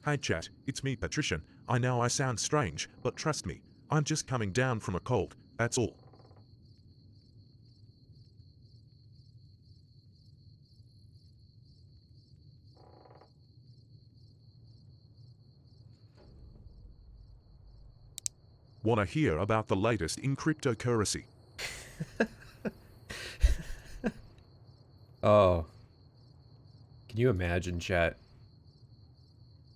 Hey chat, it's me Patrician. I know I sound strange, but trust me, I'm just coming down from a cold, that's all. Wanna hear about the latest in cryptocurrency? Oh. Can you imagine, chat?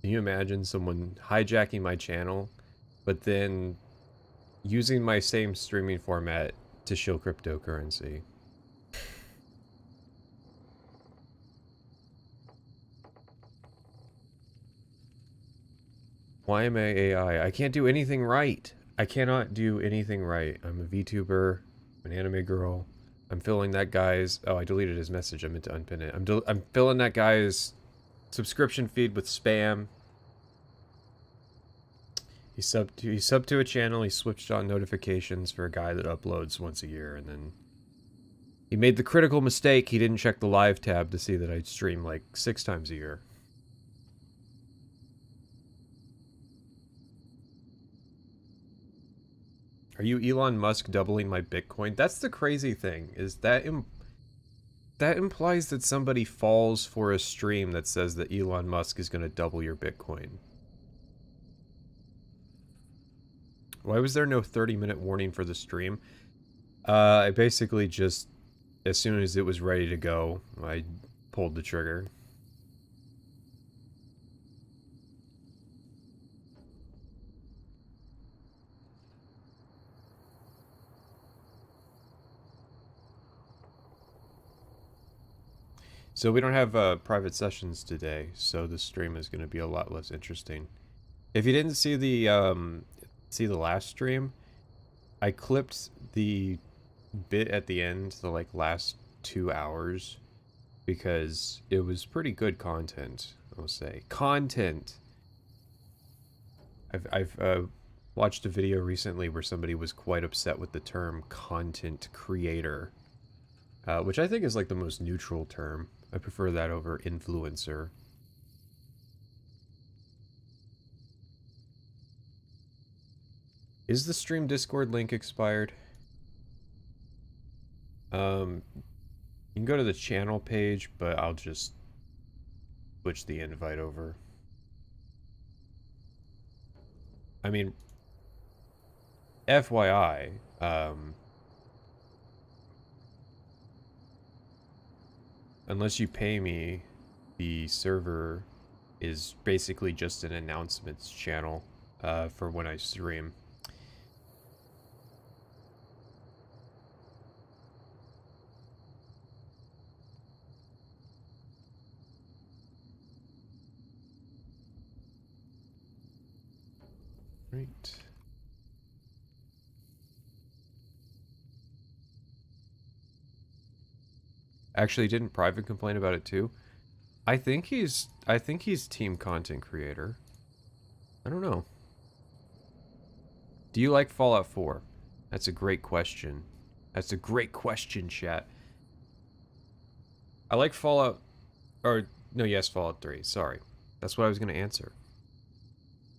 Can you imagine someone hijacking my channel, but then using my same streaming format to show cryptocurrency? Why am I AI? I can't do anything right. I cannot do anything right. I'm a VTuber, an anime girl. I'm filling that guy's... Oh, I deleted his message. I meant to unpin it. I'm filling that guy's subscription feed with spam. He subbed to a channel. He switched on notifications for a guy that uploads once a year, and then he made the critical mistake. He didn't check the live tab to see that I stream like 6 times a year. Are you Elon Musk doubling my Bitcoin? That's the crazy thing, is that that implies that somebody falls for a stream that says that Elon Musk is going to double your Bitcoin. Why was there no 30-minute warning for the stream? I basically just, as soon as it was ready to go, I pulled the trigger. So we don't have private sessions today, so the stream is going to be a lot less interesting. If you didn't see the last stream, I clipped the bit at the end, the like last 2 hours, because it was pretty good content. I'll say content. I've watched a video recently where somebody was quite upset with the term content creator, which I think is like the most neutral term. I prefer that over influencer. Is the stream Discord link expired? You can go to the channel page, but I'll just switch the invite over. I mean, FYI, unless you pay me, the server is basically just an announcements channel for when I stream. Right. Actually, didn't Private complain about it too? I think he's team content creator. I don't know. Do you like Fallout 4? That's a great question. That's a great question, chat. I like Fallout, or no, yes, Fallout 3. Sorry. That's what I was going to answer.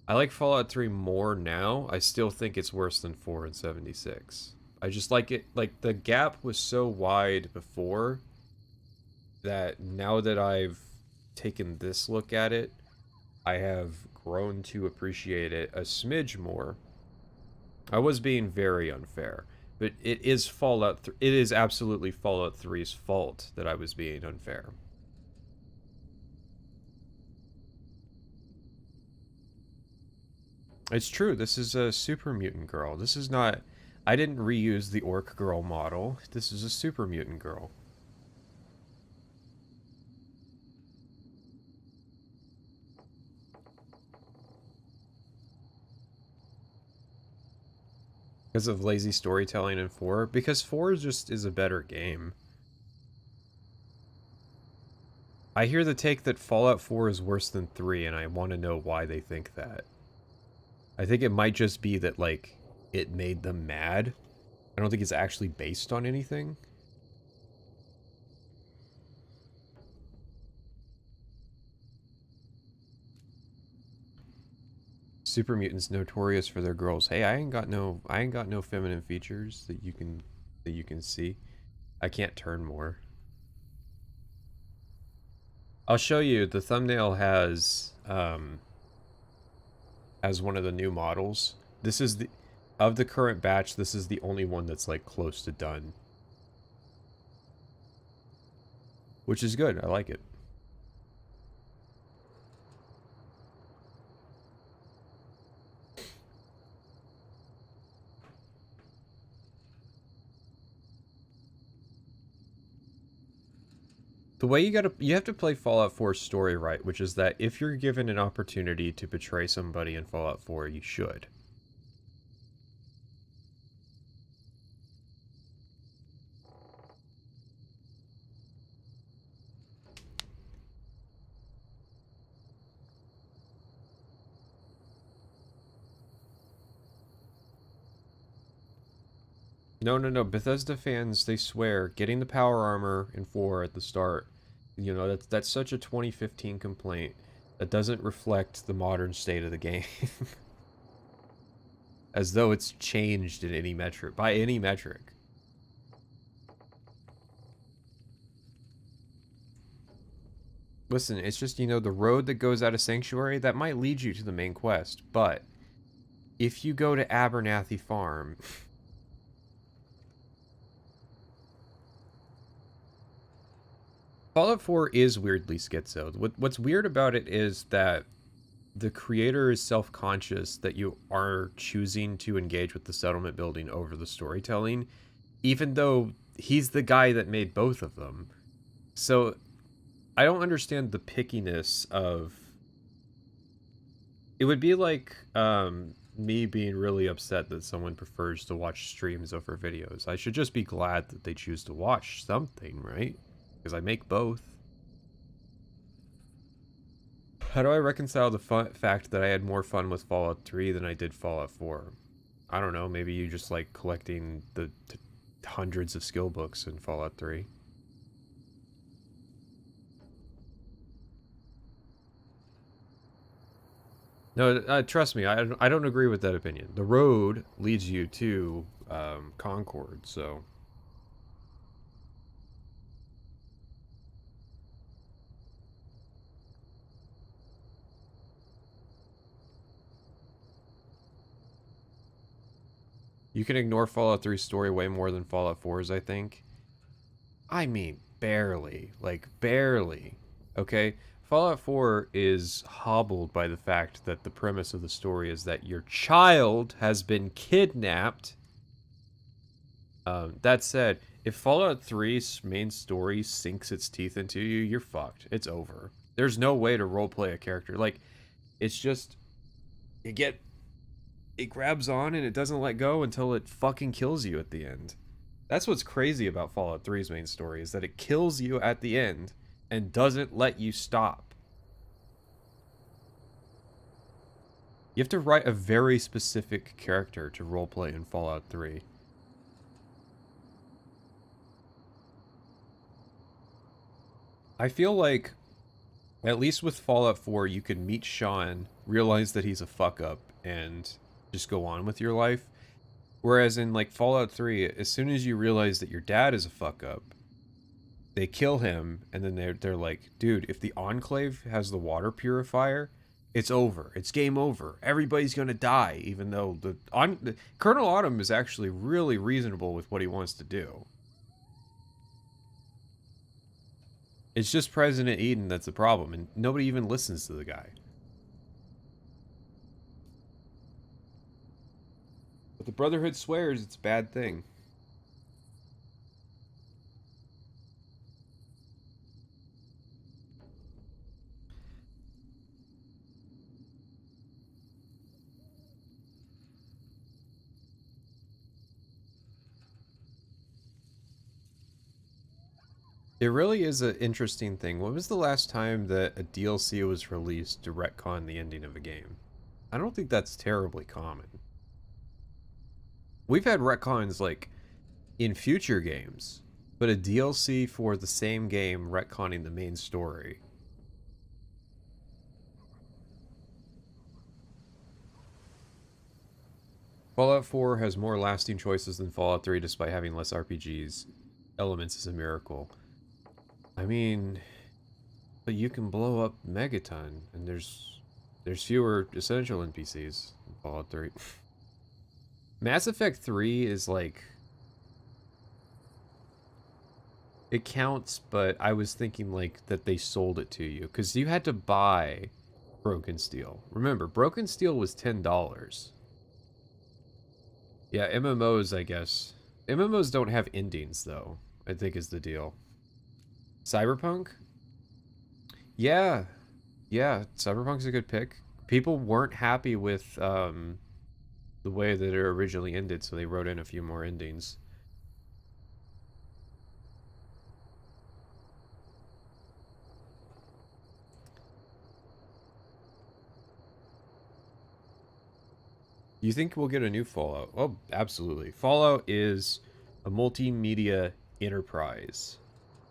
I like Fallout 3 more now. I still think it's worse than 4 and 76. I just like it, like the gap was so wide before that now that I've taken this look at it, I have grown to appreciate it a smidge more. I was being very unfair, but it is it is absolutely Fallout 3's fault that I was being unfair. It's true, this is a super mutant girl. This is not... I didn't reuse the orc girl model. This is a super mutant girl. Because of lazy storytelling in 4? Because 4 just is a better game. I hear the take that Fallout 4 is worse than 3, and I want to know why they think that. I think it might just be that, like, it made them mad. I don't think it's actually based on anything. Super mutants notorious for their girls. Hey, I ain't got no feminine features that you can see. I can't turn more. I'll show you. The thumbnail has one of the new models. This is of the current batch, this is the only one that's like close to done. Which is good. I like it. The way you have to play Fallout 4's story right, which is that if you're given an opportunity to betray somebody in Fallout 4, you should. No. Bethesda fans, they swear, getting the power armor in 4 at the start, you know, that's such a 2015 complaint that doesn't reflect the modern state of the game. As though it's changed in any metric, by any metric. Listen, it's just, you know, the road that goes out of Sanctuary, that might lead you to the main quest, but if you go to Abernathy Farm... Fallout 4 is weirdly schizo. What's weird about it is that the creator is self-conscious that you are choosing to engage with the settlement building over the storytelling, even though he's the guy that made both of them. So I don't understand the pickiness of... It would be like me being really upset that someone prefers to watch streams over videos. I should just be glad that they choose to watch something, right? Because I make both. How do I reconcile the fact that I had more fun with Fallout 3 than I did Fallout 4? I don't know, maybe you just like collecting the hundreds of skill books in Fallout 3. No, trust me, I don't agree with that opinion. The road leads you to Concord, so... You can ignore Fallout 3's story way more than Fallout 4's, I think. I mean, barely. Like, barely. Okay? Fallout 4 is hobbled by the fact that the premise of the story is that your child has been kidnapped. That said, if Fallout 3's main story sinks its teeth into you, you're fucked. It's over. There's no way to roleplay a character. Like, it's just... It grabs on and it doesn't let go until it fucking kills you at the end. That's what's crazy about Fallout 3's main story, is that it kills you at the end and doesn't let you stop. You have to write a very specific character to roleplay in Fallout 3. I feel like, at least with Fallout 4, you can meet Sean, realize that he's a fuck-up, and just go on with your life. Whereas in, like, Fallout 3, as soon as you realize that your dad is a fuck-up, they kill him, and then they're like, dude, if the Enclave has the water purifier, it's over. It's game over. Everybody's gonna die, even though Colonel Autumn is actually really reasonable with what he wants to do. It's just President Eden that's the problem, and nobody even listens to the guy. But the Brotherhood swears it's a bad thing. It really is an interesting thing. When was the last time that a DLC was released to retcon the ending of a game? I don't think that's terribly common. We've had retcons, like, in future games, but a DLC for the same game retconning the main story. Fallout 4 has more lasting choices than Fallout 3 despite having less RPGs. Elements is a miracle. I mean, but you can blow up Megaton, and there's fewer essential NPCs in Fallout 3. Mass Effect 3 is like... It counts, but I was thinking like that they sold it to you. Because you had to buy Broken Steel. Remember, Broken Steel was $10. Yeah, MMOs, I guess. MMOs don't have endings, though, I think is the deal. Cyberpunk? Yeah. Yeah, Cyberpunk's a good pick. People weren't happy with the way that it originally ended, so they wrote in a few more endings. You think we'll get a new Fallout? Oh, absolutely. Fallout is a multimedia enterprise.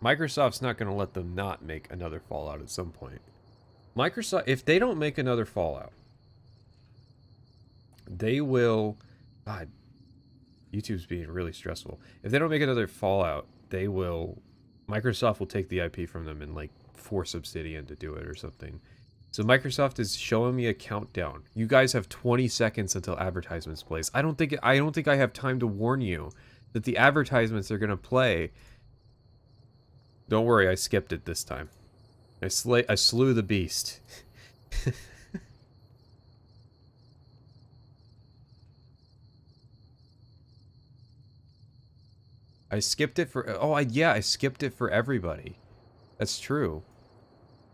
Microsoft's not going to let them not make another Fallout at some point. Microsoft, if they don't make another Fallout, they will... God, YouTube's being really stressful. If they don't make another Fallout, they will... Microsoft will take the IP from them and, like, force Obsidian to do it or something. So Microsoft is showing me a countdown. You guys have 20 seconds until advertisements plays. I don't think I have time to warn you that the advertisements are gonna play. Don't worry, I skipped it this time. I slew the beast. I skipped it for... Oh, yeah, I skipped it for everybody. That's true.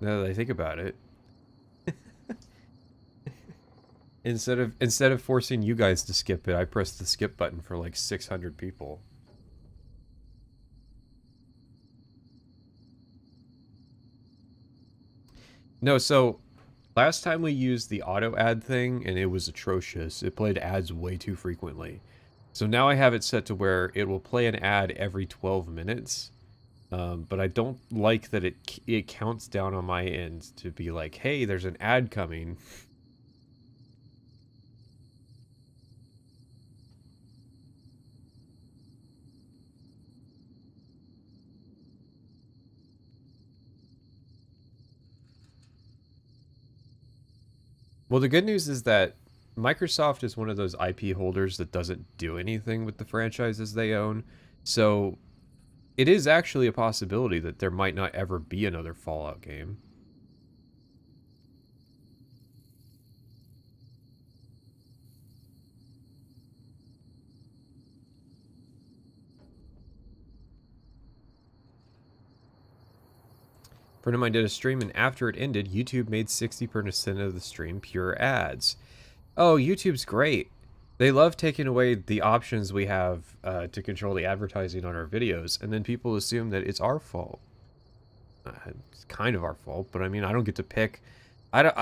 Now that I think about it. Instead of forcing you guys to skip it, I pressed the skip button for like 600 people. No, so last time we used the auto ad thing and it was atrocious. It played ads way too frequently. So now I have it set to where it will play an ad every 12 minutes. But I don't like that it counts down on my end to be like, hey, there's an ad coming. Well, the good news is that Microsoft is one of those IP holders that doesn't do anything with the franchises they own. So it is actually a possibility that there might not ever be another Fallout game. A friend of mine did a stream, and after it ended, YouTube made 60% of the stream pure ads. Oh, YouTube's great. They love taking away the options we have to control the advertising on our videos, and then people assume that it's our fault. It's kind of our fault, but I mean, I don't get to pick.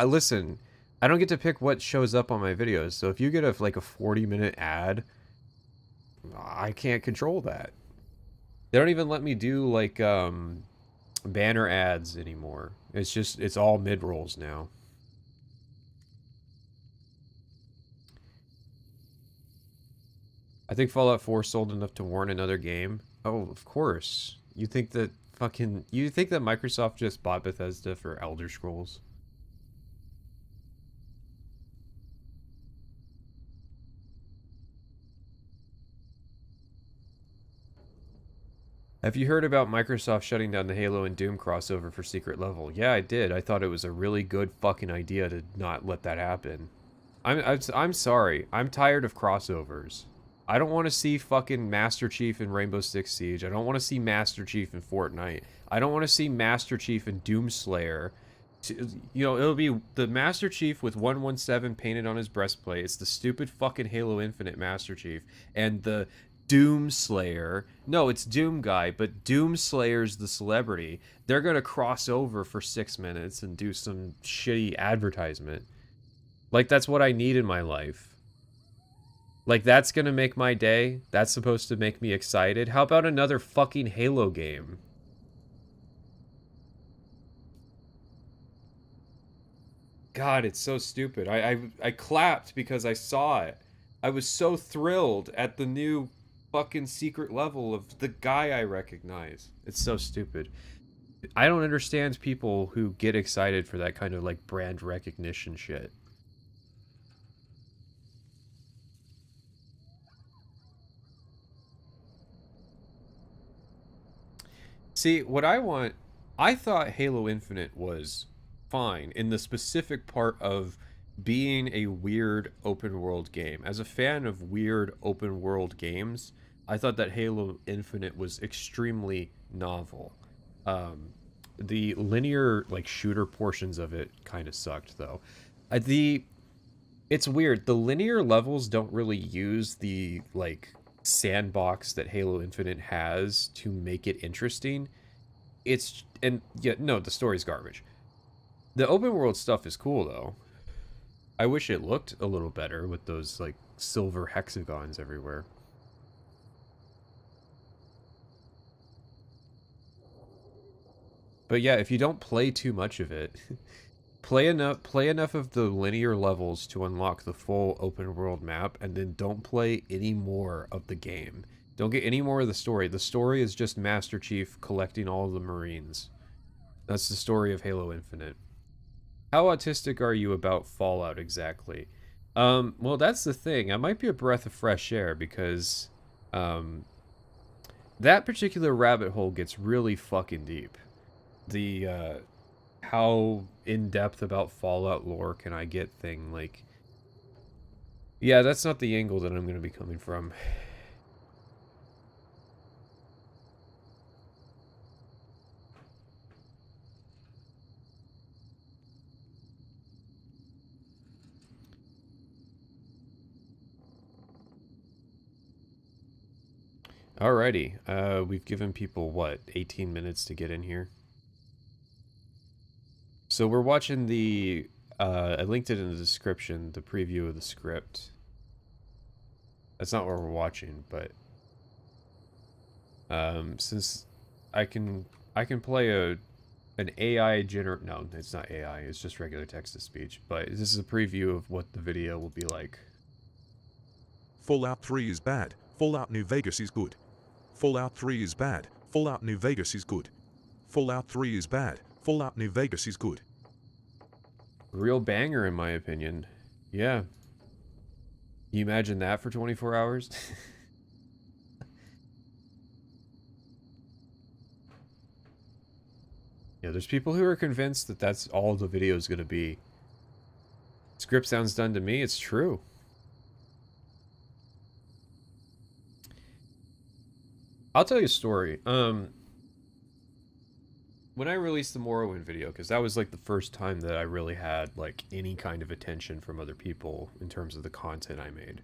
Listen. I don't get to pick what shows up on my videos. So if you get like a 40-minute ad, I can't control that. They don't even let me do like banner ads anymore. It's all mid-rolls now. I think Fallout 4 sold enough to warrant another game. Oh, of course. You think that Microsoft just bought Bethesda for Elder Scrolls? Have you heard about Microsoft shutting down the Halo and Doom crossover for Secret Level? Yeah, I did. I thought it was a really good fucking idea to not let that happen. I'm sorry. I'm tired of crossovers. I don't want to see fucking Master Chief in Rainbow Six Siege. I don't want to see Master Chief in Fortnite. I don't want to see Master Chief in Doomslayer. You know, it'll be the Master Chief with 117 painted on his breastplate. It's the stupid fucking Halo Infinite Master Chief. And the Doomslayer. No, it's Doom Guy, but Doomslayer's the celebrity. They're gonna cross over for 6 minutes and do some shitty advertisement. Like, that's what I need in my life. Like, that's gonna make my day. That's supposed to make me excited. How about another fucking Halo game? God, it's so stupid. I clapped because I saw it. I was so thrilled at the new fucking secret level of the guy I recognize. It's so stupid. I don't understand people who get excited for that kind of like brand recognition shit. See, what I want, I thought Halo Infinite was fine in the specific part of being a weird open world game. As a fan of weird open world games, I thought that Halo Infinite was extremely novel. Um, the linear like shooter portions of it kind of sucked though. The it's weird. The linear levels don't really use the like sandbox that Halo Infinite has to make it interesting. It's and yeah, no, the story's garbage. The open world stuff is cool though. I wish it looked a little better with those like silver hexagons everywhere. But yeah, if you don't play too much of it, play enough of the linear levels to unlock the full open world map, and then don't play any more of the game. Don't get any more of the story. The story is just Master Chief collecting all of the Marines. That's the story of Halo Infinite. How autistic are you about Fallout exactly? Well, that's the thing. I might be a breath of fresh air because um, that particular rabbit hole gets really fucking deep. The how in depth about Fallout lore can I get thing like, yeah, that's not the angle that I'm going to be coming from. Alrighty, we've given people what, 18 minutes to get in here. So we're watching the I linked it in the description, the preview of the script. That's not what we're watching, but since I can play an AI no, it's not AI, it's just regular text to speech, but this is a preview of what the video will be like. Fallout 3 is bad. Fallout New Vegas is good. Fallout 3 is bad. Fallout New Vegas is good. Fallout 3 is bad. Fallout New Vegas is good. Real banger in my opinion. Yeah. Can you imagine that for 24 hours? Yeah, there's people who are convinced that that's all the video is going to be. Script sounds done to me. It's true. I'll tell you a story. When I released the Morrowind video, because that was like the first time that I really had like any kind of attention from other people in terms of the content I made.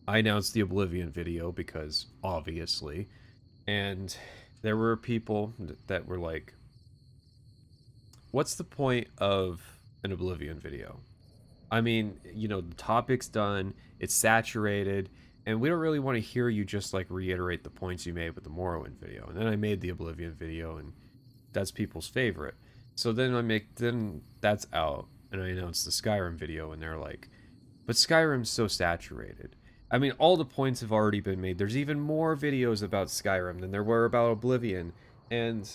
I announced the Oblivion video because obviously, and there were people that were like, what's the point of an Oblivion video? I mean, you know, the topic's done, it's saturated, and we don't really want to hear you just like reiterate the points you made with the Morrowind video. And then I made the Oblivion video, and that's people's favorite. So then that's out, and I announced the Skyrim video, and they're like, but Skyrim's so saturated. I mean, all the points have already been made. There's even more videos about Skyrim than there were about Oblivion, and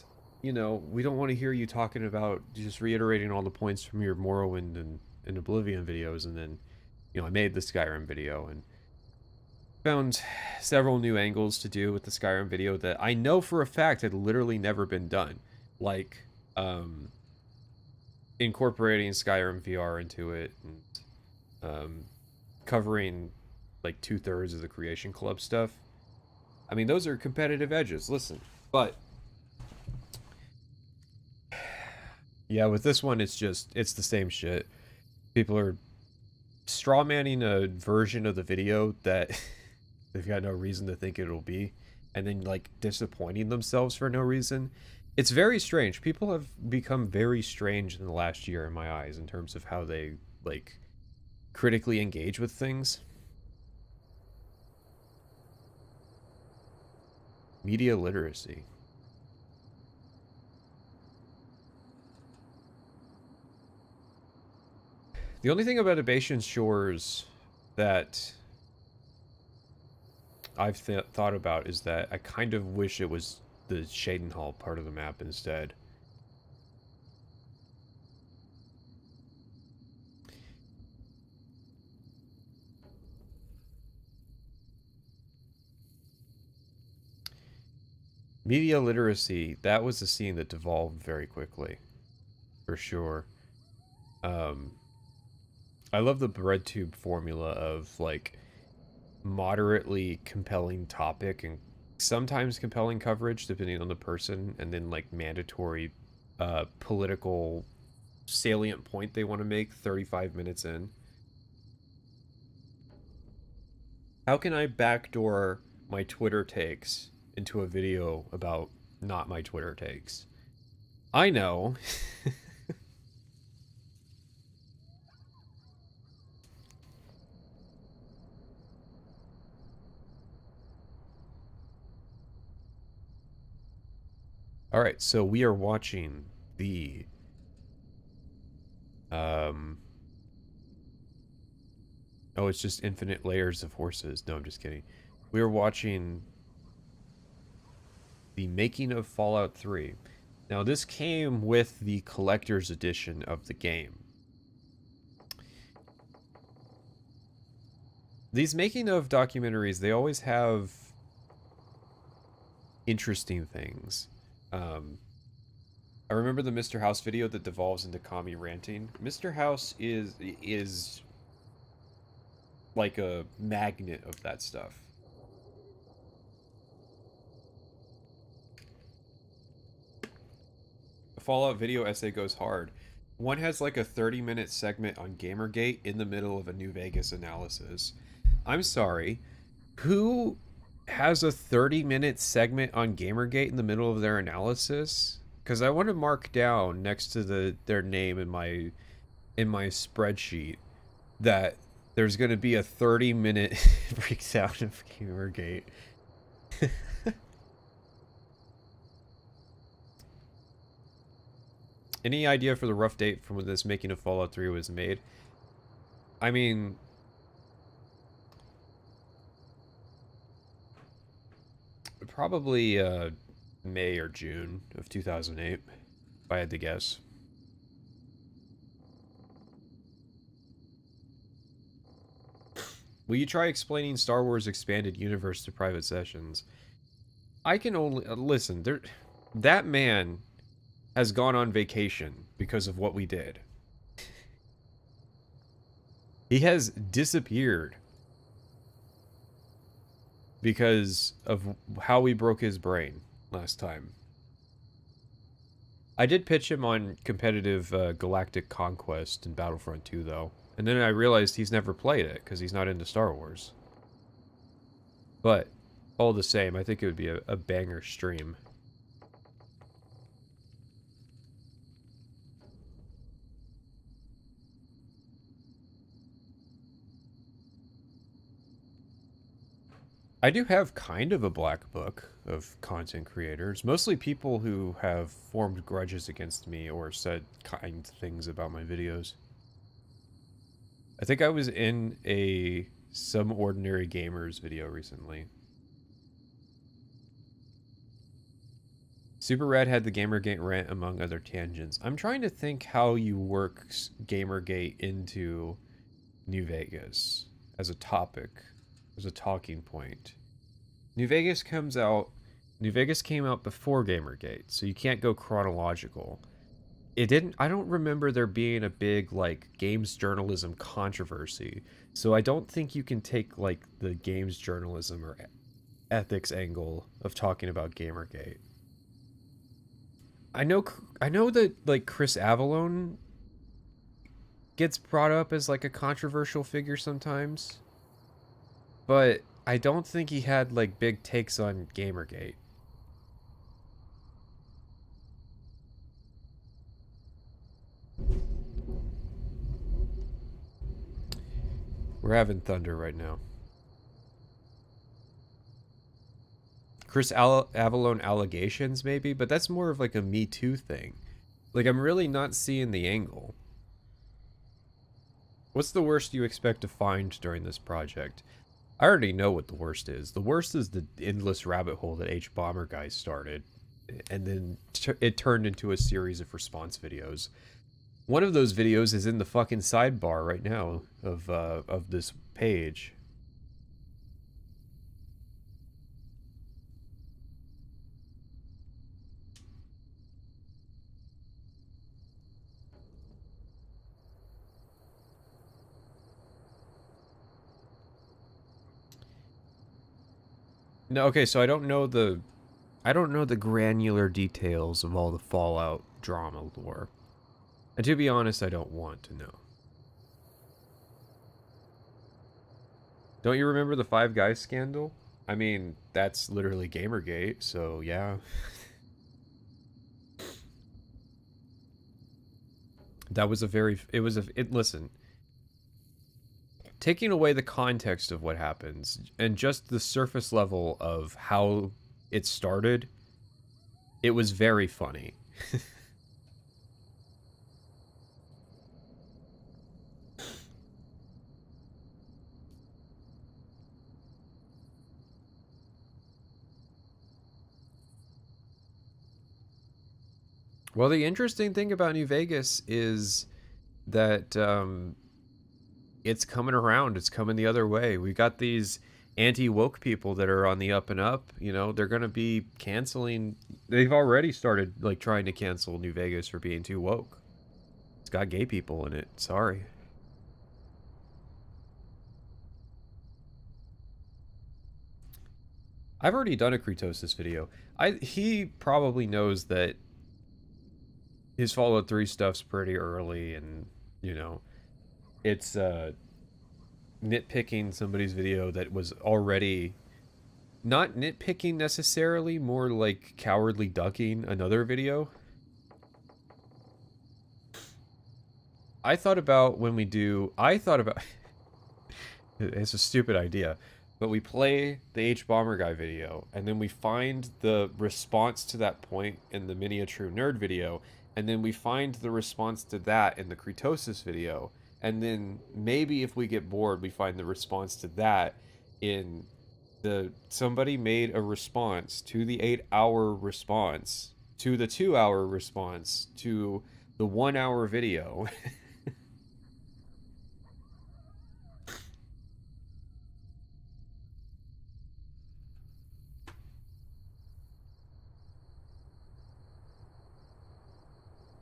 you know, we don't want to hear you talking about just reiterating all the points from your Morrowind and Oblivion videos. And then, you know, I made the Skyrim video and found several new angles to do with the Skyrim video that I know for a fact had literally never been done. Like, incorporating Skyrim VR into it and covering like 2/3 of the Creation Club stuff. I mean, those are competitive edges. Listen, but yeah, with this one, it's the same shit. People are strawmanning a version of the video that they've got no reason to think it'll be, and then like disappointing themselves for no reason. It's very strange. People have become very strange in the last year in my eyes in terms of how they like critically engage with things. Media literacy. The only thing about Abatian Shores that I've thought about is that I kind of wish it was the Shadenhall part of the map instead. Media literacy, that was a scene that devolved very quickly, for sure. I love the bread tube formula of, like, moderately compelling topic and sometimes compelling coverage, depending on the person, and then, like, mandatory political salient point they want to make 35 minutes in. How can I backdoor my Twitter takes into a video about not my Twitter takes? I know. All right, so we are watching the oh, it's just infinite layers of horses. No, I'm just kidding. We are watching the making of Fallout 3. Now, this came with the collector's edition of the game. These making of documentaries, they always have interesting things. I remember the Mr. House video that devolves into Kami ranting. Mr. House is like a magnet of that stuff. A Fallout video essay goes hard. One has like a 30-minute segment on Gamergate in the middle of a New Vegas analysis. I'm sorry, who has a 30-minute segment on Gamergate in the middle of their analysis? Because I want to mark down next to their name in my spreadsheet that there's going to be a 30-minute breakdown of Gamergate. Any idea for the rough date from when this making of Fallout 3 was made? I mean, probably May or June of 2008, if I had to guess. Will you try explaining Star Wars Expanded Universe to private sessions? I can only listen. That man has gone on vacation because of what we did. He has disappeared because of how we broke his brain last time. I did pitch him on competitive Galactic Conquest and Battlefront 2, though. And then I realized he's never played it because he's not into Star Wars. But all the same, I think it would be a banger stream. I do have kind of a black book of content creators, mostly people who have formed grudges against me or said kind things about my videos. I think I was in a Some Ordinary Gamers video recently. Super Rad had the Gamergate rant among other tangents. I'm trying to think how you work Gamergate into New Vegas as a topic. As a talking point. New Vegas came out before Gamergate, so you can't go chronological. I don't remember there being a big, like, games journalism controversy, so I don't think you can take, like, the games journalism or ethics angle of talking about Gamergate. I know that, like, Chris Avallone gets brought up as, like, a controversial figure sometimes. But I don't think he had, like, big takes on Gamergate. We're having thunder right now. Chris Avallone allegations, maybe? But that's more of, like, a Me Too thing. Like, I'm really not seeing the angle. What's the worst you expect to find during this project? I already know what the worst is. The worst is the endless rabbit hole that H Bomber guy started, and then it turned into a series of response videos. One of those videos is in the fucking sidebar right now of this page. No, okay, so I don't know the granular details of all the Fallout drama lore. And to be honest, I don't want to know. Don't you remember the Five Guys scandal? I mean, that's literally Gamergate, so yeah. That was a very, listen, taking away the context of what happens and just the surface level of how it started, it was very funny. Well, the interesting thing about New Vegas is that it's coming around. It's coming the other way. We got these anti-woke people that are on the up and up. You know, they're going to be canceling. They've already started like trying to cancel New Vegas for being too woke. It's got gay people in it. Sorry. I've already done a Kretosis video. He probably knows that his Fallout 3 stuff's pretty early, and, you know, it's nitpicking somebody's video that was already not nitpicking necessarily, more like cowardly ducking another video. I thought about it's a stupid idea, but we play the H Bomber guy video, and then we find the response to that point in the Miniature Nerd video, and then we find the response to that in the Kretosis video, and then maybe if we get bored, we find the response to that in the somebody made a response to the 8-hour response to the 2-hour response to the 1-hour video.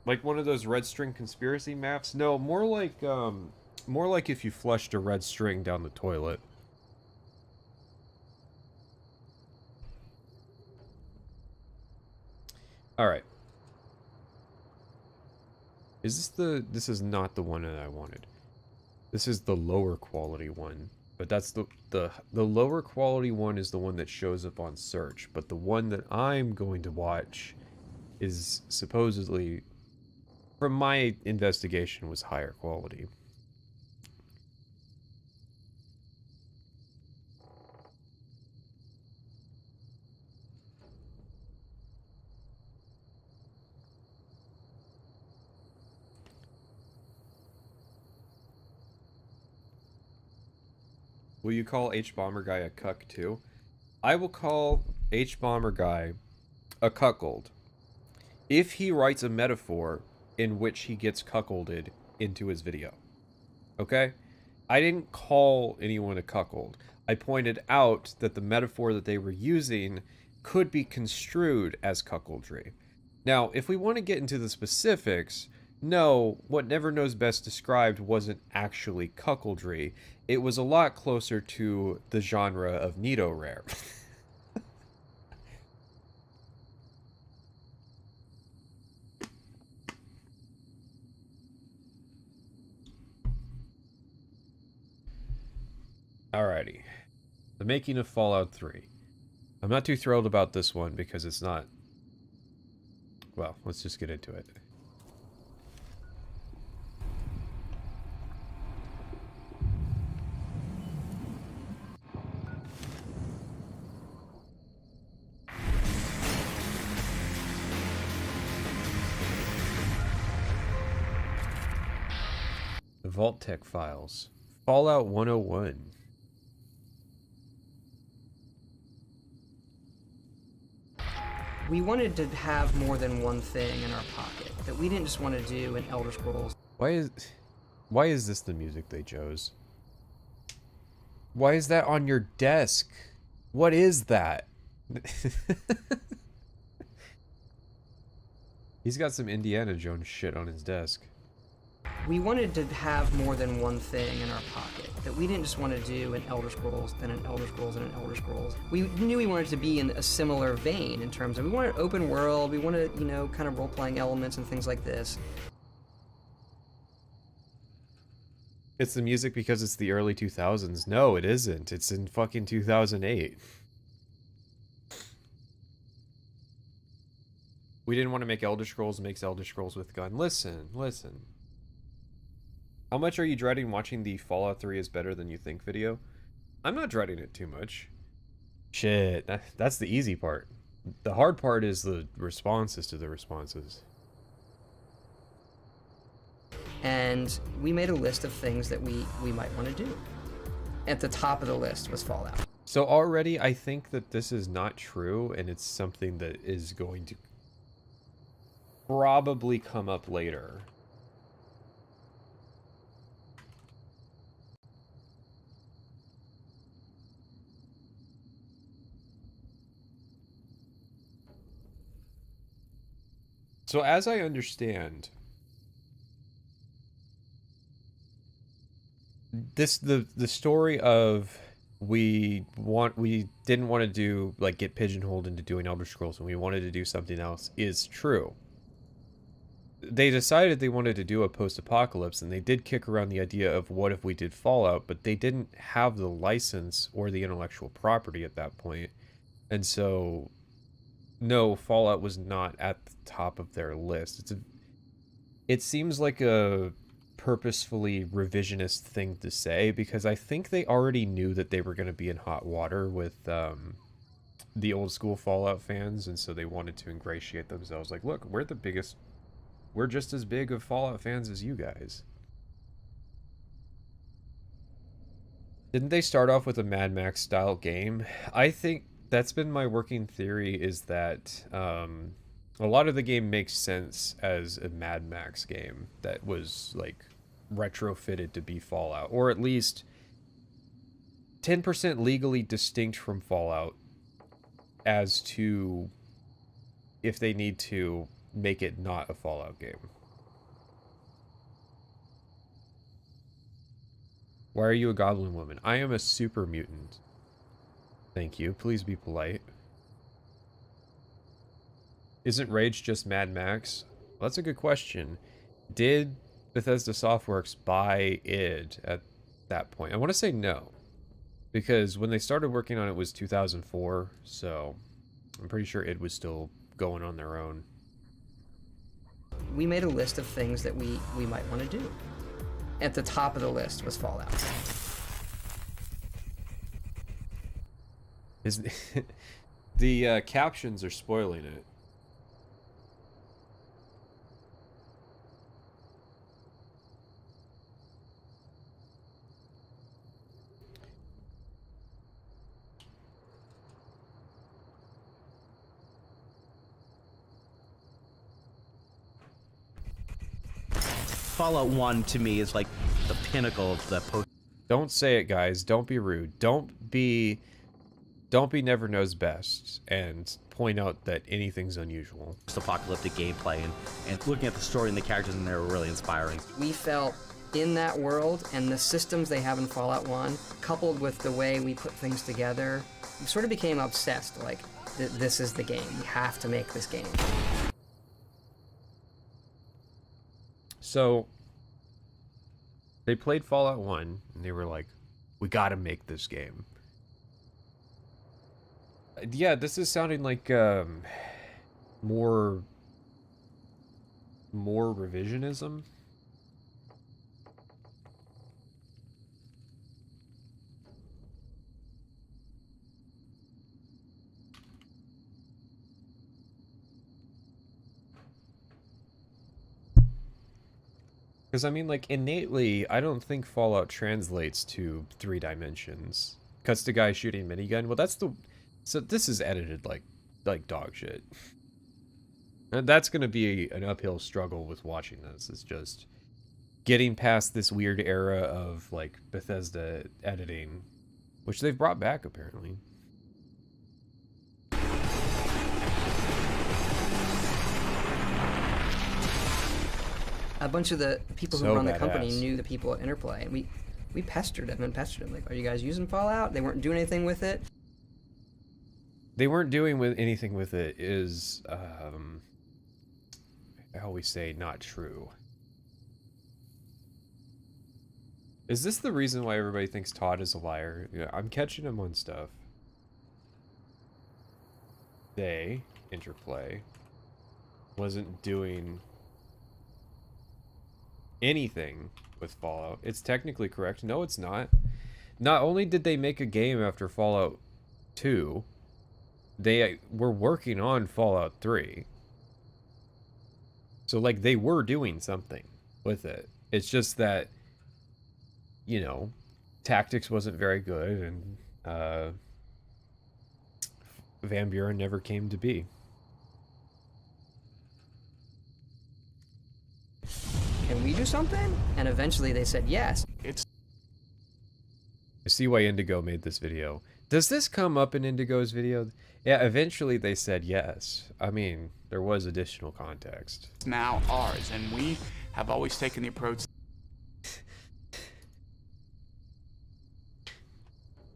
Like one of those red string conspiracy maps? No, more like if you flushed a red string down the toilet. All right. This is not the one that I wanted. This is the lower quality one. But that's the lower quality one is the one that shows up on search, but the one that I'm going to watch is supposedly, from my investigation, was higher quality. Will you call H Bomber Guy a cuck too? I will call H Bomber Guy a cuckold if he writes a metaphor in which he gets cuckolded into his video. Okay? I didn't call anyone a cuckold. I pointed out that the metaphor that they were using could be construed as cuckoldry. Now, if we want to get into the specifics, no, what Never Knows Best described wasn't actually cuckoldry. It was a lot closer to the genre of Nido-Rare. Alrighty. The making of Fallout 3. I'm not too thrilled about this one because it's not... Well, let's just get into it. The Vault Tech files. Fallout 101. We wanted to have more than one thing in our pocket, that we didn't just want to do an Elder Scrolls. Why is this the music they chose? Why is that on your desk? What is that? He's got some Indiana Jones shit on his desk. We wanted to have more than one thing in our pocket, that we didn't just want to do an Elder Scrolls, then an Elder Scrolls, and an Elder Scrolls. We knew we wanted to be in a similar vein in terms of, we wanted open world, we wanted, you know, kind of role-playing elements and things like this. It's the music because it's the early 2000s. No, it isn't. It's in fucking 2008. We didn't want to make Elder Scrolls makes Elder Scrolls with gun. Listen. How much are you dreading watching the Fallout 3 is better than you think video? I'm not dreading it too much. Shit, that's the easy part. The hard part is the responses to the responses. And we made a list of things that we might want to do. At the top of the list was Fallout. So already I think that this is not true, and it's something that is going to probably come up later. So as I understand, the story of we didn't want to do, like, get pigeonholed into doing Elder Scrolls and we wanted to do something else is true. They decided they wanted to do a post-apocalypse, and they did kick around the idea of what if we did Fallout, but they didn't have the license or the intellectual property at that point. And so no, Fallout was not at the top of their list. It seems like a purposefully revisionist thing to say, because I think they already knew that they were going to be in hot water with the old school Fallout fans, and so they wanted to ingratiate themselves. Like, look, we're just as big of Fallout fans as you guys. Didn't they start off with a Mad Max style game? I think that's been my working theory, is that a lot of the game makes sense as a Mad Max game that was, like, retrofitted to be Fallout, or at least 10% legally distinct from Fallout as to if they need to make it not a Fallout game. Why are you a goblin woman? I am a super mutant. Thank you. Please be polite. Isn't Rage just Mad Max? Well, that's a good question. Did Bethesda Softworks buy id at that point? I want to say no, because when they started working on it was 2004, so I'm pretty sure id was still going on their own. We made a list of things that we might want to do. At the top of the list was Fallout. The captions are spoiling it. Fallout 1 to me is like the pinnacle of the post. Don't say it, guys. Don't be rude. Don't be Never Knows Best and point out that anything's unusual. Apocalyptic gameplay and looking at the story and the characters in there were really inspiring. We felt in that world and the systems they have in Fallout 1, coupled with the way we put things together, we sort of became obsessed. Like, this is the game. We have to make this game. So they played Fallout 1 and they were like, we gotta make this game. Yeah, this is sounding like more revisionism. Because, I mean, like, innately, I don't think Fallout translates to 3 dimensions. Cuts to guy shooting minigun. Well, that's the... So this is edited like dog shit. And that's going to be an uphill struggle with watching this. It's just getting past this weird era of like Bethesda editing, which they've brought back apparently. A bunch of the people who So run the company badass. knew the people at Interplay, and we pestered them and pestered them. Like, are you guys using Fallout? They weren't doing anything with it. They weren't doing anything with it is, I always say not true. Is this the reason why everybody thinks Todd is a liar? Yeah, I'm catching him on stuff. They, Interplay, wasn't doing anything with Fallout. It's technically correct. No, it's not. Not only did they make a game after Fallout 2, they were working on Fallout 3. So, like, they were doing something with it. It's just that, you know, tactics wasn't very good, and Van Buren never came to be. Can we do something? And eventually they said yes. I see why Indigo made this video. Does this come up in Indigo's video? Yeah, eventually they said yes. I mean, there was additional context. It's now ours, and we have always taken the approach.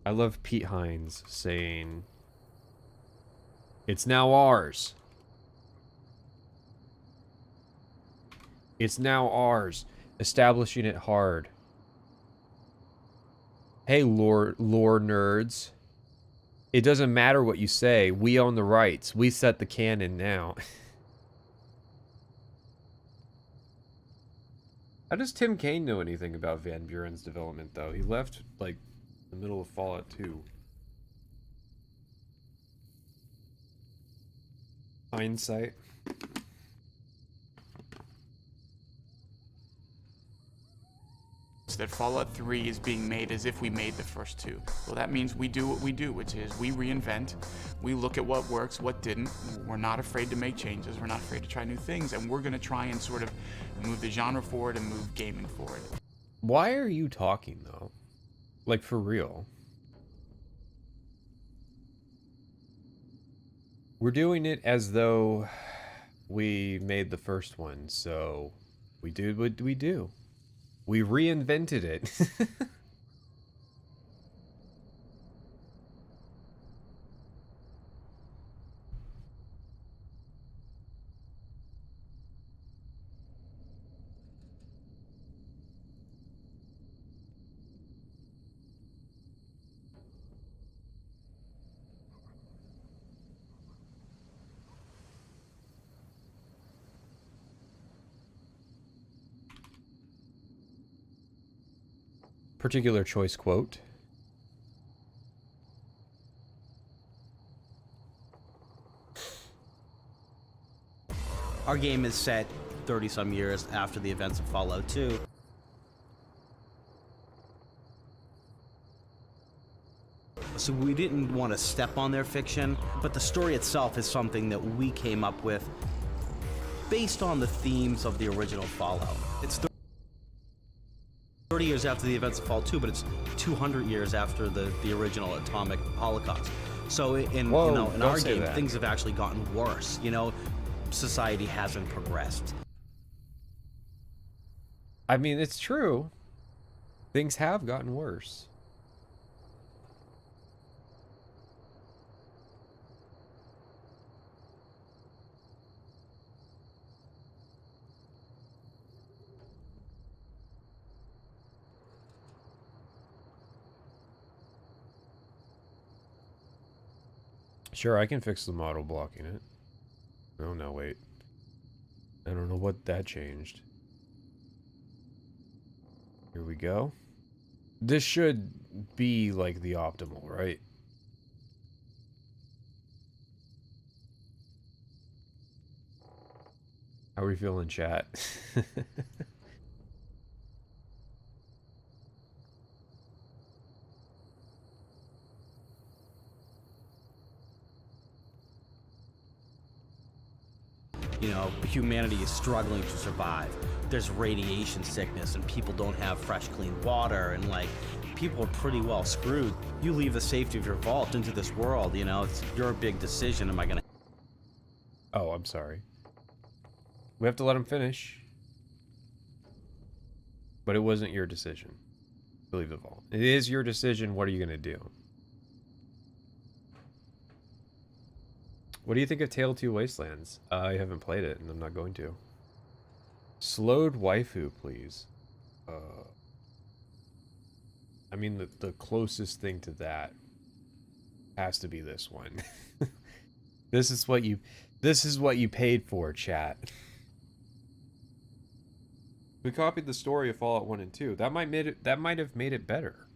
I love Pete Hines saying, "It's now ours. It's now ours." Establishing it hard. Hey, lore nerds. It doesn't matter what you say. We own the rights. We set the canon now. How does Tim Kaine know anything about Van Buren's development, though? He left, like, in the middle of Fallout 2. Hindsight. That Fallout 3 is being made as if we made the first two. Well, that means we do what we do, which is we reinvent, we look at what works, what didn't. We're not afraid to make changes, we're not afraid to try new things, and we're gonna try and sort of move the genre forward and move gaming forward. Why are you talking, though? Like, for real? We're doing it as though we made the first one, so we do what we do. We reinvented it. Particular choice quote. Our game is set 30-some years after the events of Fallout 2. So we didn't want to step on their fiction, but the story itself is something that we came up with based on the themes of the original Fallout. It's 30 years after the events of Fallout 2, but it's 200 years after the original atomic holocaust. So in our game, things have actually gotten worse. You know, society hasn't progressed. I mean, it's true. Things have gotten worse. Sure, I can fix the model blocking it. Oh, no, wait. I don't know what that changed. Here we go. This should be, like, the optimal, right? How are we feeling, chat? You know, humanity is struggling to survive. There's radiation sickness and people don't have fresh, clean water, and like, people are pretty well screwed. You leave the safety of your vault into this world, you know, it's your big decision. Am I gonna... Oh, I'm sorry. We have to let him finish. But it wasn't your decision to leave the vault. It is your decision. What are you going to do? What do you think of Tale 2 Wastelands? I haven't played it, and I'm not going to. Slowed waifu, please. I mean, the closest thing to that has to be this one. This is what you paid for, chat. We copied the story of Fallout 1 and 2. That might have made it better.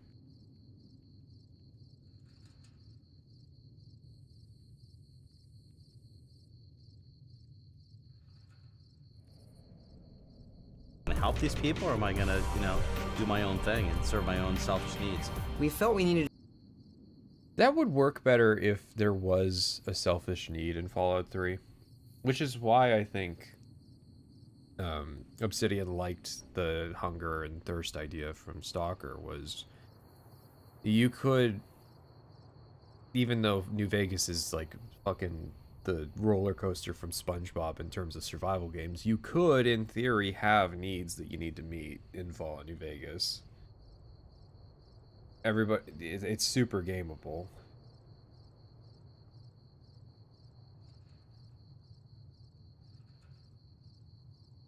help these people, or am I gonna, you know, do my own thing and serve my own selfish needs? We felt we needed. That would work better if there was a selfish need in Fallout 3, which is why I think Obsidian liked the hunger and thirst idea from Stalker. Was you could, even though New Vegas is like fucking the roller coaster from SpongeBob in terms of survival games, you could, in theory, have needs that you need to meet in Fallout New Vegas. Everybody, it's super gameable.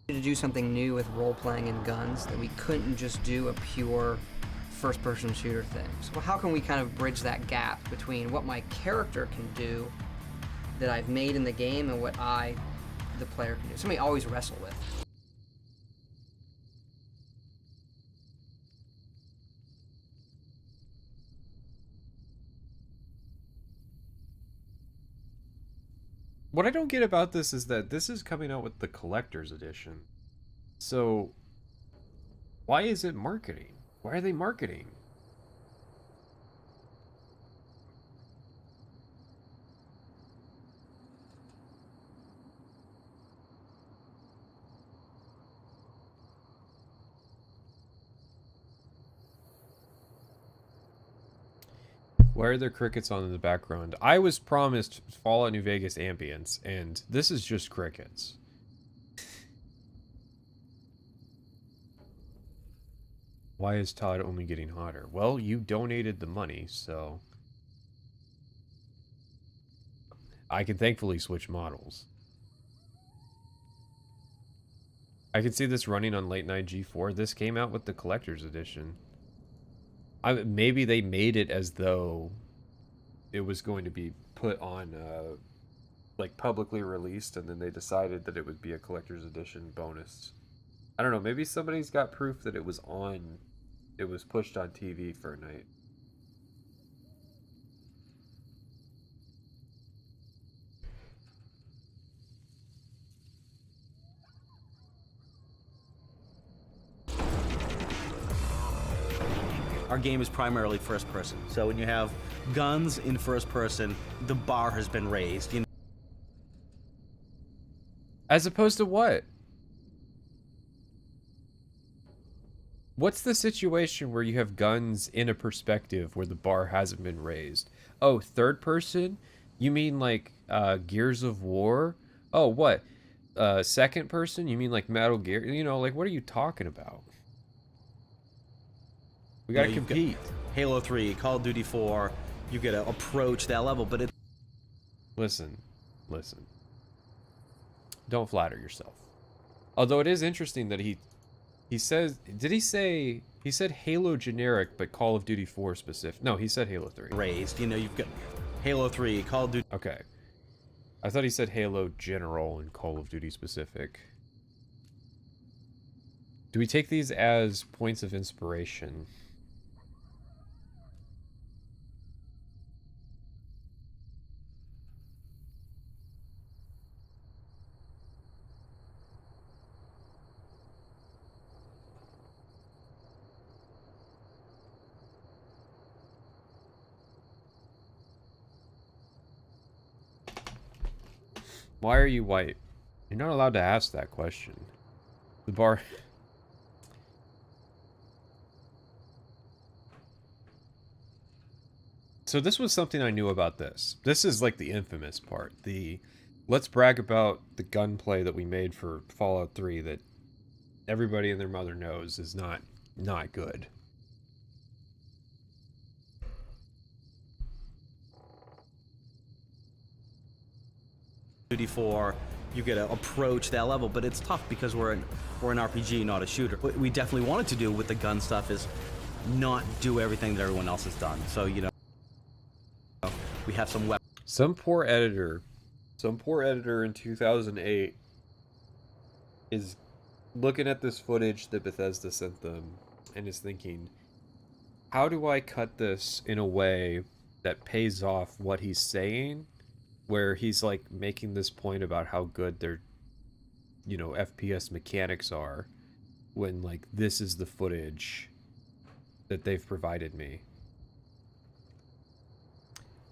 To do something new with role-playing and guns, that we couldn't just do a pure first-person shooter thing. So how can we kind of bridge that gap between what my character can do that I've made in the game and what I, the player, can do? Something I always wrestle with. What I don't get about this is that this is coming out with the collector's edition. So, why is it marketing? Why are they marketing? Why are there crickets on in the background? I was promised Fallout New Vegas ambience, and this is just crickets. Why is Todd only getting hotter? Well, you donated the money, so I can thankfully switch models. I can see this running on late night G4. This came out with the collector's edition. Maybe they made it as though it was going to be put on, like, publicly released, and then they decided that it would be a collector's edition bonus. I don't know, maybe somebody's got proof that it was pushed on TV for a night. Our game is primarily first person. So when you have guns in first person, the bar has been raised. You know? As opposed to what? What's the situation where you have guns in a perspective where the bar hasn't been raised? Oh, third person? You mean like Gears of War? Oh, what? Second person? You mean like Metal Gear? You know, like, what are you talking about? We gotta compete. Halo 3, Call of Duty 4, you gotta approach that level, but it... Listen. Don't flatter yourself. Although it is interesting that he says, did he say, he said Halo generic, but Call of Duty 4 specific? No, he said Halo 3. Raised, you know, you've got Halo 3, Call of Duty... Okay. I thought he said Halo general and Call of Duty specific. Do we take these as points of inspiration? Why are you white? You're not allowed to ask that question. The bar... So this was something I knew about this. This is like the infamous part. The let's brag about the gunplay that we made for Fallout 3 that everybody and their mother knows is not good. Duty 4, you get to approach that level, but it's tough because we're an RPG, not a shooter. What we definitely wanted to do with the gun stuff is not do everything that everyone else has done. So, you know, we have some weapons. Some poor editor in 2008 is looking at this footage that Bethesda sent them and is thinking, how do I cut this in a way that pays off what he's saying, where he's like making this point about how good their, you know, FPS mechanics are, when like this is the footage that they've provided me.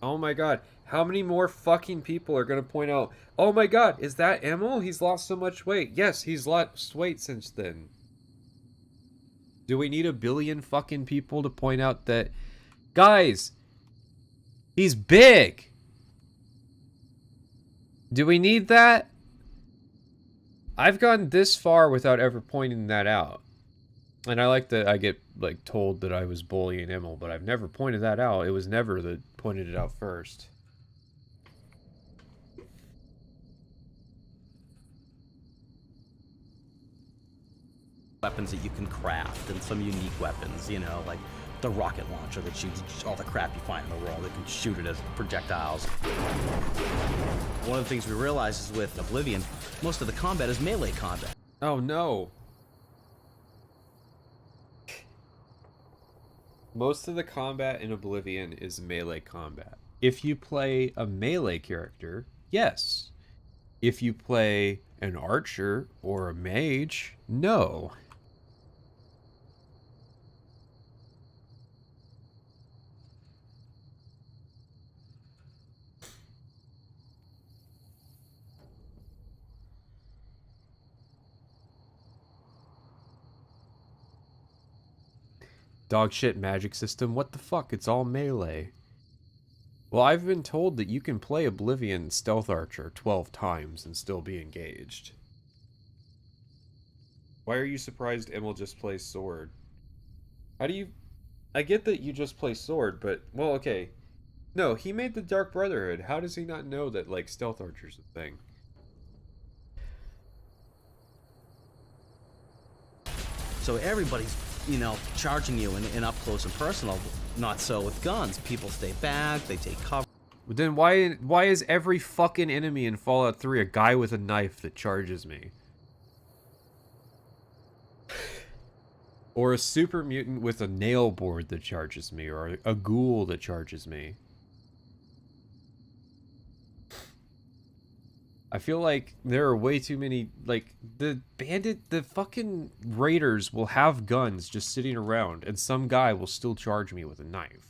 Oh my god, how many more fucking people are gonna point out, oh my god, is that Emil? He's lost so much weight. Yes, he's lost weight since then. Do we need a billion fucking people to point out that, guys, he's big? Do we need that? I've gone this far without ever pointing that out. And I like that I get like told that I was bullying Emil, but I've never pointed that out. It was never that pointed it out first. Weapons that you can craft, and some unique weapons, you know, like the rocket launcher that shoots all the crap you find in the world. It can shoot it as projectiles. One of the things we realized is with Oblivion, most of the combat is melee combat. Oh no. Most of the combat in Oblivion is melee combat. If you play a melee character, yes. If you play an archer or a mage, no. Dog shit magic system, what the fuck? It's all melee. Well, I've been told that you can play Oblivion Stealth Archer 12 times and still be engaged. Why are you surprised Emil just plays sword? How do you... I get that you just play sword, but... Well, okay. No, he made the Dark Brotherhood. How does he not know that, like, Stealth Archer's a thing? So everybody's, you know, charging you in up close and personal. Not so with guns. People stay back, they take cover. But then why is every fucking enemy in Fallout 3 a guy with a knife that charges me? Or a super mutant with a nail board that charges me, or a ghoul that charges me. I feel like there are way too many, like, the fucking raiders will have guns just sitting around, and some guy will still charge me with a knife.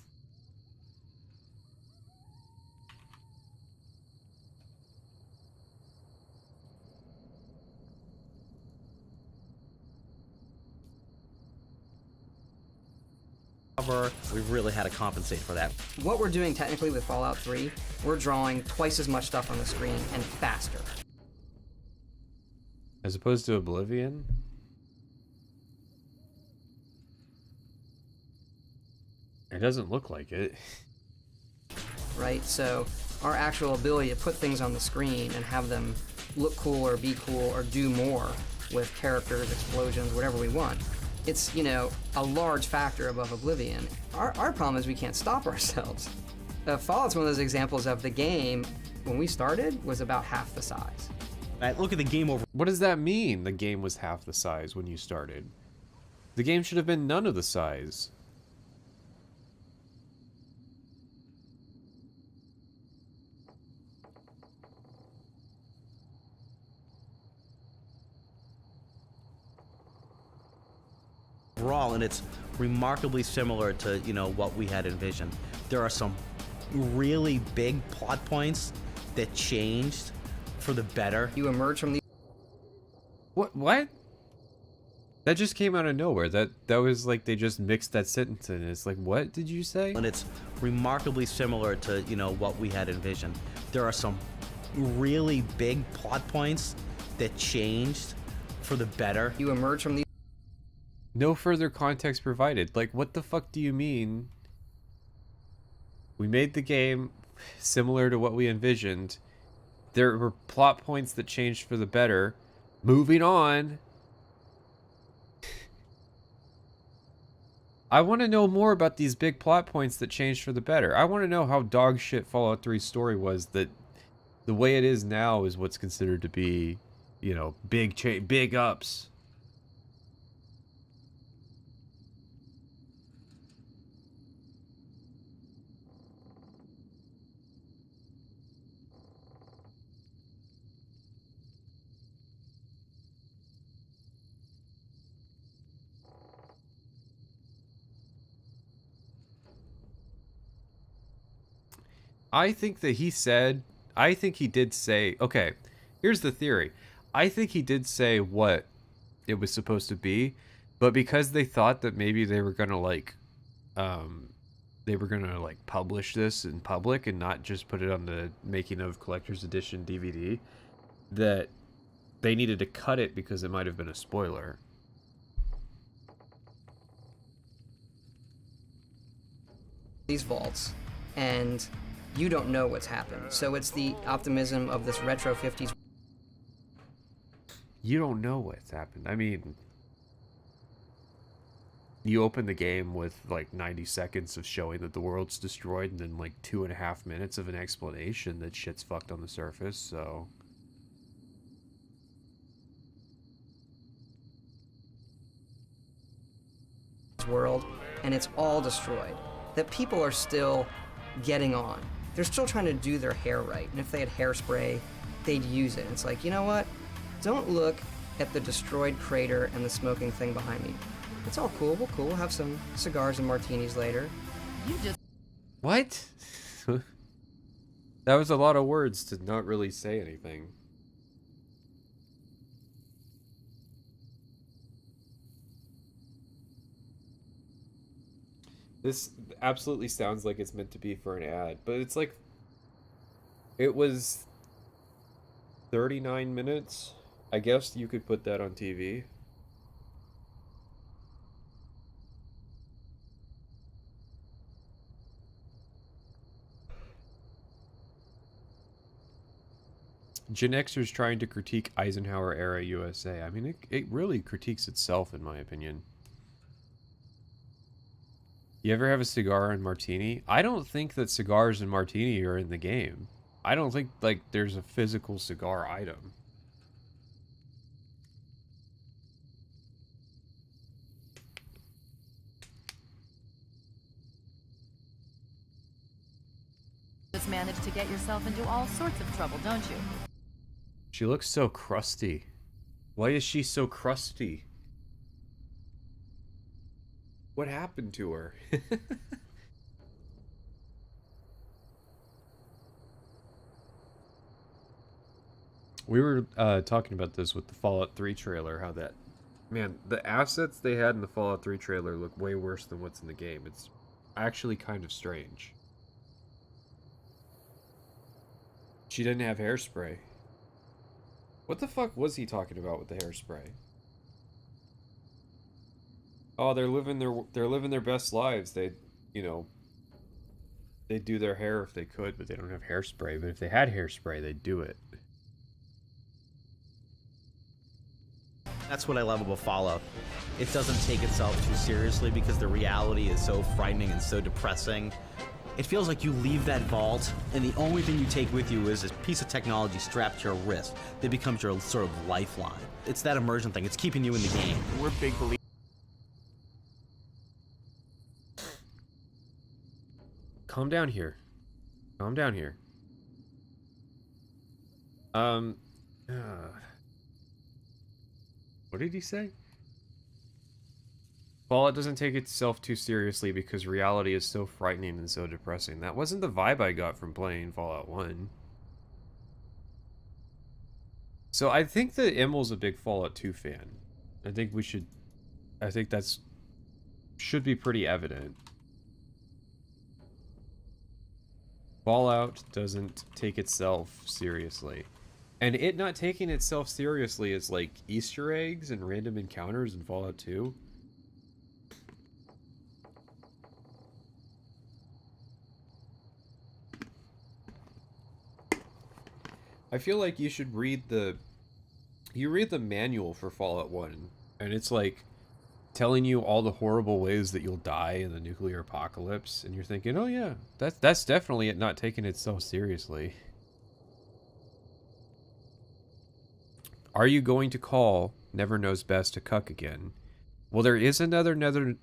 We've really had to compensate for that. What we're doing technically with Fallout 3, we're drawing twice as much stuff on the screen and faster. As opposed to Oblivion? It doesn't look like it. Right? So our actual ability to put things on the screen and have them look cool or be cool or do more with characters, explosions, whatever we want. It's, you know, a large factor above Oblivion. Our problem is we can't stop ourselves. Fallout's one of those examples of the game, when we started, was about half the size. Right, look at the game over. What does that mean, the game was half the size when you started? The game should have been none of the size. Overall, and it's remarkably similar to, you know, what we had envisioned. There are some really big plot points that changed for the better. You emerge from the... What? That just came out of nowhere. That was like they just mixed that sentence in. It's like, what did you say? And it's remarkably similar to, you know, what we had envisioned. There are some really big plot points that changed for the better. You emerge from these No further context provided. Like, what the fuck do you mean? We made the game similar to what we envisioned. There were plot points that changed for the better. Moving on. I want to know more about these big plot points that changed for the better. I want to know how dog shit Fallout 3's story was that the way it is now is what's considered to be, you know, big ups. I think he did say, okay, here's the theory. I think he did say what it was supposed to be, but because they thought that maybe they were gonna like publish this in public and not just put it on the making of collector's edition DVD, that they needed to cut it because it might have been a spoiler. these vaults, and you don't know what's happened. So it's the optimism of this retro 50s. You don't know what's happened. I mean, you open the game with like 90 seconds of showing that the world's destroyed and then like 2.5 minutes of an explanation that shit's fucked on the surface, so... world, and it's all destroyed. That people are still getting on. They're still trying to do their hair right, and if they had hairspray, they'd use it. It's like, you know what? Don't look at the destroyed crater and the smoking thing behind me. It's all cool. We'll have some cigars and martinis later. You just... What? That was a lot of words to not really say anything. This absolutely sounds like it's meant to be for an ad, but it's like... It was 39 minutes. I guess you could put that on TV. Gen Xers trying to critique Eisenhower-era USA. I mean, it really critiques itself, in my opinion. You ever have a cigar and martini? I don't think that cigars and martini are in the game. I don't think, like, there's a physical cigar item. just managed to get yourself into all sorts of trouble, don't you? She looks so crusty. Why is she so crusty? What happened to her? We were talking about this with the Fallout 3 trailer, how that... Man, the assets they had in the Fallout 3 trailer look way worse than what's in the game. It's actually kind of strange. She didn't have hairspray. What the fuck was he talking about with the hairspray? Oh, they're living their best lives. They, you know, they'd do their hair if they could, but they don't have hairspray. But if they had hairspray, they'd do it. That's what I love about Fallout. It doesn't take itself too seriously because the reality is so frightening and so depressing. It feels like you leave that vault, and the only thing you take with you is this piece of technology strapped to your wrist that becomes your sort of lifeline. It's that immersion thing. It's keeping you in the game. We're big believers. Calm down here. Calm down here. What did he say? Fallout doesn't take itself too seriously because reality is so frightening and so depressing. That wasn't the vibe I got from playing Fallout 1. So I think that Immel's a big Fallout 2 fan. I think that's should be pretty evident. Fallout doesn't take itself seriously. And it not taking itself seriously is like Easter eggs and random encounters in Fallout 2. I feel like you should read the manual for Fallout 1, and it's like telling you all the horrible ways that you'll die in the nuclear apocalypse, and you're thinking, oh yeah, that's definitely it not taking itself seriously. Are you going to call Never Knows Best a cuck again? Well, there is another Never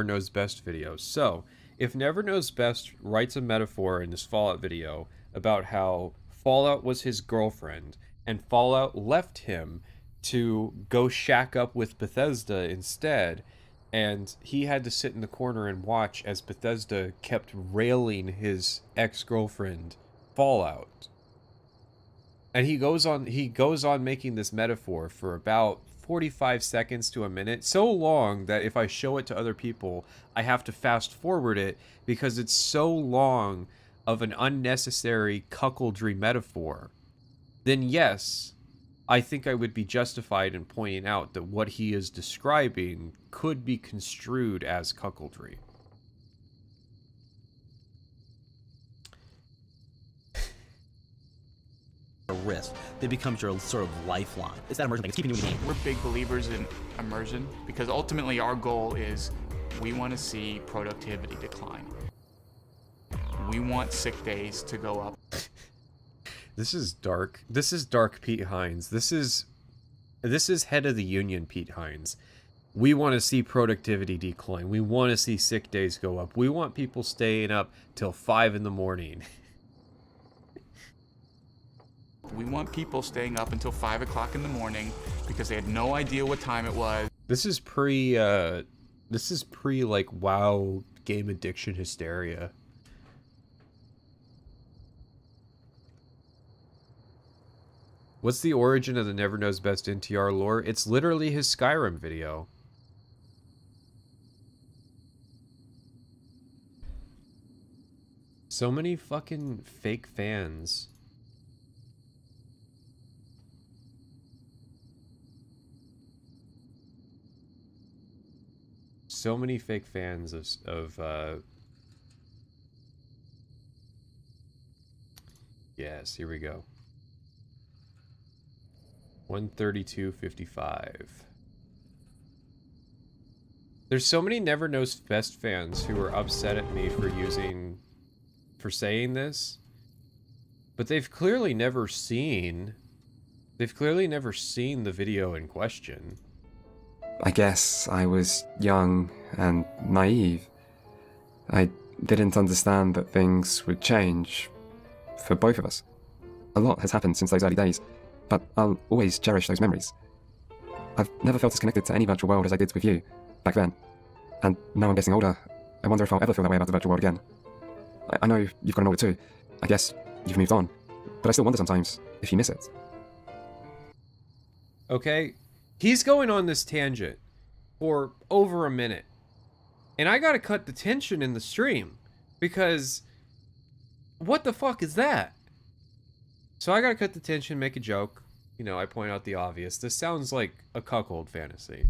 Knows Best video. So, if Never Knows Best writes a metaphor in this Fallout video about how Fallout was his girlfriend, and Fallout left him to go shack up with Bethesda instead, and he had to sit in the corner and watch as Bethesda kept railing his ex-girlfriend Fallout. And he goes on making this metaphor for about 45 seconds to a minute, so long that if I show it to other people, I have to fast forward it because it's so long of an unnecessary cuckoldry metaphor. Then yes, I think I would be justified in pointing out that what he is describing could be construed as cuckoldry. A risk that becomes your sort of lifeline. It's that immersion thing. It's keeping you in the game. We're big believers in immersion because ultimately our goal is we want to see productivity decline. We want sick days to go up. This is dark. This is dark Pete Hines. This is head of the union Pete Hines. We want to see productivity decline. We want to see sick days go up. We want people staying up till 5 in the morning. We want people staying up until 5 o'clock in the morning because they had no idea what time it was. This is pre like WoW game addiction hysteria. What's the origin of the Never Knows Best NTR lore? It's literally his Skyrim video. So many fucking fake fans. So many fake fans of yes, here we go. 132.55. There's so many Never Knows Best fans who are upset at me for saying this, but they've clearly never seen the video in question. I guess I was young and naive. I didn't understand that things would change for both of us. A lot has happened since those early days, but I'll always cherish those memories. I've never felt as connected to any virtual world as I did with you back then. And now I'm getting older, I wonder if I'll ever feel that way about the virtual world again. I know you've gotten older too. I guess you've moved on. But I still wonder sometimes if you miss it. Okay, he's going on this tangent for over a minute. And I gotta cut the tension in the stream. Because what the fuck is that? So I gotta cut the tension, make a joke. You know, I point out the obvious. This sounds like a cuckold fantasy.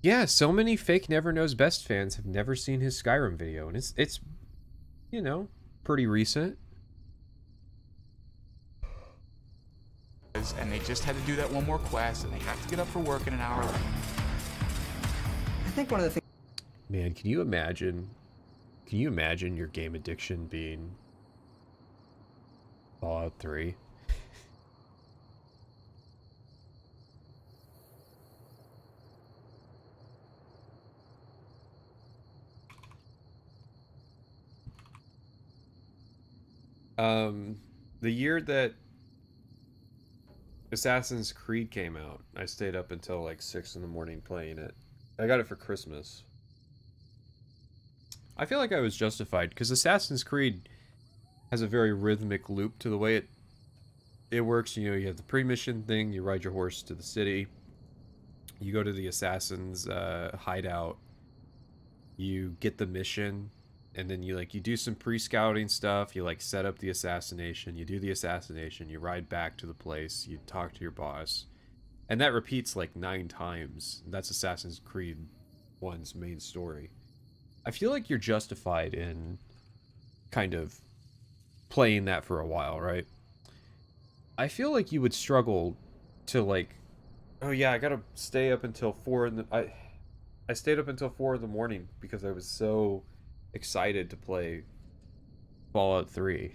Yeah, so many fake Never Knows Best fans have never seen his Skyrim video. And it's you know, pretty recent. And they just had to do that one more quest, and they have to get up for work in an hour later. I think one of the things. Man, can you imagine your game addiction being Fallout 3? The year that Assassin's Creed came out, I stayed up until like 6 in the morning playing it. I got it for Christmas. I feel like I was justified because Assassin's Creed has a very rhythmic loop to the way it works. You know, you have the pre-mission thing, you ride your horse to the city, you go to the assassin's hideout, you get the mission, and then you do some pre-scouting stuff, you set up the assassination, you do the assassination, you ride back to the place, you talk to your boss, and that repeats 9 times. That's Assassin's Creed 1's main story. I feel like you're justified in kind of playing that for a while, right? I feel like you would struggle to oh yeah, I gotta stay up until 4 in the... I stayed up until 4 in the morning because I was so excited to play Fallout 3.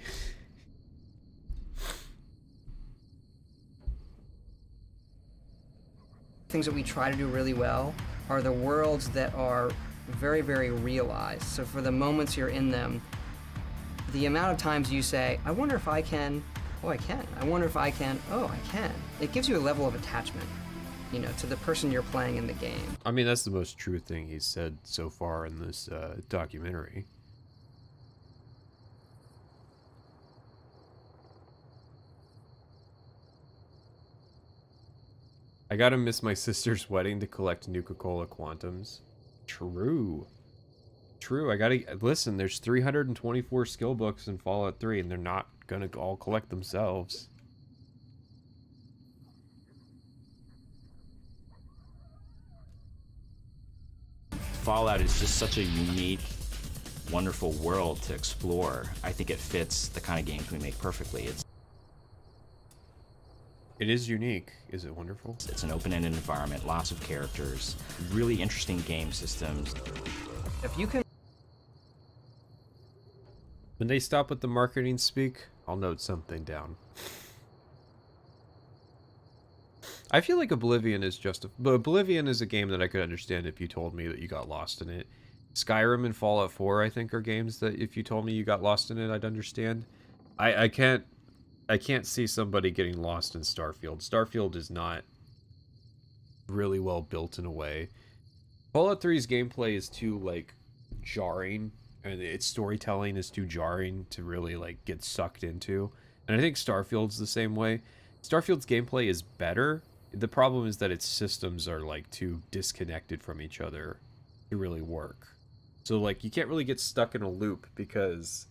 Things that we try to do really well are the worlds that are very, very realized. So for the moments you're in them, the amount of times you say, I wonder if I can, oh, I can. I wonder if I can, oh, I can. It gives you a level of attachment, you know, to the person you're playing in the game. I mean, that's the most true thing he's said so far in this documentary. I gotta miss my sister's wedding to collect Nuka-Cola Quantums. True. True, I gotta... Listen, there's 324 skill books in Fallout 3, and they're not gonna all collect themselves. Fallout is just such a unique, wonderful world to explore. I think it fits the kind of games we make perfectly. It is unique. Is it wonderful? It's an open-ended environment, lots of characters, really interesting game systems. If you can... When they stop with the marketing speak, I'll note something down. I feel like Oblivion is but Oblivion is a game that I could understand if you told me that you got lost in it. Skyrim and Fallout 4, I think, are games that if you told me you got lost in it, I'd understand. I can't see somebody getting lost in Starfield. Starfield is not really well built in a way. Fallout 3's gameplay is too, jarring, and its storytelling is too jarring to really, get sucked into. And I think Starfield's the same way. Starfield's gameplay is better. The problem is that its systems are, too disconnected from each other to really work. So, you can't really get stuck in a loop because,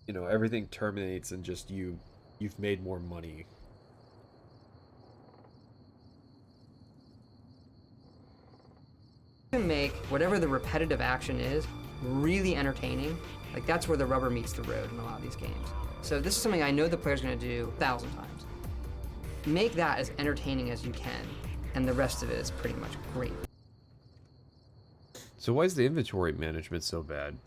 you know, everything terminates and just you've made more money. You can make whatever the repetitive action is really entertaining. That's where the rubber meets the road in a lot of these games. So this is something I know the player's going to do 1,000 times. Make that as entertaining as you can, and the rest of it is pretty much great. So why is the inventory management so bad?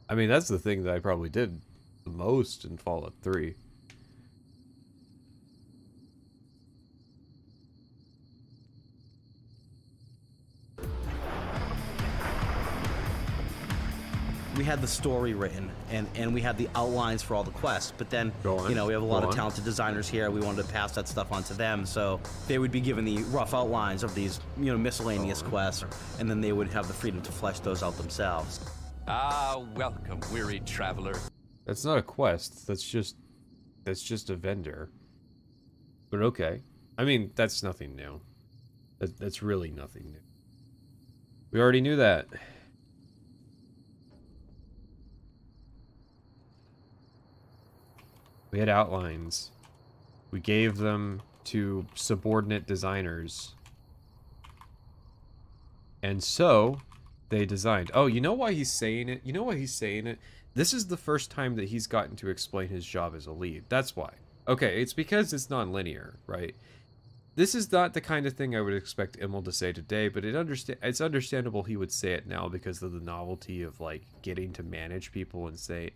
I mean, that's the thing that I probably did the most in Fallout 3. We had the story written, and we had the outlines for all the quests, but then, you know, we have a lot of talented designers here. We wanted to pass that stuff on to them, so they would be given the rough outlines of these, you know, miscellaneous quests, and then they would have the freedom to flesh those out themselves. Ah, welcome, weary traveler. That's not a quest. That's just a vendor. But okay. I mean, that's nothing new. That's really nothing new. We already knew that. We had outlines. We gave them to subordinate designers. And so, they designed. Oh, you know why he's saying it? You know why he's saying it? This is the first time that he's gotten to explain his job as a lead. That's why. Okay, it's because it's non-linear, right? This is not the kind of thing I would expect Immel to say today, but it's understandable he would say it now because of the novelty of, getting to manage people and say,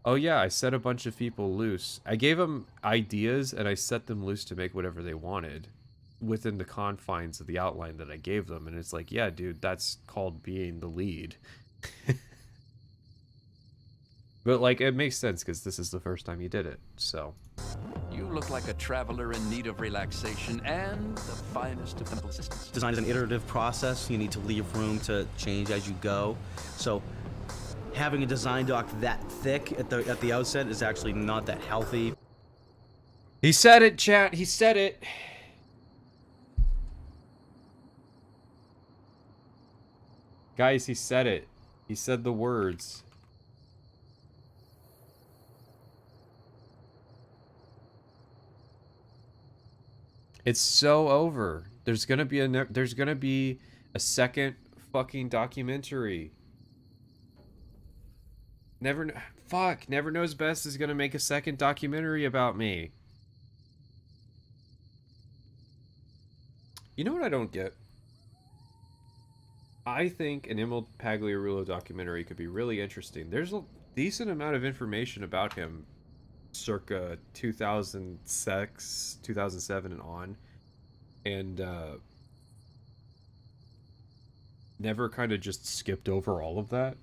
oh yeah, I set a bunch of people loose. I gave them ideas, and I set them loose to make whatever they wanted within the confines of the outline that I gave them. And it's yeah, dude, that's called being the lead. But, it makes sense because this is the first time you did it, so. You look like a traveler in need of relaxation and the finest of simple systems. Design is an iterative process. You need to leave room to change as you go. So Having a design doc that thick at the outset is actually not that healthy. He said it, chat. He said it. Guys, he said it. He said the words. It's so over. There's gonna be a second fucking documentary. Never Knows Best is gonna make a second documentary about me. You know what I don't get? I think an Emil Pagliarulo documentary could be really interesting. There's a decent amount of information about him circa 2006, 2007 and on. And never kind of just skipped over all of that.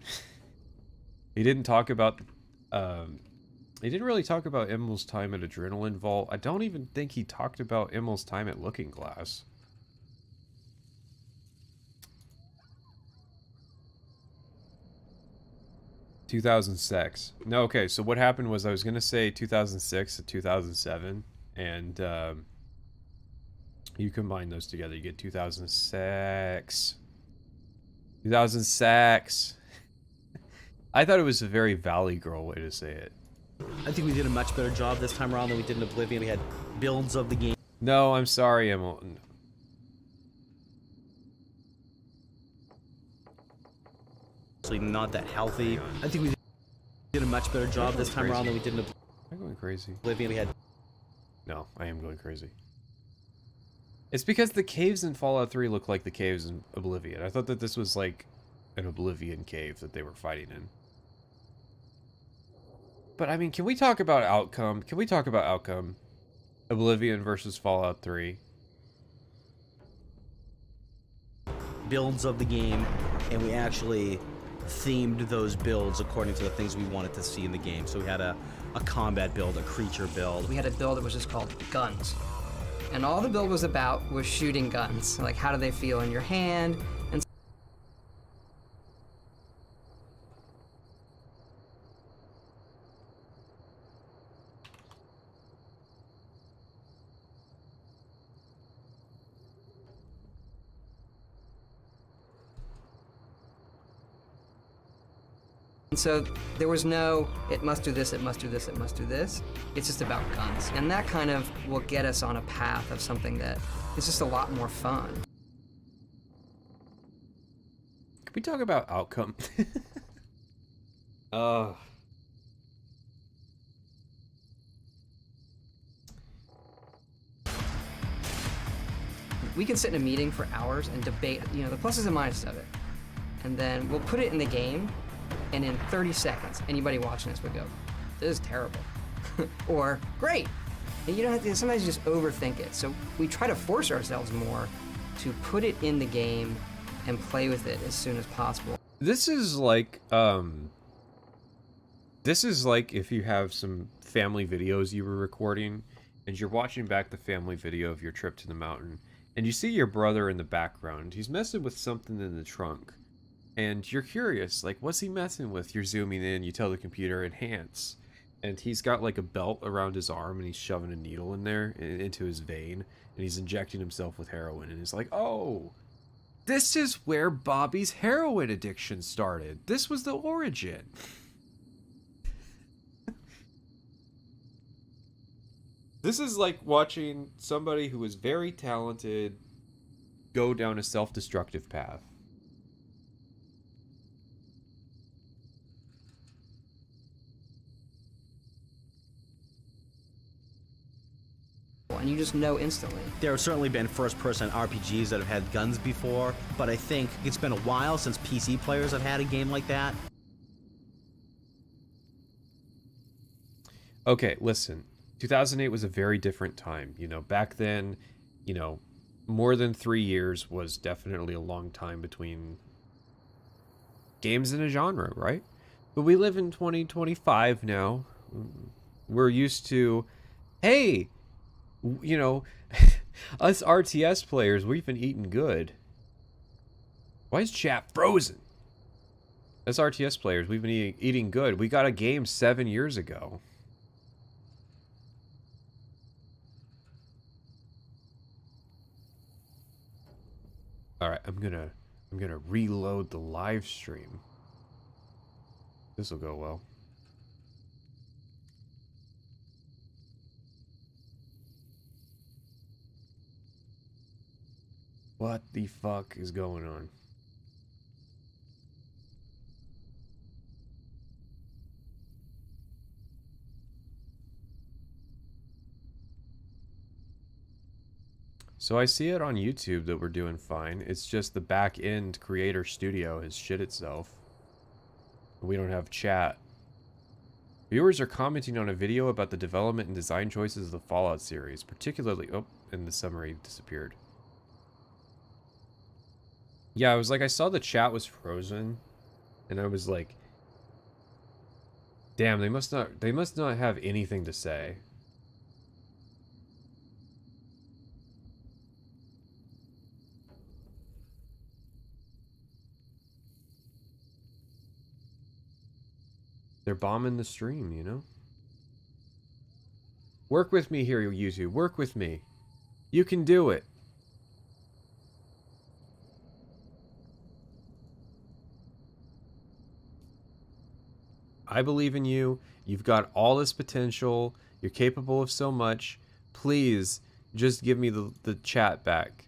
He didn't talk about he didn't really talk about Emil's time at Adrenaline Vault. I don't even think he talked about Emil's time at Looking Glass. ...2006. No, okay, so what happened was I was going to say 2006 to 2007, and you combine those together, you get 2006. 2006. I thought it was a very Valley Girl way to say it. I think we did a much better job this time around than we did in Oblivion. We had builds of the game. No, I'm sorry, Emil. Actually not that healthy. I think we did a much better job this time around than we did in Oblivion. I'm going crazy. We had... No, I am going crazy. It's because the caves in Fallout 3 look like the caves in Oblivion. I thought that this was like an Oblivion cave that they were fighting in. But I mean, can we talk about outcome? Can we talk about outcome? Oblivion versus Fallout 3. Builds of the game, and we actually themed those builds according to the things we wanted to see in the game. So we had a combat build, a creature build. We had a build that was just called Guns. And all the build was about was shooting guns. Like, how do they feel in your hand? And so there was no, it must do this, it must do this, it must do this. It's just about guns. And that kind of will get us on a path of something that is just a lot more fun. Can we talk about outcome? We can sit in a meeting for hours and debate, you know, the pluses and minuses of it. And then we'll put it in the game, and in 30 seconds, anybody watching this would go, this is terrible. Or, great. And you don't have to, sometimes you just overthink it. So we try to force ourselves more to put it in the game and play with it as soon as possible. This is like if you have some family videos you were recording, and you're watching back the family video of your trip to the mountain, and you see your brother in the background. He's messing with something in the trunk. And you're curious, like, what's he messing with? You're zooming in, you tell the computer, enhance. And he's got, like, a belt around his arm, and he's shoving a needle in there, into his vein, and he's injecting himself with heroin. And he's like, oh, this is where Bobby's heroin addiction started. This was the origin. This is like watching somebody who is very talented go down a self-destructive path. And you just know instantly. There have certainly been first-person RPGs that have had guns before, but I think it's been a while since PC players have had a game like that. Okay, listen. 2008 was a very different time. You know, back then, you know, more than 3 years was definitely a long time between games in a genre, right? But we live in 2025 now. We're used to, hey, you know, us RTS players, we've been eating good. Why is chat frozen? As RTS players, we've been eating good. We got a game 7 years ago. All right, I'm gonna reload the live stream. This will go well. What the fuck is going on? So I see it on YouTube that we're doing fine. It's just the back end creator studio has shit itself. We don't have chat. Viewers are commenting on a video about the development and design choices of the Fallout series, particularly... Oh, and the summary disappeared. Yeah, I was like, I saw the chat was frozen, and I was like, damn, they must not have anything to say. They're bombing the stream, you know? Work with me here, YouTube. Work with me. You can do it. I believe in you. You've got all this potential. You're capable of so much. Please, just give me the chat back.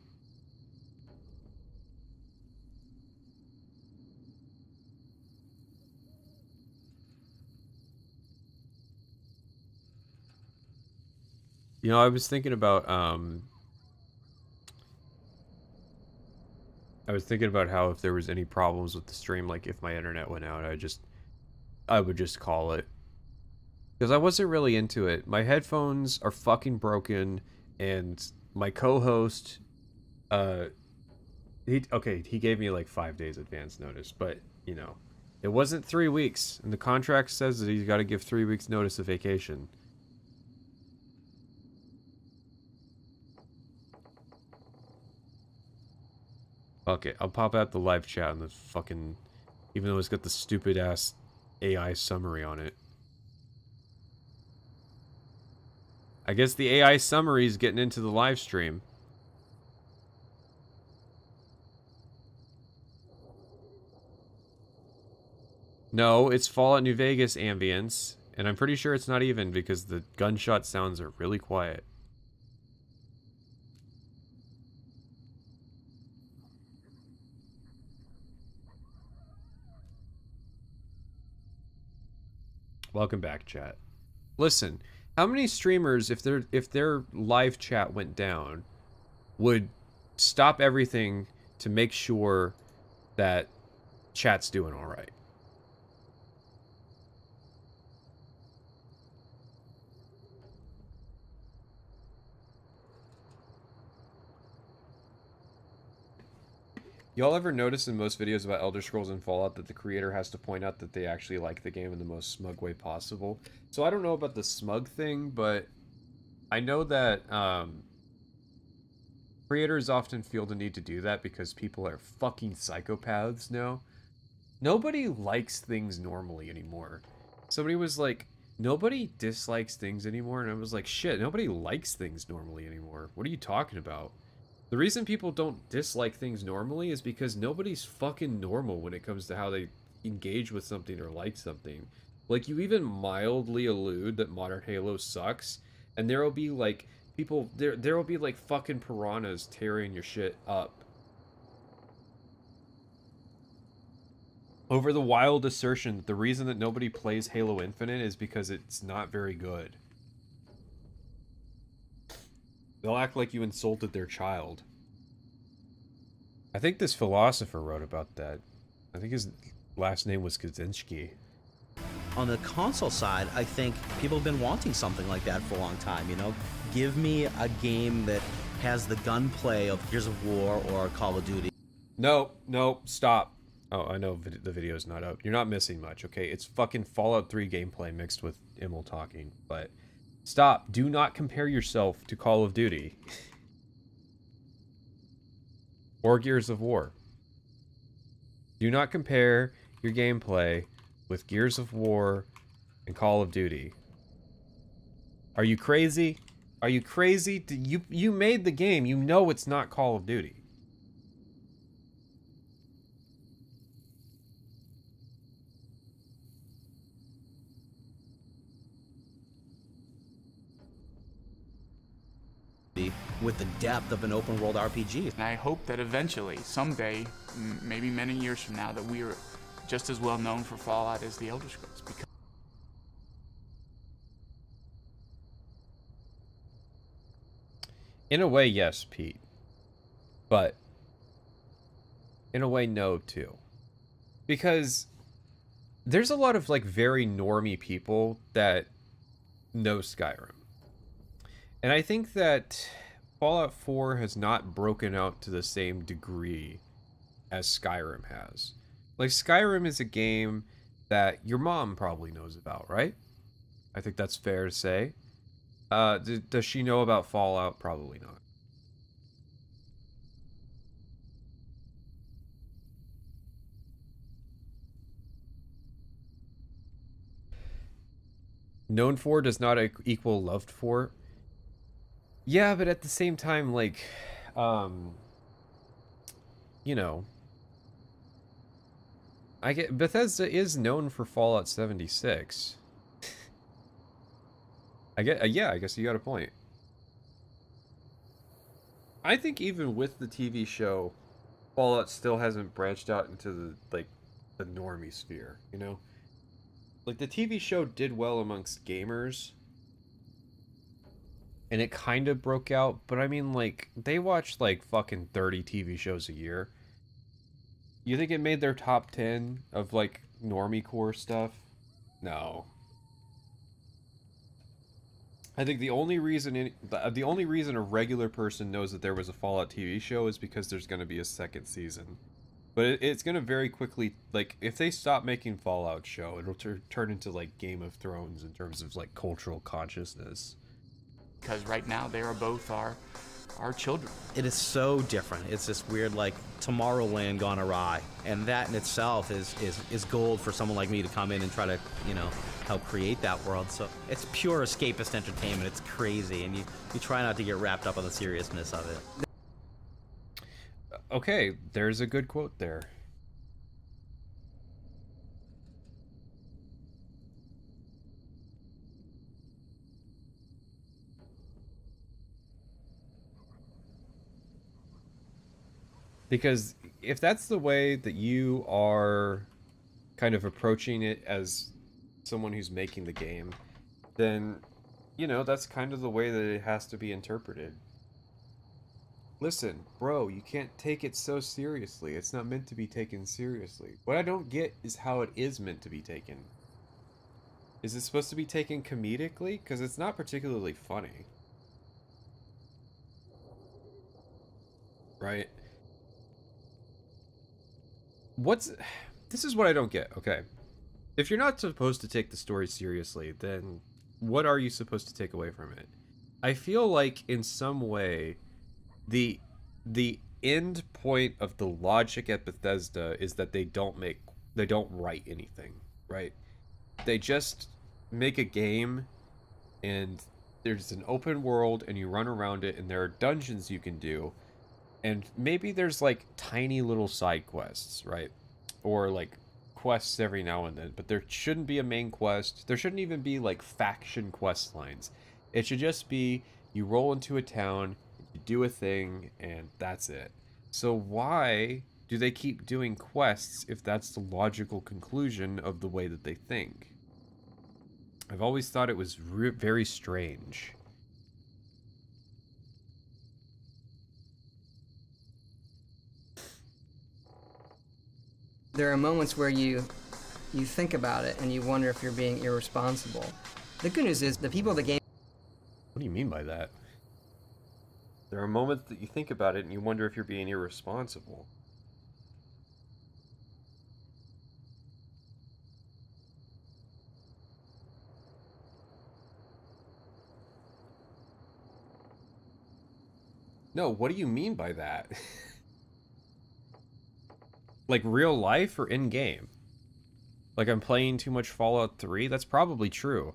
You know, I was thinking about how if there was any problems with the stream, like if my internet went out, I would just call it. Because I wasn't really into it. My headphones are fucking broken, and my co-host, he gave me like 5 days advance notice, but, you know, it wasn't 3 weeks, and the contract says that he's got to give 3 weeks notice of vacation. Okay, I'll pop out the live chat and the fucking... Even though it's got the stupid-ass AI summary on it. I guess the AI summary is getting into the live stream. No, it's Fallout New Vegas ambience, and I'm pretty sure it's not even because the gunshot sounds are really quiet. Welcome back, chat. Listen, how many streamers, if their live chat went down, would stop everything to make sure that chat's doing all right? Y'all ever notice in most videos about Elder Scrolls and Fallout that the creator has to point out that they actually like the game in the most smug way possible? So I don't know about the smug thing, but I know that creators often feel the need to do that because people are fucking psychopaths now. Nobody likes things normally anymore. Somebody was like, nobody dislikes things anymore, and I was like, shit, nobody likes things normally anymore. What are you talking about? The reason people don't dislike things normally is because nobody's fucking normal when it comes to how they engage with something or like something. Like, you even mildly allude that modern Halo sucks, and there'll be like people there'll be like fucking piranhas tearing your shit up over the wild assertion that the reason that nobody plays Halo Infinite is because it's not very good. They'll act like you insulted their child. I think this philosopher wrote about that. I think his last name was Kaczynski. On the console side, I think people have been wanting something like that for a long time, you know? Give me a game that has the gunplay of Gears of War or Call of Duty. No, stop. Oh, I know the video's not up. You're not missing much, okay? It's fucking Fallout 3 gameplay mixed with Immel talking, but... Stop. Do not compare yourself to Call of Duty. Or Gears of War. Do not compare your gameplay with Gears of War and Call of Duty. Are you crazy? Are you crazy? You made the game. You know it's not Call of Duty. With the depth of an open world RPG. And I hope that eventually, someday, maybe many years from now, that we are just as well known for Fallout as the Elder Scrolls. Because in a way, yes, Pete. But in a way, no, too. Because there's a lot of, like, very normie people that know Skyrim. And I think that Fallout 4 has not broken out to the same degree as Skyrim has. Like, Skyrim is a game that your mom probably knows about, right? I think that's fair to say. Does she know about Fallout? Probably not. Known for does not equal loved for. Yeah, but at the same time, like, you know, Bethesda is known for Fallout 76. Yeah, I guess you got a point. I think even with the TV show, Fallout still hasn't branched out into the normie sphere, you know? Like, the TV show did well amongst gamers, and it kind of broke out, but I mean, like, they watched, like, fucking 30 TV shows a year. You think it made their top 10 of, like, normie core stuff? No. I think the only reason a regular person knows that there was a Fallout TV show is because there's going to be a second season. But it's going to very quickly, like, if they stop making Fallout show, it'll turn into, like, Game of Thrones in terms of, like, cultural consciousness. because right now they are both our children. It is so different. It's this weird, like, Tomorrowland gone awry. And that in itself is gold for someone like me to come in and try to, you know, help create that world. So it's pure escapist entertainment. It's crazy. And you try not to get wrapped up on the seriousness of it. Okay, there's a good quote there. Because if that's the way that you are kind of approaching it as someone who's making the game, then, you know, that's kind of the way that it has to be interpreted. Listen, bro, you can't take it so seriously. It's not meant to be taken seriously. What I don't get is how it is meant to be taken. Is it supposed to be taken comedically? Because it's not particularly funny. Right? This is what I don't get, okay. If you're not supposed to take the story seriously, then what are you supposed to take away from it? I feel like in some way the end point of the logic at Bethesda is that they don't write anything, right? They just make a game and there's an open world and you run around it and there are dungeons you can do. And maybe there's, like, tiny little side quests, right? Or, like, quests every now and then. But there shouldn't be a main quest. There shouldn't even be, like, faction quest lines. It should just be, you roll into a town, you do a thing, and that's it. So why do they keep doing quests if that's the logical conclusion of the way that they think? I've always thought it was very strange. There are moments where you think about it and you wonder if you're being irresponsible. The good news is the people of the game... What do you mean by that? There are moments that you think about it and you wonder if you're being irresponsible. No, what do you mean by that? Like real life or in-game? Like I'm playing too much Fallout 3? That's probably true.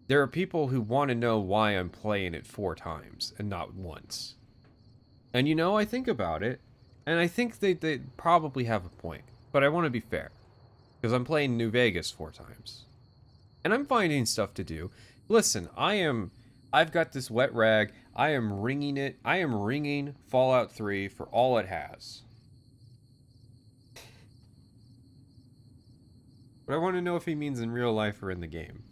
There are people who want to know why I'm playing it 4 times and not once. And you know, I think about it, and I think they probably have a point. But I want to be fair, because I'm playing New Vegas 4 times. And I'm finding stuff to do. Listen, I've got this wet rag, I am wringing it, I am wringing Fallout 3 for all it has. But I want to know if he means in real life or in the game.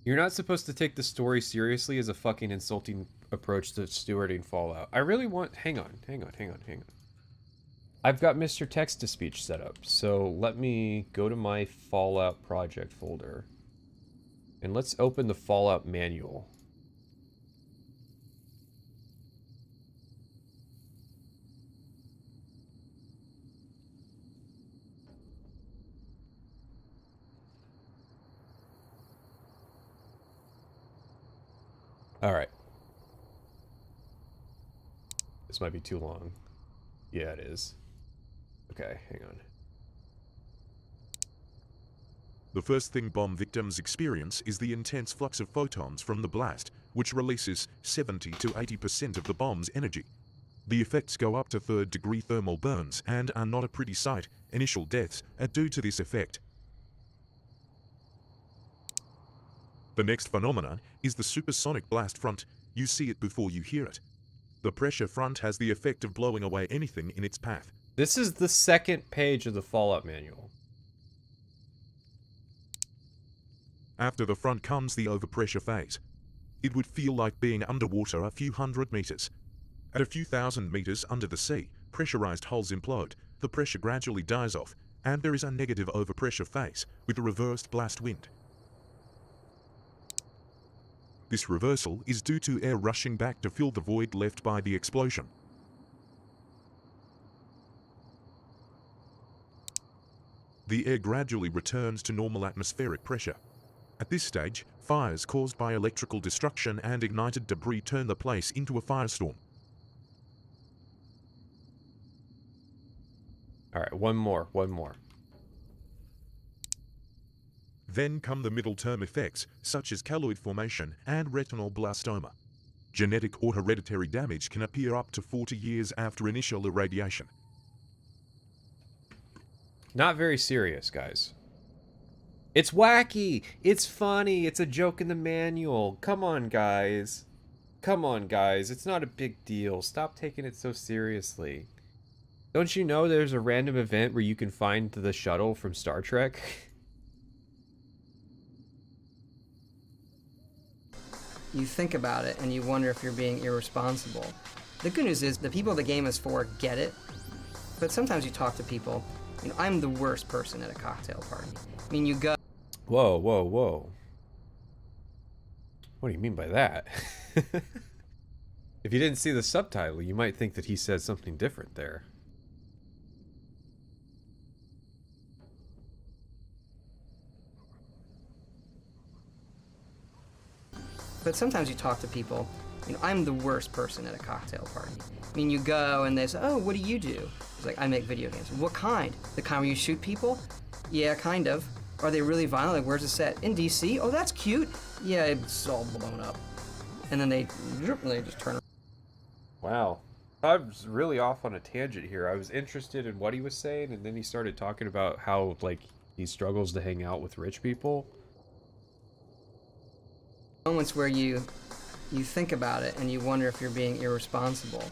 You're not supposed to take the story seriously as a fucking insulting approach to stewarding Fallout. I really want... Hang on. I've got Mr. Text-to-Speech set up, so let me go to my Fallout project folder. And let's open the Fallout manual. Alright. This might be too long. Yeah, it is. Okay, hang on. The first thing bomb victims experience is the intense flux of photons from the blast, which releases 70 to 80% of the bomb's energy. The effects go up to 3rd-degree thermal burns and are not a pretty sight. Initial deaths are due to this effect. The next phenomena is the supersonic blast front. You see it before you hear it. The pressure front has the effect of blowing away anything in its path. This is the 2nd page of the Fallout manual. After the front comes the overpressure phase. It would feel like being underwater a few hundred meters. At a few thousand meters under the sea, pressurized hulls implode, the pressure gradually dies off, and there is a negative overpressure phase with a reversed blast wind. This reversal is due to air rushing back to fill the void left by the explosion. The air gradually returns to normal atmospheric pressure. At this stage, fires caused by electrical destruction and ignited debris turn the place into a firestorm. Alright, one more. Then come the middle-term effects, such as keloid formation and retinoblastoma. Genetic or hereditary damage can appear up to 40 years after initial irradiation. Not very serious, guys. It's wacky! It's funny! It's a joke in the manual! Come on, guys. It's not a big deal. Stop taking it so seriously. Don't you know there's a random event where you can find the shuttle from Star Trek? You think about it and you wonder if you're being irresponsible. The good news is the people the game is for get it, but sometimes you talk to people. You know, I'm the worst person at a cocktail party. I mean, you go... Whoa. What do you mean by that? If you didn't see the subtitle, you might think that he said something different there. But sometimes you talk to people. You know, I'm the worst person at a cocktail party. I mean, you go and they say, oh, what do you do? It's like, I make video games. What kind? The kind where you shoot people? Yeah, kind of. Are they really violent? Like, where's the set? In DC? Oh, that's cute. Yeah, it's all blown up. And then they just turn around. Wow. I was really off on a tangent here. I was interested in what he was saying, and then he started talking about how, like, he struggles to hang out with rich people. Moments where you think about it and you wonder if you're being irresponsible.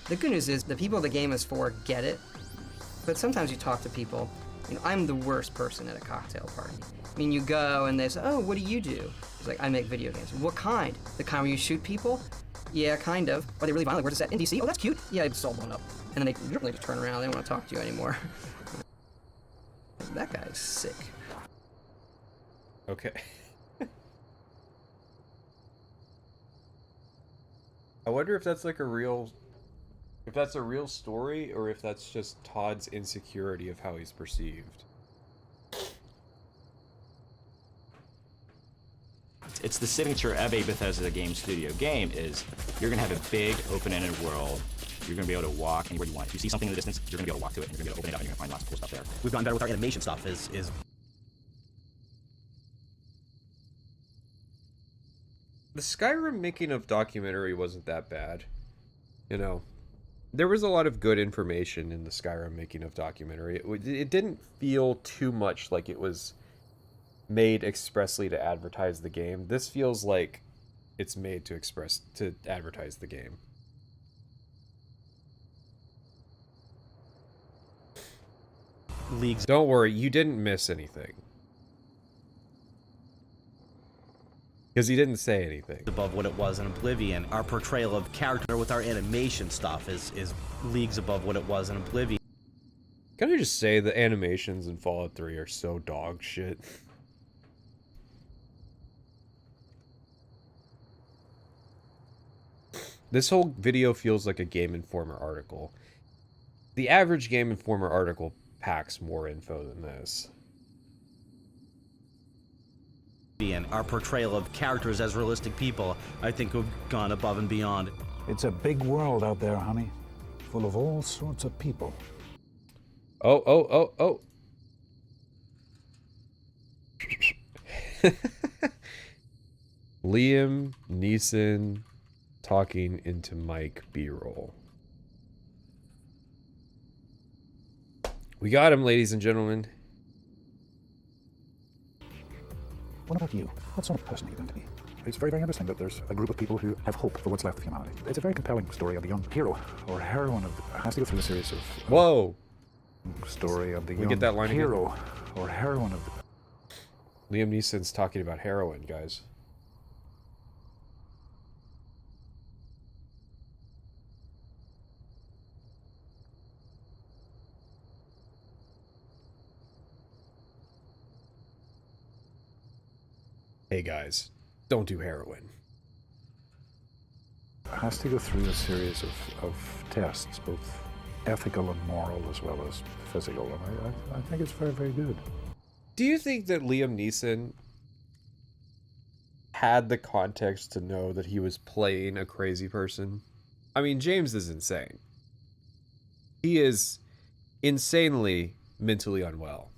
The good news is the people the game is for get it, but sometimes you talk to people. You know, I'm the worst person at a cocktail party. I mean, you go and they say, oh, what do you do? It's like, I make video games. What kind? The kind where you shoot people? Yeah, kind of. Are they really violent? Where's the set? In DC? Oh, that's cute. Yeah, it's all blown up. And then they just turn around. They don't want to talk to you anymore. That guy's sick. Okay. I wonder if that's like a real story, or if that's just Todd's insecurity of how he's perceived. It's the signature of a Bethesda game studio game is you're going to have a big open-ended world. You're going to be able to walk anywhere you want. If you see something in the distance, you're going to be able to walk to it, and you're going to be able to open it up, and you're going to find lots of cool stuff there. We've gotten better with our animation stuff. Is The Skyrim making of documentary wasn't that bad. You know, there was a lot of good information in the Skyrim making of documentary. It didn't feel too much like it was made expressly to advertise the game. This feels like it's made to advertise the game. leagues Don't worry, you didn't miss anything. Because he didn't say anything. above what it was in Oblivion. Our portrayal of character with our animation stuff is leagues above what it was in Oblivion. Can I just say the animations in Fallout 3 are so dog shit? This whole video feels like a Game Informer article. The average Game Informer article packs more info than this. And our portrayal of characters as realistic people, I think, have gone above and beyond. It's a big world out there, honey, full of all sorts of people. Oh. Liam Neeson talking into mic B-roll. We got him, ladies and gentlemen. What about you? What sort of person are you going to be? It's very, very interesting that there's a group of people who have hope for what's left of humanity. It's a very compelling story of the young hero or heroine has to go through a series of... Whoa! Story of the We young get that line hero again? or heroine of... Liam Neeson's talking about heroin, guys. Hey guys, don't do heroin. Has to go through a series of tests, both ethical and moral as well as physical, and I think it's very, very good. Do you think that Liam Neeson had the context to know that he was playing a crazy person? I mean, James is insane. He is insanely mentally unwell.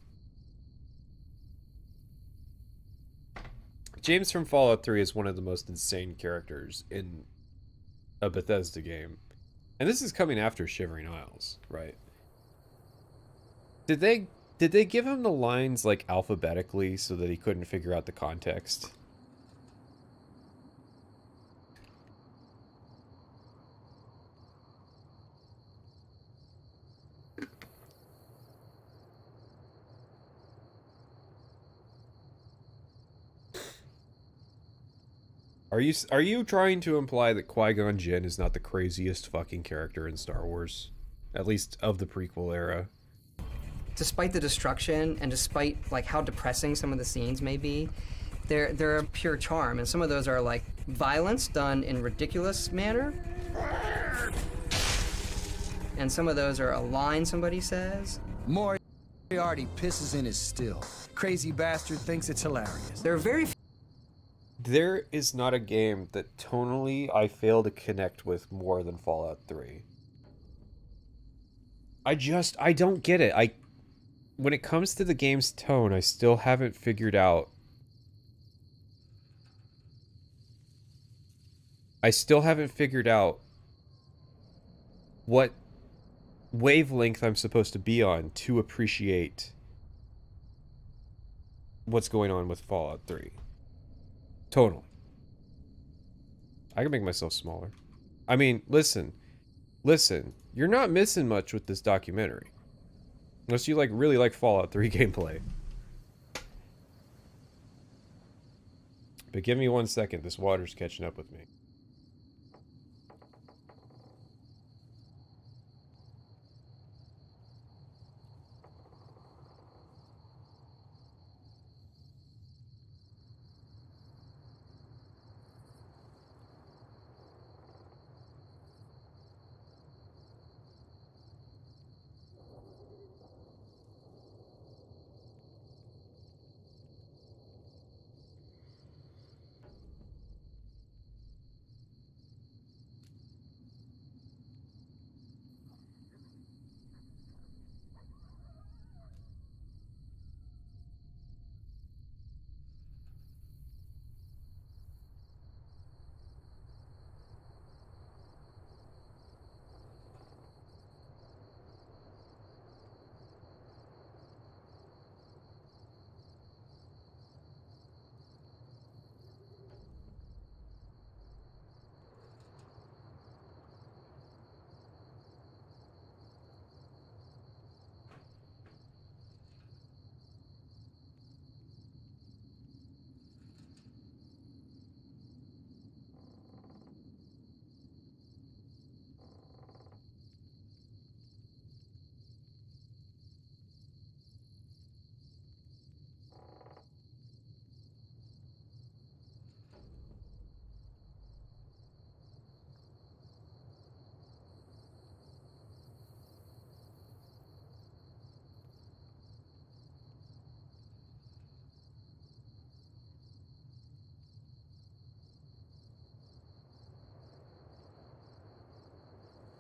James from Fallout 3 is one of the most insane characters in a Bethesda game. And this is coming after Shivering Isles, right? Did they give him the lines like alphabetically so that he couldn't figure out the context? Are you trying to imply that Qui-Gon Jinn is not the craziest fucking character in Star Wars? At least of the prequel era. Despite the destruction and despite like how depressing some of the scenes may be, they're a pure charm, and some of those are like violence done in ridiculous manner. And some of those are a line somebody says. Moriarty pisses in his still. Crazy bastard thinks it's hilarious. There are very There is not a game that tonally I fail to connect with more than Fallout 3. I don't get it. When it comes to the game's tone, I still haven't figured out... what wavelength I'm supposed to be on to appreciate what's going on with Fallout 3. Totally. I can make myself smaller. I mean, listen, you're not missing much with this documentary. Unless you really like Fallout 3 gameplay. But give me 1 second, this water's catching up with me.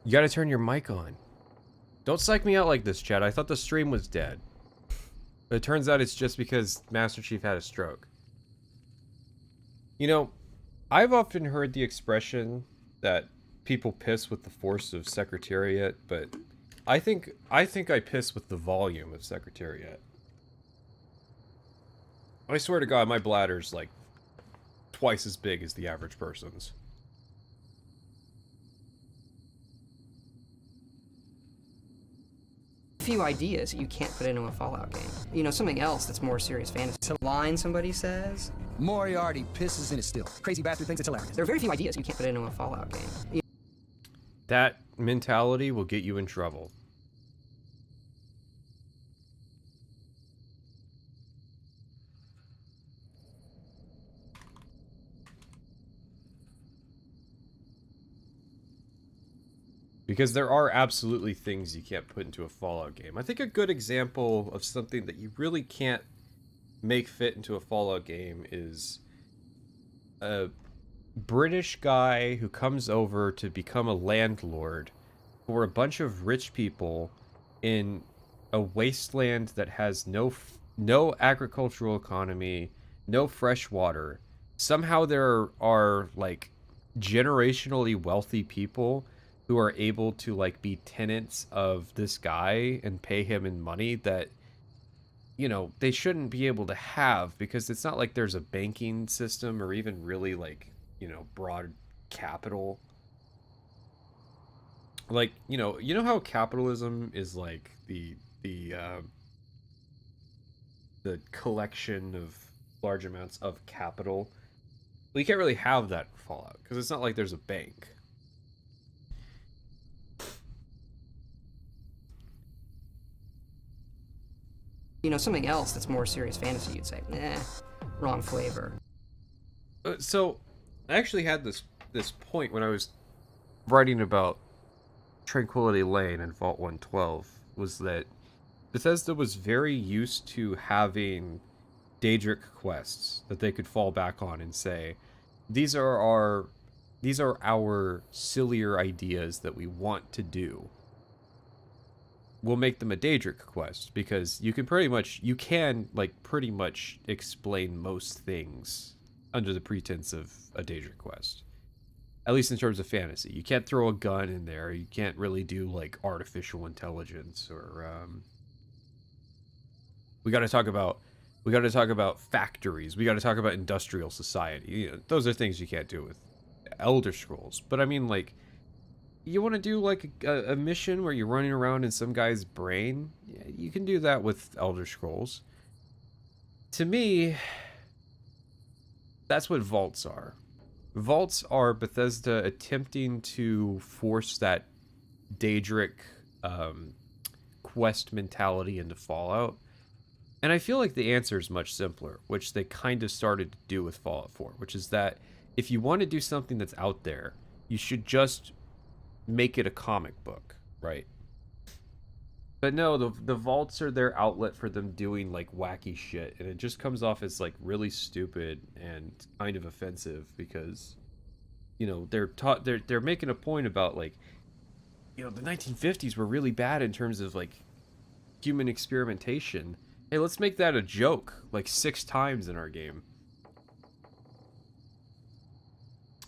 You gotta turn your mic on. Don't psych me out like this, Chad. I thought the stream was dead. But it turns out it's just because Master Chief had a stroke. You know, I've often heard the expression that people piss with the force of Secretariat, but I think I piss with the volume of Secretariat. I swear to God, my bladder's like twice as big as the average person's. Few ideas that you can't put into a Fallout game. You know, something else that's more serious fantasy. A line somebody says. Moriarty pisses in his still. Crazy bastard thinks it's hilarious. There are very few ideas you can't put into a Fallout game. That mentality will get you in trouble. Because there are absolutely things you can't put into a Fallout game. I think a good example of something that you really can't make fit into a Fallout game is a British guy who comes over to become a landlord for a bunch of rich people in a wasteland that has no agricultural economy, no fresh water. Somehow there are like generationally wealthy people who are able to like be tenants of this guy and pay him in money that, you know, they shouldn't be able to have, because it's not like there's a banking system or even really like, you know, broad capital. Like, you know how capitalism is like the collection of large amounts of capital. Well, you can't really have that in Fallout because it's not like there's a bank. You know, something else that's more serious fantasy, you'd say, nah, wrong flavor. So, I actually had this point when I was writing about Tranquility Lane and Vault 112, was that Bethesda was very used to having Daedric quests that they could fall back on and say, these are our sillier ideas that we want to do. We'll make them a Daedric quest, because you can pretty much explain most things under the pretense of a Daedric quest. At least in terms of fantasy. You can't throw a gun in there. You can't really do like artificial intelligence or we got to talk about factories. We got to talk about industrial society. You know, those are things you can't do with Elder Scrolls. But I mean, like, you want to do like a mission where you're running around in some guy's brain? Yeah, you can do that with Elder Scrolls. To me, that's what vaults are. Vaults are Bethesda attempting to force that Daedric quest mentality into Fallout. And I feel like the answer is much simpler, which they kind of started to do with Fallout 4, which is that if you want to do something that's out there, you should just make it a comic book, right? But no, the vaults are their outlet for them doing like wacky shit, and it just comes off as like really stupid and kind of offensive, because, you know, they're making a point about like, you know, the 1950s were really bad in terms of like human experimentation. Hey, let's make that a joke like 6 times in our game.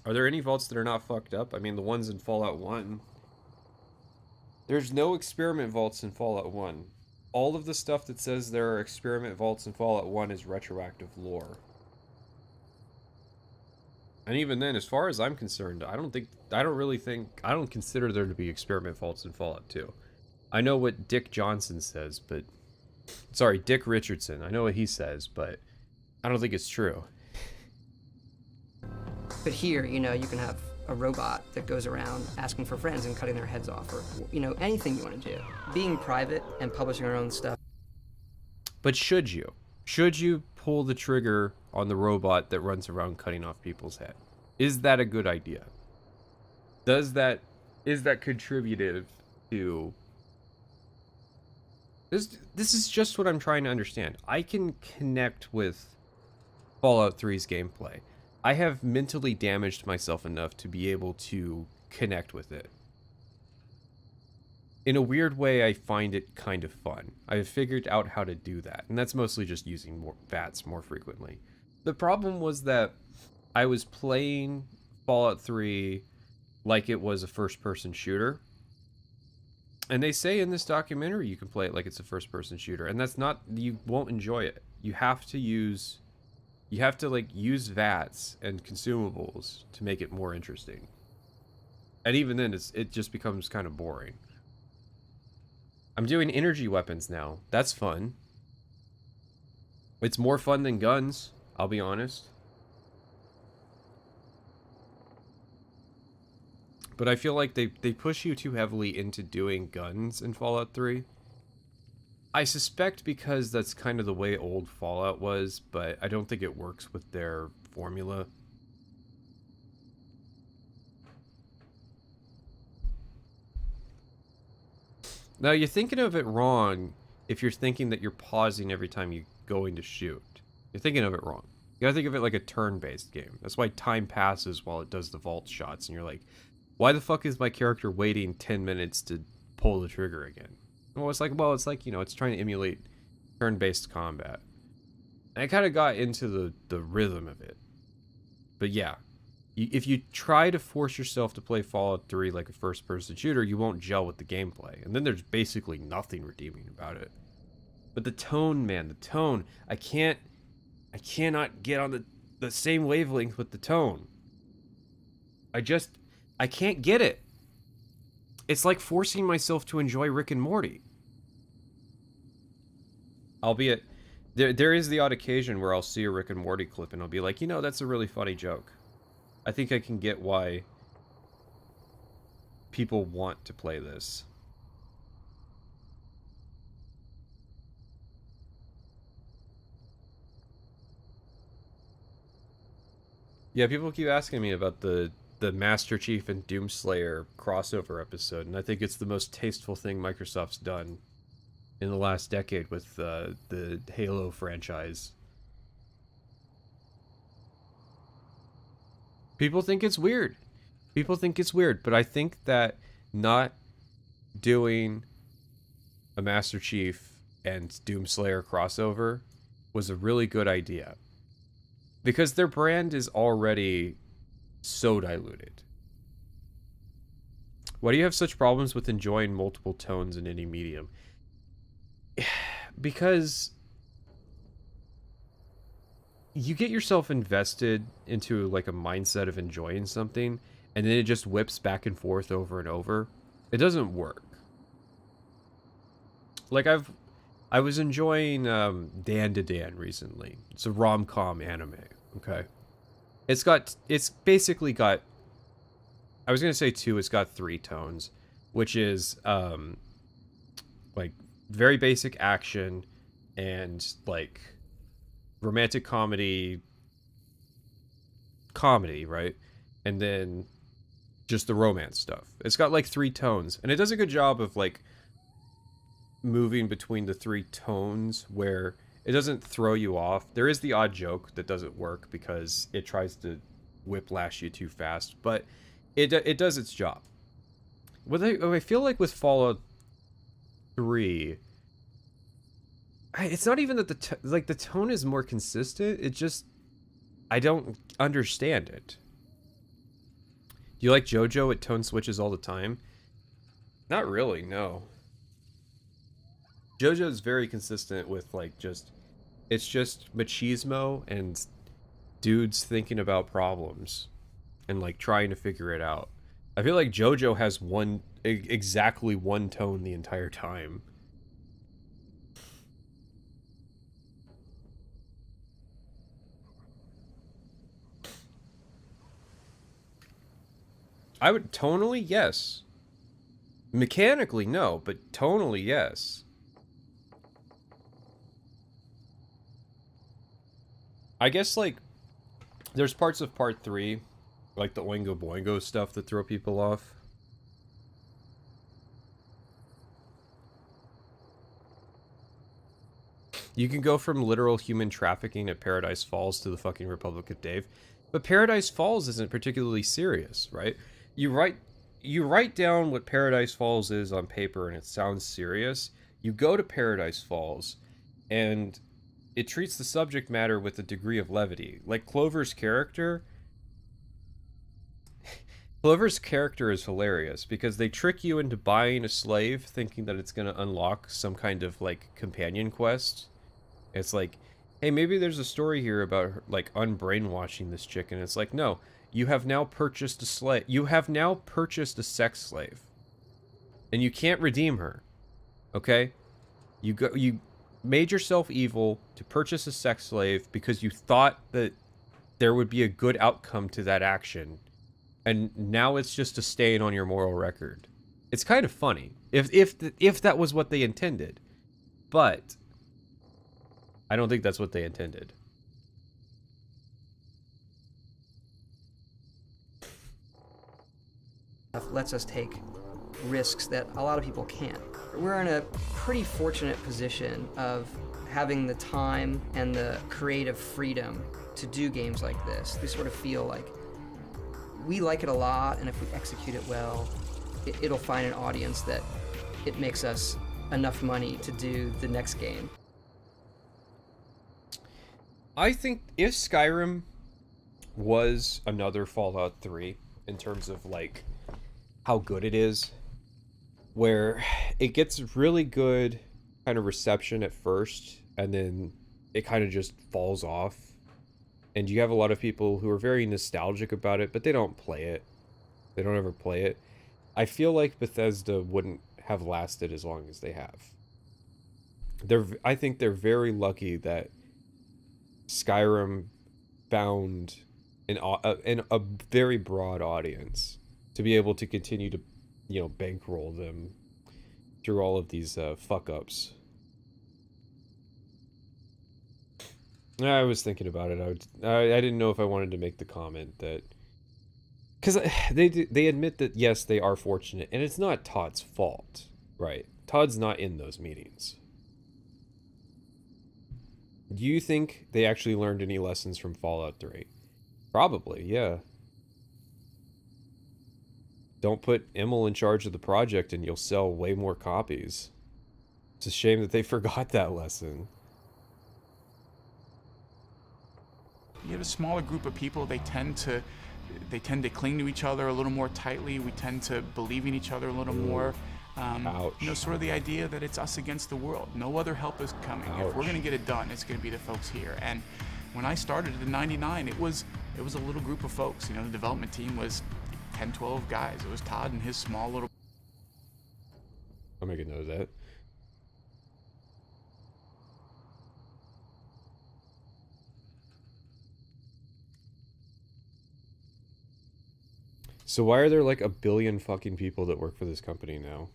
Are there any vaults that are not fucked up? I mean, the ones in Fallout 1. There's no experiment vaults in Fallout 1. All of the stuff that says there are experiment vaults in Fallout 1 is retroactive lore. And even then, as far as I'm concerned, I don't consider there to be experiment vaults in Fallout 2. I know what Dick Johnson says, but... Sorry, Dick Richardson. I know what he says, but I don't think it's true. But here, you know, you can have a robot that goes around asking for friends and cutting their heads off, or, you know, anything you want to do. Being private and publishing our own stuff. But should you? Should you pull the trigger on the robot that runs around cutting off people's head? Is that a good idea? Is that contributive to... This is just what I'm trying to understand. I can connect with Fallout 3's gameplay. I have mentally damaged myself enough to be able to connect with it. in a weird way, I find it kind of fun. I've figured out how to do that, and that's mostly just using more V.A.T.S more frequently. The problem was that I was playing Fallout 3 like it was a first-person shooter. And they say in this documentary you can play it like it's a first-person shooter, and that's not, you won't enjoy it. You have to use V.A.T.S and consumables to make it more interesting. And even then, it just becomes kind of boring. I'm doing energy weapons now. That's fun. It's more fun than guns, I'll be honest. But I feel like they push you too heavily into doing guns in Fallout 3. I suspect because that's kind of the way old Fallout was, but I don't think it works with their formula. Now, you're thinking of it wrong if you're thinking that you're pausing every time you go in to shoot. You're thinking of it wrong. You gotta think of it like a turn-based game. That's why time passes while it does the vault shots, and you're like, why the fuck is my character waiting 10 minutes to pull the trigger again? Well, it's like, you know, it's trying to emulate turn-based combat. And I kind of got into the rhythm of it. But yeah, if you try to force yourself to play Fallout 3 like a first-person shooter, you won't gel with the gameplay. And then there's basically nothing redeeming about it. But the tone, man, the tone. I cannot get on the same wavelength with the tone. I can't get it. It's like forcing myself to enjoy Rick and Morty. Albeit, there is the odd occasion where I'll see a Rick and Morty clip and I'll be like, you know, that's a really funny joke. I think I can get why people want to play this. Yeah, people keep asking me about the Master Chief and Doomslayer crossover episode, and I think it's the most tasteful thing Microsoft's done in the last decade with the Halo franchise. People think it's weird. People think it's weird, but I think that not doing a Master Chief and Doomslayer crossover was a really good idea. Because their brand is already so diluted. Why do you have such problems with enjoying multiple tones in any medium? Because you get yourself invested into like a mindset of enjoying something, and then it just whips back and forth over and over. It doesn't work. Like I was enjoying Dan to Dan recently. It's a rom-com anime, okay? It's basically got, I was gonna say two, it's got 3 tones, which is like very basic action and like romantic comedy, right? And then just the romance stuff. It's got like 3 tones, and it does a good job of like moving between the 3 tones where it doesn't throw you off. There is the odd joke that doesn't work because it tries to whiplash you too fast, but it does its job. What I feel like with Fallout 3, it's not even that the tone is more consistent. It just, I don't understand it. Do you like JoJo? It tone switches all the time. Not really, no. JoJo is very consistent with like it's just machismo and dudes thinking about problems and like trying to figure it out. I feel like JoJo has exactly one tone the entire time. I would tonally, yes. Mechanically, no, but tonally, yes. I guess, like, there's parts of part 3, like the Oingo Boingo stuff that throw people off. You can go from literal human trafficking at Paradise Falls to the fucking Republic of Dave, but Paradise Falls isn't particularly serious, right? You you write down what Paradise Falls is on paper and it sounds serious. You go to Paradise Falls and it treats the subject matter with a degree of levity. Like Clover's character is hilarious because they trick you into buying a slave thinking that it's going to unlock some kind of like companion quest. It's like, hey, maybe there's a story here about her, like unbrainwashing this chick, and it's like, no, you have now purchased a slave. You have now purchased a sex slave, and you can't redeem her. Okay, you made yourself evil to purchase a sex slave because you thought that there would be a good outcome to that action, and now it's just a stain on your moral record. It's kind of funny if that was what they intended, but I don't think that's what they intended. Lets us take risks that a lot of people can't. We're in a pretty fortunate position of having the time and the creative freedom to do games like this. We sort of feel like we like it a lot, and if we execute it well, it'll find an audience that it makes us enough money to do the next game. I think if Skyrim was another Fallout 3 in terms of like how good it is, where it gets really good kind of reception at first and then it kind of just falls off, and you have a lot of people who are very nostalgic about it but they don't play it, they don't ever play it, I feel like Bethesda wouldn't have lasted as long as they have. I think they're very lucky that Skyrim found a very broad audience to be able to continue to, you know, bankroll them through all of these fuck-ups. I was thinking about it. I didn't know if I wanted to make the comment that... Because they admit that, yes, they are fortunate, and it's not Todd's fault, right? Todd's not in those meetings. Do you think they actually learned any lessons from Fallout 3? Probably, yeah. Don't put Emil in charge of the project and you'll sell way more copies. It's a shame that they forgot that lesson. You have a smaller group of people, they tend to cling to each other a little more tightly. We tend to believe in each other a little more. You know, sort of the idea that it's us against the world. No other help is coming. If we're going to get it done, it's going to be the folks here. And when I started in '99, it was a little group of folks. You know, the development team was 10, 12 guys. It was Todd and his small little... I'll make a note of that. So why are there like 1 billion fucking people that work for this company now?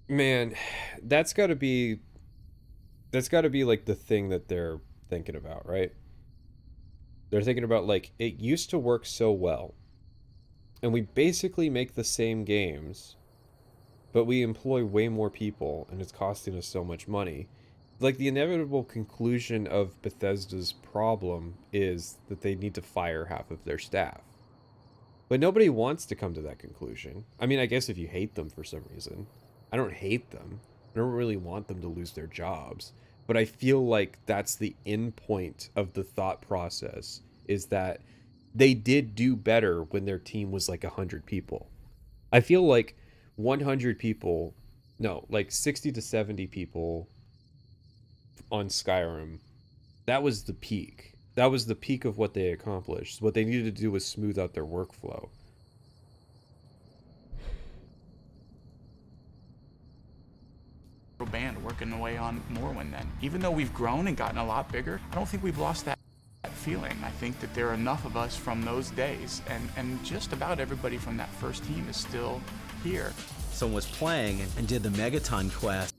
Man, that's gotta be like the thing that they're thinking about, right? They're thinking about like, it used to work so well, and we basically make the same games, but we employ way more people and it's costing us so much money. Like, the inevitable conclusion of Bethesda's problem is that they need to fire half of their staff. But nobody wants to come to that conclusion. I mean, I guess if you hate them for some reason. I don't hate them. I don't really want them to lose their jobs. But I feel like that's the end point of the thought process, is that they did do better when their team was like 100 people. I feel like 100 people, no, like 60 to 70 people on Skyrim, that was the peak. That was the peak of what they accomplished. What they needed to do was smooth out their workflow. Band working away on Morrowind then. Even though we've grown and gotten a lot bigger, I don't think we've lost that feeling. I think that there are enough of us from those days, and just about everybody from that first team is still here. Someone was playing and did the Megaton quest.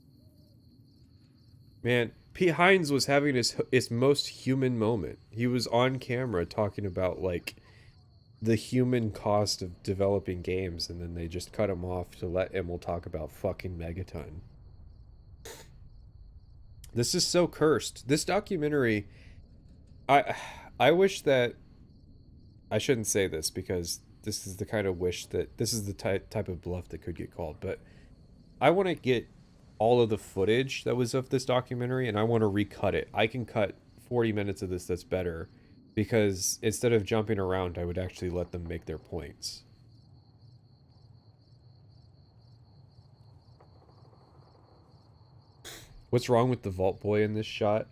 Man, P. Hines was having his most human moment. He was on camera talking about like the human cost of developing games, and then they just cut him off to let Emil talk about fucking Megaton. This is so cursed. This documentary, I wish that I shouldn't say this because this is the kind of this is the type of bluff that could get called, but I want to get all of the footage that was of this documentary and I want to recut it. I can cut 40 minutes of this that's better because instead of jumping around, I would actually let them make their points. What's wrong with the Vault Boy in this shot?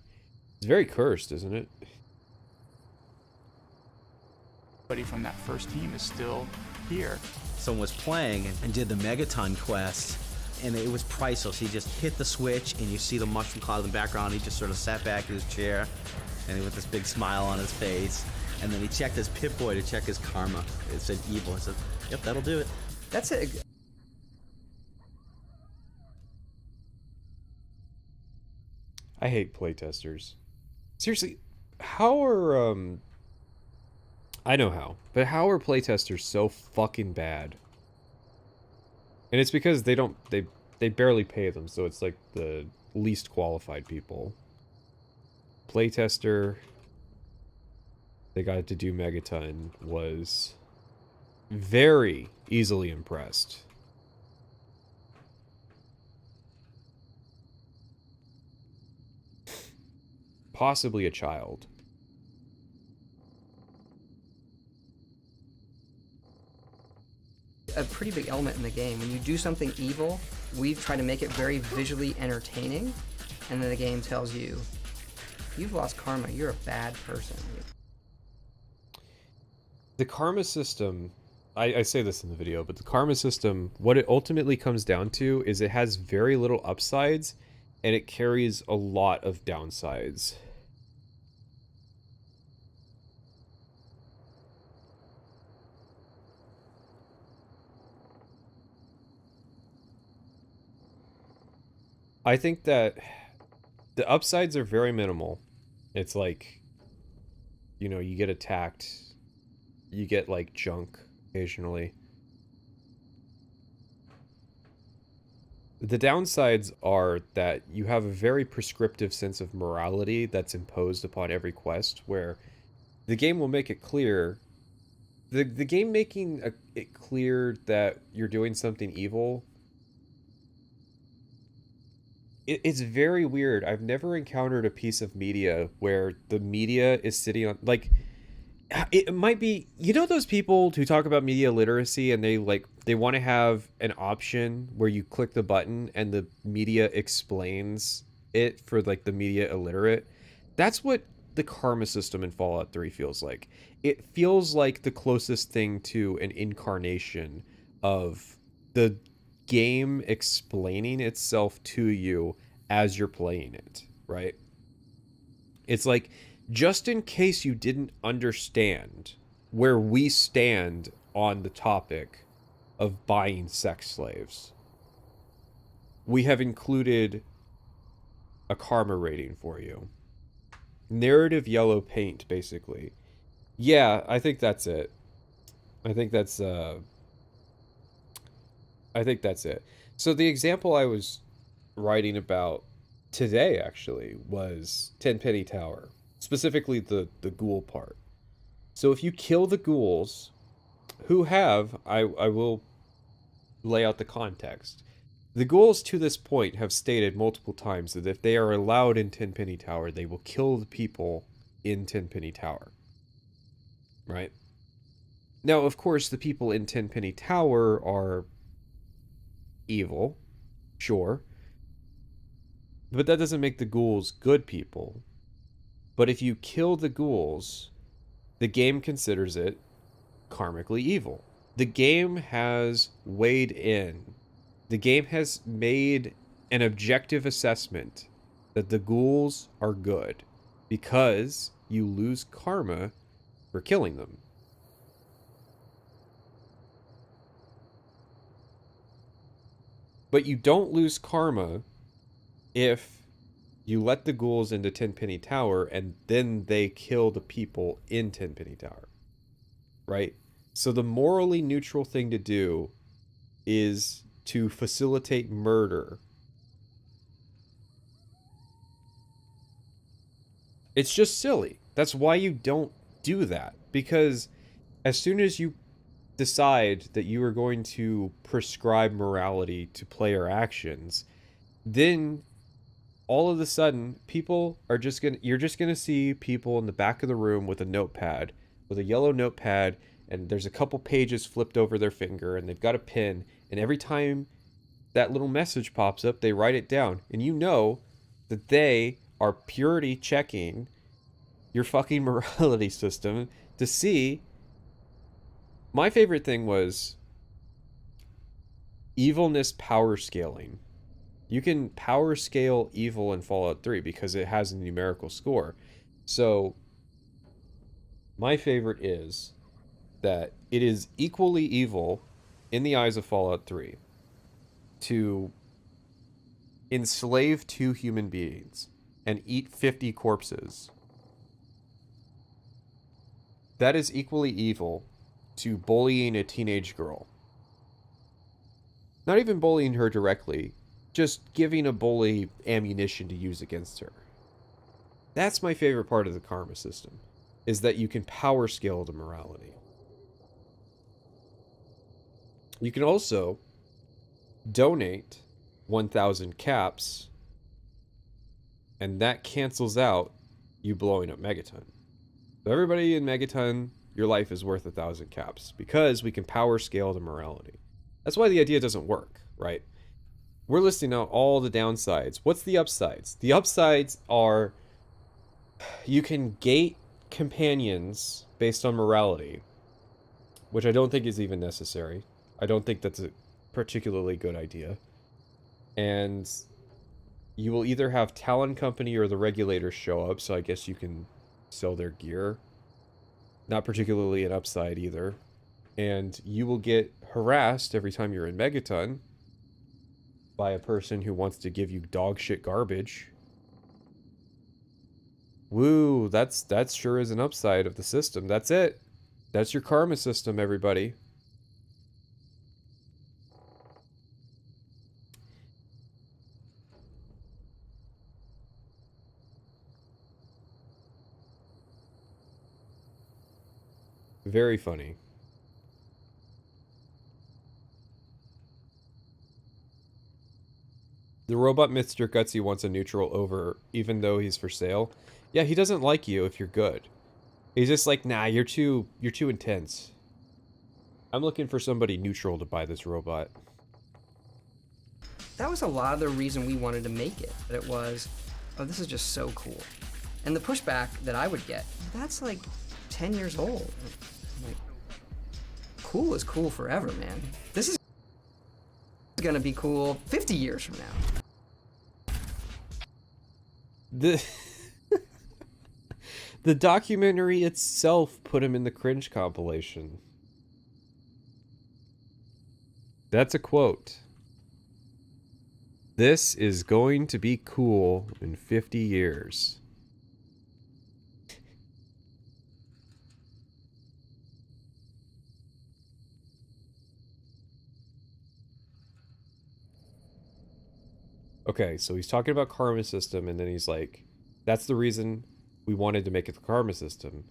It's very cursed, isn't it? Everybody from that first team is still here. Someone was playing and did the Megaton quest, and it was priceless. He just hit the switch, and you see the mushroom cloud in the background. He just sort of sat back in his chair, and with this big smile on his face. And then he checked his Pip-Boy to check his karma. It said evil. I said, yep, that'll do it. That's a... I hate playtesters. Seriously, how are, I know how, but how are playtesters so fucking bad? And it's because they barely pay them, so it's like the least qualified people. Playtester, they got to do Megaton, was very easily impressed. Possibly a child. A pretty big element in the game. When you do something evil, we try to make it very visually entertaining, and then the game tells you, you've lost karma, you're a bad person. The karma system, I say this in the video, but the karma system, what it ultimately comes down to is it has very little upsides, and it carries a lot of downsides. I think that the upsides are very minimal. It's like, you know, you get attacked, you get like junk occasionally. The downsides are that you have a very prescriptive sense of morality that's imposed upon every quest, where the game will make it clear, the game making it clear that you're doing something evil, it's very weird. I've never encountered a piece of media where the media is sitting on, like, it might be, you know, those people who talk about media literacy and they want to have an option where you click the button and the media explains it for like the media illiterate. That's what the karma system in Fallout 3 feels like. It feels like the closest thing to an incarnation of the game explaining itself to you as you're playing it, right? It's like, just in case you didn't understand where we stand on the topic of buying sex slaves, we have included a karma rating for you. Narrative yellow paint, basically. Yeah, I think that's it. I think that's it. So the example I was writing about today, actually, was Tenpenny Tower. Specifically the ghoul part. So if you kill the ghouls, who have, I will lay out the context. The ghouls to this point have stated multiple times that if they are allowed in Tenpenny Tower, they will kill the people in Tenpenny Tower. Right? Now, of course, the people in Tenpenny Tower are evil, sure. But that doesn't make the ghouls good people. But if you kill the ghouls, the game considers it karmically evil. The game has weighed in. The game has made an objective assessment that the ghouls are good because you lose karma for killing them. But you don't lose karma if you let the ghouls into Tenpenny Tower and then they kill the people in Tenpenny Tower. Right? So the morally neutral thing to do is to facilitate murder. It's just silly. That's why you don't do that. Because as soon as you decide that you are going to prescribe morality to player actions, then all of a sudden you're just gonna see people in the back of the room with a notepad, with a yellow notepad, and there's a couple pages flipped over their finger, and they've got a pen, and every time that little message pops up, they write it down, and you know that they are purity checking your fucking morality system to see. My favorite thing was evilness power scaling. You can power scale evil in Fallout 3 because it has a numerical score. So my favorite is that it is equally evil in the eyes of Fallout 3 to enslave 2 human beings and eat 50 corpses. That is equally evil to bullying a teenage girl. Not even bullying her directly, just giving a bully ammunition to use against her. That's my favorite part of the karma system, is that you can power scale the morality. You can also donate 1,000 caps, and that cancels out you blowing up Megaton. So everybody in Megaton, your life is worth 1,000 caps, because we can power scale the morality. That's why the idea doesn't work, right? We're listing out all the downsides. What's the upsides? The upsides are you can gate companions based on morality, which I don't think is even necessary. I don't think that's a particularly good idea. And you will either have Talon Company or the regulators show up, so I guess you can sell their gear. Not particularly an upside either. And you will get harassed every time you're in Megaton by a person who wants to give you dog shit garbage. Woo, that sure is an upside of the system. That's it. That's your karma system, everybody. Very funny. The robot Mr. Gutsy wants a neutral over, even though he's for sale. Yeah, he doesn't like you if you're good. He's just like, nah, you're too intense. I'm looking for somebody neutral to buy this robot. That was a lot of the reason we wanted to make it. That it was, oh, this is just so cool. And the pushback that I would get, that's like 10 years old. I'm like, cool is cool forever, man. This is gonna be cool 50 years from now. The documentary itself put him in the cringe compilation. That's a quote. This is going to be cool in 50 years. Okay, so he's talking about karma system, and then he's like, that's the reason we wanted to make it the karma system,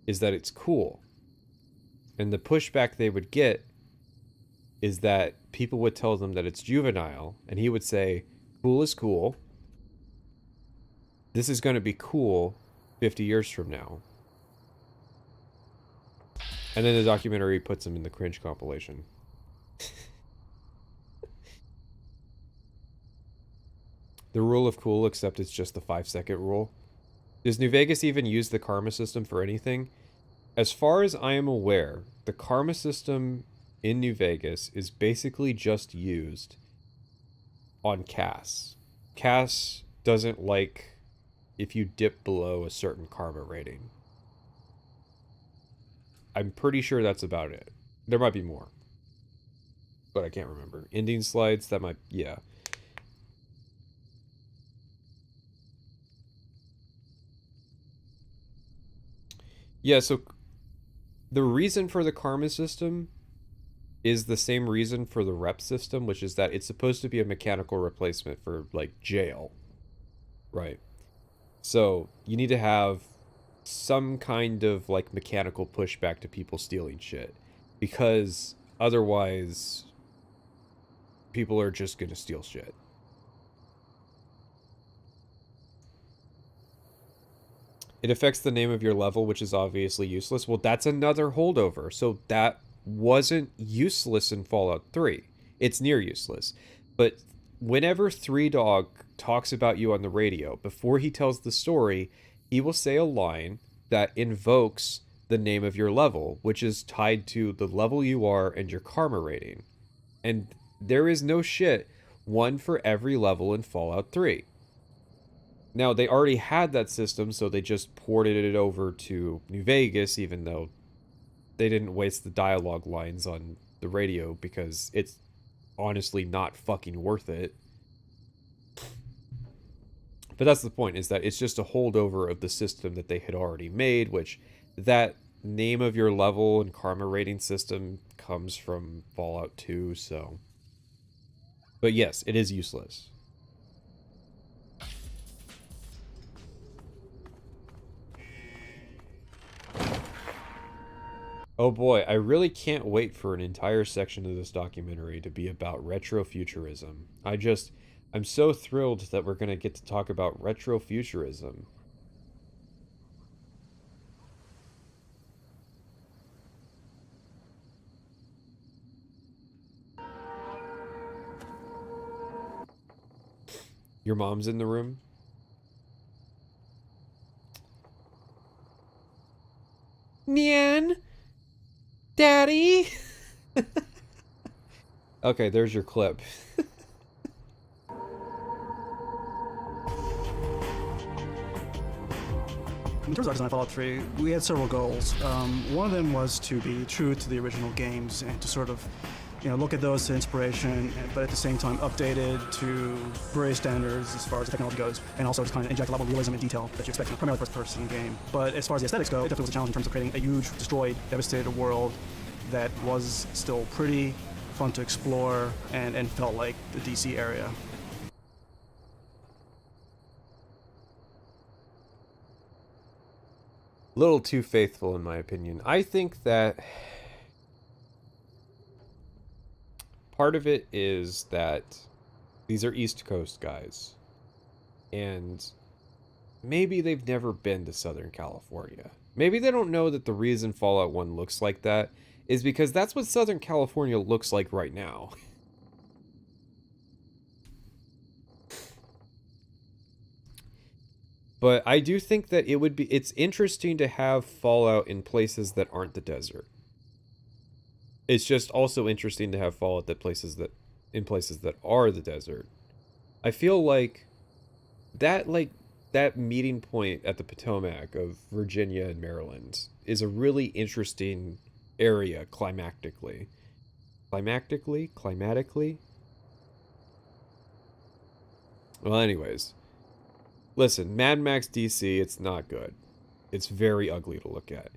is that it's cool. And the pushback they would get is that people would tell them that it's juvenile, and he would say, cool is cool. This is going to be cool 50 years from now. And then the documentary puts him in the cringe compilation. The rule of cool, except it's just the 5-second rule. Does New Vegas even use the karma system for anything? As far as I am aware, the karma system in New Vegas is basically just used on Cass. Cass doesn't like if you dip below a certain karma rating. I'm pretty sure that's about it. There might be more, but I can't remember. Ending slides, that might, yeah. Yeah, so the reason for the karma system is the same reason for the rep system, which is that it's supposed to be a mechanical replacement for, like, jail. Right. So you need to have some kind of like mechanical pushback to people stealing shit, because otherwise people are just gonna steal shit. It affects the name of your level, which is obviously useless. Well, that's another holdover. So that wasn't useless in Fallout 3. It's near useless. But whenever Three Dog talks about you on the radio, before he tells the story, he will say a line that invokes the name of your level, which is tied to the level you are and your karma rating. And there is no shit, one for every level in Fallout 3. Now, they already had that system, so they just ported it over to New Vegas, even though they didn't waste the dialogue lines on the radio, because it's honestly not fucking worth it. But that's the point, is that it's just a holdover of the system that they had already made, which that name of your level and karma rating system comes from Fallout 2, so... But yes, it is useless. Oh boy, I really can't wait for an entire section of this documentary to be about retrofuturism. I'm so thrilled that we're going to get to talk about retrofuturism. Your mom's in the room? Nyan? Daddy? Okay, there's your clip. In terms of our design of Fallout 3, we had several goals. One of them was to be true to the original games and to sort of, look at those as inspiration, but at the same time updated to various standards as far as the technology goes, and also to kind of inject a level of realism and detail that you expect in a primarily first-person game. But as far as the aesthetics go, it definitely was a challenge in terms of creating a huge, destroyed, devastated world that was still pretty fun to explore and felt like the DC area. Little too faithful, in my opinion. I think that part of it is that these are East Coast guys, and maybe they've never been to Southern California. Maybe they don't know that the reason Fallout 1 looks like that is because that's what Southern California looks like right now. But I do think that it's interesting to have Fallout in places that aren't the desert. It's just also interesting to have Fallout in places that are the desert. I feel like that meeting point at the Potomac of Virginia and Maryland is a really interesting area climatically. Climatically? Well, anyways. Listen, Mad Max DC, it's not good. It's very ugly to look at.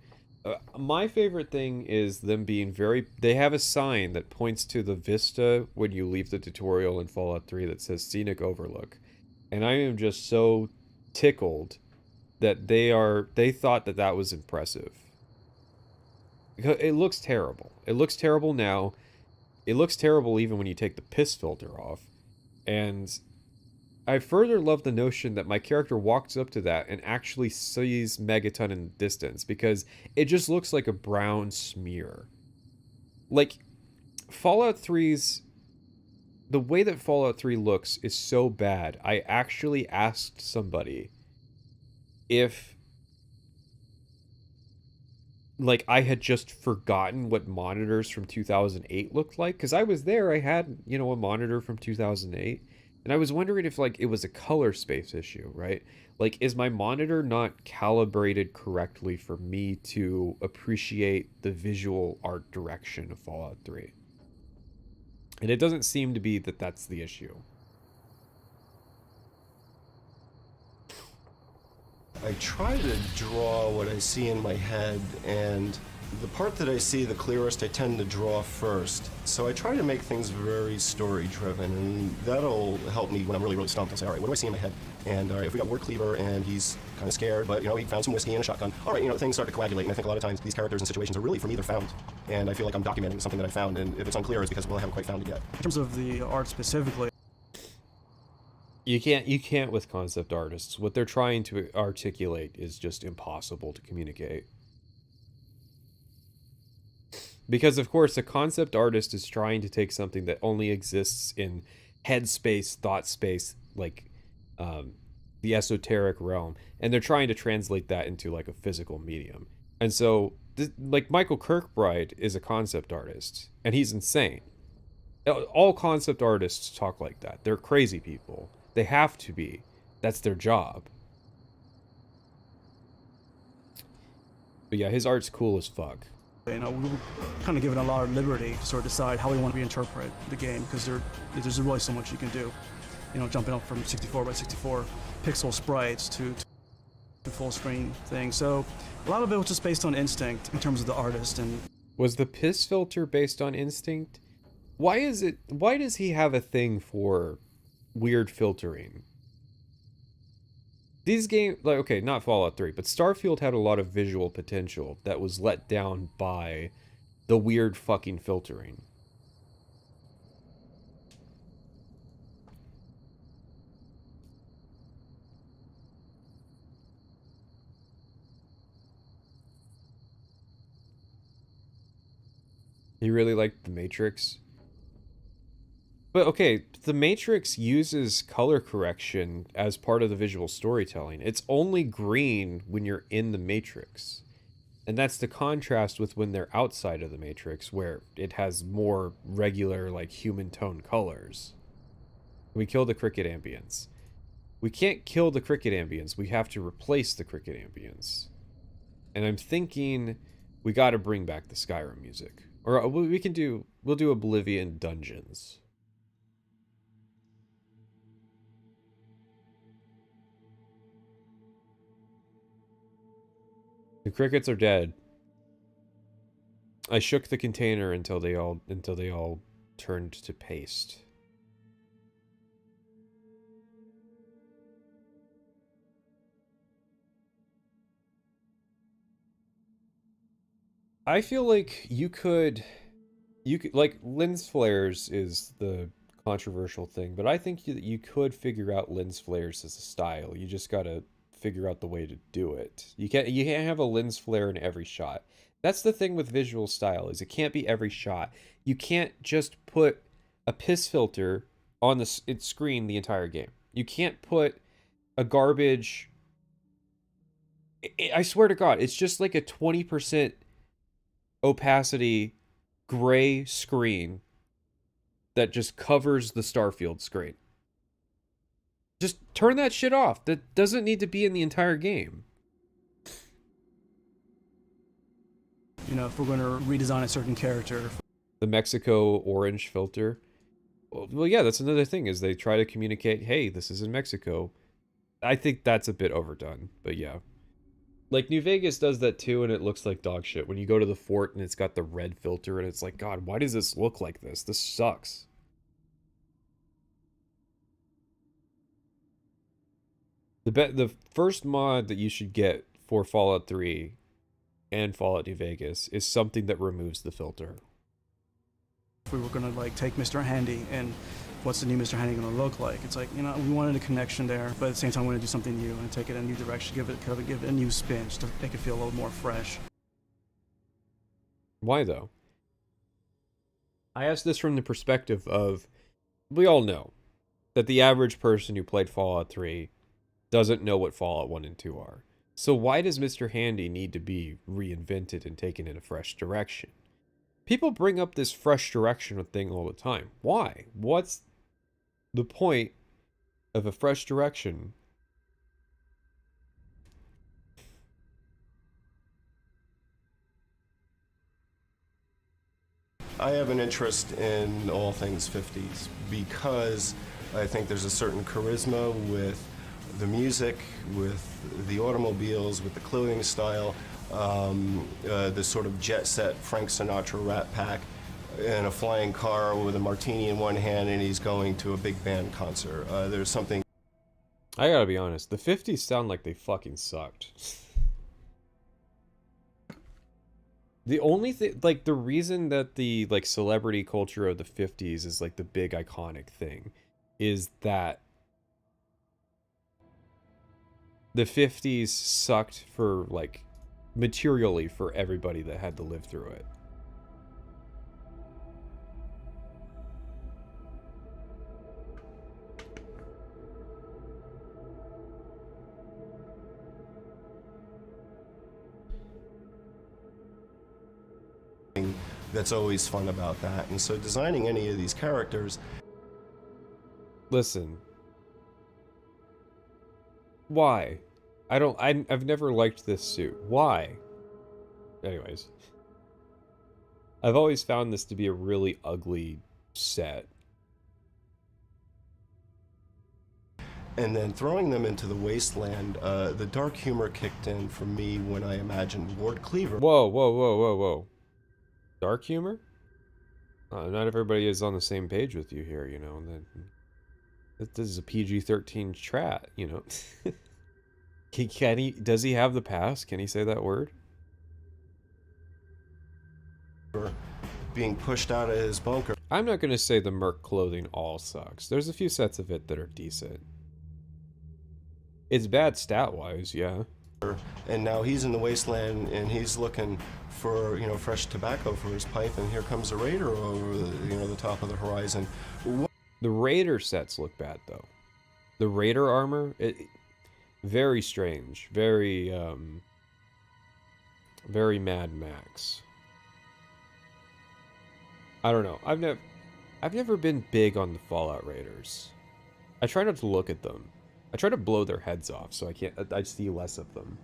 My favorite thing is them being they have a sign that points to the vista when you leave the tutorial in Fallout 3 that says Scenic Overlook. And I am just so tickled that they thought that was impressive. Because it looks terrible. It looks terrible now. It looks terrible even when you take the piss filter off. And I further love the notion that my character walks up to that and actually sees Megaton in the distance, because it just looks like a brown smear. Like, Fallout 3's... The way that Fallout 3 looks is so bad, I actually asked somebody if... like, I had just forgotten what monitors from 2008 looked like, because I was there, I had, a monitor from 2008, and I was wondering if, like, it was a color space issue, right? Like, is my monitor not calibrated correctly for me to appreciate the visual art direction of Fallout 3? And it doesn't seem to be that that's the issue. I try to draw what I see in my head, and The part that I see the clearest, I tend to draw first. So I try to make things very story-driven, and that'll help me when I'm really, really stumped. I'll say, all right, what do I see in my head? And all right, if we got Ward Cleaver and he's kind of scared, but, he found some whiskey and a shotgun. All right, things start to coagulate, and I think a lot of times these characters and situations are really, for me, they're found. And I feel like I'm documenting something that I found, and if it's unclear, it's because, well, I haven't quite found it yet. In terms of the art specifically, you can't with concept artists. What they're trying to articulate is just impossible to communicate. Because, of course, a concept artist is trying to take something that only exists in head space, thought space, like the esoteric realm, and they're trying to translate that into like a physical medium. And so, like, Michael Kirkbride is a concept artist, and he's insane. All concept artists talk like that. They're crazy people. They have to be. That's their job. But yeah, his art's cool as fuck. We were kind of given a lot of liberty to sort of decide how we want to reinterpret the game, because there's really so much you can do. Jumping up from 64 by 64 pixel sprites to full screen thing. So a lot of it was just based on instinct in terms of the artist. And was the piss filter based on instinct? Why does he have a thing for weird filtering? These games, like, okay, not Fallout 3, but Starfield had a lot of visual potential that was let down by the weird fucking filtering. You really liked The Matrix? But okay, The Matrix uses color correction as part of the visual storytelling. It's only green when you're in the Matrix. And that's the contrast with when they're outside of the Matrix, where it has more regular, like, human tone colors. We kill the cricket ambience. We can't kill the cricket ambience. We have to replace the cricket ambience. And I'm thinking we gotta bring back the Skyrim music. Or we'll do Oblivion Dungeons. The crickets are dead. I shook the container until they all turned to paste. I feel like you could like, lens flares is the controversial thing, but I think you could figure out lens flares as a style. You just gotta figure out the way to do it. You can't have a lens flare in every shot. That's the thing with visual style, is it can't be every shot. You can't just put a piss filter on the screen the entire game. You can't put a garbage... I swear to God, it's just like a 20% opacity gray screen that just covers the Starfield screen. Just turn that shit off. That doesn't need to be in the entire game. If we're going to redesign a certain character. The Mexico orange filter. Well, yeah, that's another thing, is they try to communicate, hey, this is in Mexico. I think that's a bit overdone, but yeah. Like, New Vegas does that too, and it looks like dog shit. When you go to the fort and it's got the red filter, and it's like, God, why does this look like this? This sucks. The first mod that you should get for Fallout 3 and Fallout New Vegas is something that removes the filter. If we were going to, like, take Mr. Handy, and what's the new Mr. Handy going to look like? It's like, we wanted a connection there, but at the same time we want to do something new and take it in a new direction, give it a new spin, just to make it feel a little more fresh. Why, though? I ask this from the perspective of, we all know that the average person who played Fallout 3 doesn't know what Fallout 1 and 2 are. So why does Mr. Handy need to be reinvented and taken in a fresh direction? People bring up this fresh direction thing all the time. Why? What's the point of a fresh direction? I have an interest in all things 50s because I think there's a certain charisma with the music, with the automobiles, with the clothing style. this sort of jet set Frank Sinatra Rat Pack in a flying car with a martini in one hand, and he's going to a big band concert. There's something. I gotta be honest, the 50s sound like they fucking sucked. The only thing, like, the reason that the, like, celebrity culture of the 50s is, like, the big iconic thing is that the 50s sucked for, like, materially for everybody that had to live through it. That's always fun about that. And so designing any of these characters. Listen. Why? I've never liked this suit. Why? Anyways. I've always found this to be a really ugly set. And then throwing them into the wasteland, the dark humor kicked in for me when I imagined Lord Cleaver. Whoa, whoa, whoa, whoa, whoa. Dark humor? Not everybody is on the same page with you here, you know. This is a PG-13 chat, you know. Does he have the pass? Can he say that word? Being pushed out of his bunker. I'm not going to say the Merc clothing all sucks. There's a few sets of it that are decent. It's bad stat-wise, yeah. And now he's in the wasteland and he's looking for, you know, fresh tobacco for his pipe, and here comes a raider over the, you know, the top of the horizon. The raider sets look bad though. The raider armor, very strange, very very Mad Max. I don't know. I've never been big on the Fallout Raiders. I try not to look at them. I try to blow their heads off so I see less of them.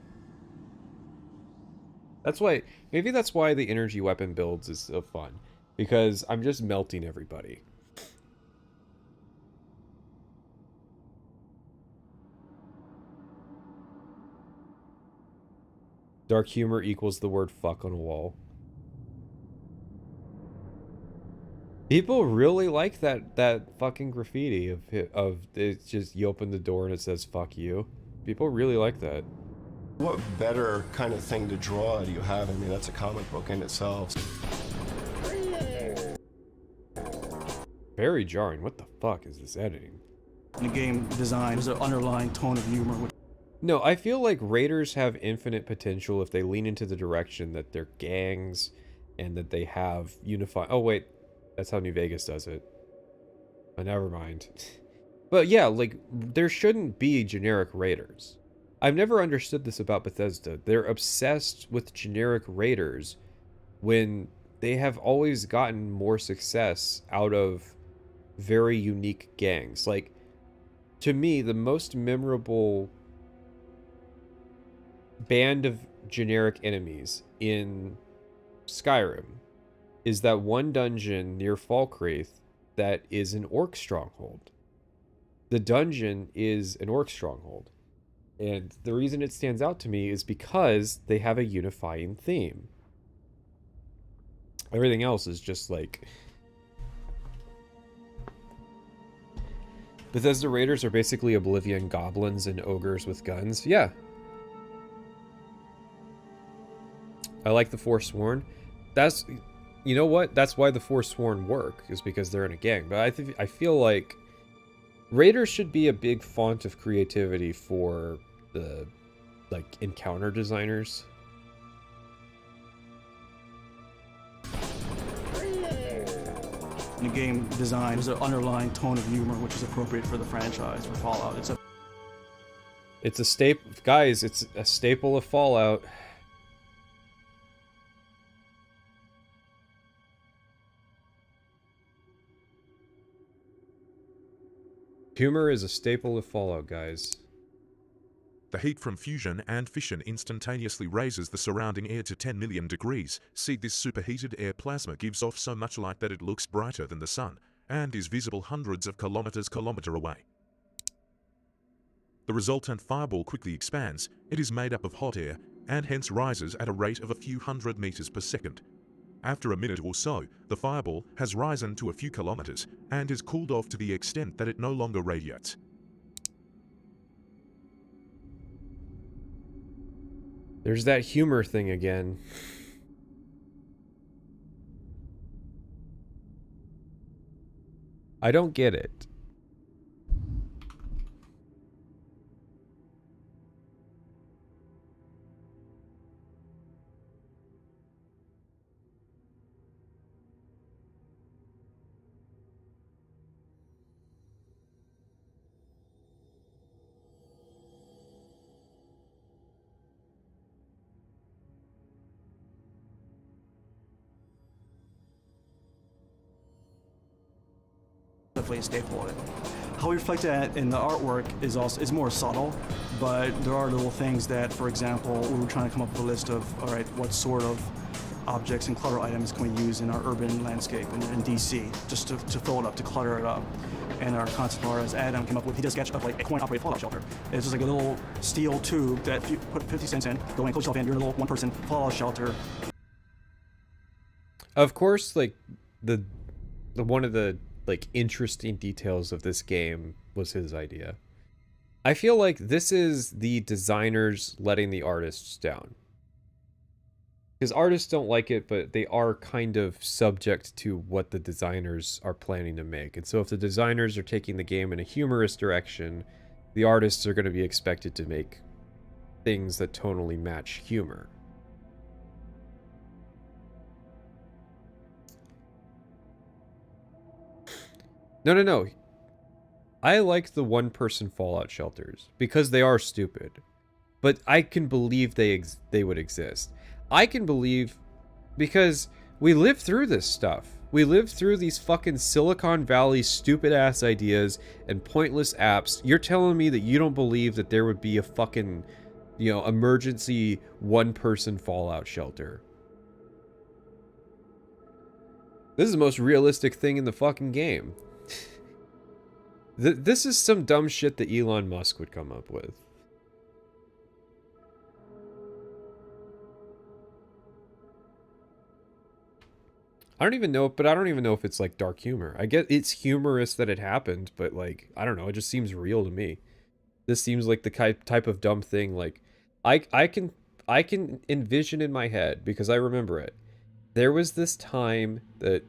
That's why, maybe that's why the energy weapon builds is so fun. Because I'm just melting everybody. Dark humor equals the word fuck on a wall. People really like that fucking graffiti of it's just you open the door and it says fuck you. People really like that. What better kind of thing to draw do you have? I mean, that's a comic book in itself. Very jarring. What the fuck is this editing? The game design, there's an underlying tone of humor. No, I feel like Raiders have infinite potential if they lean into the direction that they're gangs and that they have unified. Oh wait, that's how New Vegas does it. Oh, never mind. But yeah, like, there shouldn't be generic Raiders. I've never understood this about Bethesda. They're obsessed with generic Raiders when they have always gotten more success out of very unique gangs. Like, to me, the most memorable band of generic enemies in Skyrim is that one dungeon near Falkreath that is an orc stronghold. The dungeon is an orc stronghold. And the reason it stands out to me is because they have a unifying theme. Everything else is just like... Bethesda Raiders are basically Oblivion goblins and ogres with guns. Yeah. I like the Forsworn. That's... You know what? That's why the Forsworn work, is because they're in a gang. But I feel like Raiders should be a big font of creativity for the, like, encounter designers. The game design, there's an underlying tone of humor which is appropriate for the franchise, for Fallout. It's a staple, guys, it's a staple of Fallout. Humor is a staple of Fallout, guys. The heat from fusion and fission instantaneously raises the surrounding air to 10 million degrees. See, this superheated air plasma gives off so much light that it looks brighter than the sun, and is visible hundreds of kilometers away. The resultant fireball quickly expands. It is made up of hot air, and hence rises at a rate of a few hundred meters per second. After a minute or so, the fireball has risen to a few kilometers and is cooled off to the extent that it no longer radiates. There's that humor thing again. I don't get it. Definitely a staple of it. How we reflect that in the artwork is more subtle, but there are little things that, for example, we were trying to come up with a list of, all right, what sort of objects and clutter items can we use in our urban landscape in DC, just to fill it up, to clutter it up. And our concept artist, Adam, came up with, he does a sketch of like a coin-operated fallout shelter. It's just like a little steel tube that if you put 50 cents in, go in, close yourself in, you're in a little one-person fallout shelter. Of course, like, the one of the like interesting details of this game was his idea. I feel like this is the designers letting the artists down. Because artists don't like it, but they are kind of subject to what the designers are planning to make. And so if the designers are taking the game in a humorous direction, the artists are going to be expected to make things that tonally match humor. No. I like the one-person fallout shelters because they are stupid, but I can believe they would exist. I can believe because we lived through this stuff. We lived through these fucking Silicon Valley stupid-ass ideas and pointless apps. You're telling me that you don't believe that there would be a fucking, you know, emergency one-person fallout shelter? This is the most realistic thing in the fucking game. This is some dumb shit that Elon Musk would come up with. I don't even know if it's like dark humor. I get it's humorous that it happened, but like, I don't know, it just seems real to me. This seems like the type of dumb thing, like, I can envision in my head, because I remember it. There was this time that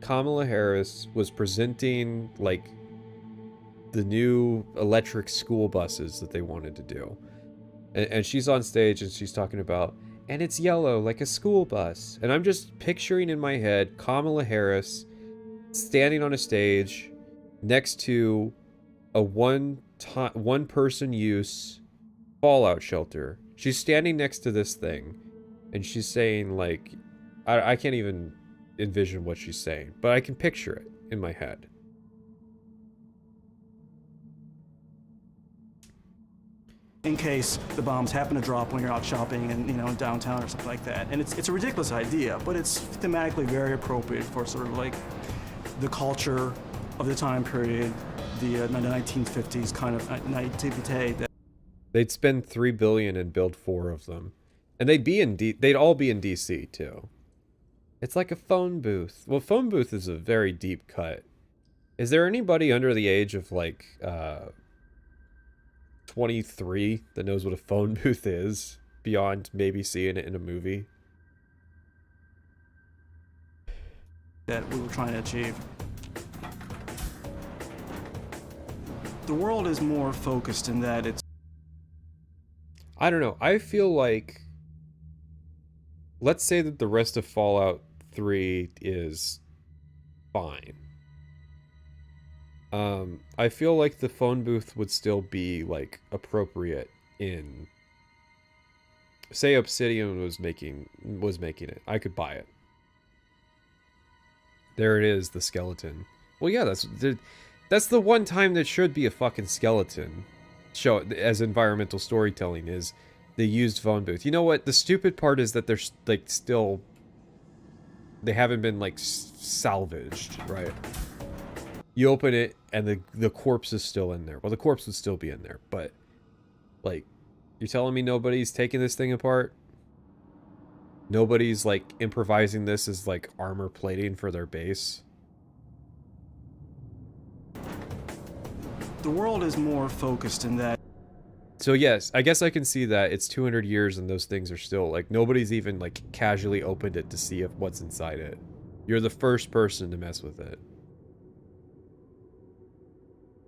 Kamala Harris was presenting, like, the new electric school buses that they wanted to do. And she's on stage and she's talking about, and it's yellow like a school bus. And I'm just picturing in my head Kamala Harris standing on a stage next to a one-person use fallout shelter. She's standing next to this thing and she's saying, like, I can't even envision what she's saying, but I can picture it in my head. In case the bombs happen to drop when you're out shopping and, you know, in downtown or something like that. And it's a ridiculous idea, but it's thematically very appropriate for sort of like the culture of the time period, the 1950s kind of naivete. They'd spend $3 billion and build 4 of them, and they'd all be in DC too. It's like a phone booth. Well, phone booth is a very deep cut. Is there anybody under the age of like 23 that knows what a phone booth is beyond maybe seeing it in a movie? That we were trying to achieve. The world is more focused in that it's... I don't know. I feel like, let's say that the rest of Fallout 3 is fine. I feel like the phone booth would still be, like, appropriate in... Say Obsidian was making it. I could buy it. There it is, the skeleton. Well, yeah, that's the one time that should be a fucking skeleton. Show as environmental storytelling is the used phone booth. You know what? The stupid part is that they're, like, still... They haven't been, like, salvaged, right? You open it, and the corpse is still in there. Well, the corpse would still be in there, but, like, you're telling me nobody's taking this thing apart? Nobody's like improvising this as like armor plating for their base. The world is more focused in that. So yes, I guess I can see that it's 200 years and those things are still like nobody's even like casually opened it to see if what's inside it. You're the first person to mess with it.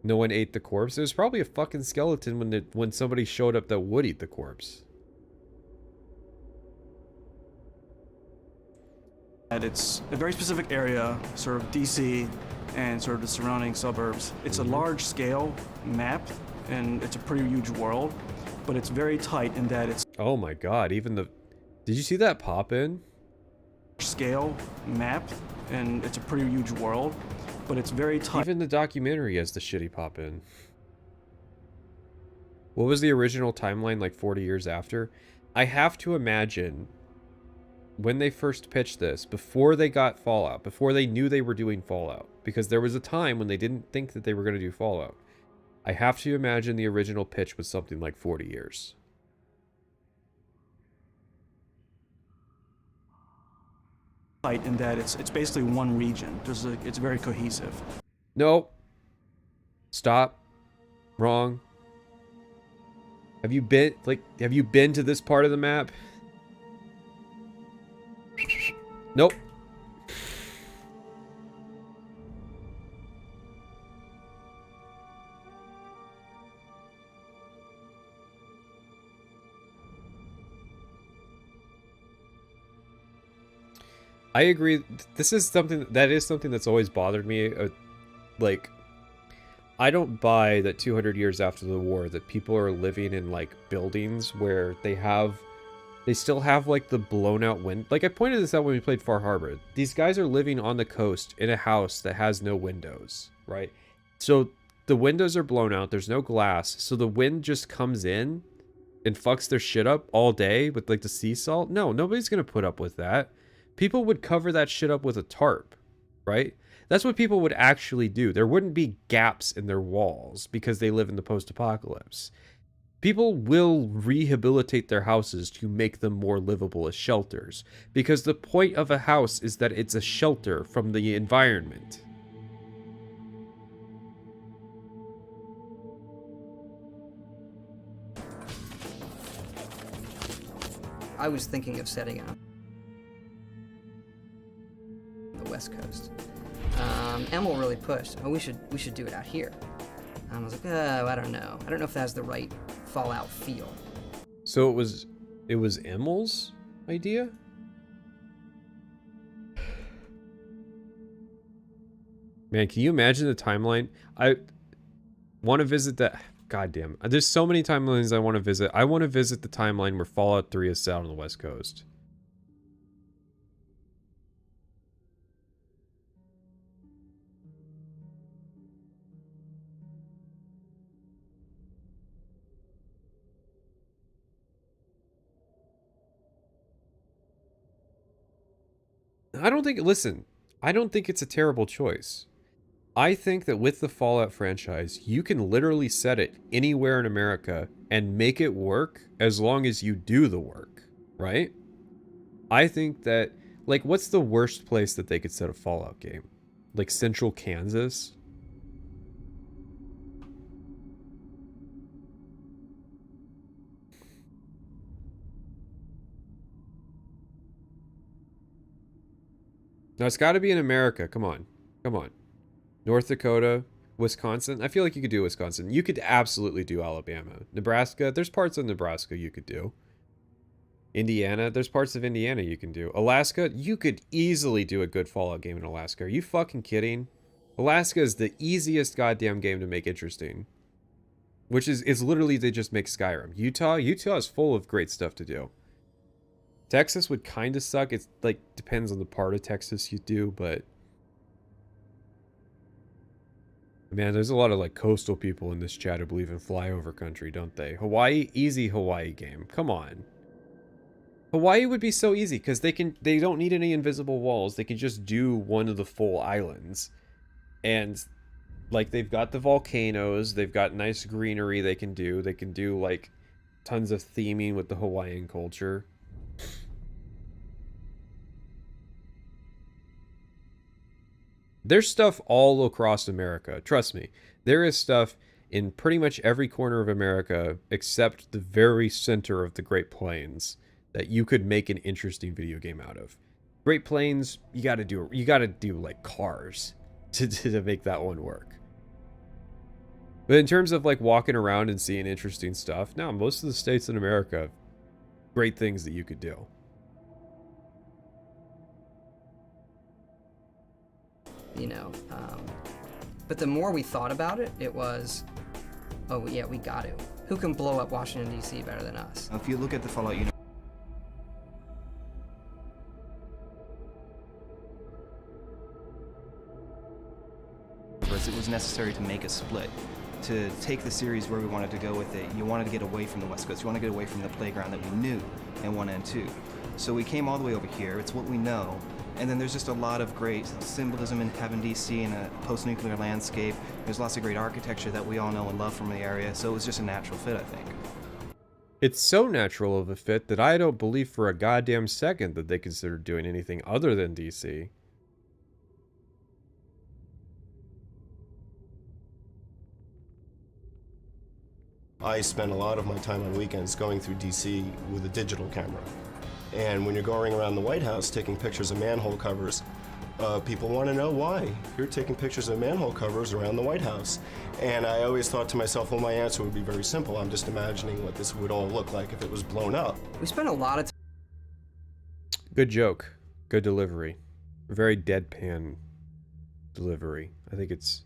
No one ate the corpse. There's probably a fucking skeleton when somebody showed up that would eat the corpse. It's a very specific area, sort of DC and sort of the surrounding suburbs. It's a large scale map and it's a pretty huge world, but it's very tight in that it's... Oh my god, even the... Did you see that pop in? Scale map and it's a pretty huge world, but it's very tight. Even the documentary has the shitty pop in. What was the original timeline like 40 years after? I have to imagine when they first pitched this, before they got Fallout, before they knew they were doing Fallout, because there was a time when they didn't think that they were going to do Fallout. I have to imagine the original pitch was something like 40 years. In that it's basically one region. It's very cohesive. No. Stop. Wrong. Have you been to this part of the map? Nope. I agree. This is something that's always bothered me. Like, I don't buy that 200 years after the war that people are living in like buildings where they still have like the blown out wind. Like I pointed this out when we played Far Harbor. These guys are living on the coast in a house that has no windows, right? So the windows are blown out. There's no glass. So the wind just comes in and fucks their shit up all day with like the sea salt. No, nobody's going to put up with that. People would cover that shit up with a tarp, right? That's what people would actually do. There wouldn't be gaps in their walls because they live in the post-apocalypse. People will rehabilitate their houses to make them more livable as shelters, because the point of a house is that it's a shelter from the environment. I was thinking of setting up the West Coast. Emil really pushed. Oh, we should do it out here. I was like, oh, I don't know. I don't know if that's the right Fallout feel. So it was Emil's idea? Man, can you imagine the timeline? I want to visit that. Goddamn. There's so many timelines I want to visit. I want to visit the timeline where Fallout 3 is set on the West Coast. I don't think it's a terrible choice. I think that with the Fallout franchise, you can literally set it anywhere in America and make it work as long as you do the work, right? I think that, like, what's the worst place that they could set a Fallout game? Like central Kansas? No, it's got to be in America. Come on. Come on. North Dakota, Wisconsin. I feel like you could do Wisconsin. You could absolutely do Alabama. Nebraska. There's parts of Nebraska you could do. Indiana. There's parts of Indiana you can do. Alaska. You could easily do a good Fallout game in Alaska. Are you fucking kidding? Alaska is the easiest goddamn game to make interesting. Which is literally they just make Skyrim. Utah is full of great stuff to do. Texas would kind of suck. It's like depends on the part of Texas you do, but man, there's a lot of like coastal people in this chat who believe in flyover country, don't they? Hawaii, easy Hawaii game. Come on. Hawaii would be so easy because they don't need any invisible walls. They can just do one of the full islands. And like they've got the volcanoes, they've got nice greenery they can do. They can do like tons of theming with the Hawaiian culture. There's stuff all across America. Trust me. There is stuff in pretty much every corner of America except the very center of the Great Plains that you could make an interesting video game out of. Great Plains, you gotta do like cars to make that one work. But in terms of like walking around and seeing interesting stuff, no, most of the states in America have great things that you could do. You know, but the more we thought about it, it was, oh yeah, we got to. Who can blow up Washington, D.C. better than us? If you look at the Fallout universe, it was necessary to make a split. To take the series where we wanted to go with it, you wanted to get away from the West Coast. You want to get away from the playground that we knew in 1 and 2. So we came all the way over here. It's what we know. And then there's just a lot of great symbolism in having DC in a post-nuclear landscape. There's lots of great architecture that we all know and love from the area. So it was just a natural fit, I think. It's so natural of a fit that I don't believe for a goddamn second that they considered doing anything other than DC. I spend a lot of my time on weekends going through DC with a digital camera. And when you're going around the White House taking pictures of manhole covers, people want to know why you're taking pictures of manhole covers around the White House. And I always thought to myself, well, my answer would be very simple. I'm just imagining what this would all look like if it was blown up. We spent a lot of time. Good joke. Good delivery. Very deadpan delivery. I think it's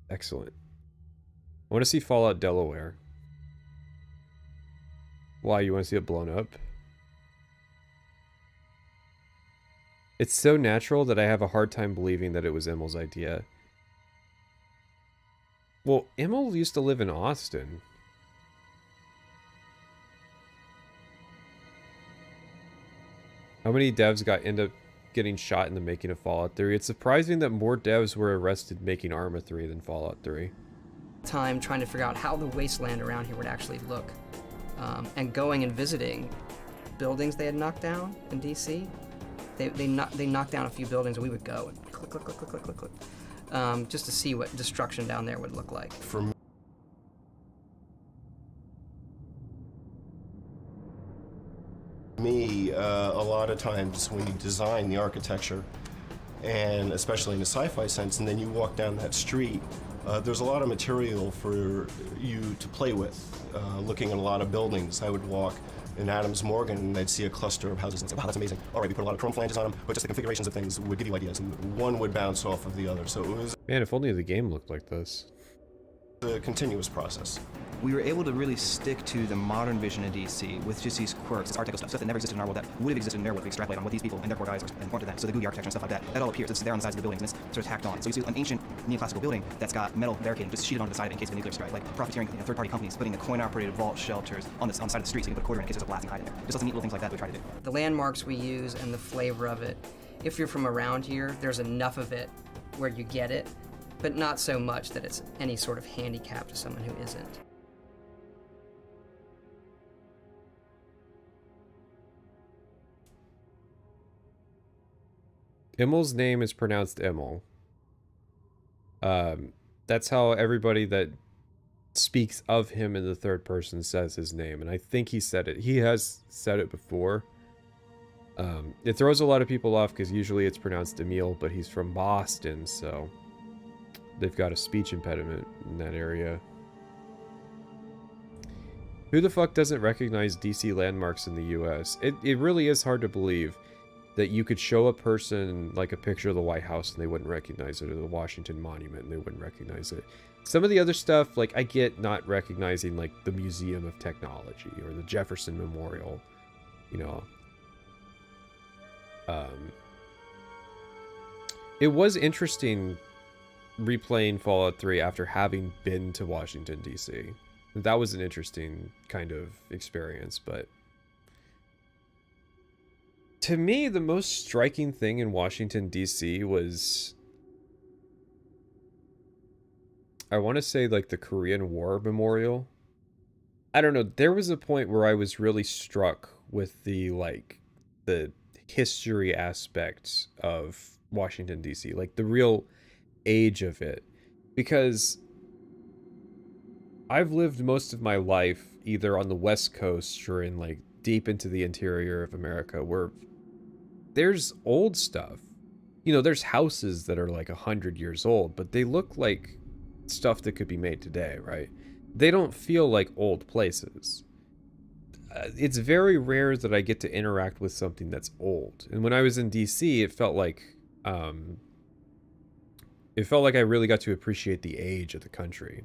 excellent. I want to see Fallout Delaware. Why, you want to see it blown up? It's so natural that I have a hard time believing that it was Emil's idea. Well, Emil used to live in Austin. How many devs end up getting shot in the making of Fallout 3? It's surprising that more devs were arrested making Arma 3 than Fallout 3. Time trying to figure out how the wasteland around here would actually look. And going and visiting buildings they had knocked down in DC. They knocked down a few buildings, and we would go and click, click, click, click, click, click, click, just to see what destruction down there would look like. For me, a lot of times when you design the architecture, and especially in a sci-fi sense, and then you walk down that street, there's a lot of material for you to play with. Looking at a lot of buildings, I would walk in Adams Morgan and I'd see a cluster of houses and say, wow, that's amazing. All right, we put a lot of chrome flanges on them, but just the configurations of things would give you ideas, and one would bounce off of the other. So it was... Man, if only the game looked like this. A continuous process. We were able to really stick to the modern vision of DC with just these quirks, this art deco stuff that never existed in our world, that would have existed in their world if we extrapolate on what these people and their poor guys are important to them. So the GUI architecture and stuff like that, that all appears. It's there on the sides of the buildings, and it's sort of tacked on. So you see an ancient neoclassical building that's got metal barricading just sheeted onto the side of it in case of a nuclear strike. Like profiteering, third-party companies putting the coin-operated vault shelters on the side of the street so you can put a quarter in case there's a blasting hide in there. Just lots of neat little things like that we try to do. The landmarks we use and the flavor of it, if you're from around here, there's enough of it where you get it, but not so much that it's any sort of handicap to someone who isn't. Emil's name is pronounced Emil. That's how everybody that speaks of him in the third person says his name, and I think he said it. He has said it before. It throws a lot of people off because usually it's pronounced Emil, but he's from Boston, so they've got a speech impediment in that area. Who the fuck doesn't recognize DC landmarks in the US? It really is hard to believe that you could show a person like a picture of the White House and they wouldn't recognize it, or the Washington Monument and they wouldn't recognize it. Some of the other stuff, like, I get not recognizing like the Museum of Technology or the Jefferson Memorial, you know. It was interesting replaying Fallout 3 after having been to Washington, D.C. That was an interesting kind of experience, but to me, the most striking thing in Washington, D.C. was, I want to say, like, the Korean War Memorial. I don't know, there was a point where I was really struck with the, like, the history aspects of Washington, D.C. Like, the real age of it, because I've lived most of my life either on the West Coast or in like deep into the interior of America, where there's old stuff. You know, there's houses that are like 100 years old, but they look like stuff that could be made today, right? They don't feel like old places. It's very rare that I get to interact with something that's old. And when I was in DC, it felt like I really got to appreciate the age of the country.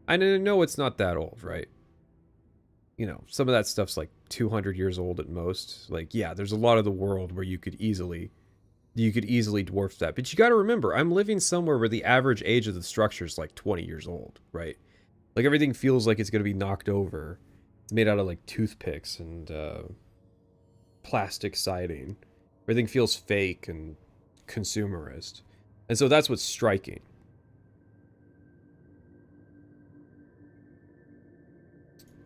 I know it's not that old, right? You know, some of that stuff's like 200 years old at most. Like, yeah, there's a lot of the world where you could easily dwarf that. But you got to remember, I'm living somewhere where the average age of the structure is like 20 years old, right? Like, everything feels like it's going to be knocked over. It's made out of like toothpicks and plastic siding. Everything feels fake and consumerist. And so that's what's striking.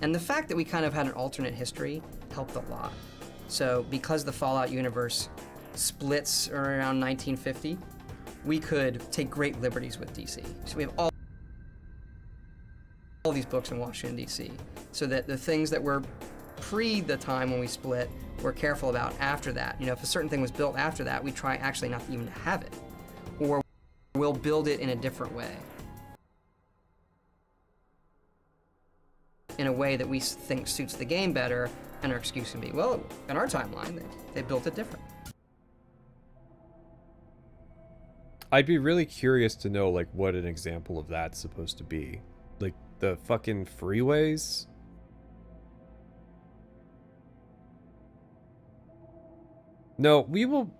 And the fact that we kind of had an alternate history helped a lot. So because the Fallout universe splits around 1950, we could take great liberties with DC. So we have all these books in Washington, D.C., so that the things that were pre the time when we split, we're careful about after that. You know, if a certain thing was built after that, we try actually not even to have it. Or we'll build it in a different way. In a way that we think suits the game better, and our excuse can be, well, in our timeline, they built it different. I'd be really curious to know, like, what an example of that's supposed to be. Like, the fucking freeways? No, we will...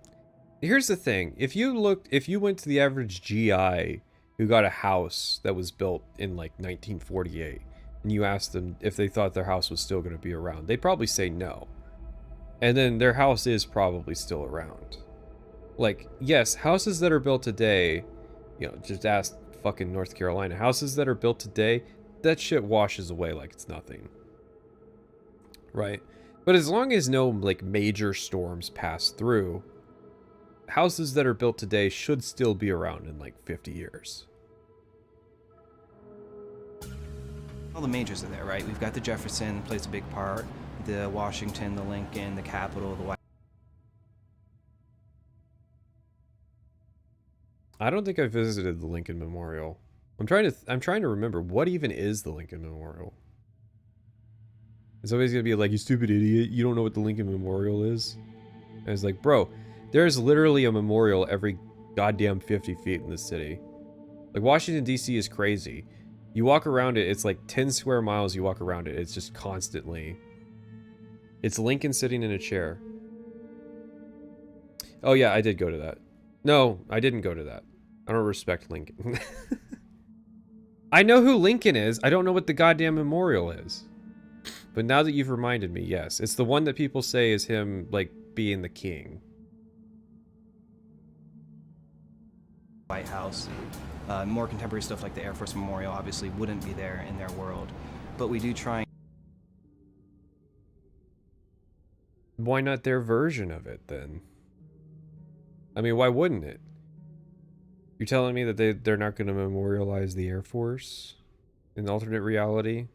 Here's the thing. If you went to the average GI who got a house that was built in, like, 1948, and you asked them if they thought their house was still going to be around, they'd probably say no. And then their house is probably still around. Like, yes, houses that are built today, you know, just ask fucking North Carolina. Houses that are built today, that shit washes away like it's nothing. Right? But as long as no, like, major storms pass through, houses that are built today should still be around in, like, 50 years. All the majors are there, right? We've got the Jefferson, plays a big part, the Washington, the Lincoln, the Capitol, the White. I don't think I visited the Lincoln Memorial. I'm trying to remember, what even is the Lincoln Memorial? It's always gonna be like, you stupid idiot, you don't know what the Lincoln Memorial is? And it's like, bro, there's literally a memorial every goddamn 50 feet in the city. Like, Washington, D.C. is crazy. You walk around it, it's like 10 square miles you walk around it. It's just constantly... It's Lincoln sitting in a chair. Oh yeah, I did go to that. No, I didn't go to that. I don't respect Lincoln. I know who Lincoln is. I don't know what the goddamn memorial is. But now that you've reminded me, yes. It's the one that people say is him, like, being the king. White House. More contemporary stuff like the Air Force Memorial obviously wouldn't be there in their world. But we do try. Why not their version of it, then? I mean, why wouldn't it? You're telling me that they're not going to memorialize the Air Force in alternate reality?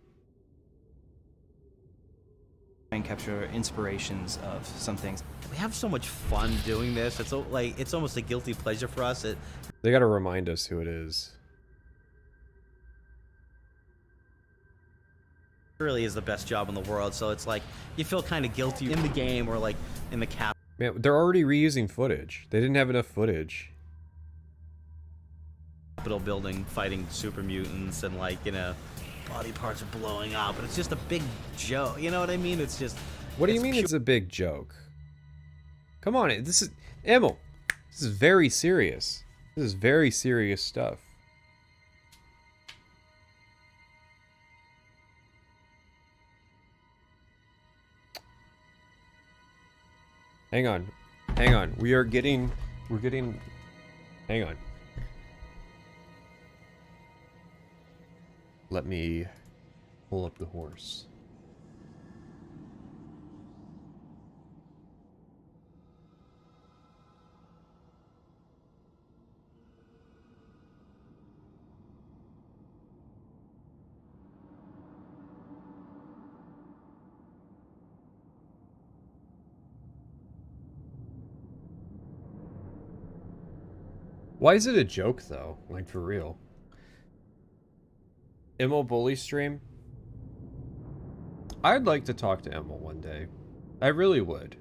And capture inspirations of some things. We have so much fun doing this. It's like it's almost a guilty pleasure for us. They got to remind us who it is. It really is the best job in the world. So it's like you feel kind of guilty in the game or like in the cap. Man, they're already reusing footage. They didn't have enough footage. Capitol building fighting super mutants and, like, you know, body parts are blowing up, and it's just a big joke. You know what I mean? It's just. What do you mean it's a big joke? Come on, this is Emil. This is very serious. This is very serious stuff. Hang on. Hang on. We're getting hang on. Let me pull up the horse. Why is it a joke, though? Like, for real. Emil Bully stream? I'd like to talk to Emil one day. I really would.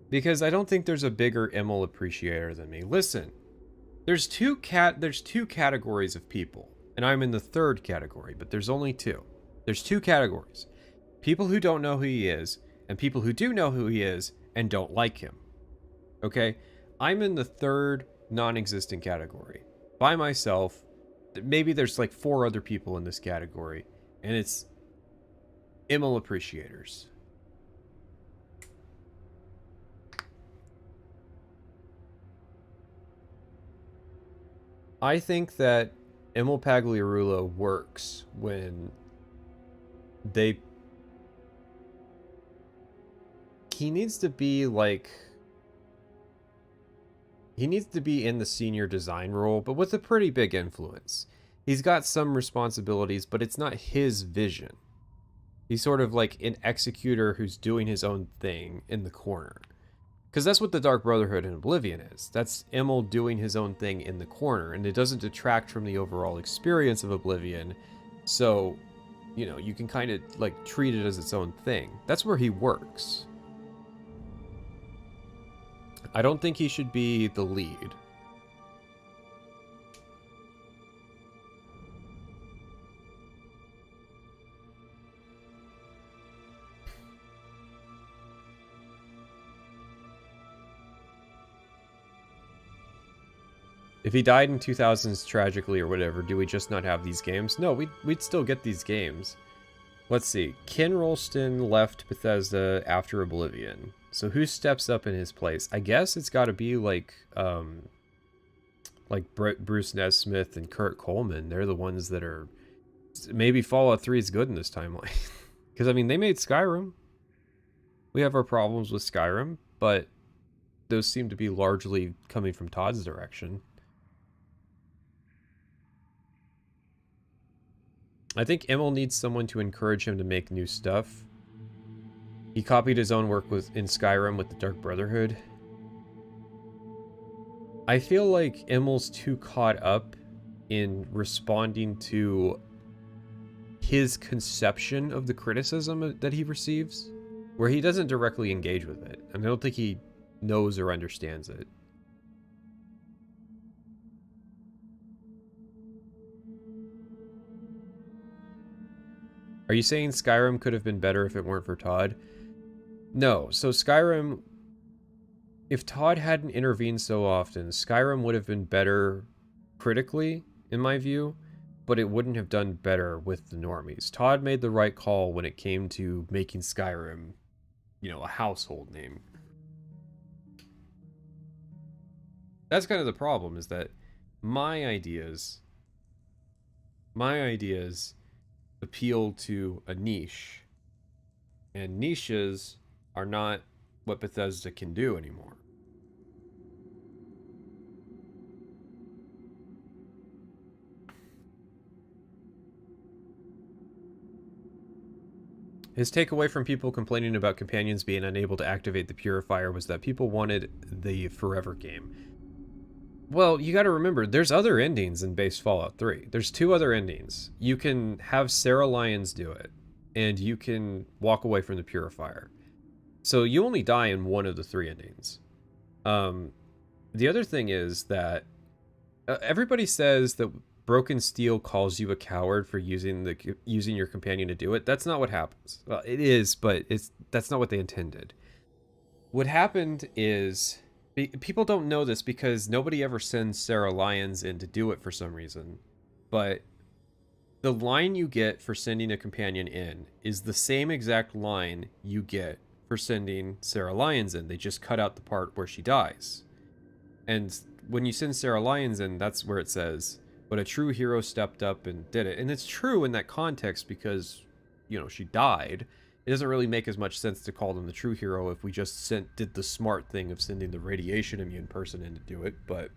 Because I don't think there's a bigger Emil appreciator than me. Listen, there's two categories of people. And I'm in the third category, but there's only two. There's two categories. People who don't know who he is, and people who do know who he is and don't like him. Okay? I'm in the third non-existent category. By myself. Maybe there's like 4 other people in this category. And it's Emil appreciators. I think that Emil Pagliarulo works when he needs to be like... He needs to be in the senior design role, but with a pretty big influence. He's got some responsibilities, but it's not his vision. He's sort of like an executor who's doing his own thing in the corner. Because that's what the Dark Brotherhood in Oblivion is. That's Emil doing his own thing in the corner, and it doesn't detract from the overall experience of Oblivion. So, you know, you can kind of like treat it as its own thing. That's where he works. I don't think he should be the lead. If he died in 2000s tragically or whatever, do we just not have these games? No, we'd still get these games. Let's see. Ken Rolston left Bethesda after Oblivion. So who steps up in his place? I guess it's got to be like Bruce Nesmith and Kurt Coleman. They're the ones that are... Maybe Fallout 3 is good in this timeline. Because, I mean, they made Skyrim. We have our problems with Skyrim, but those seem to be largely coming from Todd's direction. I think Emil needs someone to encourage him to make new stuff. He copied his own work in Skyrim with the Dark Brotherhood. I feel like Emil's too caught up in responding to his conception of the criticism that he receives, where he doesn't directly engage with it. And I don't think he knows or understands it. Are you saying Skyrim could have been better if it weren't for Todd? No. So Skyrim, if Todd hadn't intervened so often, Skyrim would have been better critically, in my view, but it wouldn't have done better with the normies. Todd made the right call when it came to making Skyrim, you know, a household name. That's kind of the problem, is that my ideas appeal to a niche, and niches are not what Bethesda can do anymore. His takeaway from people complaining about companions being unable to activate the purifier was that people wanted the forever game. Well, you gotta remember, there's other endings in base Fallout 3. There's 2 other endings. You can have Sarah Lyons do it, and you can walk away from the purifier. So you only die in one of the 3 endings. The other thing is that everybody says that Broken Steel calls you a coward for using your companion to do it. That's not what happens. Well, it is, but that's not what they intended. What happened is... People don't know this because nobody ever sends Sarah Lyons in to do it for some reason. But the line you get for sending a companion in is the same exact line you get for sending Sarah Lyons in. They just cut out the part where she dies. And when you send Sarah Lyons in, that's where it says, but a true hero stepped up and did it. And it's true in that context because, you know, she died. It doesn't really make as much sense to call them the true hero if we just did the smart thing of sending the radiation immune person in to do it, but...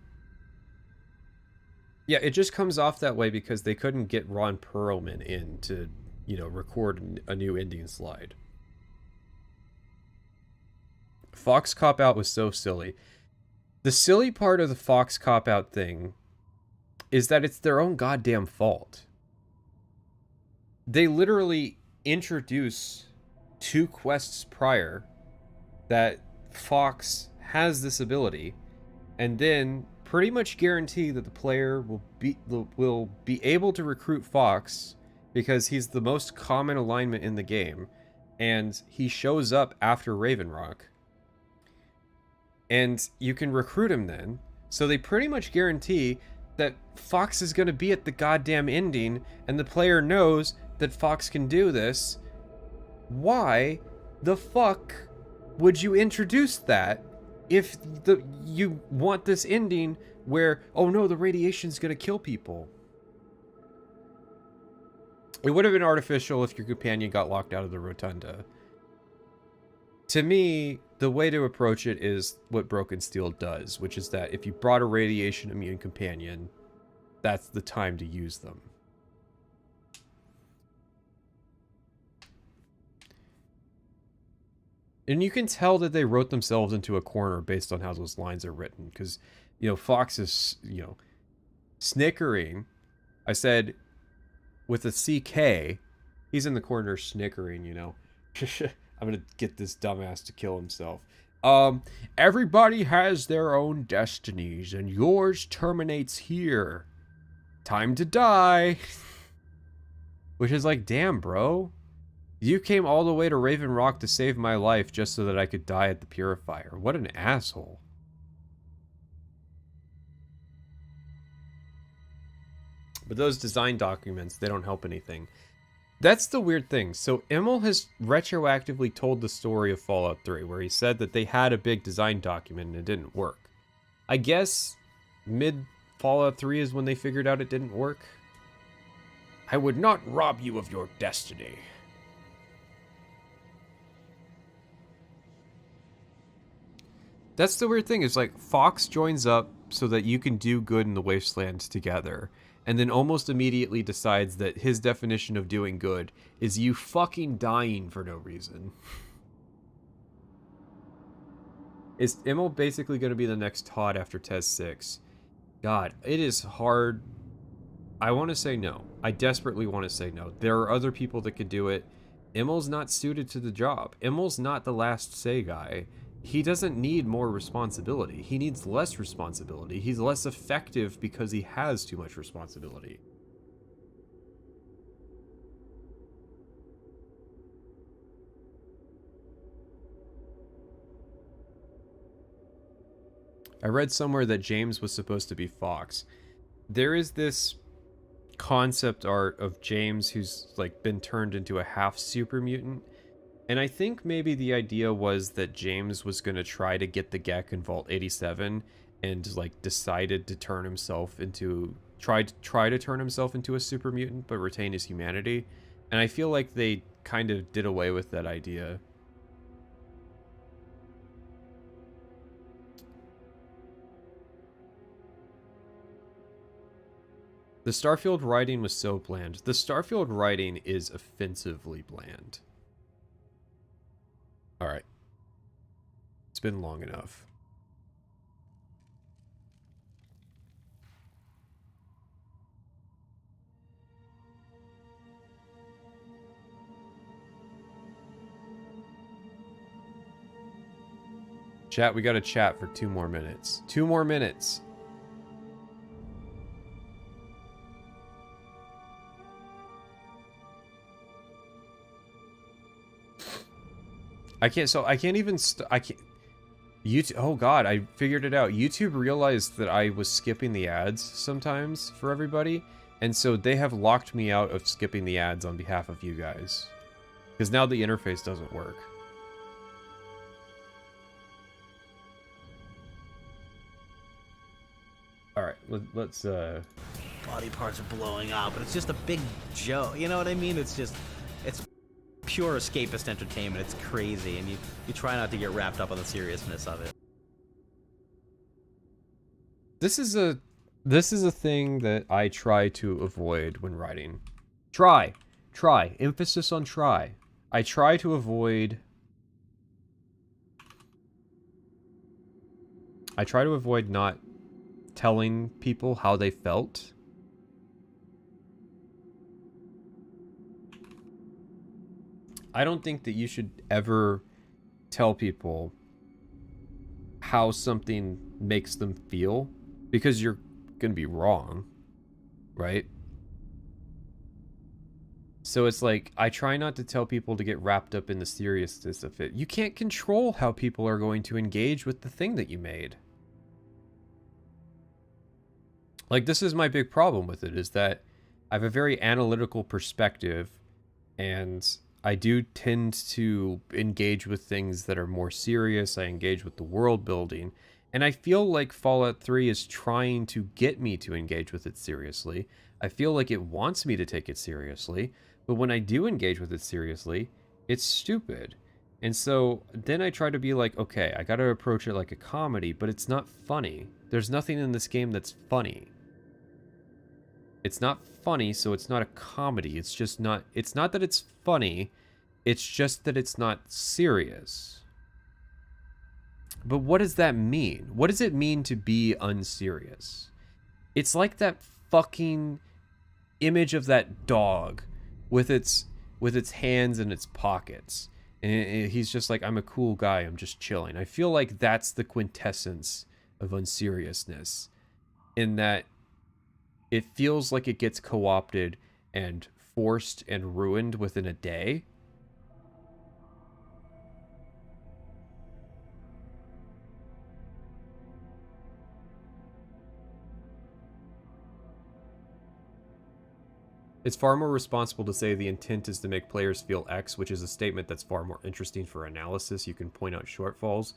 Yeah, it just comes off that way because they couldn't get Ron Perlman in to, you know, record a new ending slide. Fox Cop Out was so silly. The silly part of the Fox cop-out thing is that it's their own goddamn fault. They literally introduce 2 quests prior that Fox has this ability, and then pretty much guarantee that the player will be able to recruit Fox because he's the most common alignment in the game, and he shows up after Raven Rock. And you can recruit him then. So they pretty much guarantee that Fox is going to be at the goddamn ending, and the player knows that Fox can do this. Why the fuck would you introduce that if you want this ending where, oh no, the radiation's going to kill people? It would have been artificial if your companion got locked out of the rotunda. To me, the way to approach it is what Broken Steel does, which is that if you brought a radiation immune companion, that's the time to use them. And you can tell that they wrote themselves into a corner based on how those lines are written, because, you know, Fox is, you know, snickering. I said, with a CK, he's in the corner snickering, you know. I'm gonna get this dumbass to kill himself. Everybody has their own destinies, and yours terminates here. Time to die. Which is like, damn, bro. You came all the way to Raven Rock to save my life just so that I could die at the Purifier. What an asshole. But those design documents, they don't help anything. That's the weird thing. So Immel has retroactively told the story of Fallout 3, where he said that they had a big design document and it didn't work. I guess mid Fallout 3 is when they figured out it didn't work. I would not rob you of your destiny. That's the weird thing, is like Fox joins up so that you can do good in the Wasteland together, and then almost immediately decides that his definition of doing good is you fucking dying for no reason. Is Immel basically going to be the next Todd after TES 6? God, it is hard. I want to say no. I desperately want to say no. There are other people that could do it. Immel's not suited to the job. Immel's not the last say guy. He doesn't need more responsibility. He needs less responsibility. He's less effective because he has too much responsibility. I read somewhere that James was supposed to be Fox. There is this concept art of James who's like been turned into a half super mutant. And I think maybe the idea was that James was going to try to get the Gek in Vault 87 and like decided to turn himself into try to turn himself into a super mutant but retain his humanity. And I feel like they kind of did away with that idea. The Starfield writing was so bland. The Starfield writing is offensively bland. Alright. It's been long enough. Chat, we gotta chat for 2 more minutes. 2 more minutes! I can't even YouTube, oh god, I figured it out. YouTube realized that I was skipping the ads sometimes for everybody, and so they have locked me out of skipping the ads on behalf of you guys. Because now the interface doesn't work. Alright, let's Body parts are blowing up, but it's just a big joke. You know what I mean? It's pure escapist entertainment. It's crazy, and you try not to get wrapped up on the seriousness of it. This is a thing that I try to avoid when writing. Try. Emphasis on try. I try to avoid I try to avoid not telling people how they felt. I don't think that you should ever tell people how something makes them feel, because you're going to be wrong, right? So it's like, I try not to tell people to get wrapped up in the seriousness of it. You can't control how people are going to engage with the thing that you made. Like, this is my big problem with it, is that I have a very analytical perspective, and I do tend to engage with things that are more serious. I engage with the world building, and I feel like Fallout 3 is trying to get me to engage with it seriously. I feel like it wants me to take it seriously, but when I do engage with it seriously, it's stupid. And so then I try to be like, okay, I gotta approach it like a comedy, but it's not funny. There's nothing in this game that's funny. It's not funny, so it's not a comedy. It's just not, it's not that it's funny, it's just that it's not serious. But what does that mean? What does it mean to be unserious? It's like that fucking image of that dog with its hands in its pockets. And he's just like, I'm a cool guy, I'm just chilling. I feel like that's the quintessence of unseriousness, in that it feels like it gets co-opted and forced and ruined within a day. It's far more responsible to say the intent is to make players feel X, which is a statement that's far more interesting for analysis. You can point out shortfalls,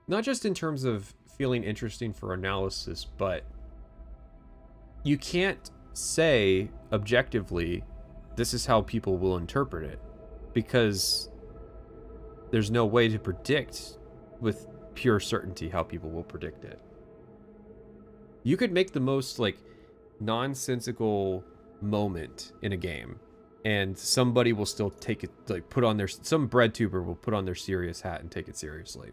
not just in terms of feeling interesting for analysis, but you can't say objectively, this is how people will interpret it, because there's no way to predict with pure certainty how people will predict it. You could make the most, like, nonsensical moment in a game, and somebody will still take it, like, put on their, some bread tuber will put on their serious hat and take it seriously.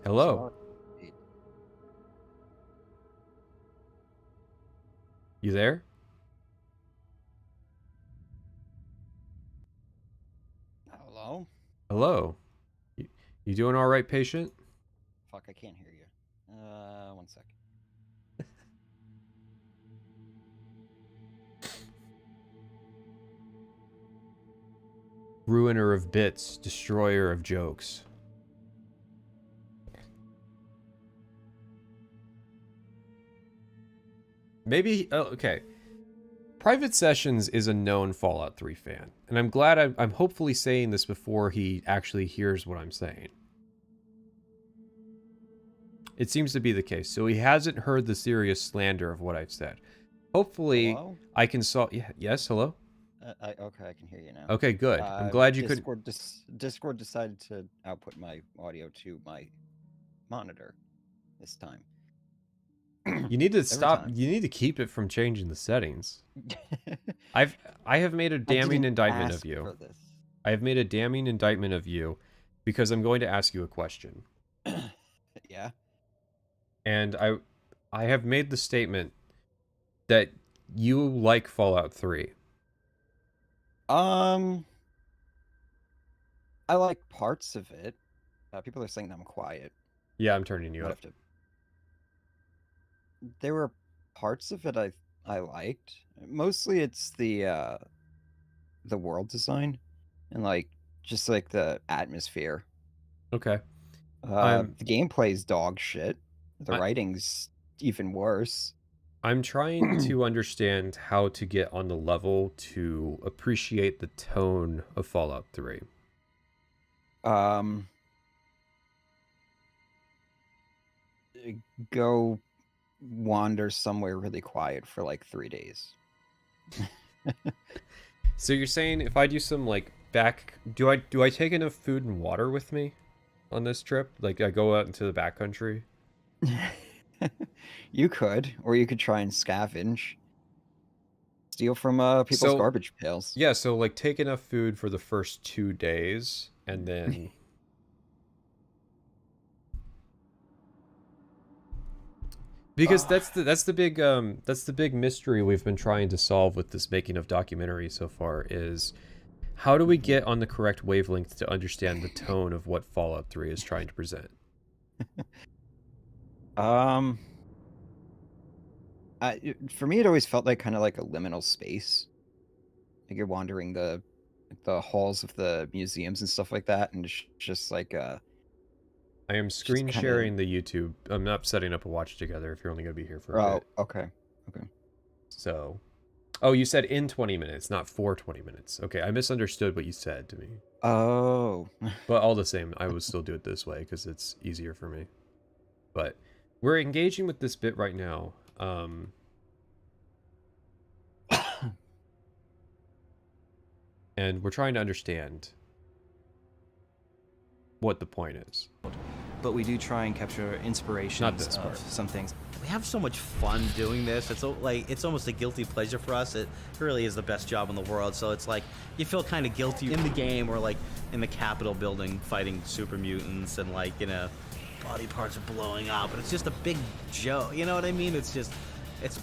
Hello. You there? Hello? Hello. You doing all right, patient? Fuck, I can't hear you. 1 second. Ruiner of bits, destroyer of jokes. Maybe, oh, okay. Private Sessions is a known Fallout 3 fan, and I'm glad I'm hopefully saying this before he actually hears what I'm saying. It seems to be the case, so he hasn't heard the serious slander of what I've said. Hopefully, Hello? I can solve. Yeah, yes, hello? Okay, I can hear you now. Okay, good. I'm glad you could. Discord decided to output my audio to my monitor this time. You need to stop. You need to keep it from changing the settings. I have made a damning indictment of you. I have made a damning indictment of you because I'm going to ask you a question. Yeah. And I have made the statement that you like Fallout 3. I like parts of it. People are saying I'm quiet. Yeah, I'm turning you up. There were parts of it I liked. Mostly it's the world design and like just like the atmosphere. Okay. The gameplay's dog shit. The writing's even worse. I'm trying to understand how to get on the level to appreciate the tone of Fallout 3. Go wander somewhere really quiet for like 3 days. So you're saying if I do some like do I take enough food and water with me on this trip? Like I go out into the backcountry? You could, or you could try and scavenge. Steal from people's garbage pails. Yeah, so like take enough food for the first 2 days and then Because that's the big mystery we've been trying to solve with this making of documentary so far is how do we get on the correct wavelength to understand the tone of what Fallout 3 is trying to present? For me, it always felt like kind of like a liminal space. Like you're wandering the halls of the museums and stuff like that, and it's just like I am screen sharing the YouTube. I'm not setting up a watch together if you're only going to be here for a bit. Oh, okay. So, oh, you said in 20 minutes, not for 20 minutes. Okay, I misunderstood what you said to me. Oh. But all the same, I would still do it this way because it's easier for me. But we're engaging with this bit right now. And we're trying to understand what the point is. But we do try and capture inspirations Not this of part. some things. We have so much fun doing this. It's it's almost a guilty pleasure for us. It really is the best job in the world. So it's like you feel kind of guilty in the game or like in the Capitol building fighting super mutants and like, you know, body parts are blowing up. But it's just a big joke. You know what I mean? It's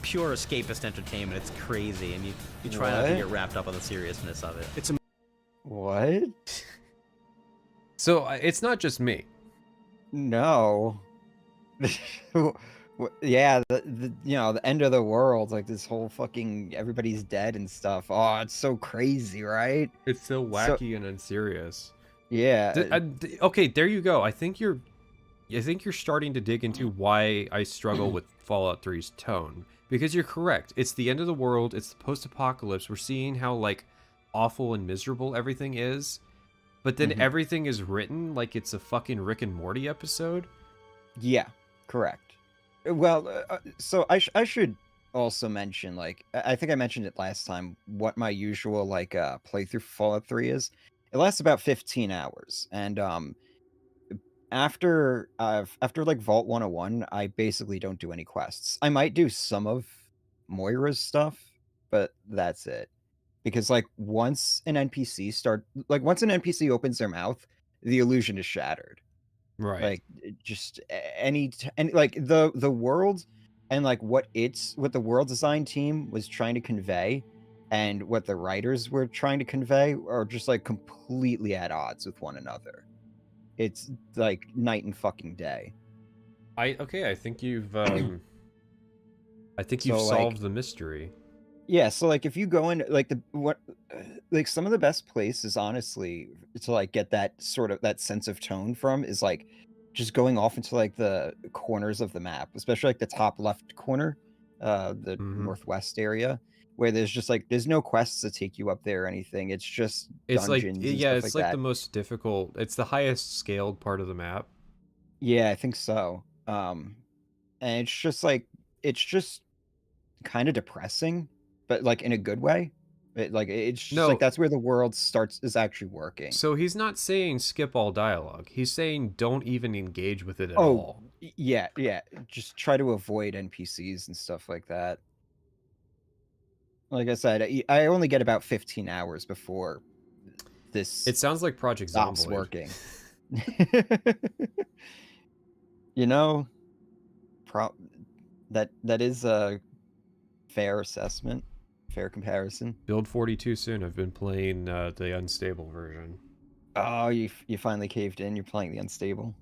pure escapist entertainment. It's crazy, and you try not to get wrapped up on the seriousness of it. It's What? So it's not just me. No. Yeah, the end of the world, like this whole fucking everybody's dead and stuff. Oh, it's so crazy, right? It's so wacky and unserious. Yeah. Okay, there you go. I think you're starting to dig into why I struggle with Fallout 3's tone, because you're correct. It's the end of the world. It's the post-apocalypse. We're seeing how like awful and miserable everything is, but then everything is written like it's a fucking Rick and Morty episode. Yeah, correct. Well, so I should also mention, like, I think I mentioned it last time, what my usual like playthrough for Fallout 3 is. It lasts about 15 hours, and after like Vault 101, I basically don't do any quests. I might do some of Moira's stuff, but that's it. Because like once an NPC opens their mouth, the illusion is shattered. Right. Like just any like the world and like what the world design team was trying to convey and what the writers were trying to convey are just like completely at odds with one another. It's like night and fucking day. I think you've solved the mystery. Yeah, so like if you go in like some of the best places honestly to like get that sense of tone from is like just going off into like the corners of the map, especially like the top left corner, the northwest area, where there's no quests to take you up there or anything. It's just dungeons. It's like the most difficult. It's the highest scaled part of the map. Yeah, I think so. And it's just kind of depressing, but like in a good way. That's where the world is actually working. So he's not saying skip all dialogue. He's saying don't even engage with it at all. Yeah. Just try to avoid NPCs and stuff like that. Like I said, I only get about 15 hours before this. It sounds like Project stops Zomboid. Working. You know, that is a fair assessment. Fair comparison. Build 42 soon. I've been playing the unstable version. Oh, you finally caved in. You're playing the unstable.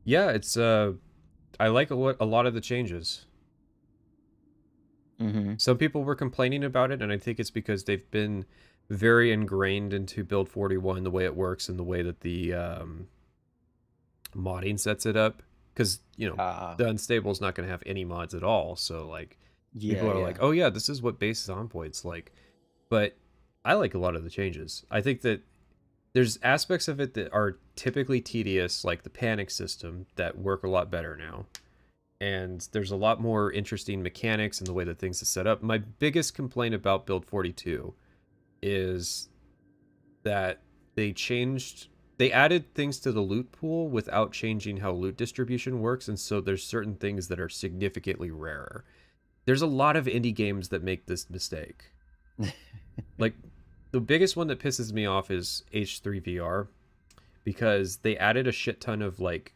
Yeah, it's I like a lot of the changes. Some people were complaining about it, and I think it's because they've been very ingrained into Build 41, the way it works and the way that the modding sets it up. Because the unstable is not going to have any mods at all. So like. People are like, oh yeah, this is what base Zomboid's like. But I like a lot of the changes. I think that there's aspects of it that are typically tedious, like the panic system, that work a lot better now. And there's a lot more interesting mechanics in the way that things are set up. My biggest complaint about Build 42 is that they added things to the loot pool without changing how loot distribution works, and so there's certain things that are significantly rarer. There's a lot of indie games that make this mistake. Like, the biggest one that pisses me off is H3VR, because they added a shit ton of, like,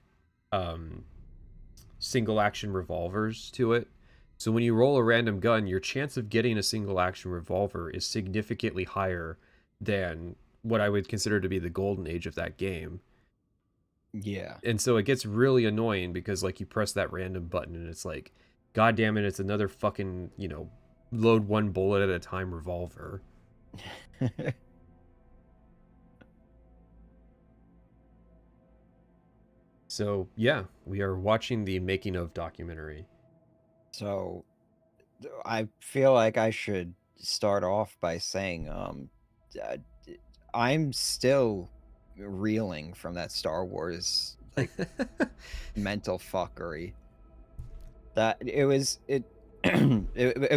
single action revolvers to it. So when you roll a random gun, your chance of getting a single action revolver is significantly higher than what I would consider to be the golden age of that game. Yeah. And so it gets really annoying because like you press that random button and it's like, God damn it, it's another fucking, you know, load one bullet at a time revolver. So yeah, we are watching the making of documentary. So I feel like I should start off by saying uh, I'm still reeling from that Star Wars like mental fuckery. That it was it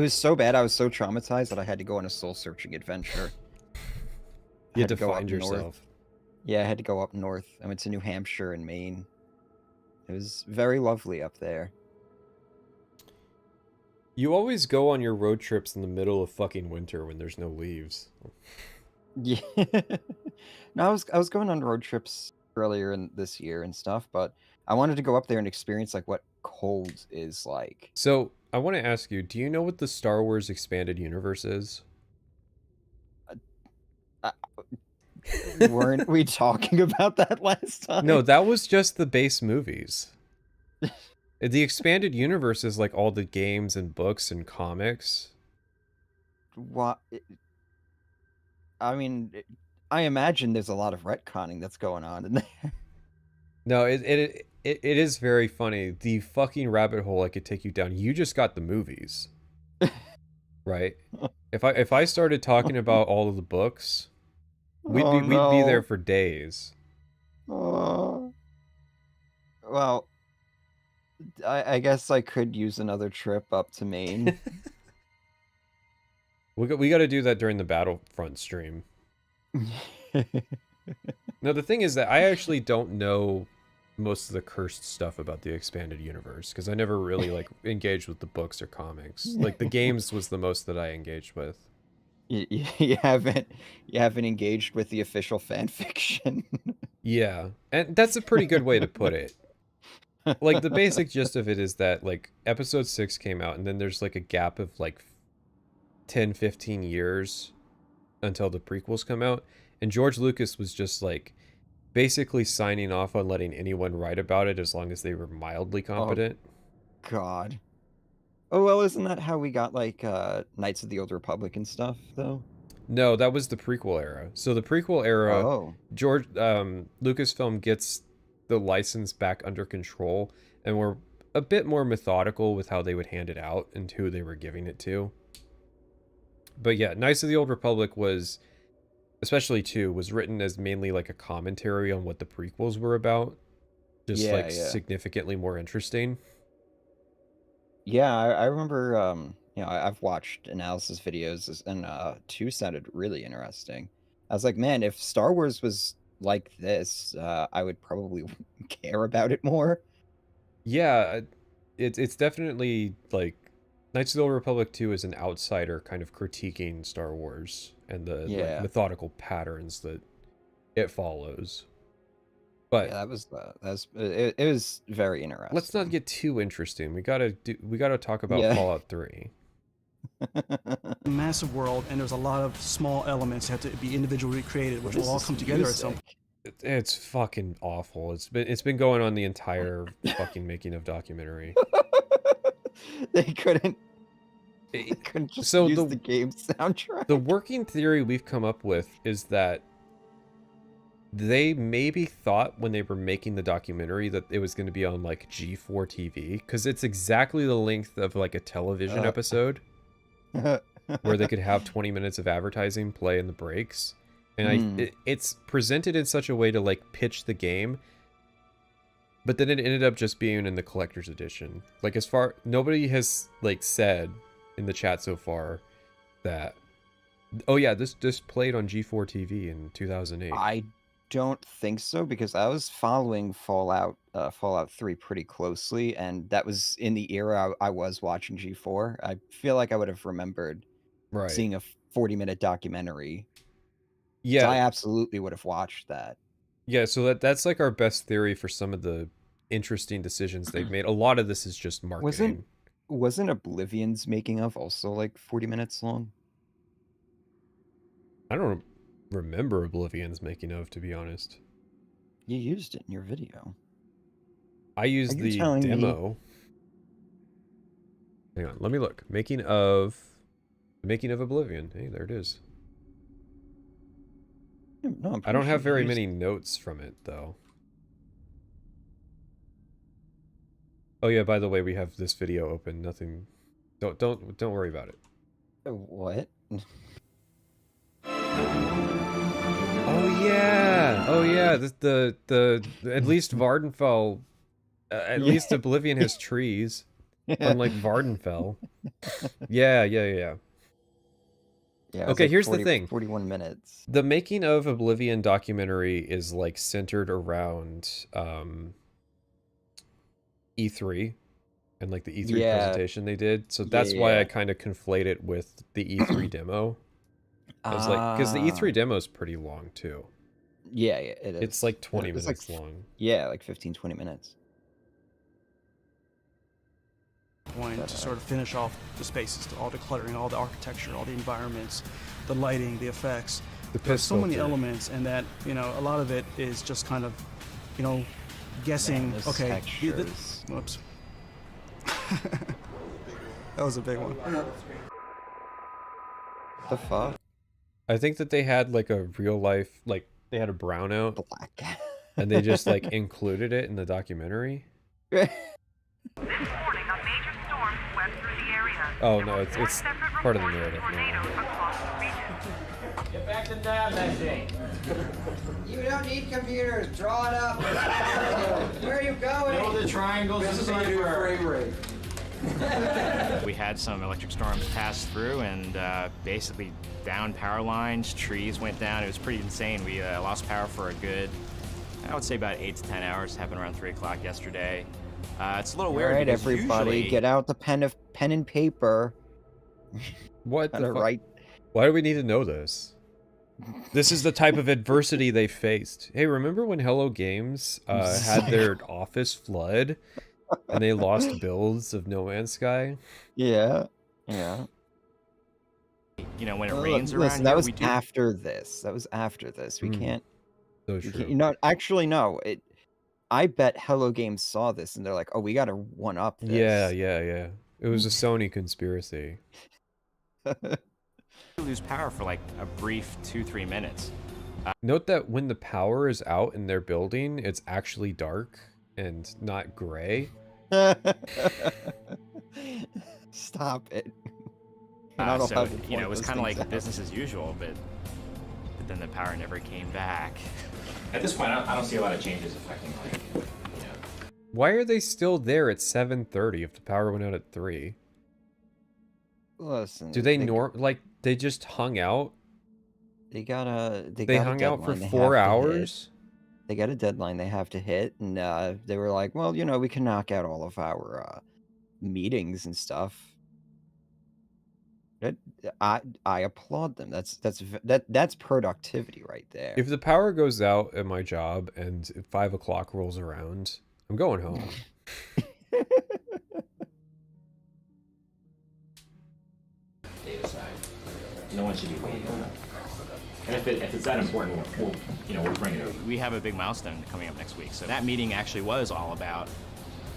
was so bad. I was so traumatized that I had to go on a soul searching adventure. You had to go find up north. yourself. Yeah, I had to go up north. I went to New Hampshire and Maine. It was very lovely up there. You always go on your road trips in the middle of fucking winter when there's no leaves. Yeah. No, I was going on road trips earlier in this year and stuff, but I wanted to go up there and experience like what cold is like. So I want to ask you, do you know what the Star Wars expanded universe is? Weren't we talking about that last time? No, that was just the base movies. The expanded universe is like all the games and books and comics. What? I mean, I imagine there's a lot of retconning that's going on in there. No, it is very funny. The fucking rabbit hole I could take you down. You just got the movies, right? If I started talking about all of the books, we'd be there for days. Well, I guess I could use another trip up to Maine. We got to do that during the Battlefront stream. No, the thing is that I actually don't know most of the cursed stuff about the expanded universe because I never really like engaged with the books or comics. Like the games was the most that I engaged with. You haven't engaged with the official fan fiction. Yeah, and that's a pretty good way to put it. Like the basic gist of it is that like episode 6 came out and then there's like a gap of like 10-15 years until the prequels come out, and George Lucas was just like basically signing off on letting anyone write about it as long as they were mildly competent. Oh, God. Oh, well, isn't that how we got like Knights of the Old Republic and stuff though? No, that was the prequel era. So the prequel era, Oh. George Lucasfilm gets the license back under control and were a bit more methodical with how they would hand it out and who they were giving it to. But yeah, Knights of the Old Republic was, especially 2, was written as mainly like a commentary on what the prequels were about. Just Yeah, yeah. significantly more interesting. Yeah, I remember, you know, I've watched analysis videos and 2 sounded really interesting. I was like, man, if Star Wars was like this, I would probably care about it more. Yeah, it's definitely like Knights of the Old Republic 2 is an outsider kind of critiquing Star Wars and the like, methodical patterns that it follows. But yeah, it was very interesting. Let's not get too interesting. We gotta talk about Fallout 3. Massive world, and there's a lot of small elements that have to be individually created, which will all come together at some point. It's fucking awful. It's been going on the entire fucking making of documentary. They couldn't just use the game soundtrack. The working theory we've come up with is that they maybe thought when they were making the documentary that it was going to be on like G4 TV because it's exactly the length of like a television episode where they could have 20 minutes of advertising play in the breaks. And it's presented in such a way to like pitch the game, but then it ended up just being in the collector's edition. Like nobody has like said in the chat so far that, oh yeah, this played on G4 TV in 2008. I don't think so because I was following Fallout 3 pretty closely, and that was in the era I was watching G4. I feel like I would have remembered seeing a 40-minute documentary. Yeah, so I absolutely would have watched that. Yeah, so that's like our best theory for some of the interesting decisions they've made. A lot of this is just marketing. Wasn't Oblivion's making of also like 40 minutes long? I don't remember Oblivion's making of, to be honest. You used it in your video. I used the demo. Hang on, let me look. Making of Oblivion. Hey, there it is. No, I don't have very many notes from it though. Oh yeah, by the way, we have this video open. Nothing. Don't worry about it. What? Oh yeah. The at least Vardenfell, at least Oblivion has trees, unlike Vardenfell. Yeah. Yeah, Okay, like here's the thing. 41 minutes. The making of Oblivion documentary is like centered around E3 and like the E3 presentation they did. So that's why I kind of conflate it with the E3 demo. Because the E3 demo is pretty long too. Yeah, it is. It's like 20 minutes long. Yeah, like 15-20 minutes. Point to sort of finish off the spaces, all the cluttering, all the architecture, all the environments, the lighting, the effects. There's so many elements, and that, you know, a lot of it is just kind of, you know, guessing. Okay, whoops. That was a big one. The fuck? I think that they had like a real life, like they had a brownout, black, and they just like included it in the documentary. Oh no, it's part of the narrative. Get back to that You don't need computers. Draw it up. Where are you going? Know the triangles. This is on your frame rate. We had some electric storms pass through and basically down power lines, trees went down. It was pretty insane. We lost power for a good, I would say about 8 to 10 hours. It happened around 3 o'clock yesterday. It's a little weird. All right, everybody, usually... get out the pen and paper. What the fuck? Right. Why do we need to know this? This is the type of adversity they faced. Hey, remember when Hello Games had their office flood and they lost builds of No Man's Sky? Yeah. You know, when it rains around listen, here, that was after this. That was after this. We can't. So true. You know, actually, no. I bet Hello Games saw this and they're like, "Oh, we got to one up this." Yeah. It was a Sony conspiracy. Lose power for like a brief 2-3 minutes. Note that when the power is out in their building, it's actually dark and not gray. Stop it. So, you know, it was kind of like business as usual, but then the power never came back. At this point, I don't see a lot of changes affecting, like, you know. Why are they still there at 7:30 if the power went out at 3? Listen. Do they they just hung out? They hung out for 4 hours? They got a deadline they have to hit, and they were like, well, you know, we can knock out all of our meetings and stuff. I applaud them. That's productivity right there. If the power goes out at my job and 5 o'clock rolls around, I'm going home. Data side. No one should be waiting on that. And if it's that important, we'll bring it up. We have a big milestone coming up next week. So that meeting actually was all about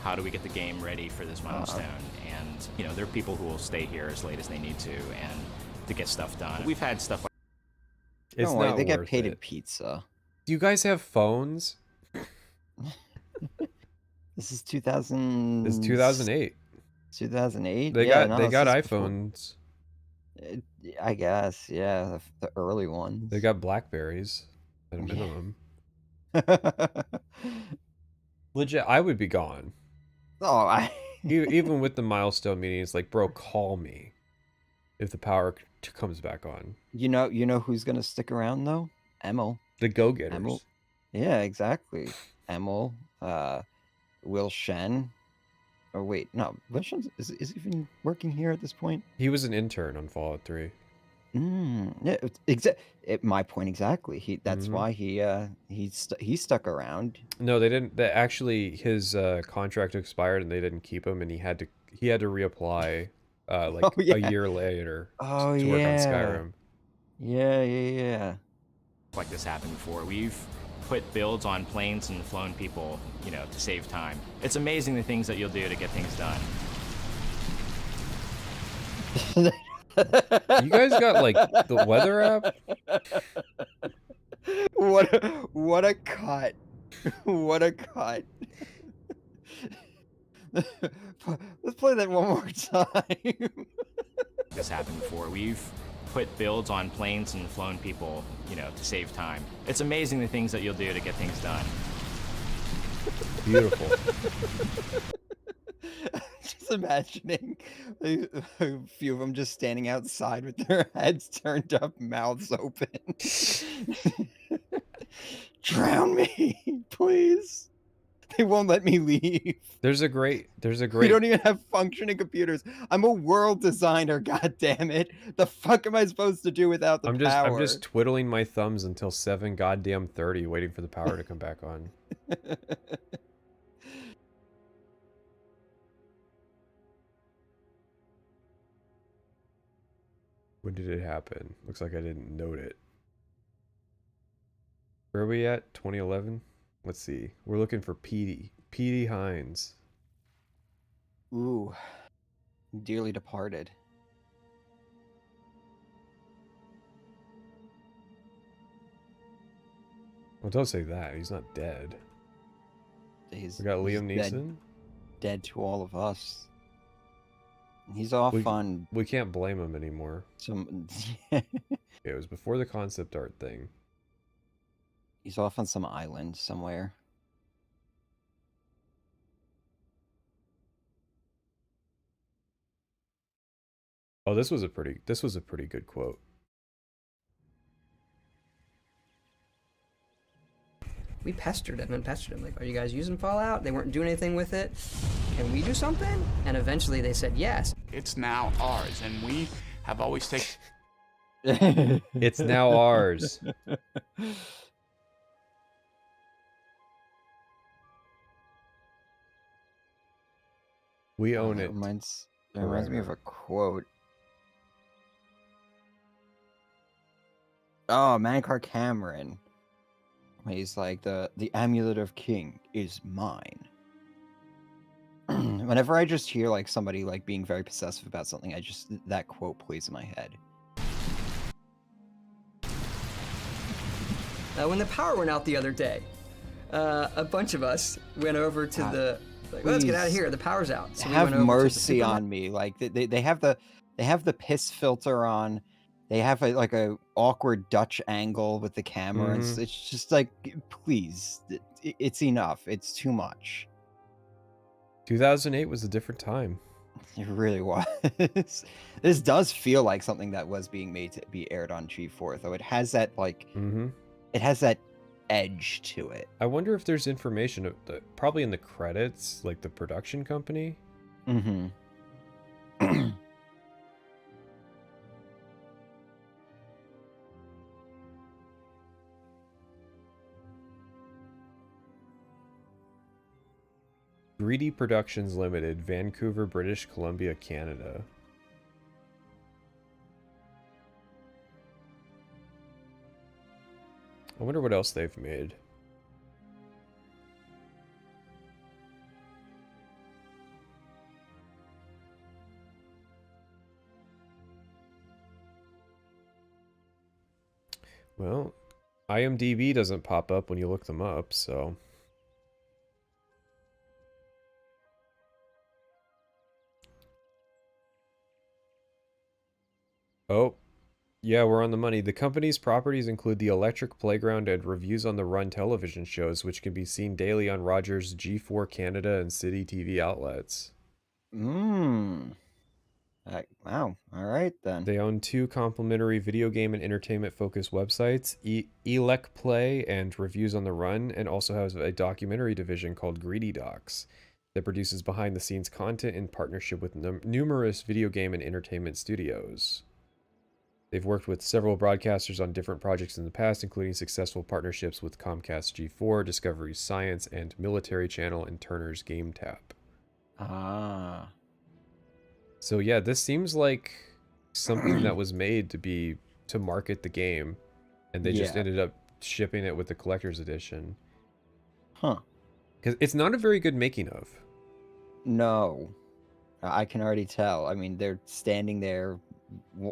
how do we get the game ready for this milestone. And, you know, there are people who will stay here as late as they need to and to get stuff done. We've had stuff like... It's Don't worry, not they get worth paid it. in pizza. Do you guys have phones? This is 2000. It's 2008. 2008. They got iPhones. I guess, yeah, the early ones. They got Blackberries at a minimum. Legit, I would be gone. Oh, even with the milestone meeting, it's like, bro, call me if the power comes back on. You know who's gonna stick around though? Emil. The go-getters. Emil. Yeah, exactly. Emil, Will Shen. Oh wait, no, Will Shen is even working here at this point? He was an intern on Fallout 3. Yeah, my point exactly. That's why he stuck around. No, they didn't. That actually, his contract expired, and they didn't keep him, and he had to reapply, like Oh, yeah. a year later Oh, to work on yeah. Skyrim. Yeah. Like this happened before. We've put builds on planes and flown people, you know, to save time. It's amazing the things that you'll do to get things done. You guys got like the weather app? What a cut. What a cut. Let's play that one more time. This happened before. We've put builds on planes and flown people, you know, to save time. It's amazing the things that you'll do to get things done. Beautiful. Just imagining a few of them just standing outside with their heads turned up, mouths open. Drown me, please. They won't let me leave. There's a great. We don't even have functioning computers. I'm a world designer, god damn it. The fuck am I supposed to do without the power? I'm just twiddling my thumbs until 7:30, waiting for the power to come back on. When did it happen? Looks like I didn't note it. Where are we at? 2011? Let's see. We're looking for Petey Hines. Ooh. Dearly departed. Well, don't say that. He's not dead. We got Liam Neeson. Dead to all of us. He's off on... We can't blame him anymore. Yeah, it was before the concept art thing. He's off on some island somewhere. Oh, this was a pretty good quote. We pestered him like, are you guys using Fallout? They weren't doing anything with it. Can we do something? And eventually they said yes. It's now ours, and we have always taken... It's now ours. We own it. That reminds me of a quote. Oh, Mankar Cameron. He's like, the amulet of king is mine. Whenever I just hear like somebody like being very possessive about something, that quote plays in my head. When the power went out the other day, a bunch of us went over to the... Like, let's get out of here. The power's out. So have mercy on me. Like they have the piss filter on. They have a awkward Dutch angle with the camera. It's just like, please, it's enough. It's too much. 2008 was a different time. It really was. This does feel like something that was being made to be aired on G4, though it has that it has that edge to it. I wonder if there's information of probably in the credits, like the production company. 3D Productions Limited, Vancouver, British Columbia, Canada. I wonder what else they've made. Well, IMDb doesn't pop up when you look them up, so... Oh, yeah, we're on the money. The company's properties include the Electric Playground and Reviews on the Run television shows, which can be seen daily on Rogers' G4 Canada and City TV outlets. Wow. All right, then. They own 2 complementary video game and entertainment-focused websites, Elec Play and Reviews on the Run, and also has a documentary division called Greedy Docs that produces behind-the-scenes content in partnership with numerous video game and entertainment studios. They've worked with several broadcasters on different projects in the past, including successful partnerships with Comcast G4, Discovery Science, and Military Channel and Turner's Game Tap. Ah. So yeah, this seems like something that was made to market the game, and they just ended up shipping it with the collector's edition. Huh. Because it's not a very good making of. No. I can already tell. I mean, they're standing there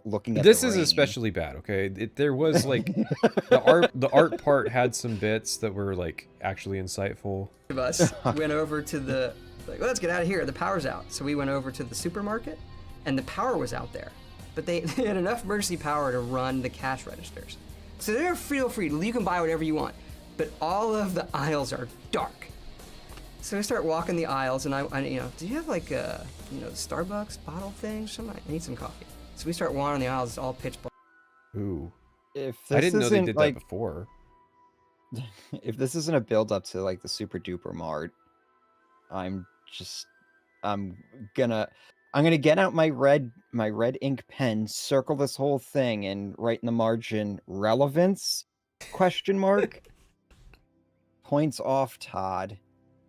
looking at this the is rain. especially bad. Okay, there was like the art part had some bits that were like actually insightful. Of us went over to the well, let's get out of here. The power's out, so we went over to the supermarket, and the power was out there, but they had enough emergency power to run the cash registers. So they're feel free. You can buy whatever you want, but all of the aisles are dark. So I start walking the aisles, and I do you have like the Starbucks bottle thing? I need some coffee. So we start wandering the aisles. It's all pitch black. Ooh. If I didn't know they did like, that before. If this isn't a build up to like the super duper mart, I'm gonna get out my red ink pen, circle this whole thing, and write in the margin relevance ? Points off, Todd.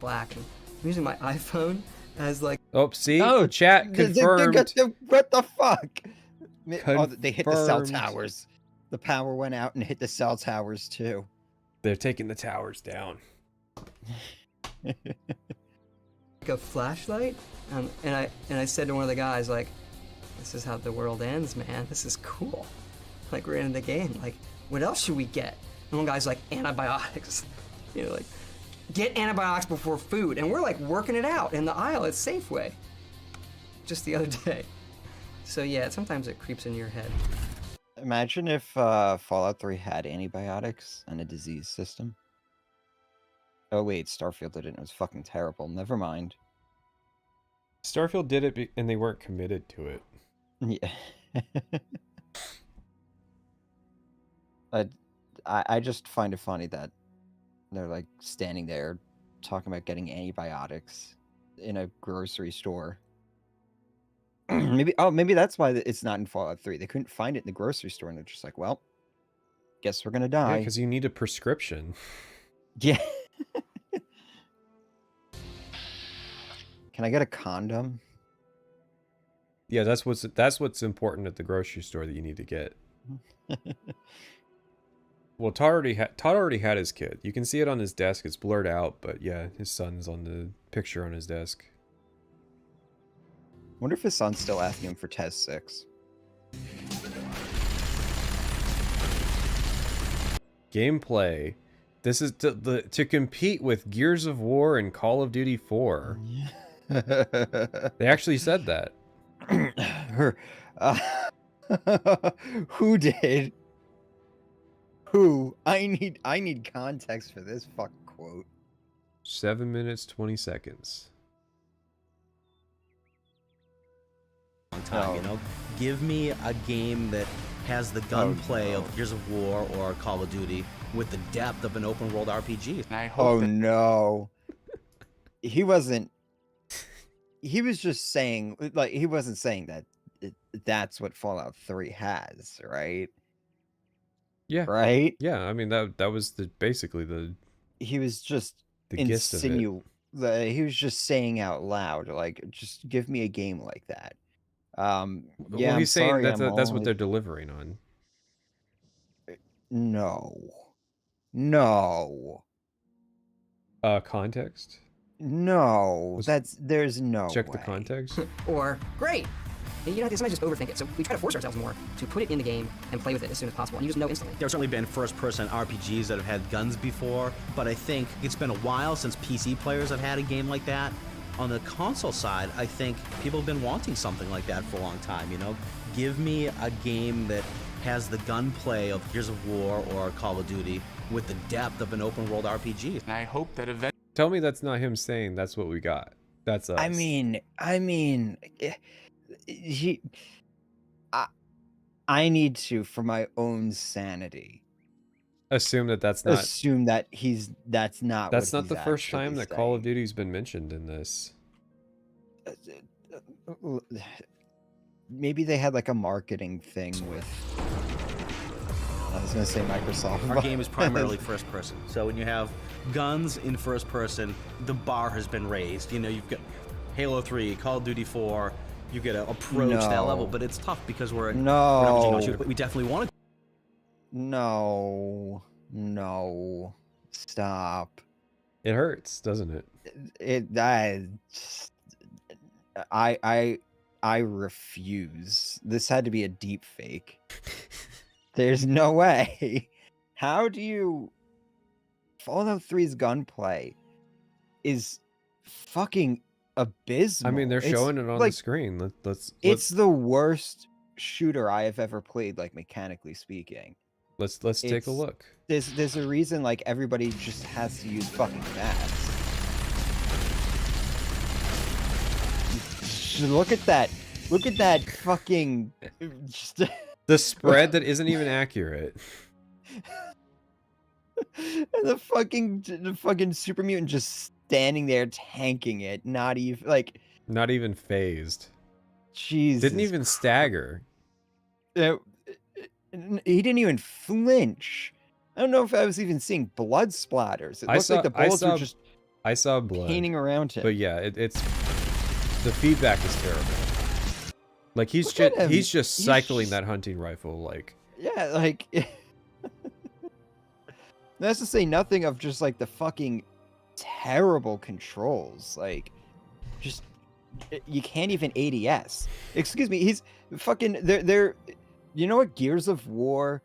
Black. I'm using my iPhone as like. Oh, see? Oh, chat confirmed. What the fuck? Oh, they hit the cell Confirmed. towers. The power went out and hit the cell towers too. They're taking the towers down. A flashlight, and I said to one of the guys, like, this is how the world ends, man. This is cool. Like, we're in the game. Like, what else should we get? And one guy's like, antibiotics. Like, get antibiotics before food. And we're like working it out in the aisle at Safeway just the other day. So yeah, sometimes it creeps into your head. Imagine if Fallout 3 had antibiotics and a disease system. Oh wait, Starfield didn't. It was fucking terrible. Never mind. Starfield did it and they weren't committed to it. Yeah. I just find it funny that they're like standing there talking about getting antibiotics in a grocery store. Maybe that's why it's not in Fallout 3. They couldn't find it in the grocery store, and they're just like, well, guess we're gonna die. Yeah, because you need a prescription. Yeah. Can I get a condom? Yeah, that's what's important at the grocery store that you need to get. Well, Todd already had his kit. You can see it on his desk. It's blurred out, but yeah, his son's on the picture on his desk. Wonder if his son's still asking him for Test 6. Gameplay. This is to compete with Gears of War and Call of Duty 4. They actually said that. Who did? Who? I need context for this fucking quote. 7 minutes, 20 seconds. Time, give me a game that has the gunplay of Gears of War or Call of Duty with the depth of an open world RPG. And I hope no. He wasn't. He was just saying, like, he wasn't saying that that's what Fallout 3 has, right? Yeah. Right? Yeah, I mean that was basically the. He was just the gist of it. He was just saying out loud, like, just give me a game like that. Well, he's saying that's what they're delivering on. No. Context? No. There's no Check way. the context. Or, great. And sometimes just overthink it. So we try to force ourselves more to put it in the game and play with it as soon as possible. And you just know instantly. There's certainly been first-person RPGs that have had guns before, but I think it's been a while since PC players have had a game like that. On the console side, I think people have been wanting something like that for a long time, Give me a game that has the gunplay of Gears of War or Call of Duty with the depth of an open world RPG. And I hope that eventually. Tell me that's not him saying that's what we got. That's us. I mean, I need to, for my own sanity, assume that's not. Assume that that's not. That's not the first time that Call of Duty's been mentioned in this. Maybe they had like a marketing thing with was gonna say Microsoft. Our game is primarily first person. So when you have guns in first person, the bar has been raised. You know, you've got Halo 3, Call of Duty 4. You get to approach that level, but it's tough because we're not shooting, but we definitely want to. No, stop. It hurts, doesn't it? I refuse. This had to be a deep fake. There's no way. How do you... Fallout 3's gunplay is fucking abysmal. I mean, they're showing it on the screen. It's the worst shooter I have ever played, like, mechanically speaking. Let's take a look. There's a reason, like, everybody just has to use fucking VATS. Look at that. Look at that fucking... The spread that isn't even accurate. And the fucking super mutant just standing there tanking it, not even phased. Jesus. Didn't even stagger. He didn't even flinch. I don't know if I was even seeing blood splatters. It looked like the bullets were just I saw blood painting around him. But yeah, it's the feedback is terrible. Like he's just cycling that hunting rifle like. Yeah, like that's to say nothing of just like the fucking terrible controls. Like just you can't even ADS. Excuse me, he's fucking they're you know what Gears of War,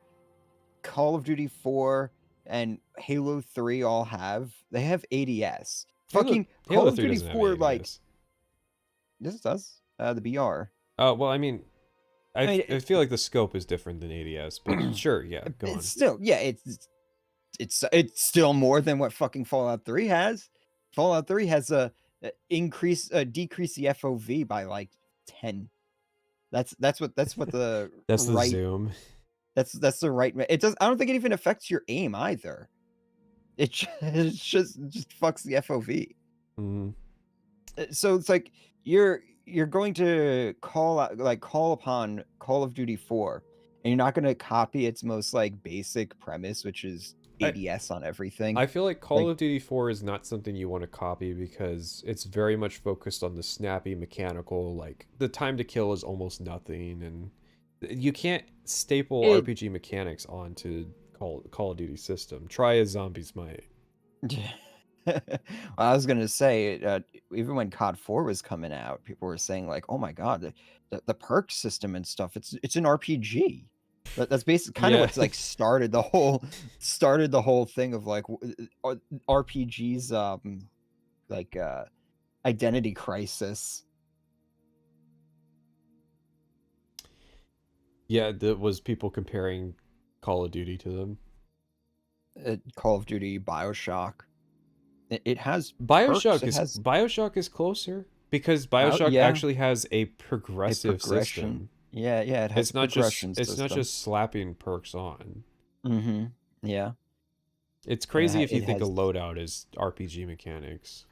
Call of Duty 4, and Halo 3 all have? They have ADS. Fucking Call of Duty 4 like this does the BR. Oh well, I mean, I feel like the scope is different than ADS, but sure, yeah, go on. It's still, yeah, it's still more than what fucking Fallout 3 has. Fallout 3 has a decrease the FOV by like 10. That's what the that's the zoom. That's the right. It does. I don't think it even affects your aim either. It just fucks the FOV. Mm-hmm. So it's like you're going to call upon Call of Duty 4, and you're not going to copy its most like basic premise, which is ADS on everything. I feel like Call of Duty 4 is not something you want to copy because it's very much focused on the snappy mechanical. Like the time to kill is almost nothing, and you can't staple RPG mechanics onto Call of Duty system. Try as zombies might. Well, I was gonna say, even when COD 4 was coming out, people were saying like, "Oh my god, the perk system and stuff. It's an RPG." That's basically kind of what's like started the whole thing of like RPGs, identity crisis. Yeah, that was people comparing Call of Duty to them. Call of Duty, BioShock. It has BioShock perks. BioShock is closer because BioShock actually has a progressive system. Yeah, it has it's not just slapping perks on. Mm-hmm. Yeah. It's crazy if you think a loadout is RPG mechanics.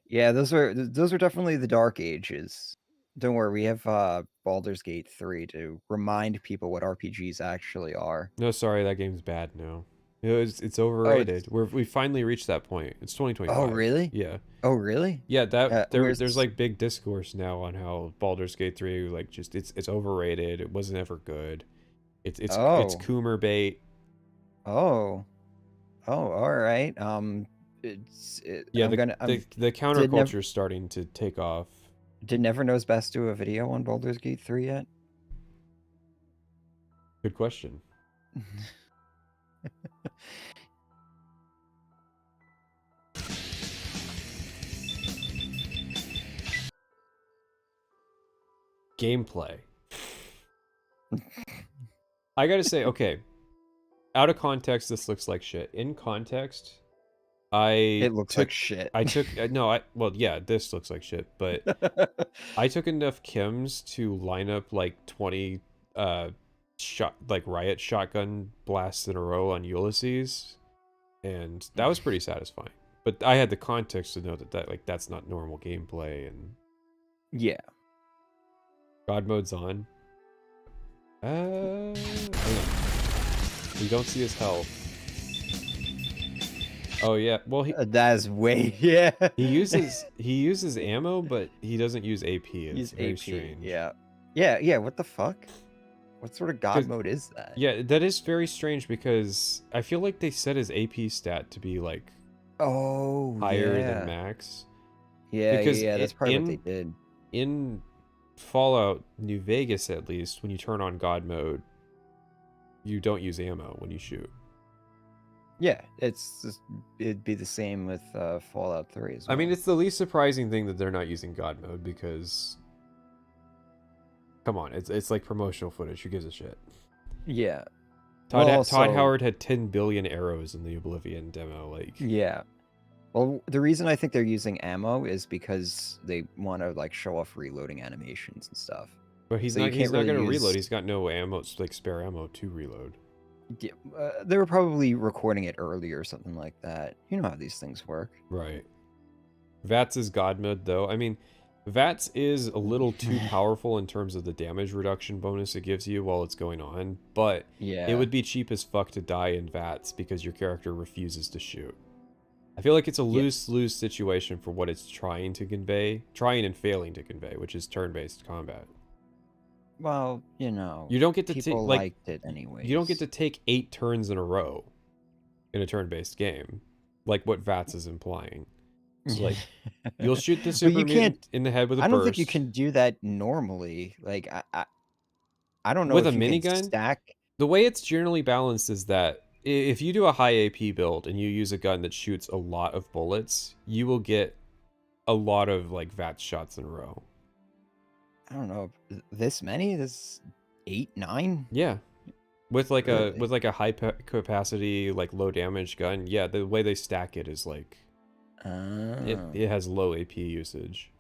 Yeah, those are definitely the dark ages. Don't worry, we have Baldur's Gate 3 to remind people what RPGs actually are. No, sorry, that game's bad now. It's overrated. We finally reached that point. It's 2025. Oh, really? Yeah. Oh, really? Yeah, there's like big discourse now on how Baldur's Gate 3 like just it's overrated. It wasn't ever good. It's Coomer bait. Oh, all right. The counterculture is starting to take off. Did Never Knows Best do a video on Baldur's Gate 3 yet? Good question. Gameplay. I gotta say, okay. Out of context, this looks like shit. In context, it looks like shit. This looks like shit, but I took enough chems to line up like 20 riot shotgun blasts in a row on Ulysses, and that was pretty satisfying. But I had the context to know that that's not normal gameplay, and yeah. God mode's on. Oh, we don't see his health. Oh yeah, well that's way yeah. He uses ammo, but he doesn't use AP. It's very AP, strange. Yeah. What the fuck? What sort of god mode is that? Yeah, that is very strange because I feel like they set his AP stat to be like higher than max. Yeah, because that's probably what they did. In Fallout New Vegas, at least, when you turn on God mode, you don't use ammo when you shoot. Yeah, it'd be the same with Fallout 3 as well. I mean, it's the least surprising thing that they're not using God mode because, come on, it's like promotional footage. Who gives a shit? Yeah. Todd Howard had 10 billion arrows in the Oblivion demo. Like, yeah. Well, the reason I think they're using ammo is because they want to like show off reloading animations and stuff. But he's not going to reload. He's got no ammo, like spare ammo to reload. Yeah, they were probably recording it earlier or something like that. You know how these things work. Right. V.A.T.S is God mode, though. I mean, V.A.T.S is a little too powerful in terms of the damage reduction bonus it gives you while it's going on, but it would be cheap as fuck to die in V.A.T.S because your character refuses to shoot. I feel like it's a lose-lose situation for what it's trying and failing to convey, which is turn-based combat. Well, you know, you don't get to take liked it anyway. You don't get to take 8 turns in a row in a turn-based game, like what V.A.T.S is implying. So, like, you'll shoot the super mutant in the head with a burst. I don't think you can do that normally. Like, I don't know with if a you minigun. can stack. The way it's generally balanced is that if you do a high AP build and you use a gun that shoots a lot of bullets, you will get a lot of like V.A.T.S shots in a row. I don't know, this many? This 8, 9? Yeah, with like a high capacity, like low damage gun. Yeah, the way they stack it is like it has low AP usage.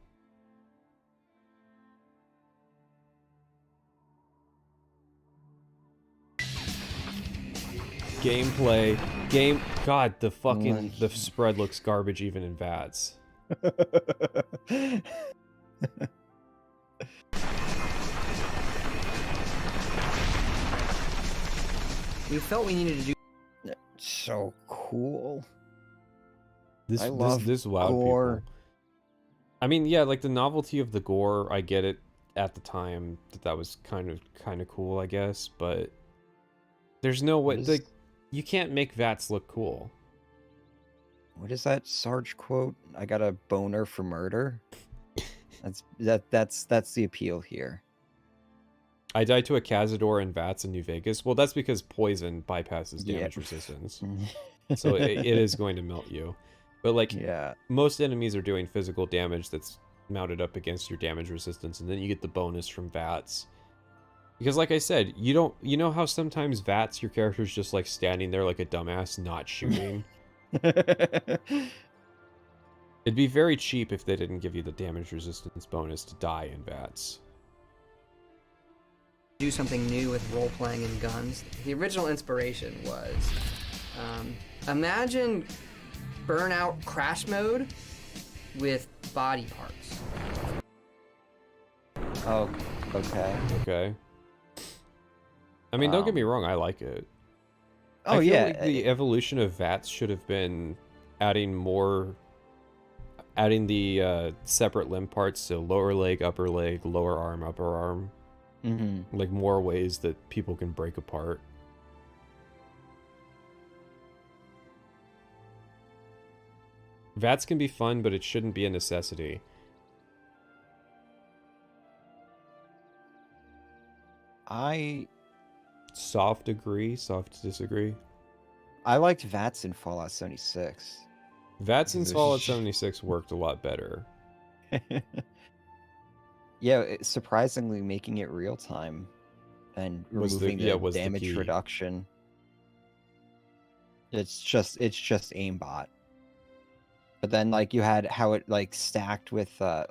Gameplay, God, the spread looks garbage even in V.A.T.S. We felt we needed to do. So cool. This wowed Gore. people. I mean, yeah, like the novelty of the gore, I get it at the time that was kind of cool, I guess, but there's no way like you can't make V.A.T.S look cool. What is that Sarge quote? I got a boner for murder. That's the appeal here. I died to a Cazador in V.A.T.S in New Vegas. Well, that's because poison bypasses damage resistance. So it is going to melt you. But like most enemies are doing physical damage that's mounted up against your damage resistance, and then you get the bonus from V.A.T.S. Because like I said, you know how sometimes V.A.T.S your character's just like standing there like a dumbass not shooting? It'd be very cheap if they didn't give you the damage resistance bonus to die in V.A.T.S. Do something new with role-playing and guns. The original inspiration was, imagine Burnout Crash Mode with body parts. Oh, okay. Okay. I mean, don't get me wrong, I like it. Oh, I feel yeah. like the evolution of V.A.T.S should have been adding the separate limb parts, so lower leg, lower arm, upper arm. Mm-hmm. Like more ways that people can break apart. V.A.T.S can be fun, but it shouldn't be a necessity. Soft agree, soft disagree. I liked V.A.T.S in Fallout 76. V.A.T.S in Fallout 76 worked a lot better. Yeah, surprisingly making it real time and removing the damage reduction. It's just aimbot. But then like you had how it like stacked with how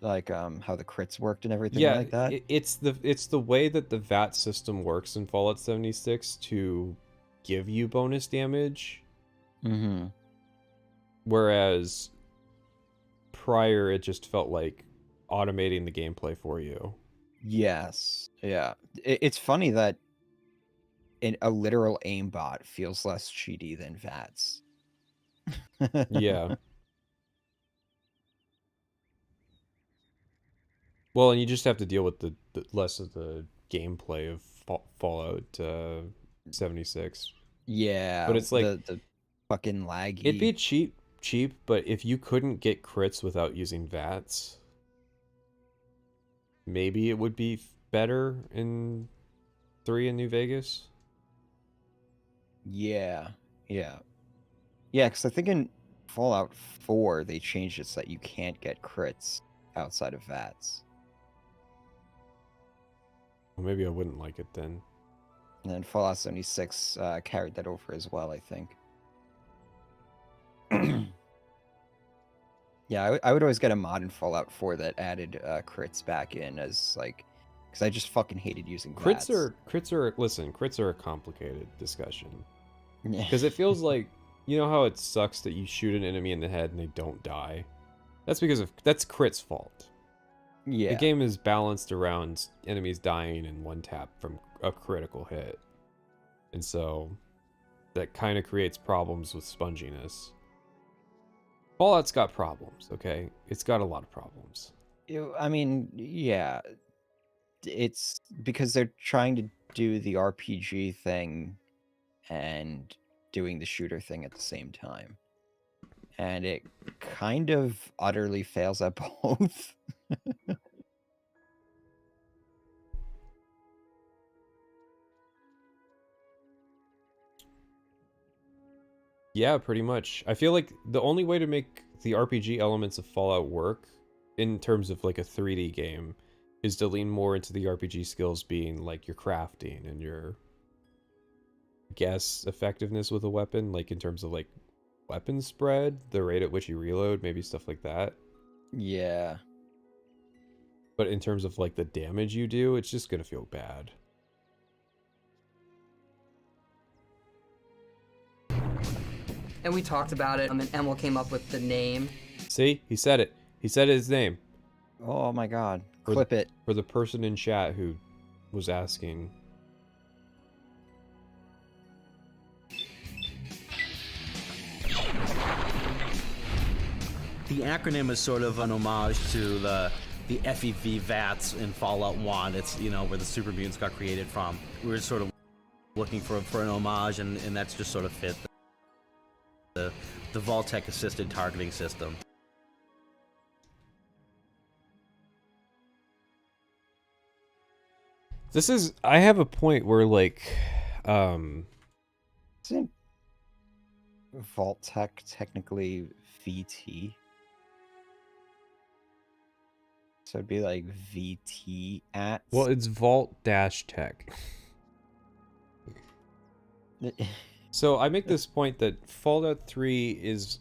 the crits worked and everything like that. It's the way that the V.A.T.S system works in Fallout 76 to give you bonus damage. Mm-hmm. Whereas prior it just felt like automating the gameplay for you. Yes. Yeah, it's funny that a literal aimbot feels less cheaty than V.A.T.S. Yeah. Well, and you just have to deal with the less of the gameplay of Fallout 76. Yeah, But it's like the fucking laggy. it'd be cheap, but if you couldn't get crits without using V.A.T.S, maybe it would be better in 3 in New Vegas. Yeah, because I think in Fallout 4 they changed it so that you can't get crits outside of V.A.T.S. Well, maybe I wouldn't like it then. And then Fallout 76 carried that over as well, I think. Yeah, I would always get a mod in Fallout 4 that added crits back in as like, because I just fucking hated using Crits V.A.T.S. crits are a complicated discussion. Yeah. Because it feels like, you know how it sucks that you shoot an enemy in the head and they don't die? That's crit's fault. Yeah. The game is balanced around enemies dying in one tap from a critical hit. And so that kind of creates problems with sponginess. Fallout's got problems, okay? It's got a lot of problems. I mean, yeah. It's because they're trying to do the RPG thing and doing the shooter thing at the same time. And it kind of utterly fails at both. Yeah, pretty much. I feel like the only way to make the RPG elements of Fallout work in terms of like a 3D game is to lean more into the RPG skills being like your crafting and your effectiveness with a weapon, like in terms of like weapon spread, the rate at which you reload, maybe stuff like that. Yeah. But in terms of like the damage you do, it's just gonna feel bad. And we talked about it, and then Emil came up with the name. See? He said it. He said his name. Oh my god. Clip it. For the person in chat who was asking. The acronym is sort of an homage to the FEV V.A.T.S in Fallout 1. It's, you know, where the super mutants got created from. We were sort of looking for an homage, and that's just sort of fit the Vault-Tec assisted targeting system. I have a point where like Isn't Vault-Tec technically VT? So it'd be like V.T.S. Well, it's Vault-Tech. So I make this point that Fallout 3 is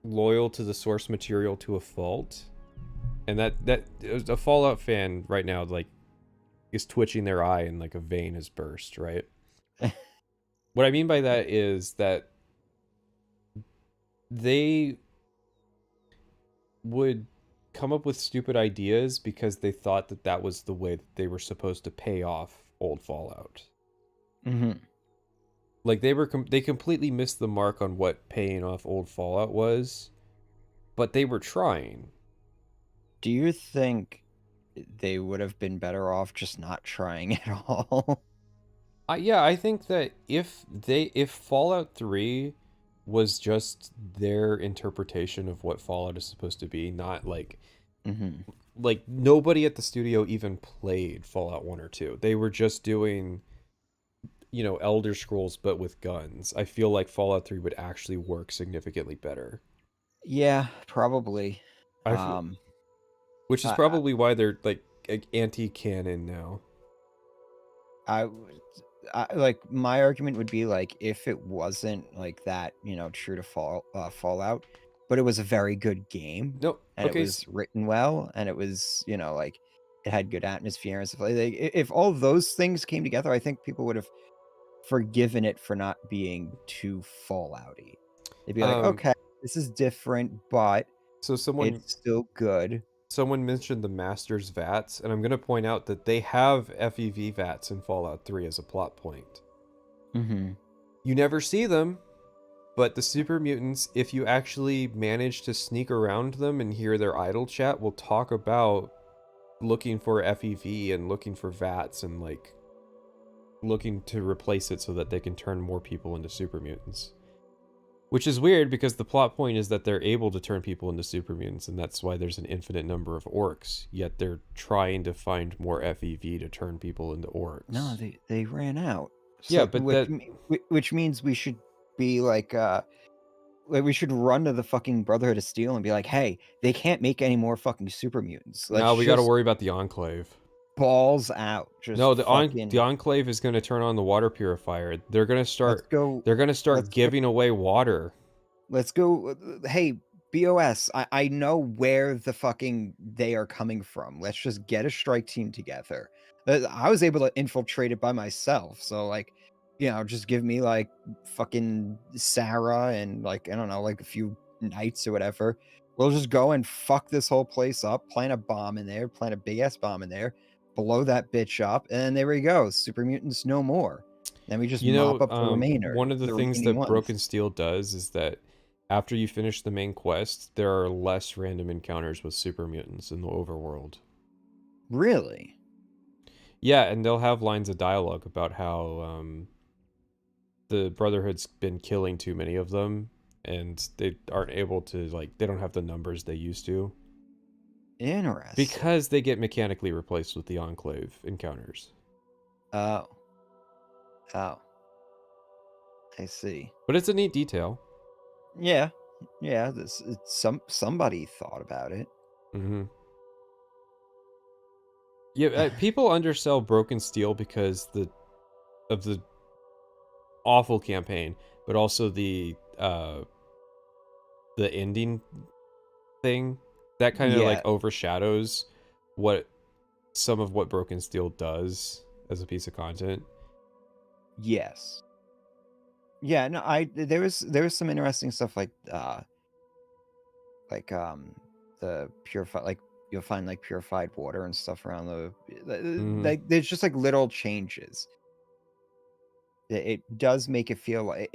loyal to the source material to a fault, and that a Fallout fan right now like is twitching their eye and like a vein has burst, right? What I mean by that is that they would come up with stupid ideas because they thought that that was the way that they were supposed to pay off old Fallout. Mm-hmm. Like they completely missed the mark on what paying off old Fallout was, but they were trying. Do you think they would have been better off just not trying at all? Yeah, I think that if Fallout 3 was just their interpretation of what Fallout is supposed to be, not like like nobody at the studio even played Fallout 1 or 2. They were just doing, you know, Elder Scrolls but with guns. I feel like Fallout 3 would actually work significantly better. Yeah, probably. Which is probably why they're like anti-canon now. I like my argument would be like if it wasn't like that, you know, true to Fallout, but it was a very good game. Nope. And Okay. it was written well, and it was, you know, like it had good atmosphere and stuff. Like if all those things came together, I think people would have forgiven it for not being too Fallouty. They'd be like, okay, this is different, but so it's still good. someone mentioned the Masters V.A.T.S, and I'm going to point out that they have FEV V.A.T.S in Fallout 3 as a plot point. Mm-hmm. You never see them, but the super mutants, if you actually manage to sneak around them and hear their idle chat, will talk about looking for FEV and looking for V.A.T.S and like looking to replace it so that they can turn more people into super mutants. Which is weird because the plot point is that they're able to turn people into super mutants, and that's why there's an infinite number of orcs. Yet they're trying to find more FEV to turn people into orcs. No, they ran out. Yeah, but which means we should be like we should run to the fucking Brotherhood of Steel and be like, hey, they can't make any more fucking super mutants. No, we got to worry about the Enclave. Balls out. Just no, the Enclave is going to turn on the water purifier. They're going to start. They're going to start giving away water. Let's go. Hey, BOS. I know where the fucking they are coming from. Let's just get a strike team together. I was able to infiltrate it by myself. So like, you know, just give me like fucking Sarah and like I don't know, like a few knights or whatever. We'll just go and fuck this whole place up. Plant a bomb in there. Plant a big ass bomb in there. Blow that bitch up, and there we go. Super mutants no more. Then we just mop up the remainder. One of the things that Broken Steel does is that after you finish the main quest, there are less random encounters with super mutants in the overworld. Really? Yeah, and they'll have lines of dialogue about how the Brotherhood's been killing too many of them, and they aren't able to, like, they don't have the numbers they used to. Interesting. Because they get mechanically replaced with the Enclave encounters. Oh. I see. But it's a neat detail. Yeah. Yeah, somebody thought about it. Mm-hmm. Yeah, people undersell Broken Steel because of the awful campaign, but also the ending thing. That kind of like overshadows some of what Broken Steel does as a piece of content. Yes. Yeah, no, there was some interesting stuff like the purified, like you'll find like purified water and stuff around like there's just like little changes. It does make it feel like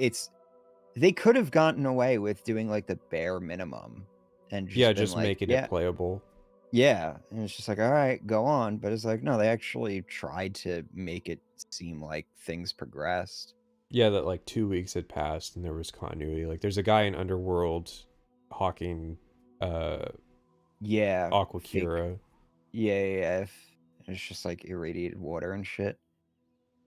they could have gotten away with doing like the bare minimum. And just making it playable. Yeah, and it's just like, all right, go on. But it's like, no, they actually tried to make it seem like things progressed. Yeah, that like 2 weeks had passed and there was continuity. Like, there's a guy in Underworld hawking Aquacura. Yeah. It's just like irradiated water and shit.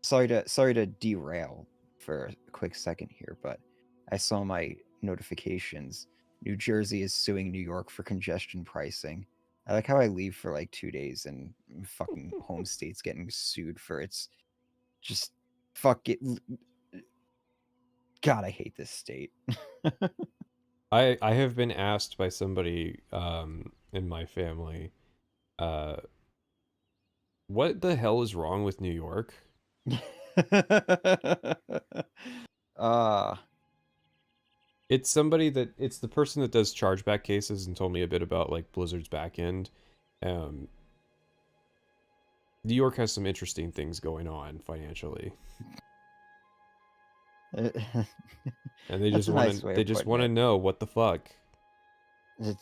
Sorry to derail for a quick second here, but I saw my notifications. New Jersey is suing New York for congestion pricing. I like how I leave for like 2 days and fucking home state's getting sued for its just fuck it. God, I hate this state. I have been asked by somebody in my family, what the hell is wrong with New York? It's the person that does chargeback cases and told me a bit about like Blizzard's back end. New York has some interesting things going on financially. And they just want to know what the fuck. The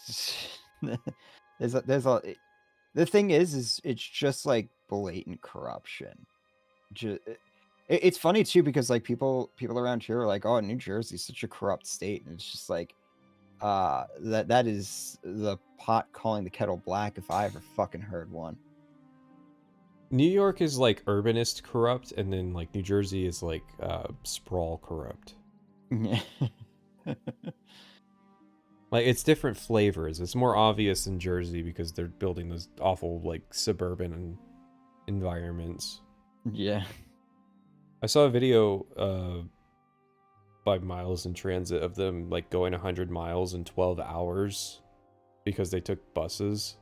thing is it's just like blatant corruption. It's funny too because like people around here are like, oh, New Jersey's such a corrupt state, and it's just like that is the pot calling the kettle black if I ever fucking heard one. New York is like urbanist corrupt, and then like New Jersey is like sprawl corrupt. Like, it's different flavors. It's more obvious in Jersey because they're building those awful like suburban environments. Yeah. I saw a video by Miles in Transit of them like going 100 miles in 12 hours because they took buses.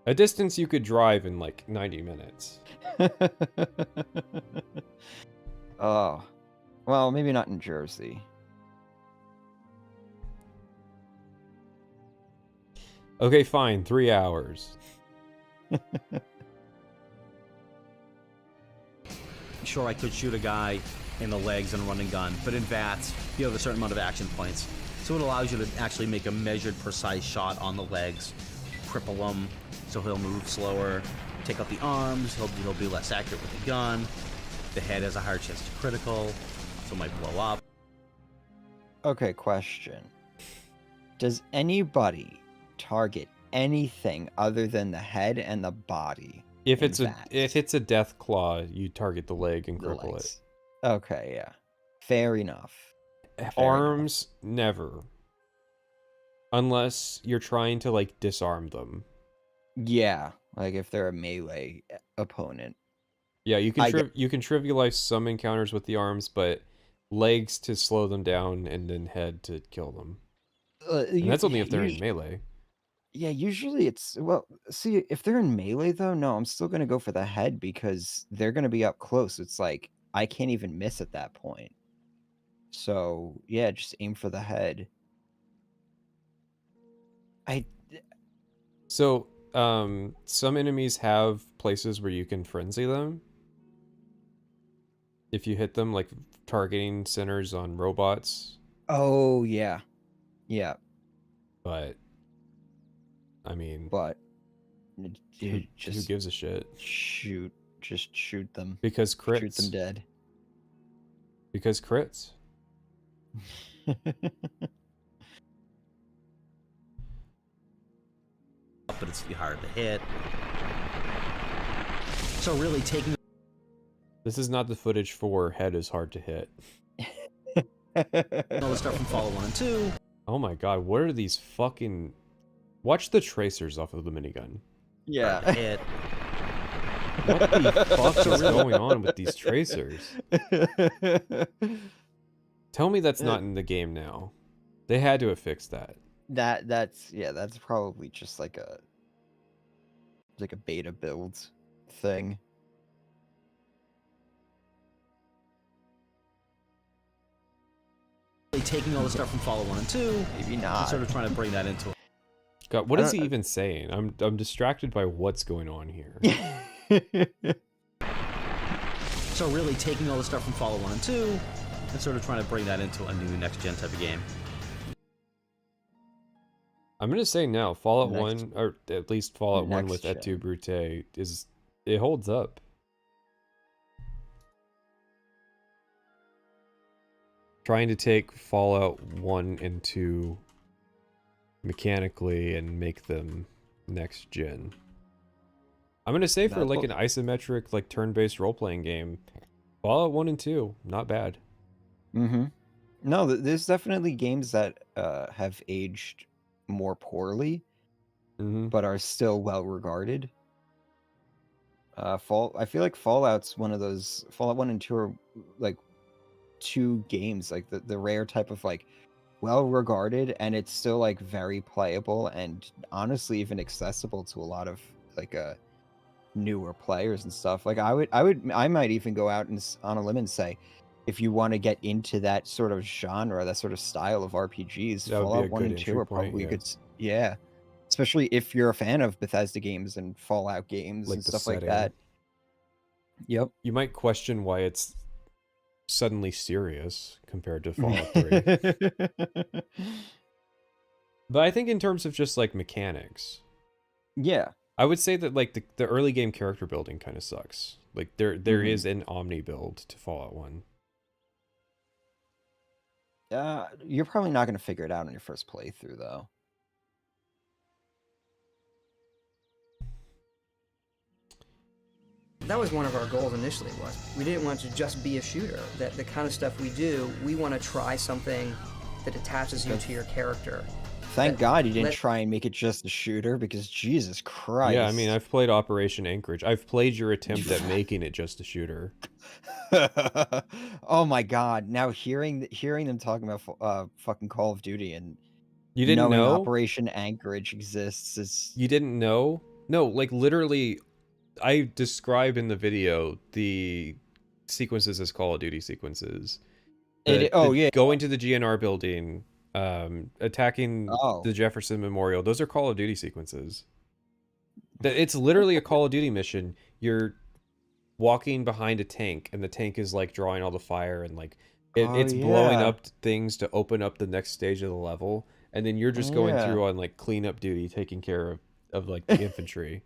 A distance you could drive in like 90 minutes. Oh. Well, maybe not in Jersey. Okay, fine. 3 hours. Sure, I could shoot a guy in the legs and a running gun, but in V.A.T.S, you have a certain amount of action points. So it allows you to actually make a measured, precise shot on the legs, cripple him, so he'll move slower, take out the arms, he'll be less accurate with the gun. The head has a higher chance to critical, so it might blow up. Okay, question. Does anybody target anything other than the head and the body? If in it's a death claw, you target the leg and cripple it. Okay, yeah. Fair enough. Arms, never. Unless you're trying to, like, disarm them. Yeah, like if they're a melee opponent. Yeah, you can trivialize some encounters with the arms, but legs to slow them down and then head to kill them. And that's only if they're in melee. Yeah, usually it's, well, see, if they're in melee though, no, I'm still going to go for the head because they're going to be up close. It's like, I can't even miss at that point. So, yeah, just aim for the head. So, some enemies have places where you can frenzy them. If you hit them, like targeting centers on robots. Oh, yeah. Yeah. But, I mean... Dude, who gives a shit? Just shoot them. Because crits. Shoot them dead. Because crits. But it's hard to hit. So really taking... This is not the footage for head is hard to hit. All the stuff from Fallout 1 and 2. Oh my god, what are these fucking... Watch the tracers off of the minigun. Yeah. Hard to hit. What the fuck is going on with these tracers? Tell me that's not in the game now. They had to have fixed that. That's probably just like a beta build thing. Taking all the stuff from Fallout 1 and 2. Maybe not. And sort of trying to bring that into... God, what is he even saying? I'm distracted by what's going on here. So really taking all the stuff from Fallout 1 and 2 and sort of trying to bring that into a new next-gen type of game. I'm gonna say now, Fallout 1, or at least Fallout 1 with Et tu, Brute, it holds up. Trying to take Fallout 1 and 2 mechanically and make them next gen. I'm gonna say for like an isometric, like turn-based role-playing game, Fallout 1 and 2, not bad. Mm-hmm. No, there's definitely games that have aged more poorly, but are still well regarded. I feel like Fallout's one of those. Fallout 1 and 2 are like two games, like the rare type of like well regarded, and it's still like very playable and honestly even accessible to a lot of like newer players and stuff. Like I might even go out and on a limb and say, if you want to get into that sort of genre, that sort of style of RPGs, Fallout 1 and 2 are probably good. Yeah. Especially if you're a fan of Bethesda games and Fallout games and stuff like that. Yep. You might question why it's suddenly serious compared to Fallout 3. But I think in terms of just like mechanics. Yeah. I would say that like the early game character building kind of sucks. Like there is an Omni build to Fallout 1. You're probably not going to figure it out on your first playthrough, though. That was one of our goals initially. Was we didn't want to just be a shooter. That the kind of stuff we do, we want to try something that attaches you to your character. Thank God you didn't try and make it just a shooter, because Jesus Christ. Yeah, I mean, I've played Operation Anchorage. I've played your attempt at making it just a shooter. Oh my God! Now hearing them talking about fucking Call of Duty and you didn't know Operation Anchorage exists is... You didn't know? No, like literally, I describe in the video the sequences as Call of Duty sequences. Yeah, going to the GNR building, Attacking Oh. the Jefferson Memorial. Those are Call of Duty sequences. It's literally a Call of Duty mission. You're walking behind a tank, and the tank is like drawing all the fire, and like it's blowing yeah. up things to open up the next stage of the level, and then you're just going Yeah. through on like cleanup duty, taking care of like the infantry.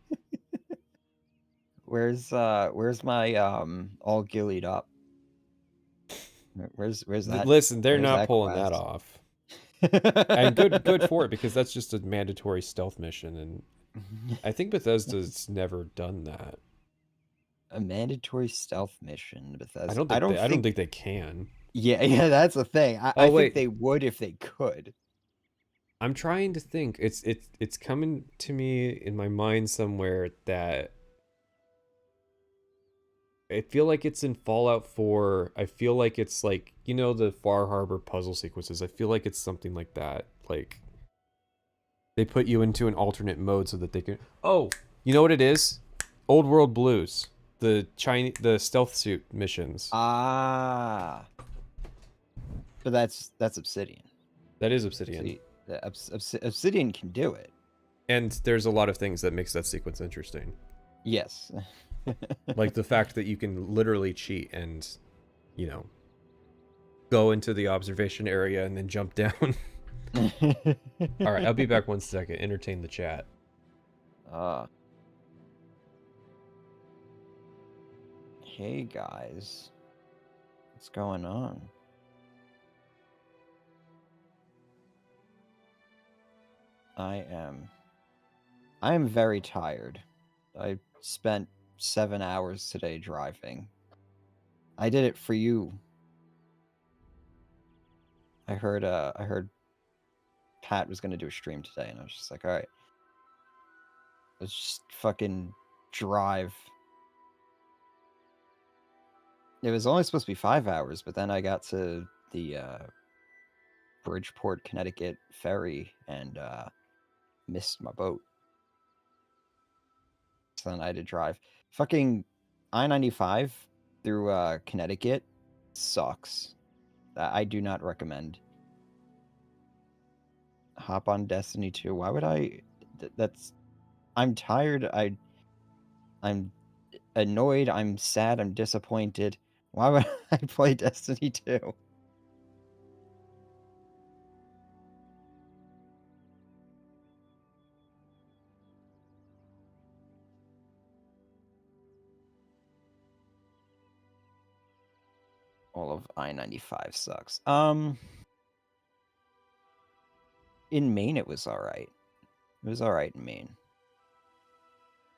Where's my all gillied up? Where's that? Listen, they're where's not that pulling that quest? off. And good for it, because that's just a mandatory stealth mission, and I think Bethesda's never done that. A mandatory stealth mission, Bethesda. I don't think they can. Yeah, that's the thing. I think they would if they could. I'm trying to think. It's coming to me in my mind somewhere that I feel like it's in Fallout 4. I feel like it's like, you know, the Far Harbor puzzle sequences. I feel like it's something like that. Like they put you into an alternate mode so that they can. Oh, you know what it is? Old World Blues. The stealth suit missions. Ah. But that's Obsidian. That is Obsidian. See, Obsidian can do it. And there's a lot of things that makes that sequence interesting. Yes. Like the fact that you can literally cheat and, you know, go into the observation area and then jump down. All right, I'll be back 1 second. Entertain the chat. Hey guys, what's going on? I am very tired. I spent 7 hours today driving. I did it for you. I heard Pat was gonna do a stream today, and I was just like, all right, let's just fucking drive. It was only supposed to be 5 hours, but then I got to the Bridgeport, Connecticut ferry and missed my boat. So then I had to drive. Fucking I-95 through Connecticut sucks. I do not recommend. Hop on Destiny 2. Why would I? I'm tired. I'm annoyed. I'm sad. I'm disappointed. Why would I play Destiny 2? All of I-95 sucks. In Maine it was alright. It was alright in Maine.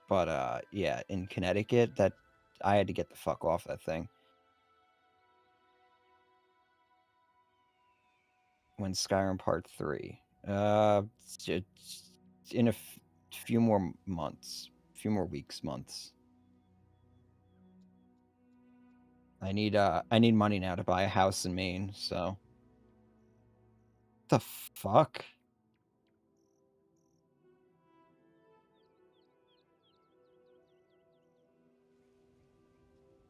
But yeah, in Connecticut, that I had to get the fuck off that thing. When Skyrim Part 3? In a few more months. Few more weeks, months. I need money now to buy a house in Maine, so. What the fuck?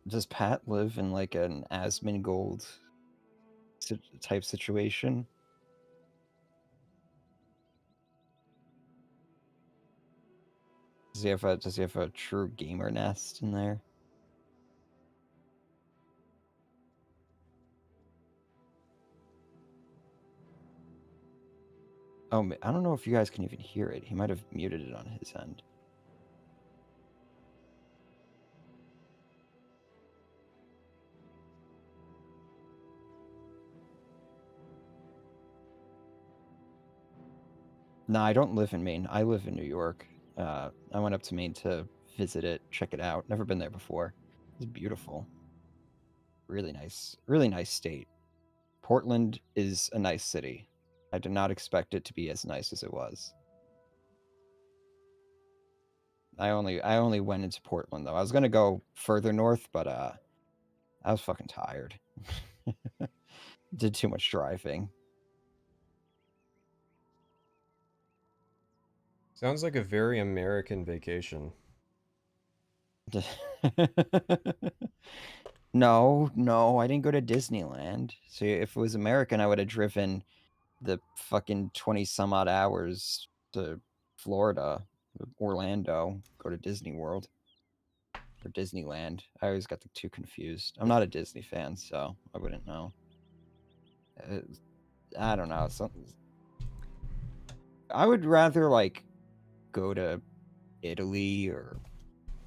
Does Pat live in like an Asmongold type situation? Does he have a true gamer nest in there? Oh, I don't know if you guys can even hear it. He might have muted it on his end. No, I don't live in Maine. I live in New York. I went up to Maine to visit it, check it out. Never been there before. It's beautiful. Really nice state. Portland is a nice city. I did not expect it to be as nice as it was. I only went into Portland though. I was gonna go further north, but I was fucking tired. Did too much driving. Sounds like a very American vacation. No, I didn't go to Disneyland. So if it was American, I would have driven the fucking 20 some odd hours to Florida, Orlando, go to Disney World or Disneyland. I always got the two confused. I'm not a Disney fan, so I wouldn't know. I don't know. I would rather like go to Italy or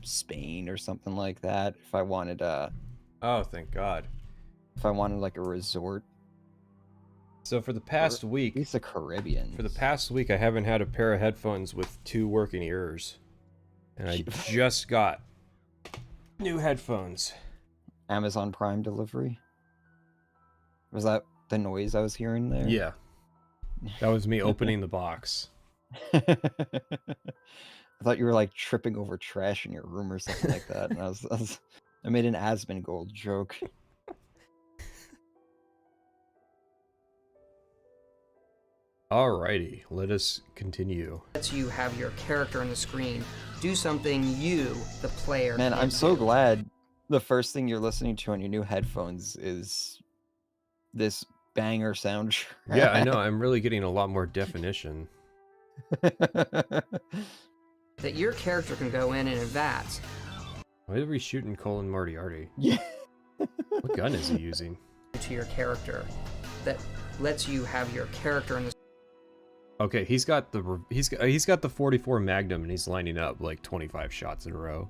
Spain or something like that if I wanted Oh, thank God. If I wanted like a resort. So for the past week, it's the Caribbean. For the past week, I haven't had a pair of headphones with 2 working ears, and I just got new headphones. Amazon Prime delivery. Was that the noise I was hearing there? Yeah, that was me opening the box. I thought you were like tripping over trash in your room or something like that, and I made an Asmongold joke. Alrighty, let us continue. Lets you have your character on the screen do something you, the player. Man, can't I'm so do. glad the first thing you're listening to on your new headphones is this banger soundtrack. Yeah, I know. I'm really getting a lot more definition. That your character can go in and V.A.T.S. Why are we shooting Colin Moriarty? Yeah. What gun is he using? To your character, that lets you have your character in the Okay, he's got the 44 Magnum and he's lining up like 25 shots in a row.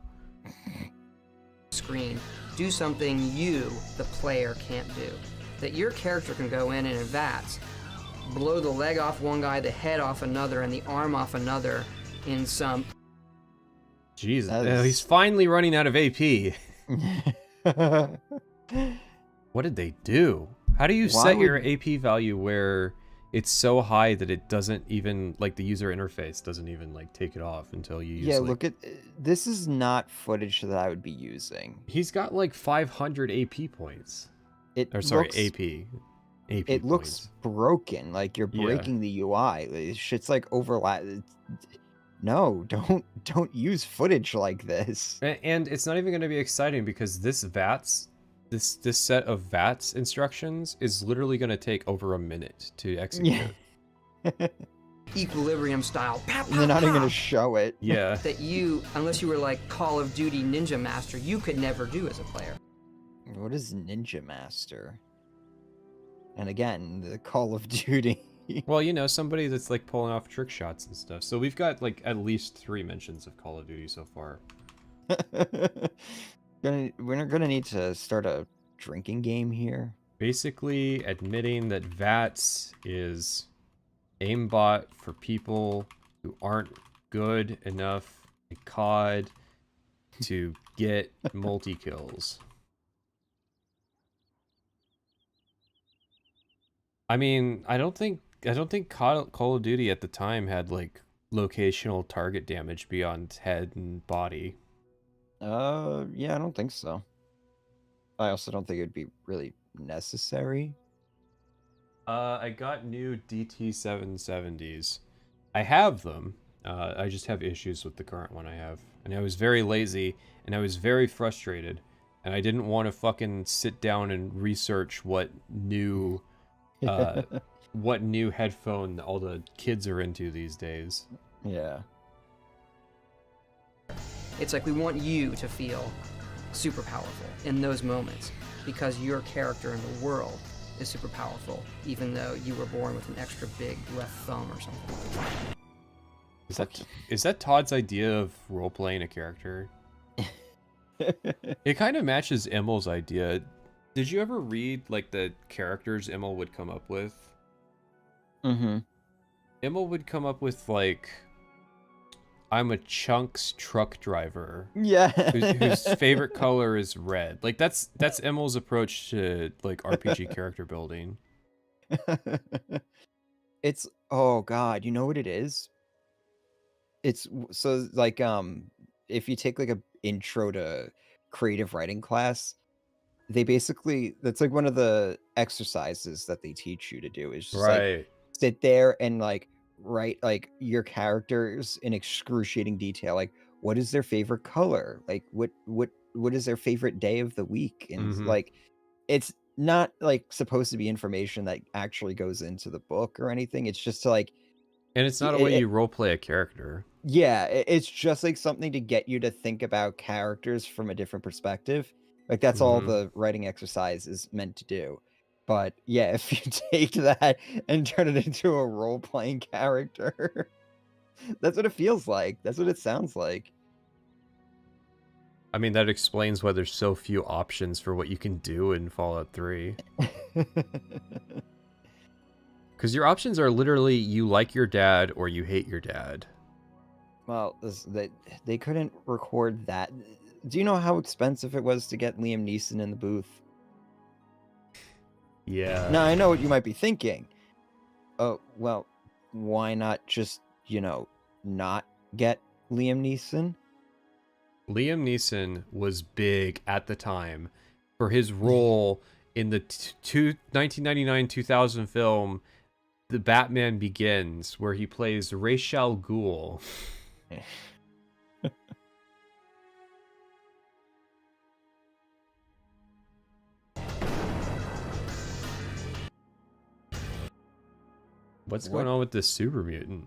screen do something you, the player, can't do. That your character can go in and V.A.T.S. blow the leg off one guy, the head off another, and the arm off another in some. Jesus, he's finally running out of AP. What did they do? How do you set your AP value where it's so high that it doesn't even, like, the user interface doesn't even, like, take it off until you use, look at this is not footage that I would be using. He's got like 500 AP points. AP looks broken, like you're breaking the UI. This shit's like overlap. No, don't use footage like this. And it's not even going to be exciting because this V.A.T.S, this set of V.A.T.S instructions is literally going to take over a minute to execute. Equilibrium style. Pow, pow, They're not even pow. going to show it. Yeah. That you, unless you were like Call of Duty Ninja Master, you could never do as a player. What is Ninja Master? And again, the Call of Duty. Well, you know, somebody that's like pulling off trick shots and stuff. So we've got like at least 3 mentions of Call of Duty so far. We're gonna need to start a drinking game here. Basically admitting that V.A.T.S is aimbot for people who aren't good enough at COD to get multi-kills. I mean, I don't think Call of Duty at the time had like locational target damage beyond head and body. Yeah, I don't think so. I also don't think it'd be really necessary. I got new DT770s. I have them. I just have issues with the current one I have. And I was very lazy, and I was very frustrated, and I didn't want to fucking sit down and research what new headphone all the kids are into these days. Yeah. It's like we want you to feel super powerful in those moments because your character in the world is super powerful, even though you were born with an extra big left thumb or something. Is that Todd's idea of role-playing a character? It kind of matches Emil's idea. Did you ever read like the characters Emil would come up with? Mm-hmm. Emil would come up with like, I'm a Chunks truck driver. Yeah. whose favorite color is red. Like that's Emil's approach to like RPG character building. It's, oh god, you know what it is? It's so like if you take like a intro to creative writing class, they basically, that's like one of the exercises that they teach you to do is just like sit there and like write like your characters in excruciating detail, like what is their favorite color, like what is their favorite day of the week, and like it's not like supposed to be information that actually goes into the book or anything. It's just to like, And it's not a way you roleplay a character. yeah, it's just like something to get you to think about characters from a different perspective. Like that's all the writing exercise is meant to do. But yeah, if you take that and turn it into a role-playing character, that's what it feels like. That's what it sounds like. I mean, that explains why there's so few options for what you can do in Fallout 3. Because your options are literally you like your dad or you hate your dad. Well, they couldn't record that. Do you know how expensive it was to get Liam Neeson in the booth? Yeah. Now, I know what you might be thinking. Oh, well, why not just, not get Liam Neeson? Liam Neeson was big at the time for his role in the 1999-2000 film The Batman Begins, where he plays Ra's al Ghul. What's going on with this super mutant?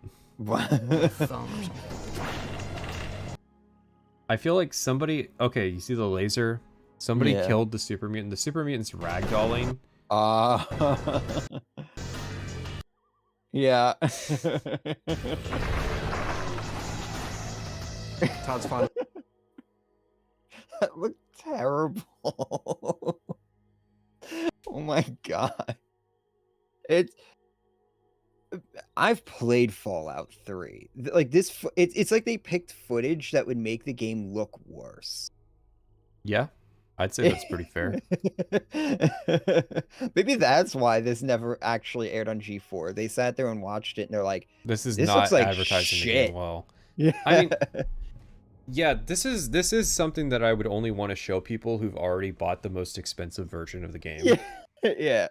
I feel like somebody... Okay, you see the laser? Somebody killed the super mutant. The super mutant's ragdolling. Yeah. Todd's fun. That looked terrible. Oh my god. I've played Fallout 3. Like this, it's like they picked footage that would make the game look worse. Yeah, I'd say that's pretty fair. Maybe that's why this never actually aired on G4. They sat there and watched it, and they're like, "This is this not looks like advertising shit." the game well." Yeah. I mean, yeah, this is something that I would only want to show people who've already bought the most expensive version of the game. Yeah.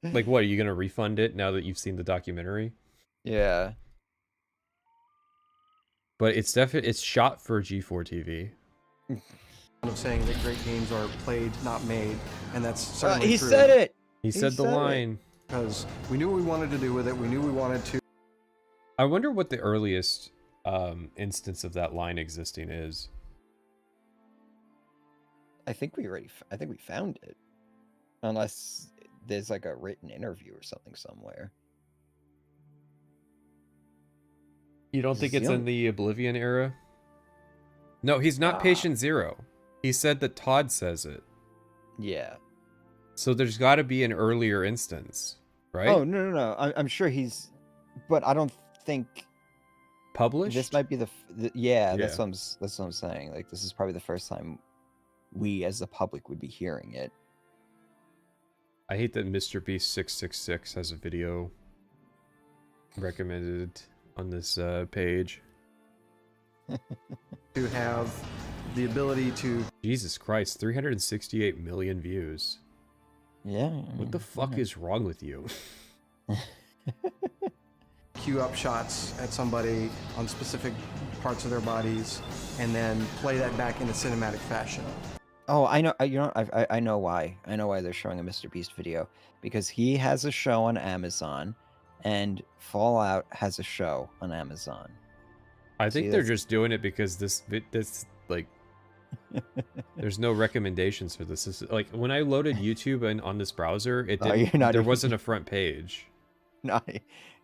Like, what, are you gonna refund it now that you've seen the documentary? Yeah. But it's definitely shot for G4 TV. Of saying that great games are played, not made, and that's certainly he true. said it. He said the line. Because we knew what we wanted to do with it. We knew we wanted to. I wonder what the earliest instance of that line existing is. I think we found it. Unless there's like a written interview or something somewhere. You don't think it's in the Oblivion era? No, he's not Patient Zero. He said that Todd says it. Yeah. So there's got to be an earlier instance, right? Oh, no. I'm sure he's... But I don't think... Published? This might be yeah, that's what I'm saying. Like, this is probably the first time we, as the public, would be hearing it. I hate that Mr. Beast 666 has a video recommended on this page. To have the ability to... Jesus Christ, 368 million views. Yeah. What the fuck is wrong with you? Queue up shots at somebody on specific parts of their bodies and then play that back into cinematic fashion. Oh, I know. I know why. I know why they're showing a Mr. Beast video. Because he has a show on Amazon, and Fallout has a show on Amazon. I think they're just doing it because this like, there's no recommendations for this. Like, when I loaded YouTube and on this browser, it didn't, there wasn't a front page. No,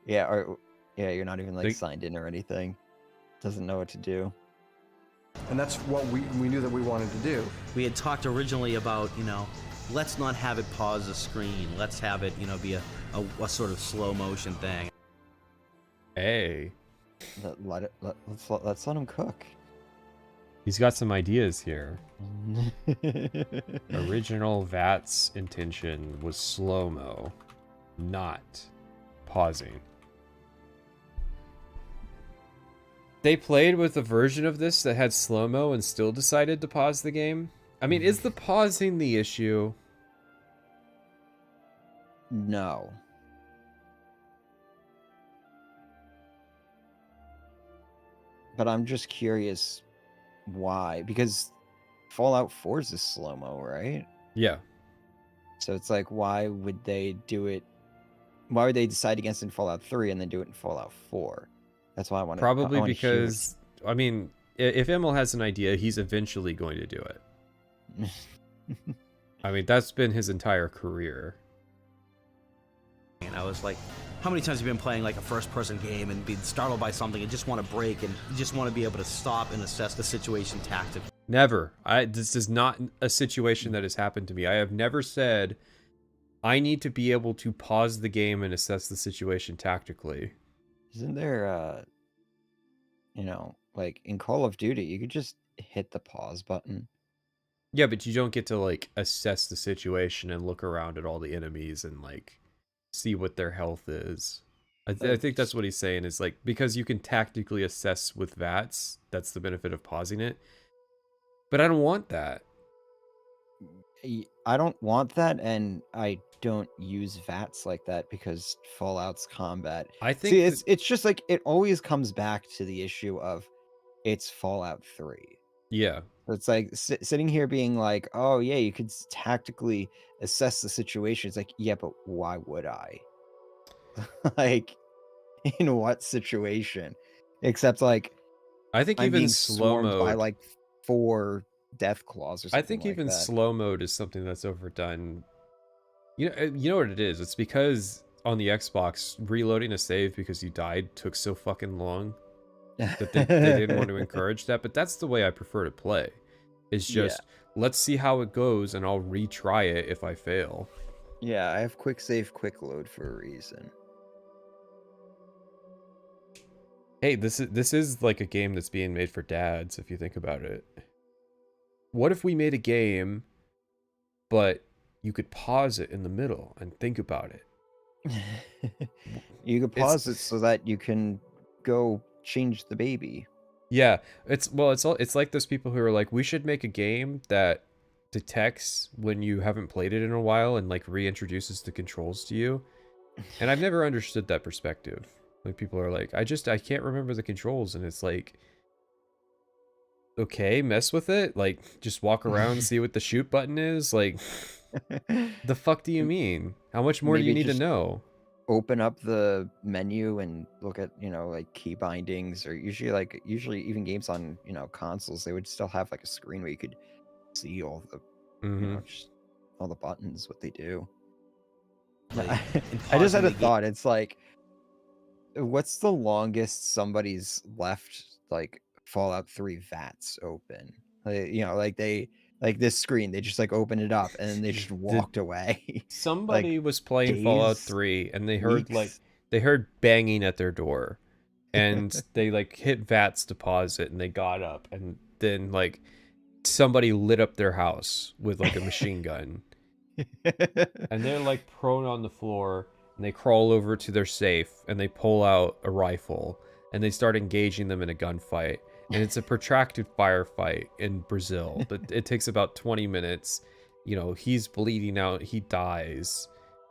you're not even like signed in or anything. Doesn't know what to do. And that's what we knew that we wanted to do. We had talked originally about, let's not have it pause the screen. Let's have it, be a sort of slow motion thing. Hey. Let's let him cook. He's got some ideas here. Original V.A.T.S intention was slow-mo, not pausing. They played with a version of this that had slow-mo and still decided to pause the game? I mean, is the pausing the issue? No. But I'm just curious why. Because Fallout 4 is slow-mo, right? Yeah. So it's like, why would they do it? Why would they decide against it in Fallout 3 and then do it in Fallout 4? That's why I want to. Probably because, I mean, if Emil has an idea, he's eventually going to do it. I mean, that's been his entire career. And I was like, how many times have you been playing like a first-person game and being startled by something and just want to break and you just want to be able to stop and assess the situation tactically? Never. This is not a situation that has happened to me. I have never said, I need to be able to pause the game and assess the situation tactically. Isn't there, you know, like in Call of Duty, you could just hit the pause button. Yeah, but you don't get to like assess the situation and look around at all the enemies and like see what their health is. I think that's what he's saying is like, because you can tactically assess with V.A.T.S, that's the benefit of pausing it. But I don't want that. I don't want that, and I don't use V.A.T.S like that because Fallout's combat. I think it's just like it always comes back to the issue of it's Fallout 3. Yeah. It's like sitting here being like, oh yeah, you could tactically assess the situation. It's like, yeah, but why would I? Like, in what situation? Except like, I think I'm even being slow swarmed by mode, like 4 death claws or something. I think like even that. slow mode is something that's overdone. You know what it is? It's because on the Xbox, reloading a save because you died took so fucking long that they didn't want to encourage that. But that's the way I prefer to play. It's just, let's see how it goes and I'll retry it if I fail. Yeah, I have quick save, quick load for a reason. Hey, this is like a game that's being made for dads, if you think about it. What if we made a game, but you could pause it in the middle and think about it? You could pause it so that you can go change the baby. Yeah, it's like those people who are like, we should make a game that detects when you haven't played it in a while and like reintroduces the controls to you. And I've never understood that perspective. Like people are like, I can't remember the controls, and it's like, okay, mess with it. Like just walk around, see what the shoot button is. Like, the fuck do you mean? How much more do you need to know? Open up the menu and look at, you know, like key bindings, or usually even games on, you know, consoles, they would still have like a screen where you could see all the, you know, just all the buttons, what they do. Like, I just had a thought. It's like, what's the longest somebody's left like Fallout 3 V.A.T.S open? Like, you know, like this screen, they just like opened it up and then they just walked away. Somebody like, was playing days, Fallout 3 and they heard weeks. they heard banging at their door, and they like hit V.A.T.S to pause it, and they got up, and then like somebody lit up their house with like a machine gun. And they're like prone on the floor, and they crawl over to their safe and they pull out a rifle and they start engaging them in a gunfight. And it's a protracted firefight in Brazil, but it takes about 20 minutes. You know, he's bleeding out, he dies,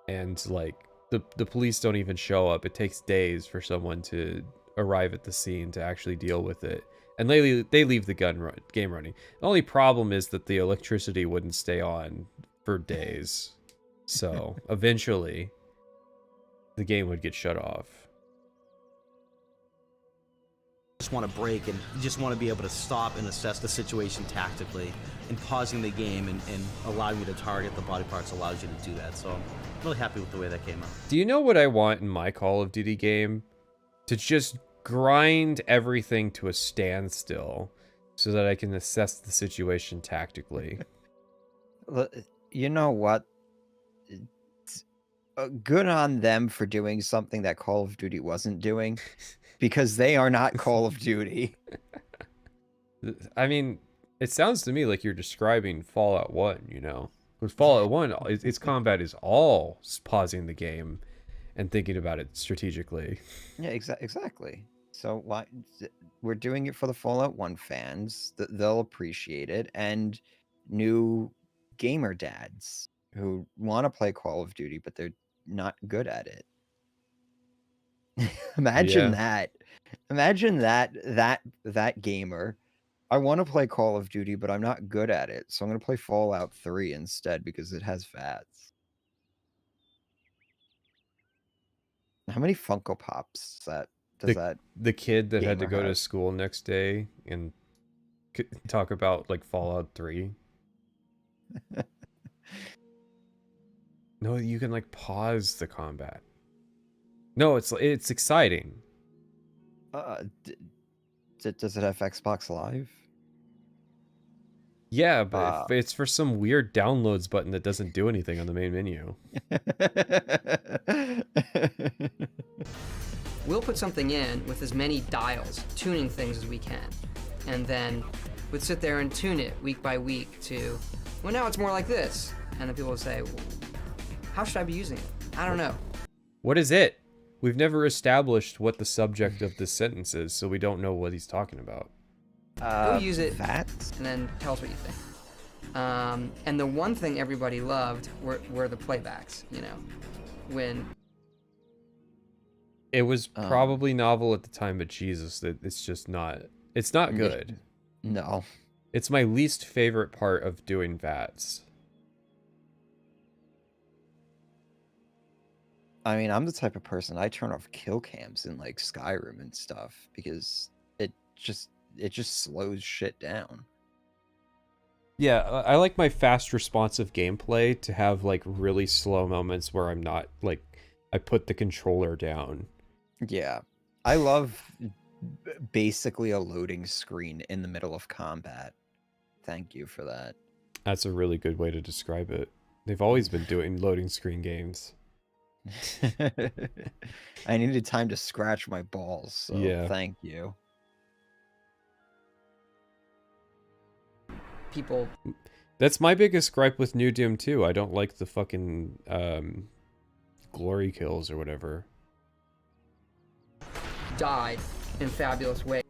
and like the police don't even show up. It takes days for someone to arrive at the scene to actually deal with it. And they leave the game running. The only problem is that the electricity wouldn't stay on for days. So eventually the game would get shut off. Just want to break and you just want to be able to stop and assess the situation tactically, and pausing the game and allowing you to target the body parts allows you to do that. So I'm really happy with the way that came out. Do you know what I want in my Call of Duty game? To just grind everything to a standstill so that I can assess the situation tactically. You know what? Good on them for doing something that Call of Duty wasn't doing, because they are not Call of Duty. I mean, it sounds to me like you're describing Fallout 1, you know? With Fallout 1, its combat is all pausing the game and thinking about it strategically. Yeah, exactly. So why we're doing it for the Fallout 1 fans. They'll appreciate it, and new gamer dads who want to play Call of Duty, but they're not good at it. Imagine that. Imagine that gamer. I want to play Call of Duty, but I'm not good at it, so I'm going to play Fallout 3 instead because it has V.A.T.S. How many Funko Pops does that? The kid that had to gamer go to have? school next day and talk about like Fallout 3. No, you can like pause the combat. No, it's exciting. Does it have Xbox Live? Yeah, but if it's for some weird downloads button that doesn't do anything on the main menu. We'll put something in with as many dials, tuning things as we can. And then we'd sit there and tune it week by week to, well, now it's more like this. And then people would say, well, how should I be using it? I don't know. What is it? We've never established what the subject of this sentence is, so we don't know what he's talking about. Go use it V.A.T.S. and then tell us what you think. And the one thing everybody loved were the playbacks, you know, when... It was probably novel at the time, but Jesus, it's just not... It's not good. No. It's my least favorite part of doing V.A.T.S. I mean, I'm the type of person, I turn off kill cams in like Skyrim and stuff because it just slows shit down. Yeah, I like my fast responsive gameplay to have like really slow moments where I'm not like, I put the controller down. Yeah. I love basically a loading screen in the middle of combat. Thank you for that. That's a really good way to describe it. They've always been doing loading screen games. I needed time to scratch my balls, so yeah. Thank you. People... That's my biggest gripe with New Doom 2. I don't like the fucking glory kills or whatever. Died in fabulous ways.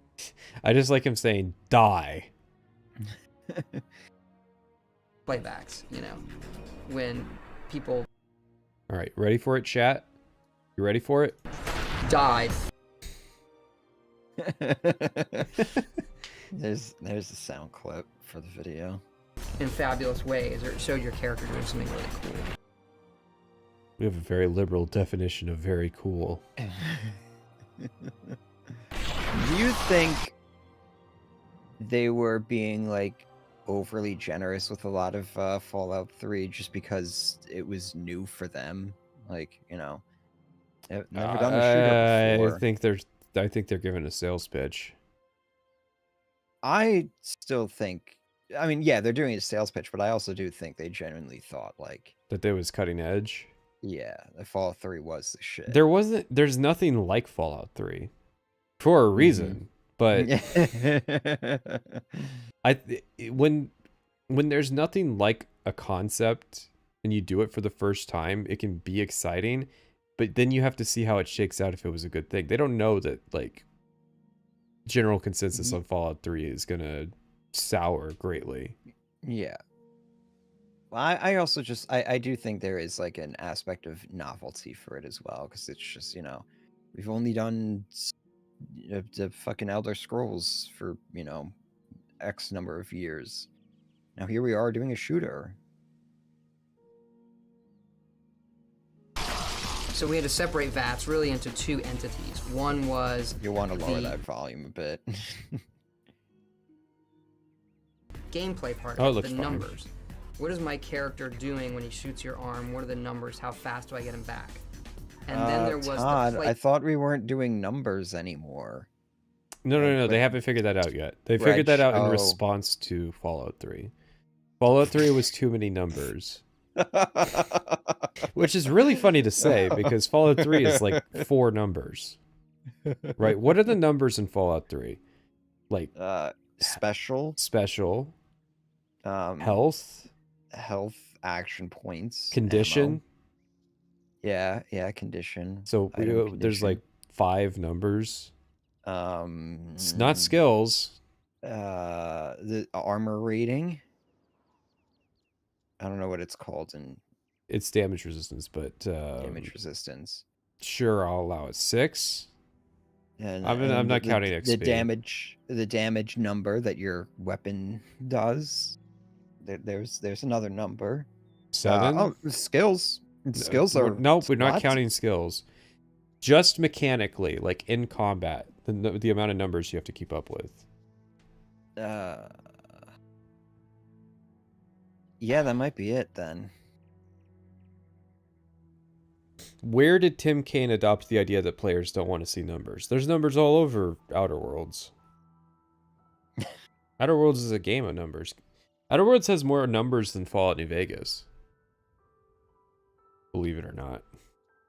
I just like him saying, die. Playbacks, you know, when people... All right, ready for it, chat? You ready for it? Died. There's a sound clip for the video. In fabulous ways, or it showed your character doing something really cool. We have a very liberal definition of very cool. Do you think they were being like overly generous with a lot of Fallout 3 just because it was new for them? Like, you know, they've never done a shooter before. I think they're giving a sales pitch. I still think, I mean, yeah, they're doing a sales pitch, but I also do think they genuinely thought like that they was cutting edge. Yeah, the Fallout 3 was the shit. There's nothing like Fallout 3 for a reason, but when there's nothing like a concept and you do it for the first time, it can be exciting, but then you have to see how it shakes out if it was a good thing. They don't know that like general consensus on Fallout 3 is gonna sour greatly. Yeah. I also just I do think there is like an aspect of novelty for it as well, because it's just, you know, we've only done the fucking Elder Scrolls for, you know, X number of years. Now here we are doing a shooter. So we had to separate V.A.T.S really into two entities. One was... You want to lower that volume a bit. Gameplay part Oh, it of looks the fine. numbers. What is my character doing when he shoots your arm? What are the numbers? How fast do I get him back? And then there was Todd, the I thought we weren't doing numbers anymore. No. They haven't figured that out yet. They figured that out in response to Fallout 3. Fallout 3 was too many numbers. Which is really funny to say because Fallout 3 is like 4 numbers. Right? What are the numbers in Fallout 3? Like special, health, action points, condition. Ammo. Yeah, condition. So there's like 5 numbers. It's not skills. The armor rating. I don't know what it's called in. It's damage resistance, but damage resistance. Sure, I'll allow it 6. And I'm not counting XP. The damage number that your weapon does. There's another number. 7. Skills. Skills are. Nope, we're not counting skills. Just mechanically, like in combat, the amount of numbers you have to keep up with. Yeah, that might be it then. Where did Tim Kaine adopt the idea that players don't want to see numbers? There's numbers all over Outer Worlds. Outer Worlds is a game of numbers. Outer Worlds has more numbers than Fallout New Vegas. Believe it or not.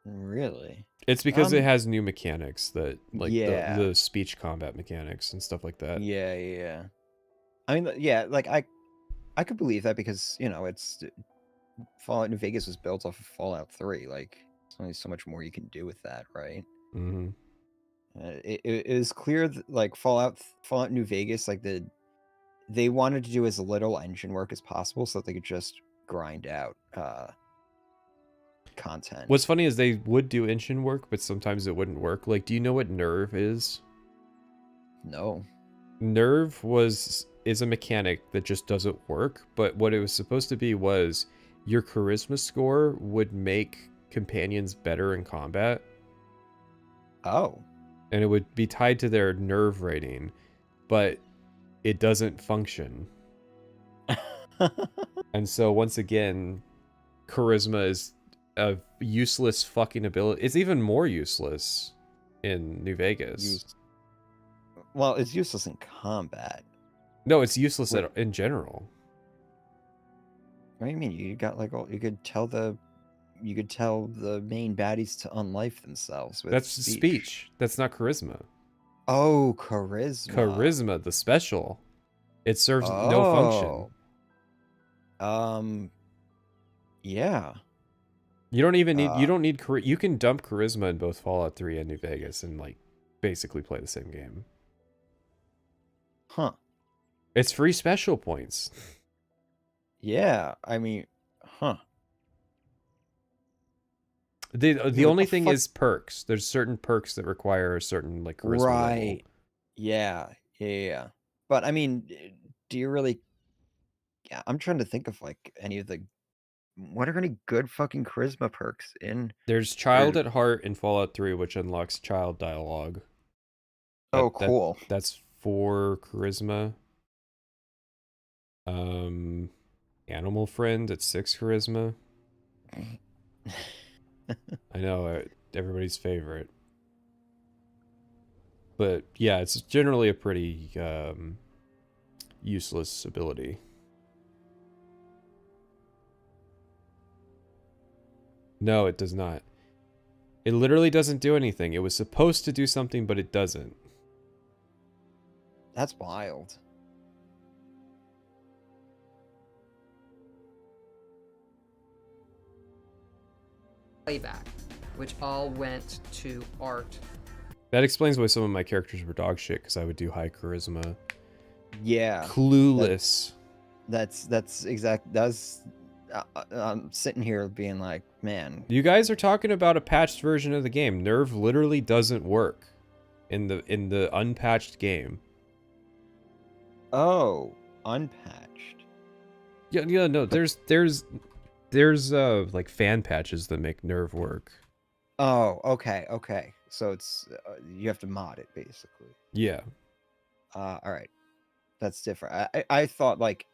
Really? It's because it has new mechanics that, like, yeah. the speech combat mechanics and stuff like that. Yeah. I mean, yeah, like, I could believe that because, you know, it's... Fallout New Vegas was built off of Fallout 3, like... There's only so much more you can do with that, right? Mm-hmm. It is clear that, like, Fallout New Vegas, like, they wanted to do as little engine work as possible so that they could just grind out content. What's funny is they would do engine work, but sometimes it wouldn't work. Like, do you know what nerve is? No. Nerve is a mechanic that just doesn't work, but what it was supposed to be was your charisma score would make companions better in combat. Oh. And it would be tied to their nerve rating, but it doesn't function. And so once again, charisma is a useless fucking ability. It's even more useless in New Vegas. Well, it's useless in combat. No, it's useless in general. What do you mean? You got like you could tell the main baddies to unlife themselves with That's speech. That's not charisma. Oh, charisma. Charisma, the special. It serves no function. Yeah. You don't even need you can dump charisma in both Fallout 3 and New Vegas and like basically play the same game. Huh. It's free special points. Yeah, I mean, huh. The only thing is perks. There's certain perks that require a certain like charisma right. level. Yeah. But I mean, do you really? Yeah, I'm trying to think of like any of the. What are any good fucking charisma perks in? There's Child at Heart in Fallout 3, which unlocks child dialogue. Oh, cool. That's 4 charisma. Animal Friend at 6 charisma. I know, everybody's favorite. But yeah, it's generally a pretty useless ability. No, it does not. It literally doesn't do anything. It was supposed to do something, but it doesn't. That's wild. Playback, which all went to art. That explains why some of my characters were dog shit, because I would do high charisma. Yeah. Clueless. That's exact. That's. I'm sitting here being like, man. You guys are talking about a patched version of the game. Nerve literally doesn't work in the unpatched game. Oh, unpatched. Yeah, no. There's like fan patches that make Nerve work. Oh, okay. So it's you have to mod it basically. Yeah. All right. That's different. I thought like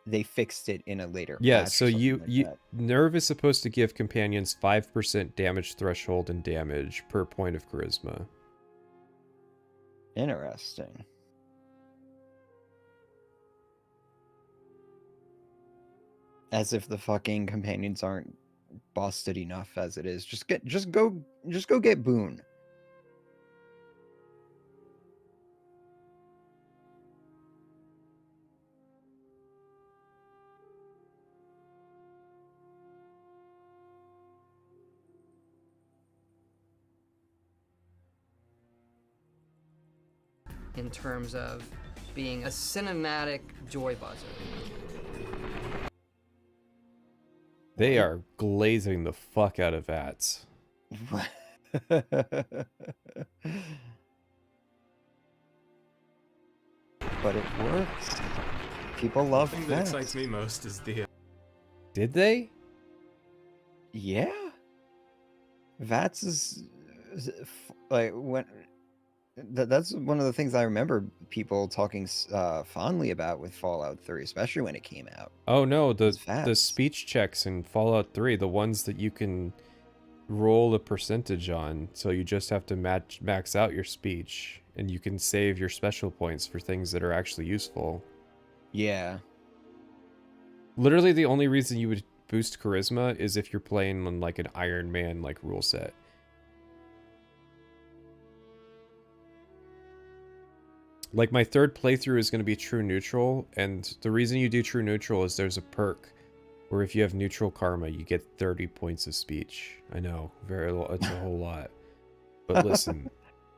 they fixed it in a later Yeah, patch so like Nerve is supposed to give companions 5% damage threshold and damage per point of charisma. Interesting. As if the fucking companions aren't busted enough as it is. Just go get Boone. In terms of being a cinematic joy buzzer. They are glazing the fuck out of V.A.T.S. But it works. People love The thing that V.A.T.S. excites me most is the... Did they? Yeah. V.A.T.S is like when that's one of the things I remember people talking fondly about with Fallout 3, especially when it came out. Oh no, the fast. speech checks in Fallout 3, the ones that you can roll a percentage on, so you just have to max out your speech, and you can save your special points for things that are actually useful. Yeah. Literally the only reason you would boost charisma is if you're playing on like an Iron Man like rule set. Like my third playthrough is going to be true neutral, and the reason you do true neutral is there's a perk where if you have neutral karma, you get 30 points of speech. I know, it's a whole lot. But listen,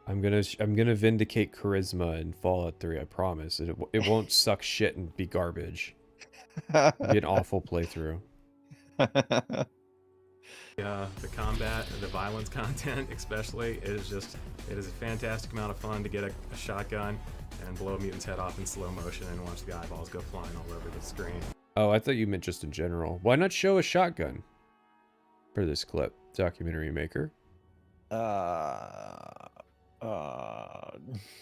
I'm gonna vindicate charisma in Fallout 3. I promise. It won't suck shit and be garbage. It'll be an awful playthrough. The combat, the violence content especially, it is a fantastic amount of fun to get a shotgun and blow a mutant's head off in slow motion and watch the eyeballs go flying all over the screen. Oh, I thought you meant just in general. Why not show a shotgun for this clip, documentary maker? I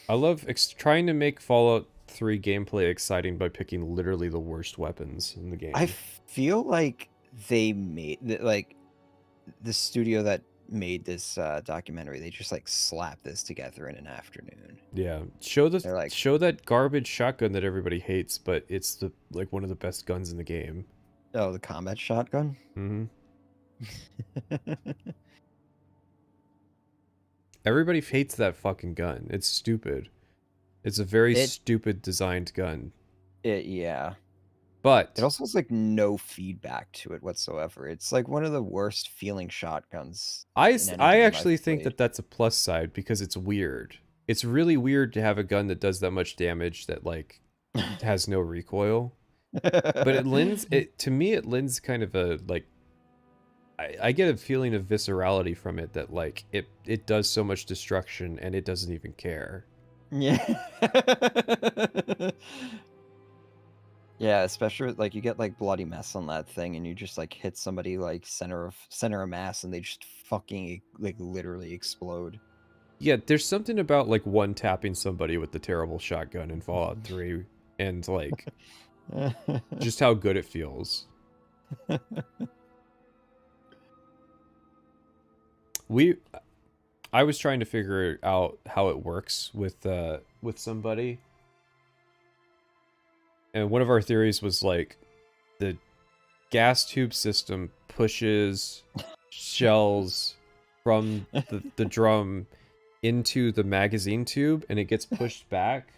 love trying to make Fallout 3 gameplay exciting by picking literally the worst weapons in the game. I feel like they made like the studio that made this documentary, they just like slapped this together in an afternoon. Yeah, show that garbage shotgun that everybody hates, but it's the like one of the best guns in the game. Oh, the combat shotgun? Mm-hmm. Everybody hates that fucking gun. It's stupid. It's a very stupid designed gun. Yeah. But it also has like no feedback to it whatsoever. It's like one of the worst feeling shotguns. I actually think that that's a plus side because it's weird. It's really weird to have a gun that does that much damage that like has no recoil. But it lends kind of a like I get a feeling of viscerality from it that like it does so much destruction and it doesn't even care. Yeah. Yeah, especially like you get like bloody mess on that thing and you just like hit somebody like center of mass and they just fucking like literally explode. Yeah, there's something about like one tapping somebody with the terrible shotgun in Fallout 3 and like just how good it feels. I was trying to figure out how it works with somebody. And one of our theories was like the gas tube system pushes shells from the drum into the magazine tube and it gets pushed back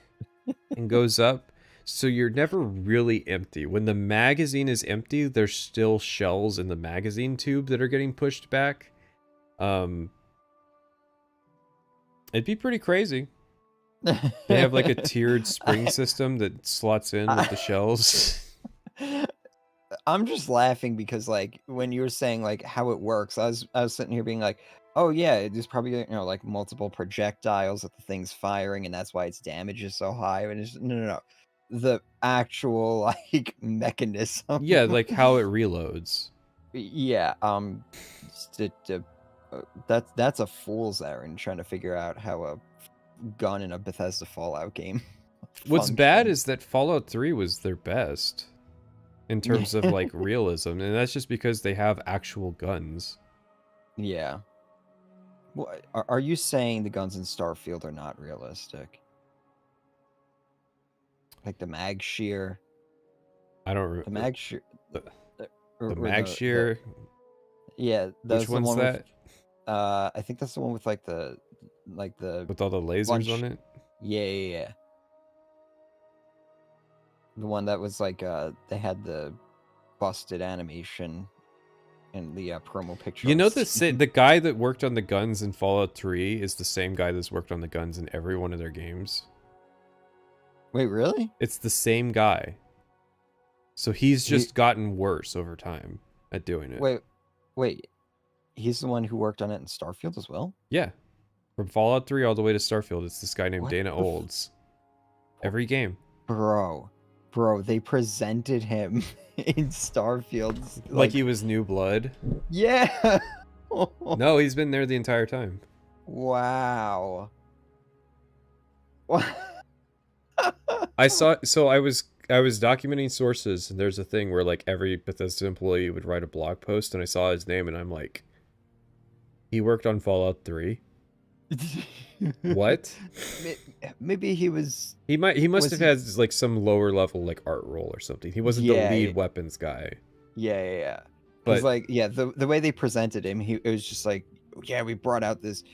and goes up. So you're never really empty. When the magazine is empty, there's still shells in the magazine tube that are getting pushed back. It'd be pretty crazy. They have like a tiered spring system that slots in with the shells. I'm just laughing because like when you were saying like how it works, I was sitting here being like, oh yeah, there's probably like multiple projectiles that the thing's firing and that's why its damage is so high. And it's no. The actual like mechanism. Yeah, like how it reloads. Yeah, that's a fool's errand trying to figure out how a gun in a Bethesda Fallout game. What's bad is that Fallout 3 was their best in terms of like realism, and that's just because they have actual guns. Yeah. Well, are you saying the guns in Starfield are not realistic? Like the mag shear? I don't remember. The mag shear. The mag shear? Yeah. Which one's that? I think that's the one with like the with all the lasers on it. Yeah. The one that was like they had the busted animation in the promo picture. You know the guy that worked on the guns in Fallout 3 is the same guy that's worked on the guns in every one of their games. Wait, really? It's the same guy. So he's just gotten worse over time at doing it. Wait. He's the one who worked on it in Starfield as well? Yeah. From Fallout 3 all the way to Starfield, it's this guy named Dana Olds. Every game. Bro, they presented him in Starfield. Like he was new blood? Yeah! No, he's been there the entire time. Wow. I saw. So I was documenting sources, and there's a thing where like every Bethesda employee would write a blog post, and I saw his name, and I'm like, he worked on Fallout 3. What? Maybe he was. He must have had like some lower level like art role or something. He wasn't the lead weapons guy. Yeah. But Because like, yeah, the way they presented him, it was just like, yeah, we brought out this,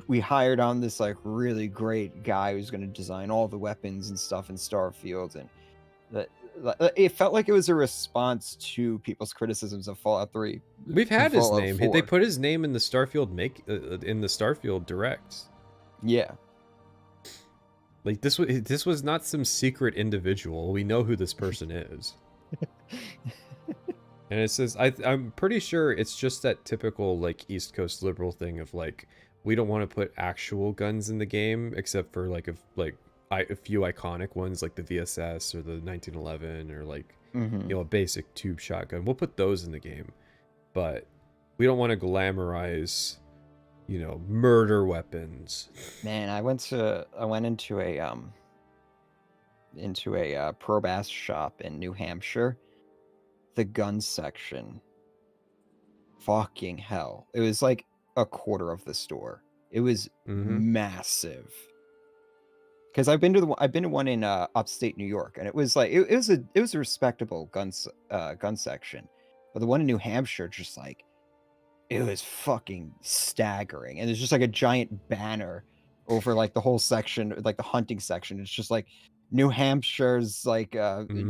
we hired on this like really great guy who's going to design all the weapons and stuff in Starfield, and that it felt like it was a response to people's criticisms of Fallout 3. we've had his Fallout name. 4. They put his name in the Starfield in the Starfield Direct. Yeah. Like this was not some secret individual. We know who this person is. And it says I'm pretty sure it's just that typical like East Coast liberal thing of like, we don't want to put actual guns in the game except for like a few iconic ones like the V.A.T.S. or the 1911 or like you know, a basic tube shotgun. We'll put those in the game, but we don't want to glamorize, you know, murder weapons. Man, I went into a pro bass shop in New Hampshire. The gun section, fucking hell, it was like a quarter of the store. It was massive. Because I've been to one in upstate New York, and it was like it was a respectable gun section, but the one in New Hampshire, just like, it was fucking staggering. And there's just like a giant banner over like the whole section, like the hunting section. It's just like New Hampshire's like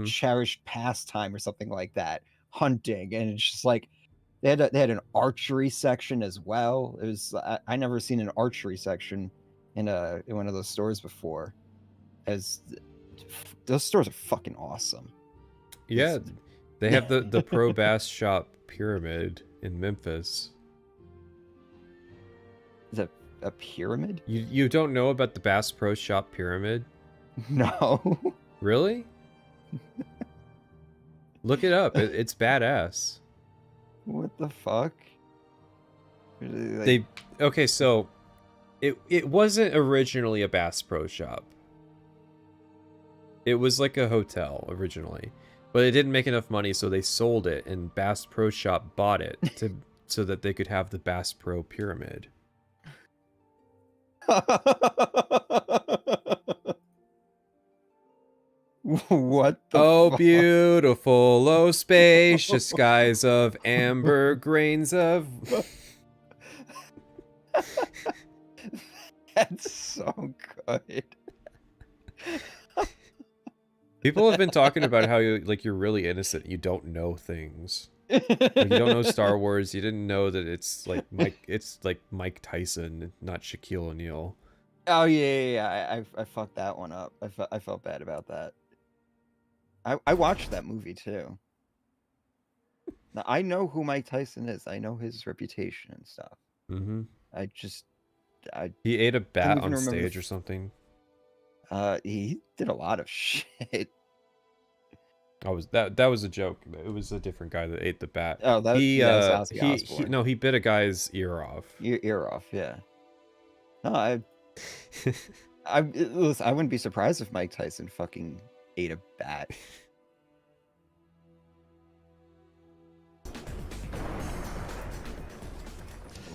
cherished pastime or something like that, hunting. And it's just like they had an archery section as well. It was I never seen an archery section in one of those stores before. As those stores are fucking awesome. Yeah, they have the Pro Bass Shop Pyramid in Memphis. Is that a pyramid? You don't know about the Bass Pro Shop Pyramid? No. Really? Look it up. It's badass. What the fuck? Okay, so it wasn't originally a Bass Pro Shop. It was like a hotel originally, but it didn't make enough money, so they sold it, and Bass Pro Shop bought it so that they could have the Bass Pro Pyramid. What the fuck? Beautiful, oh spacious skies of amber grains of... That's so good. People have been talking about how you're really innocent. You don't know things. Like, you don't know Star Wars. You didn't know that it's like Mike Tyson, not Shaquille O'Neal. Oh yeah. I fucked that one up. I felt bad about that. I watched that movie too. Now, I know who Mike Tyson is. I know his reputation and stuff. Mm-hmm. He ate a bat on stage or something. He did a lot of shit. That was a joke. It was a different guy that ate the bat. Oh, that was Ozzy Osbourne. He bit a guy's ear off. Ear off, yeah. No, listen, I wouldn't be surprised if Mike Tyson fucking ate a bat.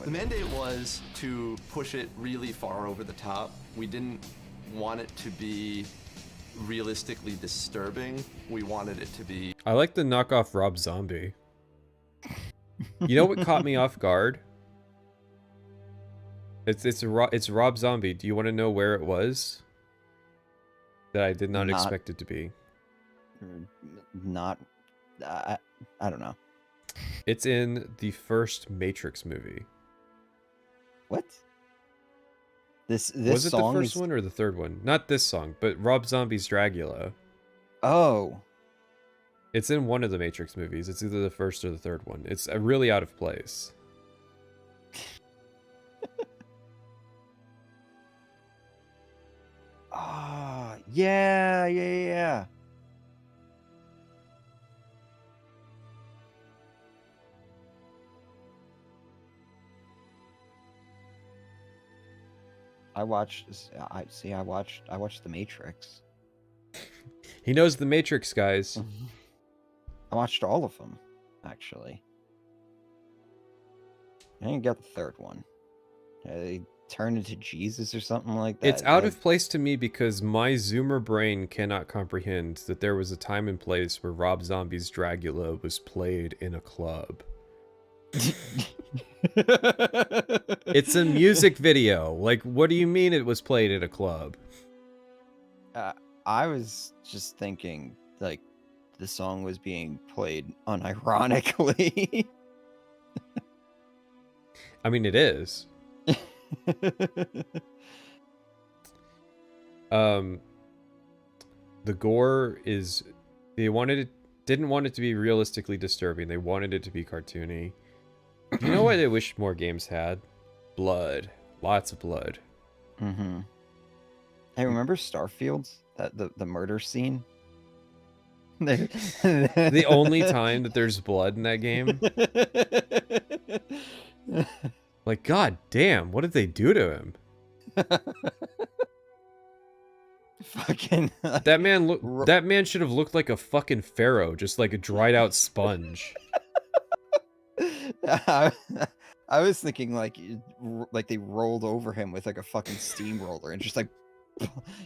The mandate was to push it really far over the top. We didn't want it to be realistically disturbing. We wanted it to be... I like the knockoff Rob Zombie. You know what caught me off guard? It's Rob Zombie. Do you want to know where it was? That I did not expect it to be. I don't know. It's in the first Matrix movie. What? This was it song the first one or the third one? Not this song, but Rob Zombie's Dragula. Oh. It's in one of the Matrix movies. It's either the first or the third one. It's really out of place. Ah, yeah. I watched The Matrix. He knows The Matrix, guys. I watched all of them, actually. I didn't get the third one. They turned into Jesus or something like that. It's out of place to me because my Zoomer brain cannot comprehend that there was a time and place where Rob Zombie's Dracula was played in a club. It's a music video. Like, what do you mean it was played at a club? I was just thinking, like, the song was being played unironically. I mean, it is. The gore is... They didn't want it to be realistically disturbing. They wanted it to be cartoony. You know what I wish more games had? Blood. Lots of blood. Mm-hmm. Hey, remember Starfield? The murder scene? The only time that there's blood in that game? Like, god damn, what did they do to him? Fucking... That man should have looked like a fucking pharaoh, just like a dried out sponge. I was thinking like they rolled over him with like a fucking steamroller and just like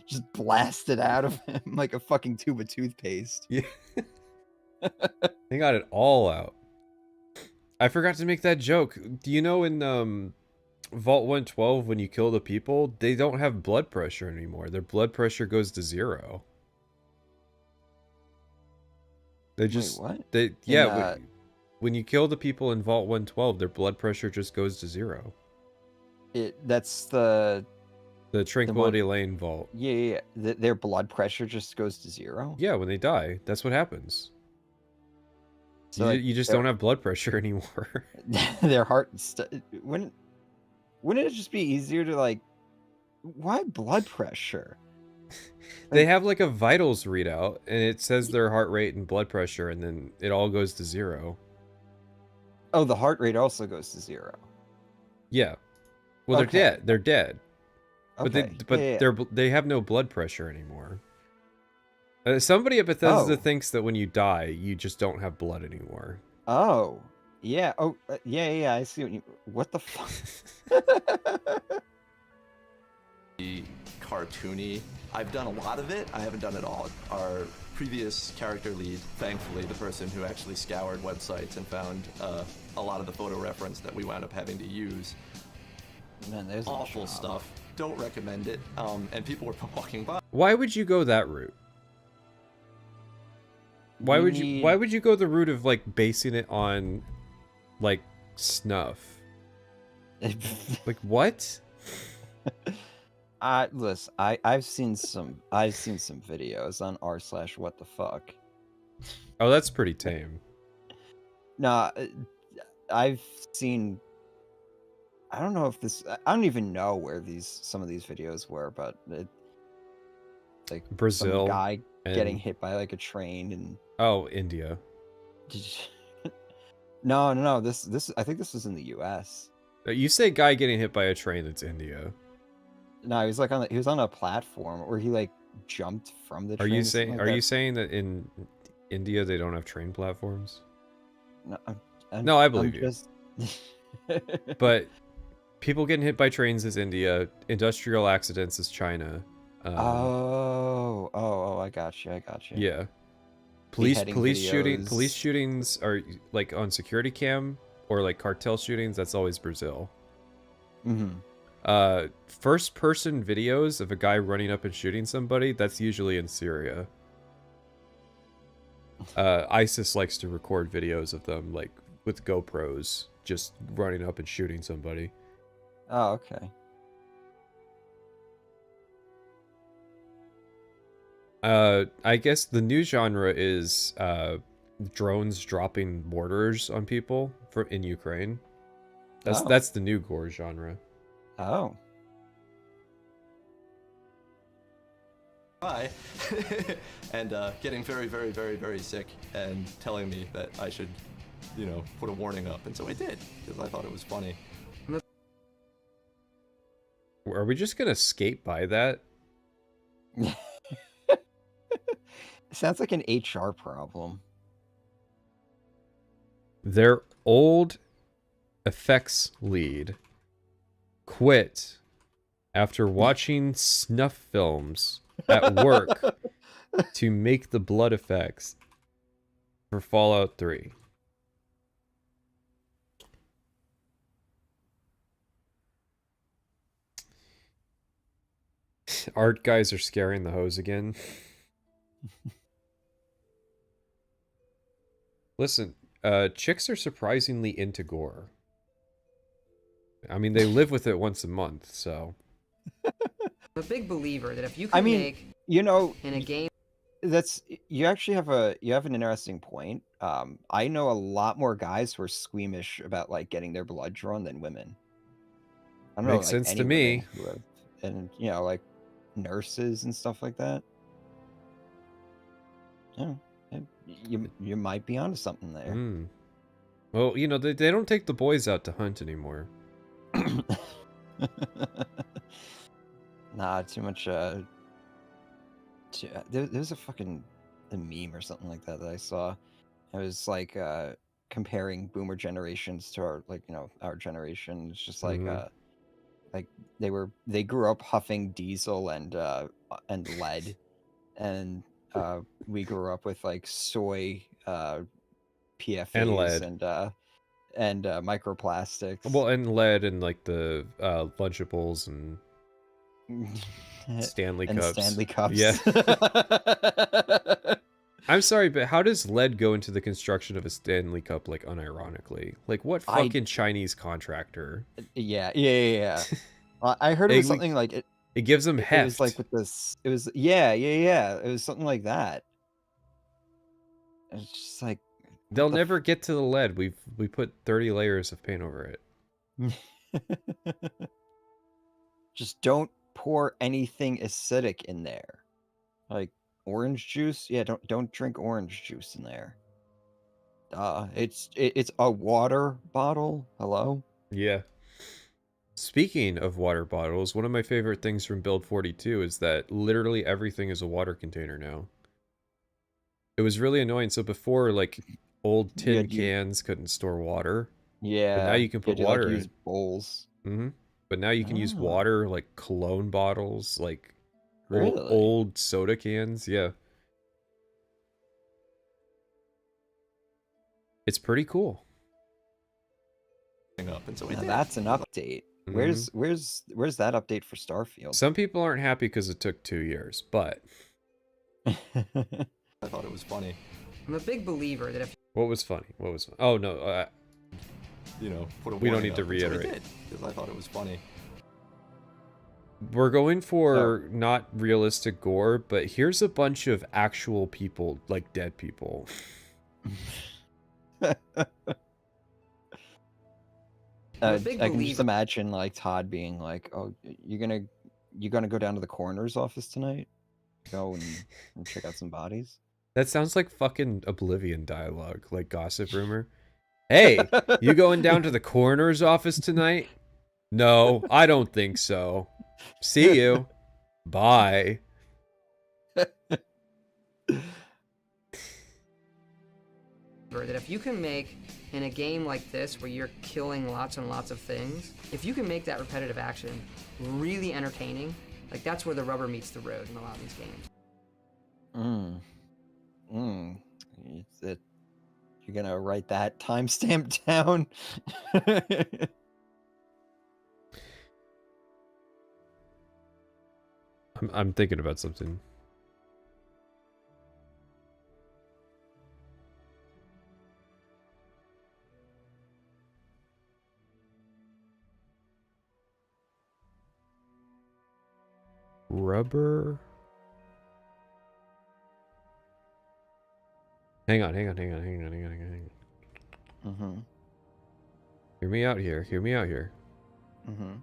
just blasted out of him like a fucking tube of toothpaste. Yeah. They got it all out. I forgot to make that joke. Do you know in Vault 112 when you kill the people, they don't have blood pressure anymore. Their blood pressure goes to 0. They just... Wait, what? They yeah, when you kill the people in Vault 112, their blood pressure just goes to 0. That's the Tranquility Lane vault. Yeah. Their blood pressure just goes to 0? Yeah, when they die. That's what happens. So you just don't have blood pressure anymore. Their heart... Wouldn't it just be easier to, like... Why blood pressure? They have, like, a vitals readout, and it says their heart rate and blood pressure, and then it all goes to 0. Oh, the heart rate also goes to 0. Yeah. Well, they're dead. They're dead. Okay. But they have no blood pressure anymore. Somebody at Bethesda thinks that when you die, you just don't have blood anymore. Oh. Yeah. Oh, yeah. I see what you... What the fuck? Cartoony. I've done a lot of it. I haven't done it all. Our previous character lead, thankfully, the person who actually scoured websites and found a lot of the photo reference that we wound up having to use. Man, there's awful stuff. Don't recommend it. And people were walking by. Why would you go that route? Why would you go the route of like basing it on like snuff? Like what? Listen, I've seen some videos on r/whatthefuck. Oh, that's pretty tame. Nah, I've seen... I don't know if this... I don't even know where some of these videos were, but like Brazil, some guy getting hit by like a train and... Oh, India. No. This I think this was in the U.S. You say guy getting hit by a train, that's India. No, he was like he was on a platform where he like jumped from the train. Are you saying that in India they don't have train platforms? No, I believe you. But people getting hit by trains is India. Industrial accidents is China. I got you. Yeah. Police shootings are like on security cam or like cartel shootings. That's always Brazil. Mm-hmm. First person videos of a guy running up and shooting somebody, that's usually in Syria. ISIS likes to record videos of them like with GoPros just running up and shooting somebody. Oh, okay. I guess the new genre is drones dropping mortars on people in Ukraine. That's the new Gore genre. Oh. Hi. And getting very, very, very, very sick and telling me that I should, put a warning up. And so I did, because I thought it was funny. are we just gonna skate by that? Sounds like an HR problem. Their old effects lead quit after watching snuff films at work to make the blood effects for Fallout 3. Art guys are scaring the hose again. Listen, chicks are surprisingly into gore. I mean, they live with it once a month, so. I'm a big believer that if you can make you know, in a game. That's you actually have an interesting point. I know a lot more guys who are squeamish about like getting their blood drawn than women. I don't know, Makes like sense any to me. women who have, and you know, like nurses and stuff like that. Yeah, you might be onto something there. Mm. Well, you know, they don't take the boys out to hunt anymore. Nah, too much. There's a meme or something like that I saw. It was like comparing boomer generations to our generation. It's just like like they grew up huffing diesel and lead, and we grew up with like soy PFAs And lead. and microplastics. Well, and lead and like the Lunchables and Stanley and Cups. Stanley Cups. Yeah. I'm sorry, but how does lead go into the construction of a Stanley Cup, like, unironically? Like, what fucking Chinese contractor? Yeah. I heard it was something like it. It gives them heft. It was like with this. It was yeah. It was something like that. It's just like They'll never get to the lead. We put 30 layers of paint over it. Just don't pour anything acidic in there, like orange juice. Yeah, don't drink orange juice in there. It's a water bottle. Hello. Yeah. Speaking of water bottles, one of my favorite things from Build 42 is that literally everything is a water container now. It was really annoying. So before, like, old tin cans couldn't store water. Yeah. But now you can put water use in. bowls. Mm-hmm. But now you can use water, like cologne bottles, like Really? old soda cans. Yeah. It's pretty cool. Up, and so Now that's an update. Where's that update for Starfield? Some people aren't happy because it took 2 years, but I thought it was funny. I'm a big believer that if what was funny? What was oh no, you know, put a we don't warning need to up, and so we reiterate did, because I thought it was funny. We're going for not realistic gore, but here's a bunch of actual people, like dead people. I can just imagine like Todd being like, "Oh, you're gonna go down to the coroner's office tonight, go and check out some bodies." That sounds like fucking Oblivion dialogue, like gossip rumor. Hey, you going down to the coroner's office tonight? No, I don't think so. See you. Bye. that if you can make in a game like this where you're killing lots and lots of things, if you can make that repetitive action really entertaining, like that's where the rubber meets the road in a lot of these games. You're gonna write that timestamp down. I'm thinking about something. Rubber. Hang on. Mm-hmm. Hear me out here. Mm-hmm.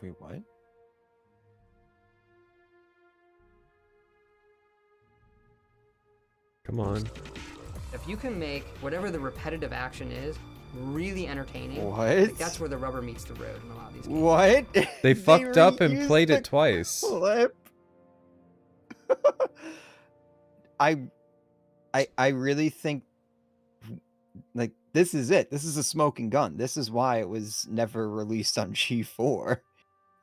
Wait, what? Come on. If you can make whatever the repetitive action is really entertaining, What? like, that's where the rubber meets the road in a lot of these games. What? They fucked up and reused played the it twice. Clip. I really think like this is it. This is a smoking gun. This is why it was never released on G4.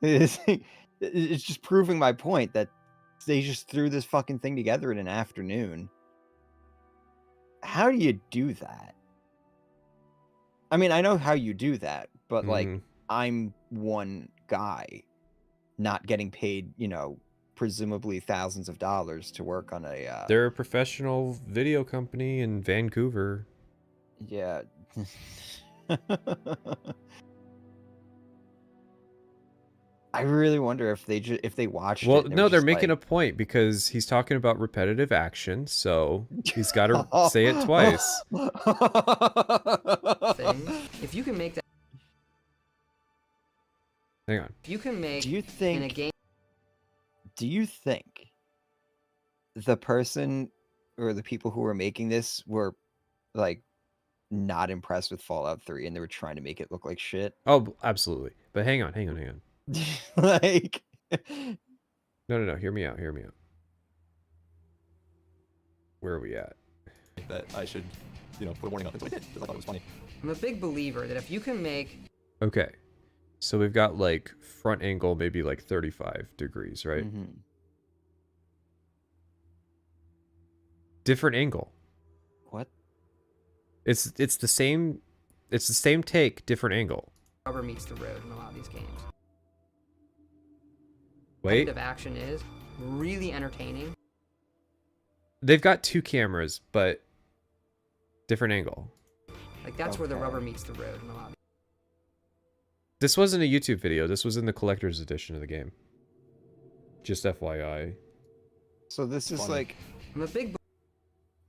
It's just proving my point that they just threw this fucking thing together in an afternoon. How do you do that? I mean, I know how you do that, but like I'm one guy not getting paid, you know, presumably thousands of dollars to work on a They're a professional video company in Vancouver. yeah. I really wonder if they watched it. Well, and no, they're making a point because he's talking about repetitive action, so he's got to say it twice. If you can make that, Hang on. if you can make Do you think in a game, do you think the person or the people who were making this were like not impressed with Fallout 3 and they were trying to make it look like shit? Oh, absolutely. But hang on. Like No. Hear me out. Where are we at? That I should, you know, put a warning up, and so I did, because I thought it was funny. I'm a big believer that if you can make Okay. So we've got like front angle, maybe like 35 degrees, right? Different angle. What? It's the same take, different angle. rubber meets the road in a lot of these games. Wait. Repetitive action is really entertaining. They've got two cameras, but different angle. Like that's where the rubber meets the road in a lot of This wasn't a YouTube video. This was in the collector's edition of the game. Just FYI. So this is like I'm a big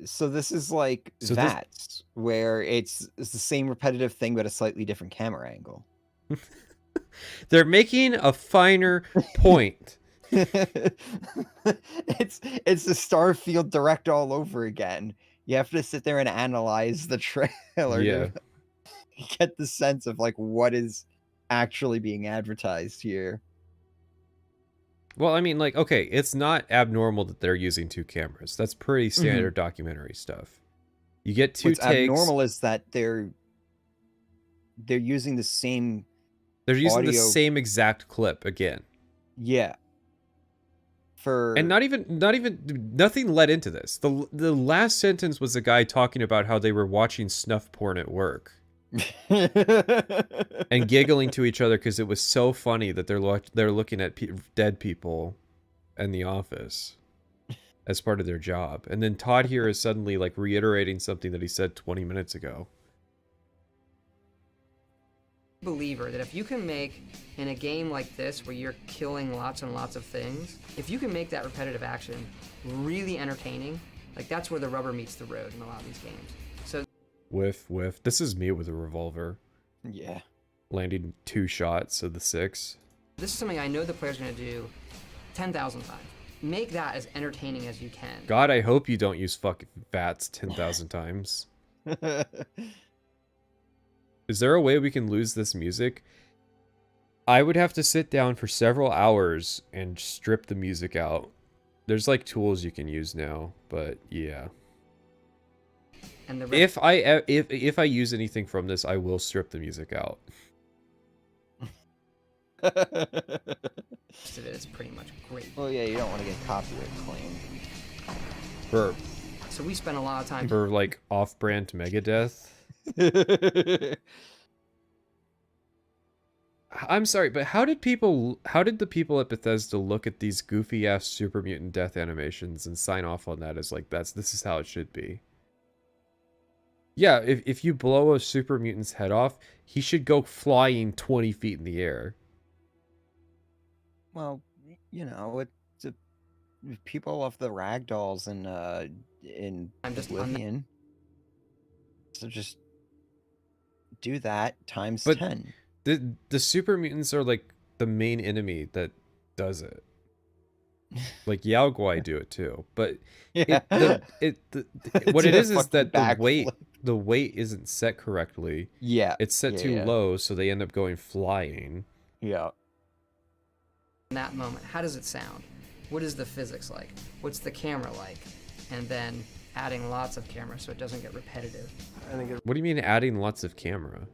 so this is like So V.A.T.S, where it's the same repetitive thing but a slightly different camera angle. They're making a finer point. It's the Starfield direct all over again. You have to sit there and analyze the trailer to get the sense of like what is actually being advertised here. Well, I mean, like, okay, it's not abnormal that they're using two cameras. That's pretty standard documentary stuff. You get two What's takes. abnormal is that they're using the same. They're using the audio- same exact clip again. Yeah. And nothing led into this. The last sentence was a guy talking about how they were watching snuff porn at work. And giggling to each other because it was so funny that they're looking at dead people in the office as part of their job. And then Todd here is suddenly like reiterating something that he said 20 minutes ago. believer that if you can make in a game like this where you're killing lots and lots of things, if you can make that repetitive action really entertaining, like that's where the rubber meets the road in a lot of these games. So Whiff. This is me with a revolver. Yeah. Landing 2 shots of the 6. this is something I know the player's going to do 10,000 times. Make that as entertaining as you can. God, I hope you don't use fucking V.A.T.S 10,000 times. Is there a way we can lose this music? I would have to sit down for several hours and strip the music out. There's like tools you can use now, but yeah. And the if I use anything from this, I will strip the music out. It's pretty much great. Well, yeah, you don't want to get copyright claimed. So we spent a lot of time For like off-brand Megadeth. I'm sorry, but how did the people at Bethesda look at these goofy ass super mutant death animations and sign off on that as like this is how it should be? Yeah, if you blow a super mutant's head off, he should go flying 20 feet in the air. Well, you know, people love the ragdolls in Oblivion. So just do that times 10. The super mutants are like the main enemy that does it. Like Yao Guai do it too, but Yeah. what it Do a is fucking that the weight isn't set correctly. Yeah, it's set yeah, too yeah. low, so they end up going flying. Yeah. In that moment, how does it sound? What is the physics like? What's the camera like? And then adding lots of cameras so it doesn't get repetitive. What do you mean adding lots of camera?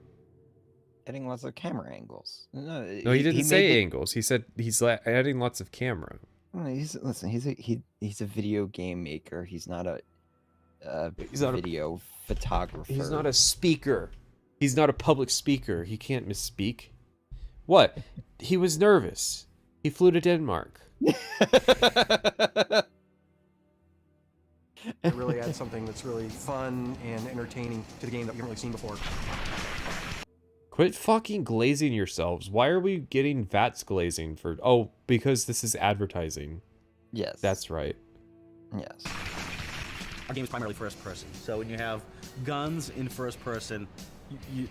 Adding lots of camera angles. No, he didn't say angles. He said he's adding lots of camera. Listen, he's a video game maker. He's not a not a- video photographer. He's not a speaker. He's not a public speaker. He can't misspeak. What? He was nervous. He flew to Denmark. It really adds something that's really fun and entertaining to the game that we haven't really seen before. Quit fucking glazing yourselves. Why are we getting V.A.T.S glazing for... Oh, because this is advertising. Yes. That's right. Yes. Our game is primarily first person, so when you have guns in first person,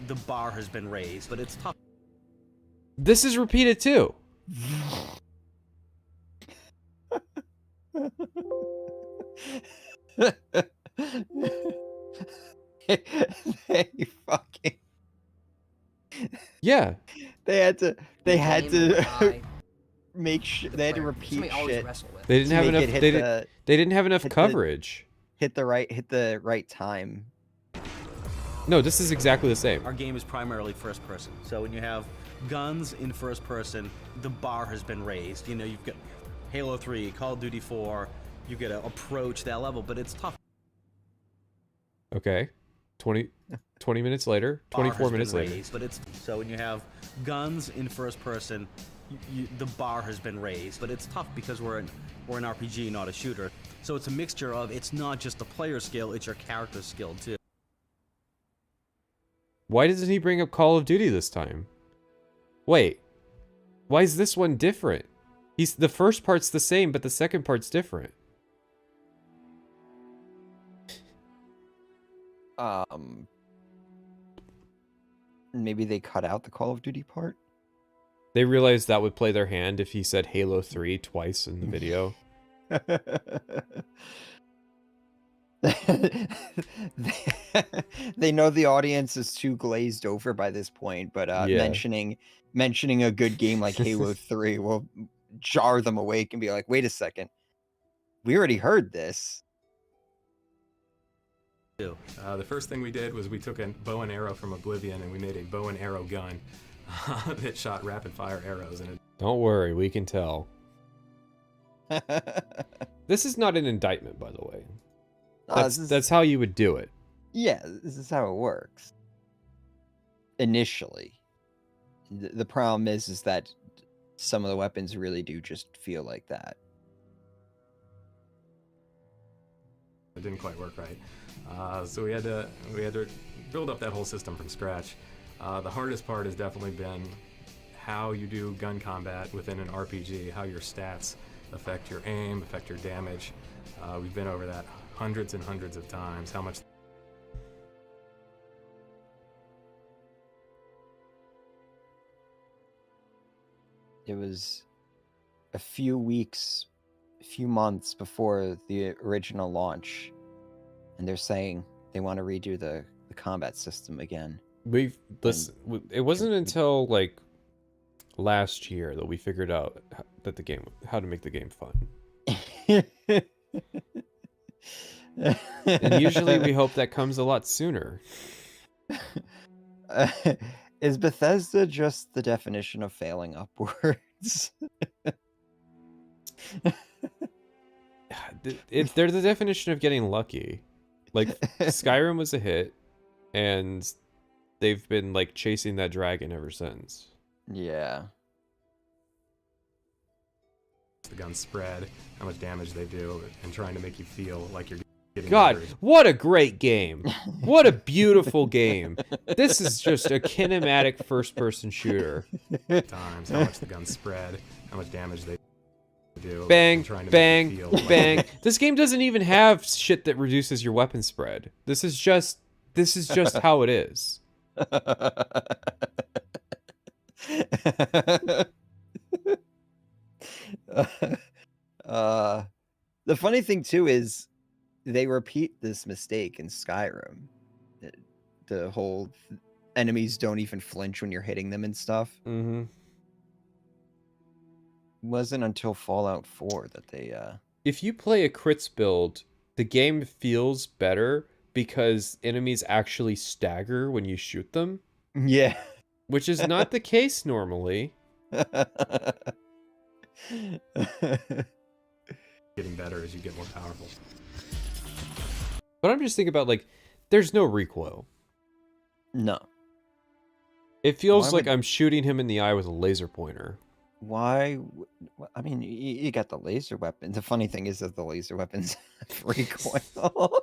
the bar has been raised, but it's tough. This is repeated too. They fucking... Yeah. They had to make sure they had to repeat shit. They didn't have enough. They didn't have enough hit the- coverage. Hit the right time. No, this is exactly the same. Our game is primarily first person, so when you have guns in first person, the bar has been raised. You know, you've got Halo 3, Call of Duty 4, you get to approach that level, but it's tough. Okay. 20 minutes later, 24 minutes later. Raised, but it's so when you have guns in first person, the bar has been raised, but it's tough because we're an RPG, not a shooter. So it's a mixture of, it's not just the player skill, it's your character skill too. Why doesn't he bring up Call of Duty this time? Wait. Why is this one different? The first part's the same, but the second part's different. Maybe they cut out the Call of Duty part. They realized that would play their hand if he said Halo 3 twice in the video. They know the audience is too glazed over by this point, but Yeah. mentioning a good game like Halo 3 will jar them awake and be like, wait a second, we already heard this. The first thing we did was we took a bow and arrow from Oblivion and we made a bow and arrow gun that shot rapid fire arrows in it. Don't worry, we can tell. This is not an indictment, by the way. That's how you would do it. Yeah, this is how it works. Initially. The problem is that some of the weapons really do just feel like that. It didn't quite work right. So we had to build up that whole system from scratch. The hardest part has definitely been how you do gun combat within an RPG, how your stats affect your aim, affect your damage. We've been over that hundreds and hundreds of times. How much... It was a few months before the original launch, and they're saying they want to redo the combat system again. It wasn't until like last year that we figured out that how to make the game fun. And usually we hope that comes a lot sooner. Is Bethesda just the definition of failing upwards? They're the definition of getting lucky. Like, Skyrim was a hit, and they've been like chasing that dragon ever since. Yeah. The guns spread, how much damage they do, and trying to make you feel like you're getting God, injured. what a great game. What a beautiful game. This is just a kinematic first-person shooter. Times, how much the guns spread, how much damage they do. Bang, and trying to bang, make you feel bang. like... This game doesn't even have shit that reduces your weapon spread. This is just how it is. The funny thing too is they repeat this mistake in Skyrim. The whole enemies don't even flinch when you're hitting them and stuff. Mm-hmm. Wasn't until Fallout 4 that they If you play a crits build, the game feels better because enemies actually stagger when you shoot them. Yeah. Which is not the case normally. Getting better as you get more powerful. But I'm just thinking about, like, there's no recoil. No. It feels like I'm shooting him in the eye with a laser pointer. Why? I mean, you got the laser weapon. The funny thing is that the laser weapons have recoil.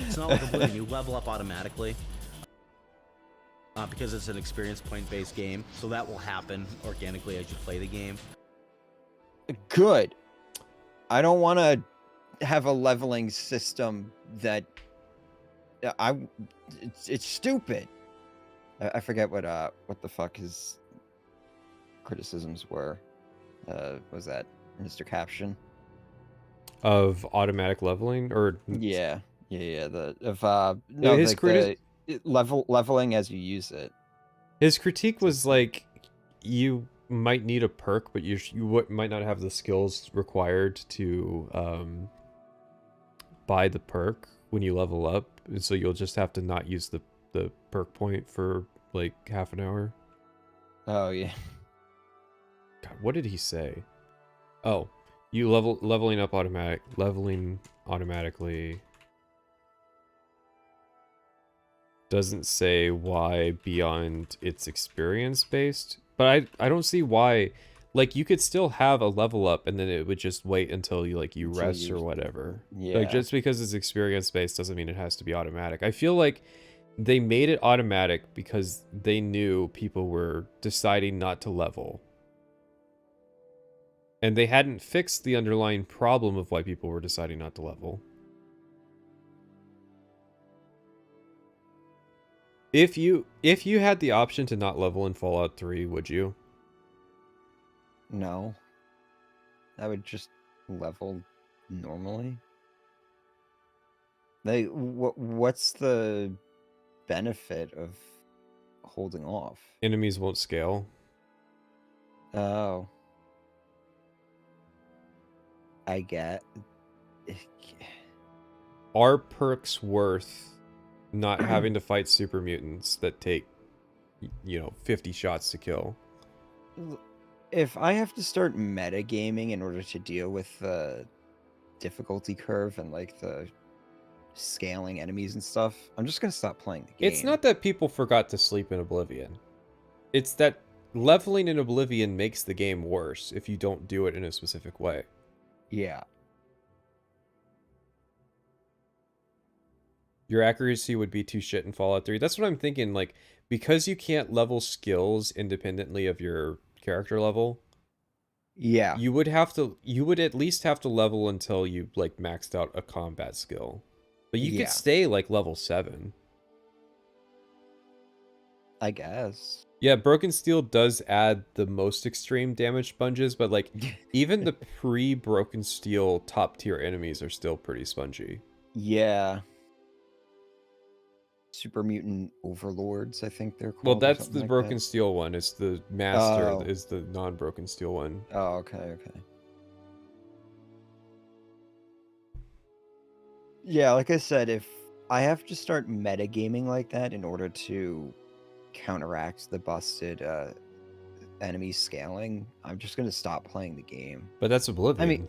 It's not like Oblivion. You level up automatically because it's an experience point-based game, so that will happen organically as you play the game. Good. I don't want to have a leveling system that it's stupid. I forget what the fuck his criticisms were. Was that Mr. Caption? Of automatic leveling, or Yeah. Leveling as you use it. His critique was like, you might need a perk, but you might not have the skills required to buy the perk when you level up, and so you'll just have to not use the perk point for like half an hour. Oh yeah. God, what did he say? Oh, you leveling automatically doesn't say why beyond its experience based, but I don't see why. Like, you could still have a level up and then it would just wait until you rest or whatever. Yeah. Like, just because it's experience based doesn't mean it has to be automatic. I feel like they made it automatic because they knew people were deciding not to level. And they hadn't fixed the underlying problem of why people were deciding not to level. If you had the option to not level in Fallout 3, would you? No. I would just level normally. Like, what's the benefit of holding off? Enemies won't scale. Oh. I get. Are perks worth not having to fight super mutants that take, 50 shots to kill? If I have to start metagaming in order to deal with the difficulty curve and like the scaling enemies and stuff, I'm just gonna stop playing the game. It's not that people forgot to sleep in Oblivion. It's that leveling in Oblivion makes the game worse if you don't do it in a specific way. Yeah. Your accuracy would be too shit in Fallout 3. That's what I'm thinking, like, because you can't level skills independently of your character level. Yeah. You would at least have to level until you like maxed out a combat skill. But you could stay like level 7. I guess. Yeah, Broken Steel does add the most extreme damage sponges, but like even the pre-Broken Steel top tier enemies are still pretty spongy. Yeah. Super mutant overlords, I think they're called. Well, that's the like Broken that. Steel one. It's the Master is the non-Broken Steel one. Oh, okay. Yeah, like I said, if I have to start metagaming like that in order to counteract the busted enemy scaling, I'm just going to stop playing the game. But that's Oblivion. I mean,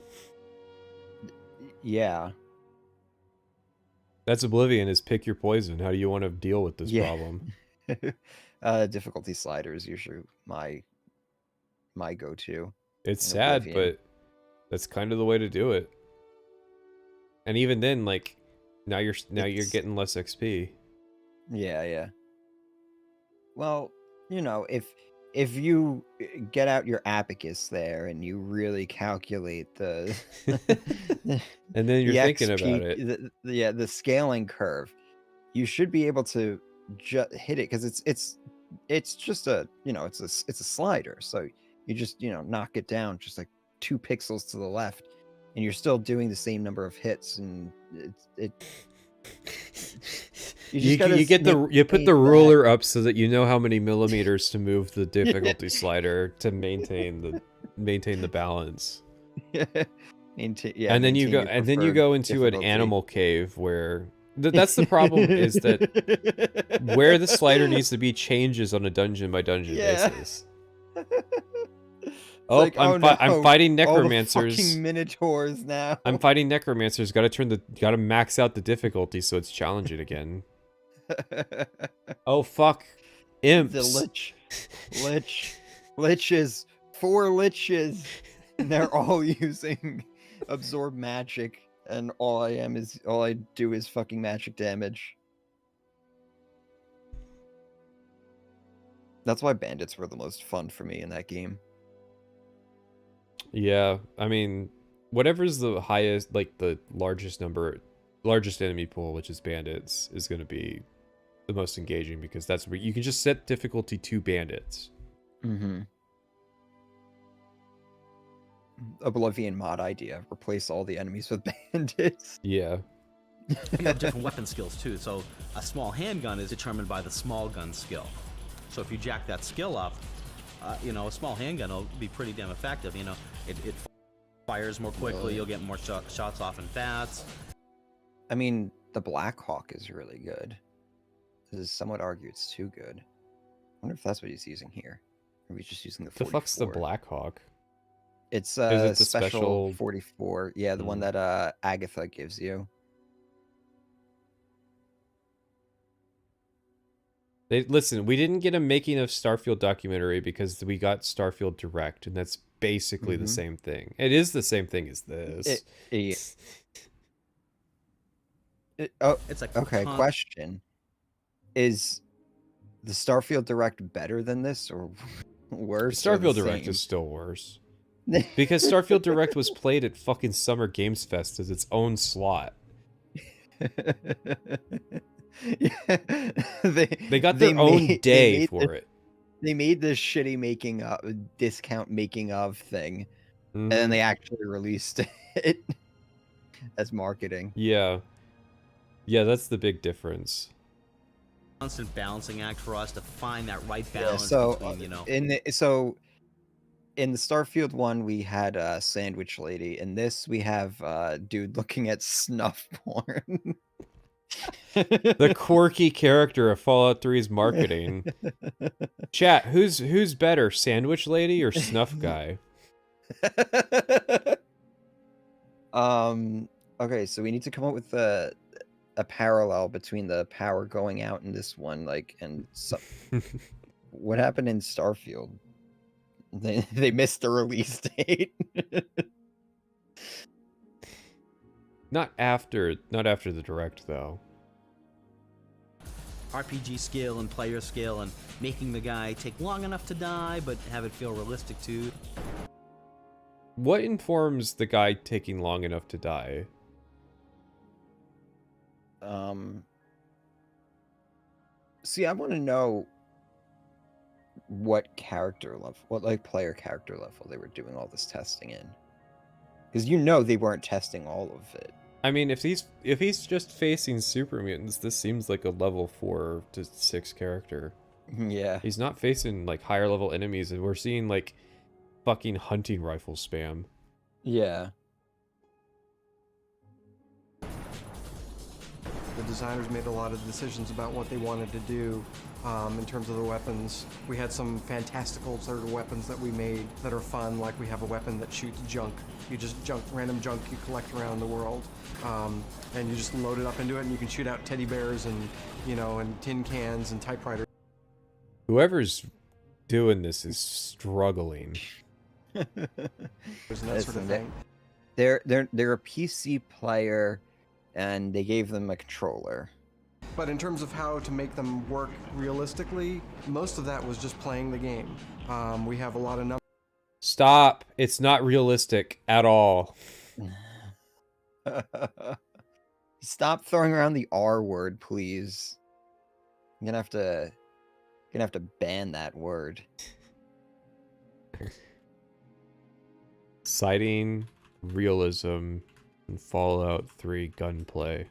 yeah. That's Oblivion, is pick your poison. How do you want to deal with this problem? Difficulty slider is usually my go-to. It's sad, Oblivion. but that's kind of the way to do it. And even then, like, now you're getting less XP. Yeah. Well, if you get out your abacus there and you really calculate the and then you're thinking XP, about it. the scaling curve, you should be able to hit it because it's it's just a, it's a slider. So you just, knock it down just like 2 pixels to the left, and you're still doing the same number of hits, and You put the ruler up so that you know how many millimeters to move the difficulty slider to maintain the balance. And then you go into an animal cave where that's the problem is that where the slider needs to be changes on a dungeon by dungeon basis. Like, I'm fighting necromancers. Fucking minotaurs now. I'm fighting necromancers. Gotta max out the difficulty so it's challenging again. Oh fuck, imps. The liches, 4 liches, and they're all using absorb magic, and all I do is fucking magic damage. That's why bandits were the most fun for me in that game. Yeah, I mean, whatever's the highest, like the largest enemy pool, which is bandits, is going to be the most engaging because that's where you can just set difficulty to bandits. Mm-hmm. Oblivion mod idea: replace all the enemies with bandits. Yeah. You have different weapon skills too. So a small handgun is determined by the small gun skill. So if you jack that skill up, a small handgun will be pretty damn effective. It fires more quickly. You'll get more shots off and fast. I mean, the Blackhawk is really good. Some would argue it's too good. I wonder if that's what he's using here. Or he's just using the 44. The fuck's the Blackhawk? It's the special 44. Yeah, the one that Agatha gives you. Listen, we didn't get a making of Starfield documentary because we got Starfield Direct, and that's basically the same thing. It is the same thing as this. It's like okay. Question: is the Starfield Direct better than this, or worse? Starfield Direct is still worse because Starfield Direct was played at fucking Summer Games Fest as its own slot. Yeah, they got their own day for it. They made this shitty discount making of thing, and then they actually released it as marketing. Yeah, that's the big difference. Constant balancing act for us to find that right balance between, in the Starfield one we had a sandwich lady. In this we have dude looking at snuff porn. The quirky character of Fallout 3's marketing. Chat, who's better, sandwich lady or snuff guy? Okay, so we need to come up with a parallel between the power going out in this one, what happened in Starfield? They missed the release date. Not after the direct though. RPG skill and player skill and making the guy take long enough to die but have it feel realistic too. What informs the guy taking long enough to die? See, I want to know what player character level they were doing all this testing in. Because they weren't testing all of it. I mean, if he's just facing super mutants, this seems like a level 4 to 6 character. Yeah. He's not facing like higher level enemies, and we're seeing like fucking hunting rifle spam. Yeah. The designers made a lot of decisions about what they wanted to do in terms of the weapons. We had some fantastical sort of weapons that we made that are fun, like we have a weapon that shoots junk. You just random junk you collect around the world, and you just load it up into it, and you can shoot out teddy bears and and tin cans and typewriters. Whoever's doing this is struggling. And that sort of thing. They're a PC player, and they gave them a controller. But in terms of how to make them work realistically, most of that was just playing the game. We have a lot of numbers. Stop! It's not realistic at all. Stop throwing around the R word, please. I'm gonna have to Gonna have to ban that word. Citing realism in Fallout 3 gunplay.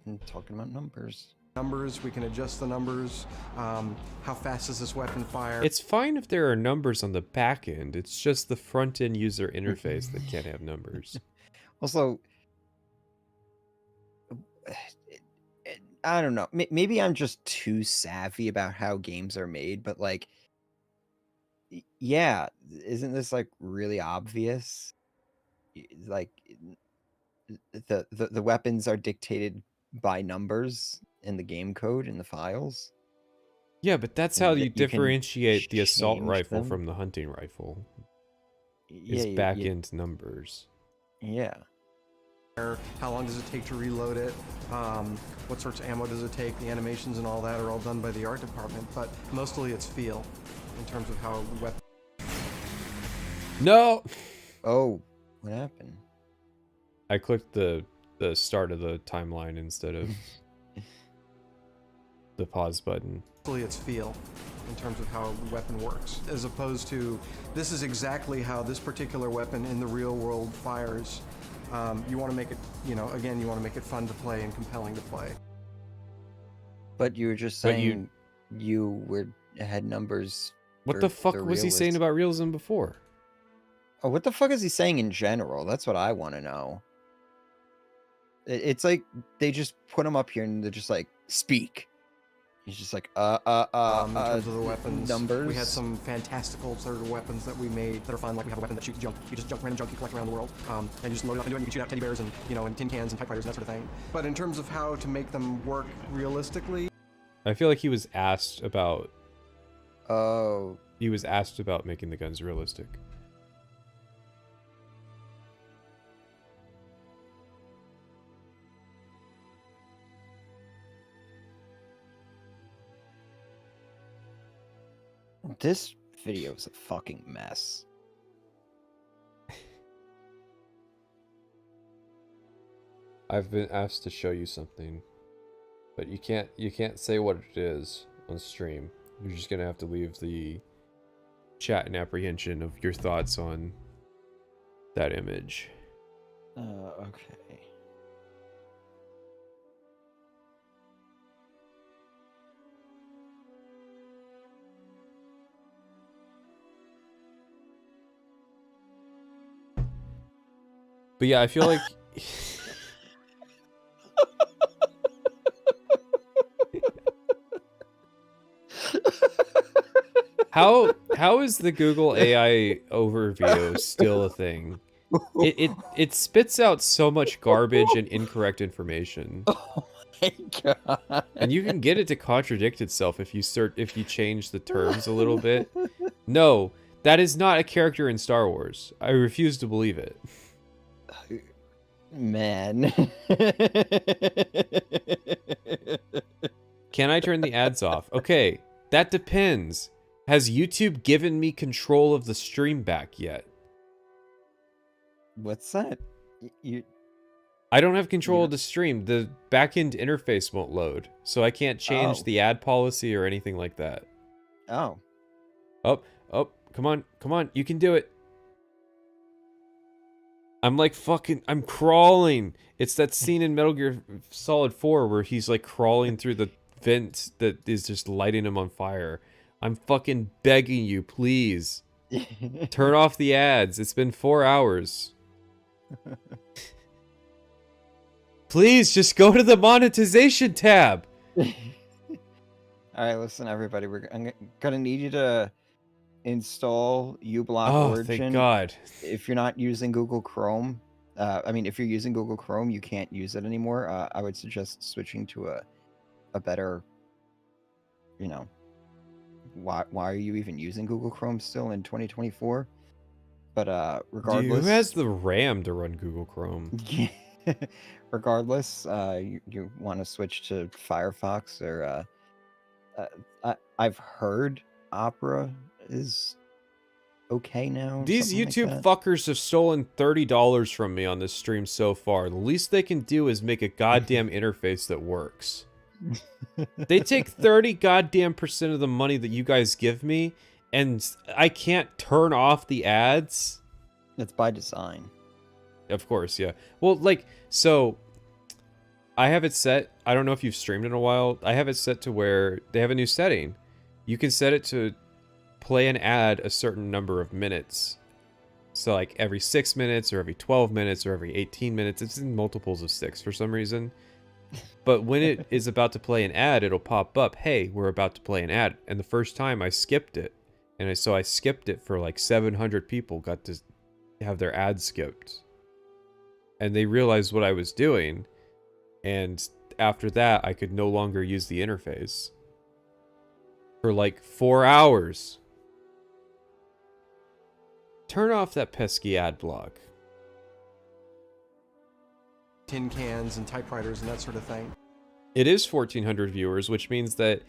I'm talking about numbers. Numbers, we can adjust the numbers. How fast does this weapon fire? It's fine if there are numbers on the back end. It's just the front end user interface that can't have numbers. Also, I don't know. Maybe I'm just too savvy about how games are made, but like, yeah, isn't this like really obvious? Like, the weapons are dictated by numbers in the game code in the files. Yeah, but that's how you differentiate the assault change rifle them. from the hunting rifle. Yeah, Is back end numbers. Yeah. How long does it take to reload it? What sorts of ammo does it take? The animations and all that are all done by the art department, but mostly it's feel in terms of how the weapon. No! Oh, what happened? I clicked the start of the timeline instead of the pause button. Mostly it's feel in terms of how the weapon works, as opposed to this is exactly how this particular weapon in the real world fires. You want to make it, again, you want to make it fun to play and compelling to play. But you were just saying you had numbers. What the fuck was he saying about realism before? Oh, what the fuck is he saying in general? That's what I want to know. It's like they just put him up here and they're just like, speak. He's just like, in terms of the weapons, numbers. we had some fantastical sort of weapons that we made that are fun. Like we have a weapon that shoots junk. You just junk random junk you collect around the world, and you just load it up and do it. And you can shoot out teddy bears and and tin cans and typewriters and that sort of thing. But in terms of how to make them work realistically, I feel like he was asked about. Oh. He was asked about making the guns realistic. This video is a fucking mess. I've been asked to show you something, but you can't say what it is on stream. You're just gonna have to leave the chat and apprehension of your thoughts on that image. Okay. But yeah, I feel like how is the Google AI overview still a thing? It spits out so much garbage and incorrect information. Oh my god. And you can get it to contradict itself if you change the terms a little bit. No, that is not a character in Star Wars. I refuse to believe it. Man. Can I turn the ads off? Okay, that depends. Has YouTube given me control of the stream back yet? What's that? I don't have control of the stream. The backend interface won't load, so I can't change the ad policy or anything like that. Oh. Oh, come on, you can do it. I'm like I'm crawling. It's that scene in Metal Gear Solid 4 where he's like crawling through the vent that is just lighting him on fire. I'm fucking begging you, please. Turn off the ads. It's been 4 hours. Please, just go to the monetization tab. Alright, listen everybody, I'm gonna need you to install uBlock Origin. Thank God. If you're not using Google Chrome, if you're using Google Chrome, you can't use it anymore. I would suggest switching to a better, why are you even using Google Chrome still in 2024? But regardless, Dude, who has the RAM to run Google Chrome? Regardless, you want to switch to Firefox or I've heard Opera is okay now. These YouTube fuckers have stolen $30 from me on this stream so far. The least they can do is make a goddamn interface that works. They take 30 goddamn % of the money that you guys give me, and I can't turn off the ads. It's by design. Of course, yeah. Well, like, so I have it set. I don't know if you've streamed in a while. I have it set to where they have a new setting. You can set it to play an ad a certain number of minutes. So like every 6 minutes or every 12 minutes or every 18 minutes. It's in multiples of 6 for some reason. But when it is about to play an ad, it'll pop up, hey, we're about to play an ad. And the first time I skipped it. And so I skipped it for like 700 people got to have their ads skipped. And they realized what I was doing. And after that, I could no longer use the interface. For like 4 hours. Turn off that pesky ad block. Tin cans and typewriters and that sort of thing. It is 1,400 viewers, which means that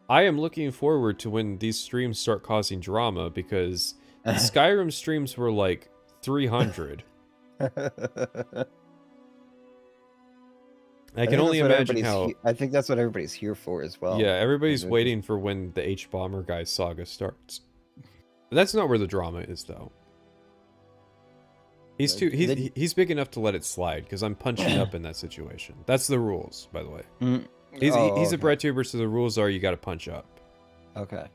I am looking forward to when these streams start causing drama, because the Skyrim streams were like 300. I can only imagine how... I think that's what everybody's here for as well. Yeah, everybody's waiting for when the H-Bomber guy saga starts. But that's not where the drama is, though. He's big enough to let it slide, because I'm punching up in that situation. That's the rules, by the way. He's a bread tuber, so the rules are you gotta punch up. Okay.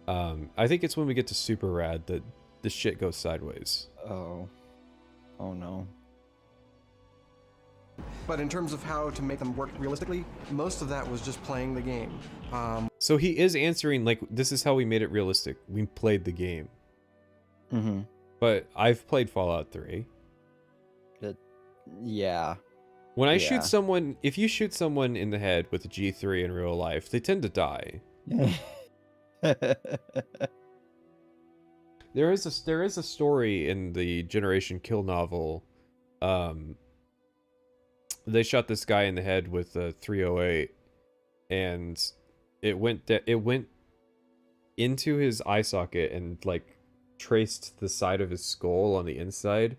I think it's when we get to Super Rad that the shit goes sideways. Oh no. But in terms of how to make them work realistically, most of that was just playing the game. So he is answering, like, this is how we made it realistic. We played the game. Mm-hmm. But I've played Fallout 3. Yeah. When I shoot someone, if you shoot someone in the head with a G3 in real life, they tend to die. There is a story in the Generation Kill novel. They shot this guy in the head with a 308, and it went into his eye socket and like traced the side of his skull on the inside,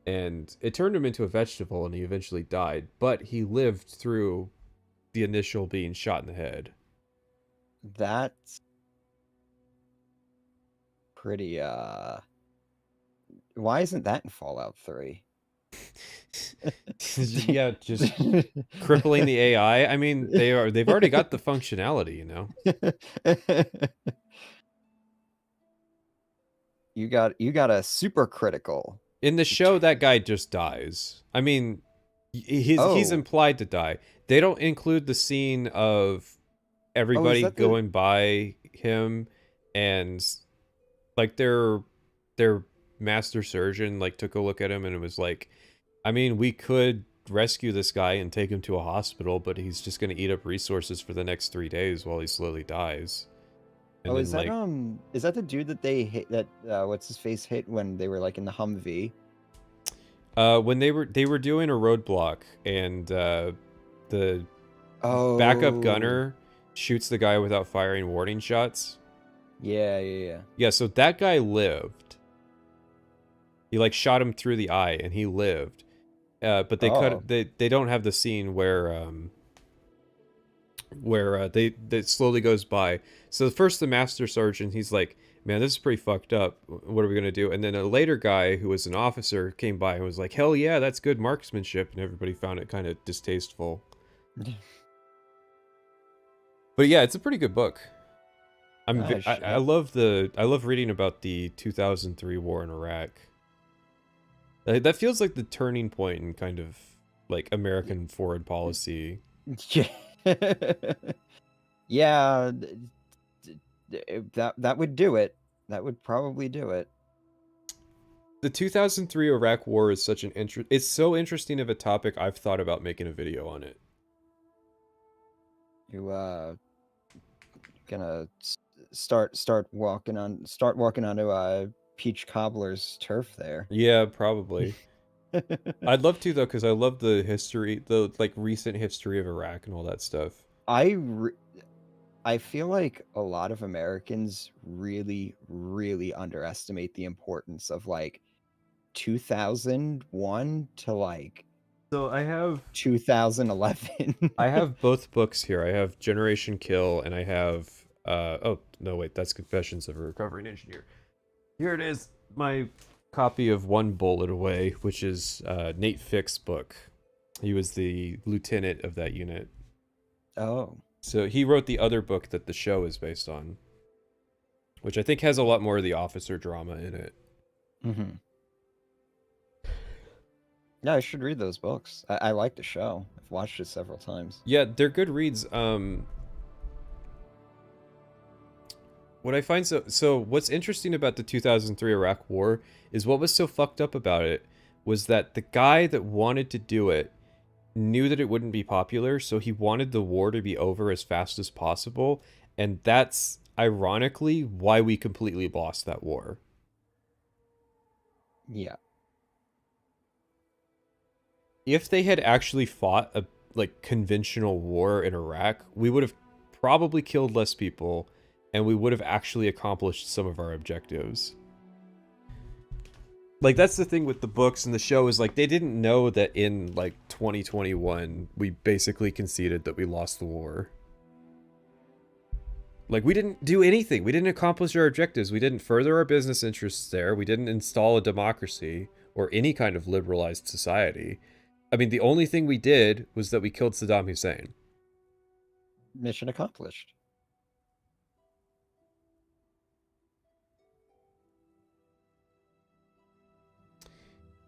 and it turned him into a vegetable, and he eventually died. But he lived through the initial being shot in the head. That's pretty why isn't that in Fallout 3? Yeah, just crippling the AI. I mean, they've already got the functionality, you know. You got a super critical. In the show, that guy just dies. I mean, he's implied to die. They don't include the scene of everybody going by him, and like their master surgeon like took a look at him and it was like, I mean, we could rescue this guy and take him to a hospital, but he's just going to eat up resources for the next 3 days while he slowly dies. And is that the dude that they hit, that what's his face hit when they were like in the Humvee? When they were doing a roadblock, and the backup gunner shoots the guy without firing warning shots. Yeah, so that guy lived. He like shot him through the eye and he lived. But they don't have the scene where they slowly goes by. So first the master sergeant, he's like, man, this is pretty fucked up. What are we gonna do? And then a later guy who was an officer came by and was like, hell yeah, that's good marksmanship, and everybody found it kind of distasteful. But yeah, it's a pretty good book. I love reading about the 2003 war in Iraq. That feels like the turning point in kind of like American foreign policy. Yeah, that would do it. That would probably do it. The 2003 Iraq War is such an it's so interesting of a topic. I've thought about making a video on it. You gonna start walking onto Peach Cobbler's turf there. Yeah, probably. I'd love to though, because I love the history, the like recent history of Iraq and all that stuff. I feel like a lot of Americans really, really underestimate the importance of like 2001 to like So I have 2011. I have both books here. I have Generation Kill, and I have oh no, wait, that's Confessions of a Recovering Engineer. Here it is, my copy of One Bullet Away, which is Nate Fick's book. He was the lieutenant of that unit. Oh. So he wrote the other book that the show is based on, which I think has a lot more of the officer drama in it. Mm-hmm. Yeah, I should read those books. I like the show. I've watched it several times. Yeah, they're good reads. What I find so what's interesting about the 2003 Iraq War is what was so fucked up about it was that the guy that wanted to do it knew that it wouldn't be popular, so he wanted the war to be over as fast as possible, and that's ironically why we completely lost that war. Yeah. If they had actually fought a conventional war in Iraq, we would have probably killed less people, and we would have actually accomplished some of our objectives. Like, that's the thing with the books and the show is, like, they didn't know that in, 2021, we basically conceded that we lost the war. Like, we didn't do anything. We didn't accomplish our objectives. We didn't further our business interests there. We didn't install a democracy or any kind of liberalized society. I mean, the only thing we did was that we killed Saddam Hussein. Mission accomplished.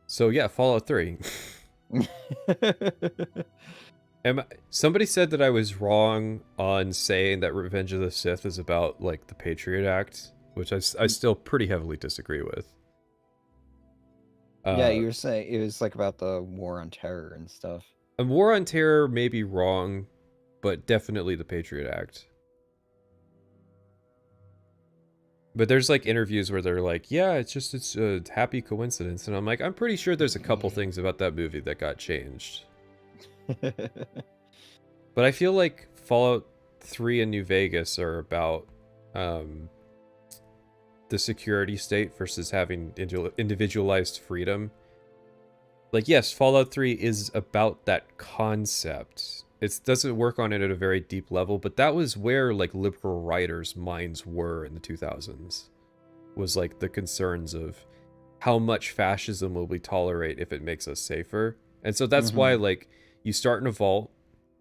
So yeah, Fallout 3. Somebody said that I was wrong on saying that Revenge of the Sith is about, the Patriot Act, which I still pretty heavily disagree with. Yeah, you were saying it was about the war on terror and stuff. A war on terror may be wrong, but definitely the Patriot Act. But there's interviews where they're like, yeah, it's a happy coincidence. And I'm like, I'm pretty sure there's a couple things about that movie that got changed. But I feel like Fallout 3 and New Vegas are about the security state versus having individualized freedom. Yes, Fallout 3 is about that concept. It doesn't work on it at a very deep level, but that was where liberal writers' minds were in the 2000s. Was the concerns of how much fascism will we tolerate if it makes us safer. And so that's why you start in a vault,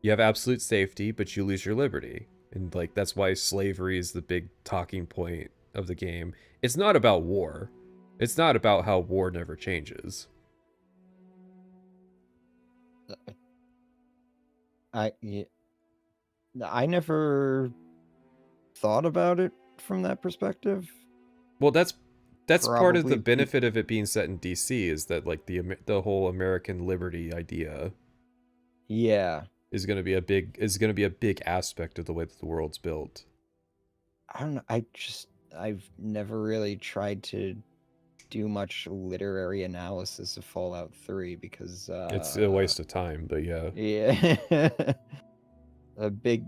you have absolute safety, but you lose your liberty. And that's why slavery is the big talking point of the game. It's not about war. It's not about how war never changes. I never thought about it from that perspective. Well, that's part of the benefit of it being set in DC is that the whole American liberty idea. Yeah. Is going to be a big aspect of the way that the world's built. I don't know. I've never really tried to do much literary analysis of Fallout 3 because it's a waste of time, but yeah. Yeah. A big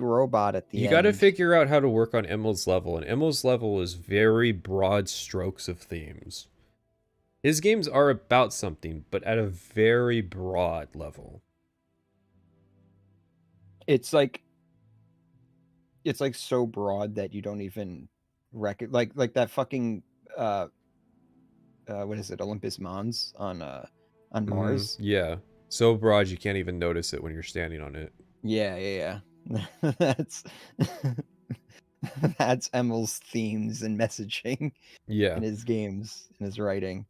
robot at the end. You got to figure out how to work on Emil's level, and Emil's level is very broad strokes of themes. His games are about something, but at a very broad level. It's so broad that you don't even like that fucking what is it, Olympus Mons on Mars? Yeah, so broad you can't even notice it when you're standing on it. Yeah. That's Emil's themes and messaging. Yeah, in his games, in his writing.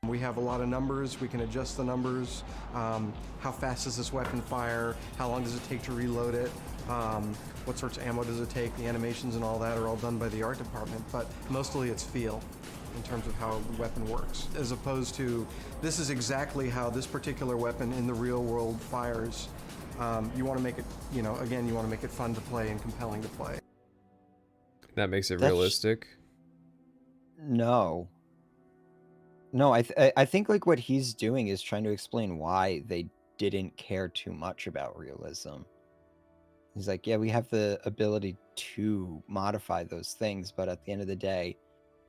We have a lot of numbers. We can adjust the numbers. How fast does this weapon fire? How long does it take to reload it? What sorts of ammo does it take? The animations and all that are all done by the art department, but mostly it's feel in terms of how the weapon works, as opposed to this is exactly how this particular weapon in the real world fires. You want to make it, again, you want to make it fun to play and compelling to play. That makes it realistic? No, I think what he's doing is trying to explain why they didn't care too much about realism. He's like, yeah, we have the ability to modify those things, but at the end of the day,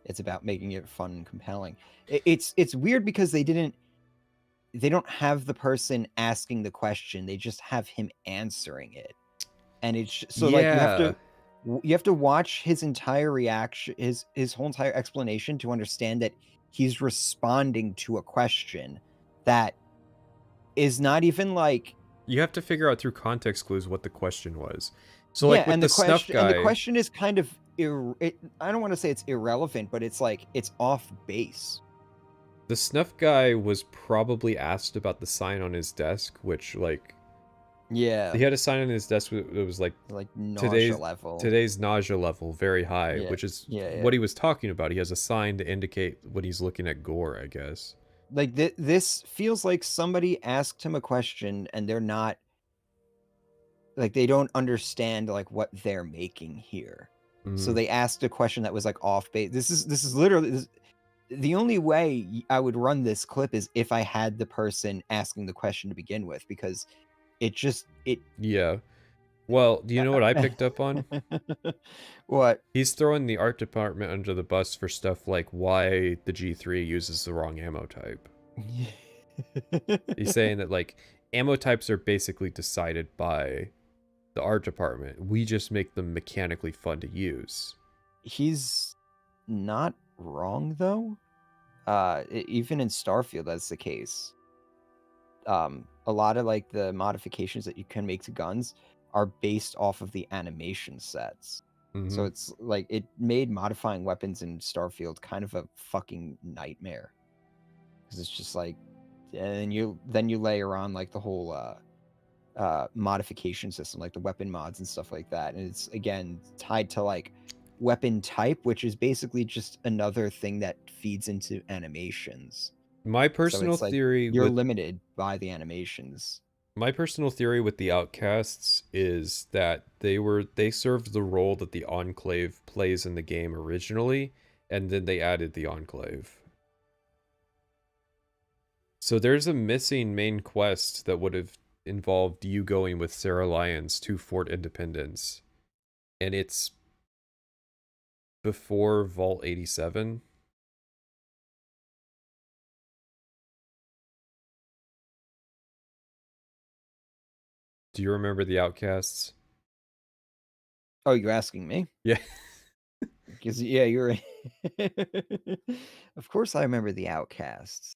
It's about making it fun and compelling. It's weird because they don't have the person asking the question. They just have him answering it. And it's so like you have to watch his entire reaction, his whole entire explanation to understand that he's responding to a question that is not even like. You have to figure out through context clues what the question was. So like with and the snuff guy, and the question is kind of I don't want to say it's irrelevant, but it's like it's off base. The snuff guy was probably asked about the sign on his desk, which like yeah, he had a sign on his desk that was like nausea level. Today's nausea level very high, Yeah, which is yeah. what he was talking about. He has a sign to indicate when he's looking at Gore, I guess. Like this feels like somebody asked him a question and they're not like they don't understand like what they're making here. So they asked a question that was like off base. This is literally the only way I would run this clip is if I had the person asking the question to begin with, because it yeah. Well, do you know what I picked up on? What? He's throwing the art department under the bus for stuff like why the G3 uses the wrong ammo type. He's saying that like ammo types are basically decided by the art department. We just make them mechanically fun to use. He's not wrong though. Even in Starfield, that's the case. A lot of like the modifications that you can make to guns are based off of the animation sets. So it's like it made modifying weapons in Starfield kind of a fucking nightmare. Because it's just like, and then you layer on like the whole modification system, like the weapon mods and stuff like that, and it's again tied to like weapon type, which is basically just another thing that feeds into animations. My personal theory, you're limited by the animations. My personal theory with the Outcasts is that they served the role that the Enclave plays in the game originally, and then they added the Enclave. So there's a missing main quest that would have involved you going with Sarah Lyons to Fort Independence, and it's before Vault 87. Do you remember the Outcasts? Oh, you're asking me? Yeah. Because yeah, you're. Of course, I remember the Outcasts.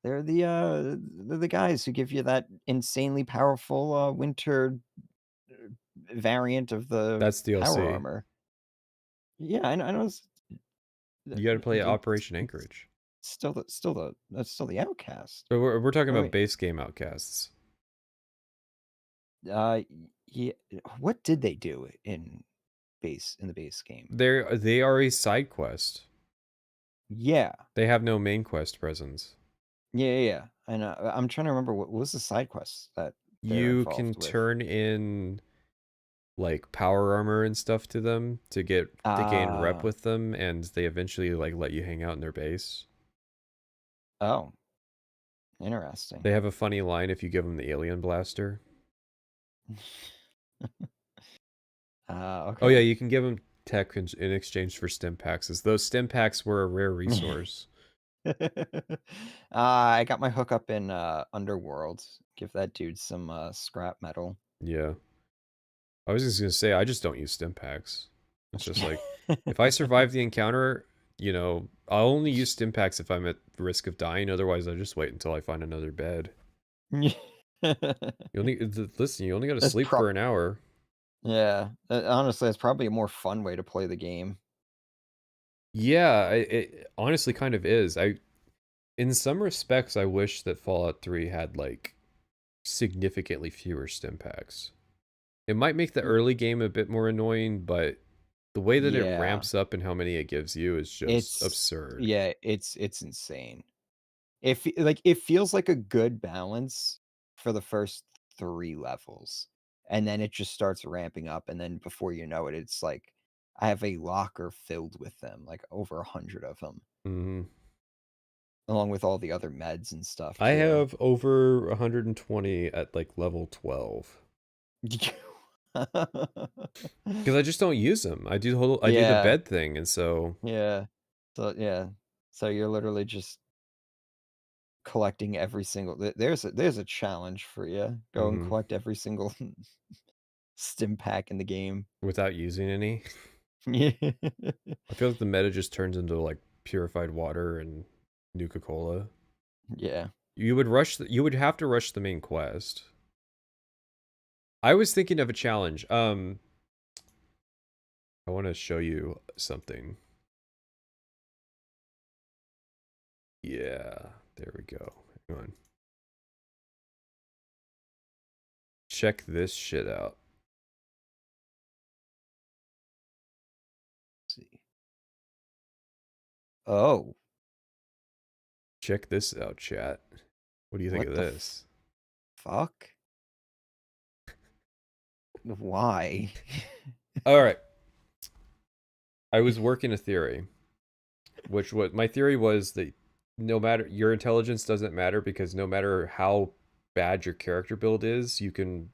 They're the guys who give you that insanely powerful winter variant of the That's DLC. power armor. Yeah, I know. You got to play Operation Anchorage. That's still the Outcast. So we're talking about base game Outcasts. Yeah. What did they do in the base game? They are a side quest. Yeah. They have no main quest presence. Yeah. And I'm trying to remember what was the side quest that you can turn in like power armor and stuff to them to gain rep with them, and they eventually like let you hang out in their base. Oh, interesting. They have a funny line if you give them the alien blaster. Okay. Oh yeah, you can give them tech in exchange for stim packs, as those stim packs were a rare resource. I got my hookup in Underworld. Give that dude some scrap metal. Yeah. I was just gonna say, I just don't use stim packs. It's just like, if I survive the encounter, I'll only use stim packs if I'm at risk of dying. Otherwise, I just wait until I find another bed. You only got to sleep for an hour. Yeah, honestly, it's probably a more fun way to play the game. Yeah, it honestly kind of is. In some respects, I wish that Fallout 3 had like significantly fewer stim packs. It might make the early game a bit more annoying, but the way that it ramps up and how many it gives you is just absurd. Yeah, it's insane. It feels like a good balance for the first 3 levels, and then it just starts ramping up, and then before you know it, it's like I have a locker filled with them, like over 100 of them. Mm-hmm. Along with all the other meds and stuff. I have over 120 at like level 12. Because I just don't use them. I do the bed thing, and so yeah. So yeah, so you're literally just collecting every single. There's a challenge for you. Go and collect every single stim pack in the game without using any. Yeah. I feel like the meta just turns into like purified water and Nuka-Cola. Yeah. You would have to rush the main quest. I was thinking of a challenge. I want to show you something. Yeah, there we go. Hang on. Check this shit out. Let's see. Oh. Check this out, chat. What do you think of this? Fuck? Why? All right. I was working a theory, which my theory was that no matter your intelligence doesn't matter because no matter how bad your character build is, you can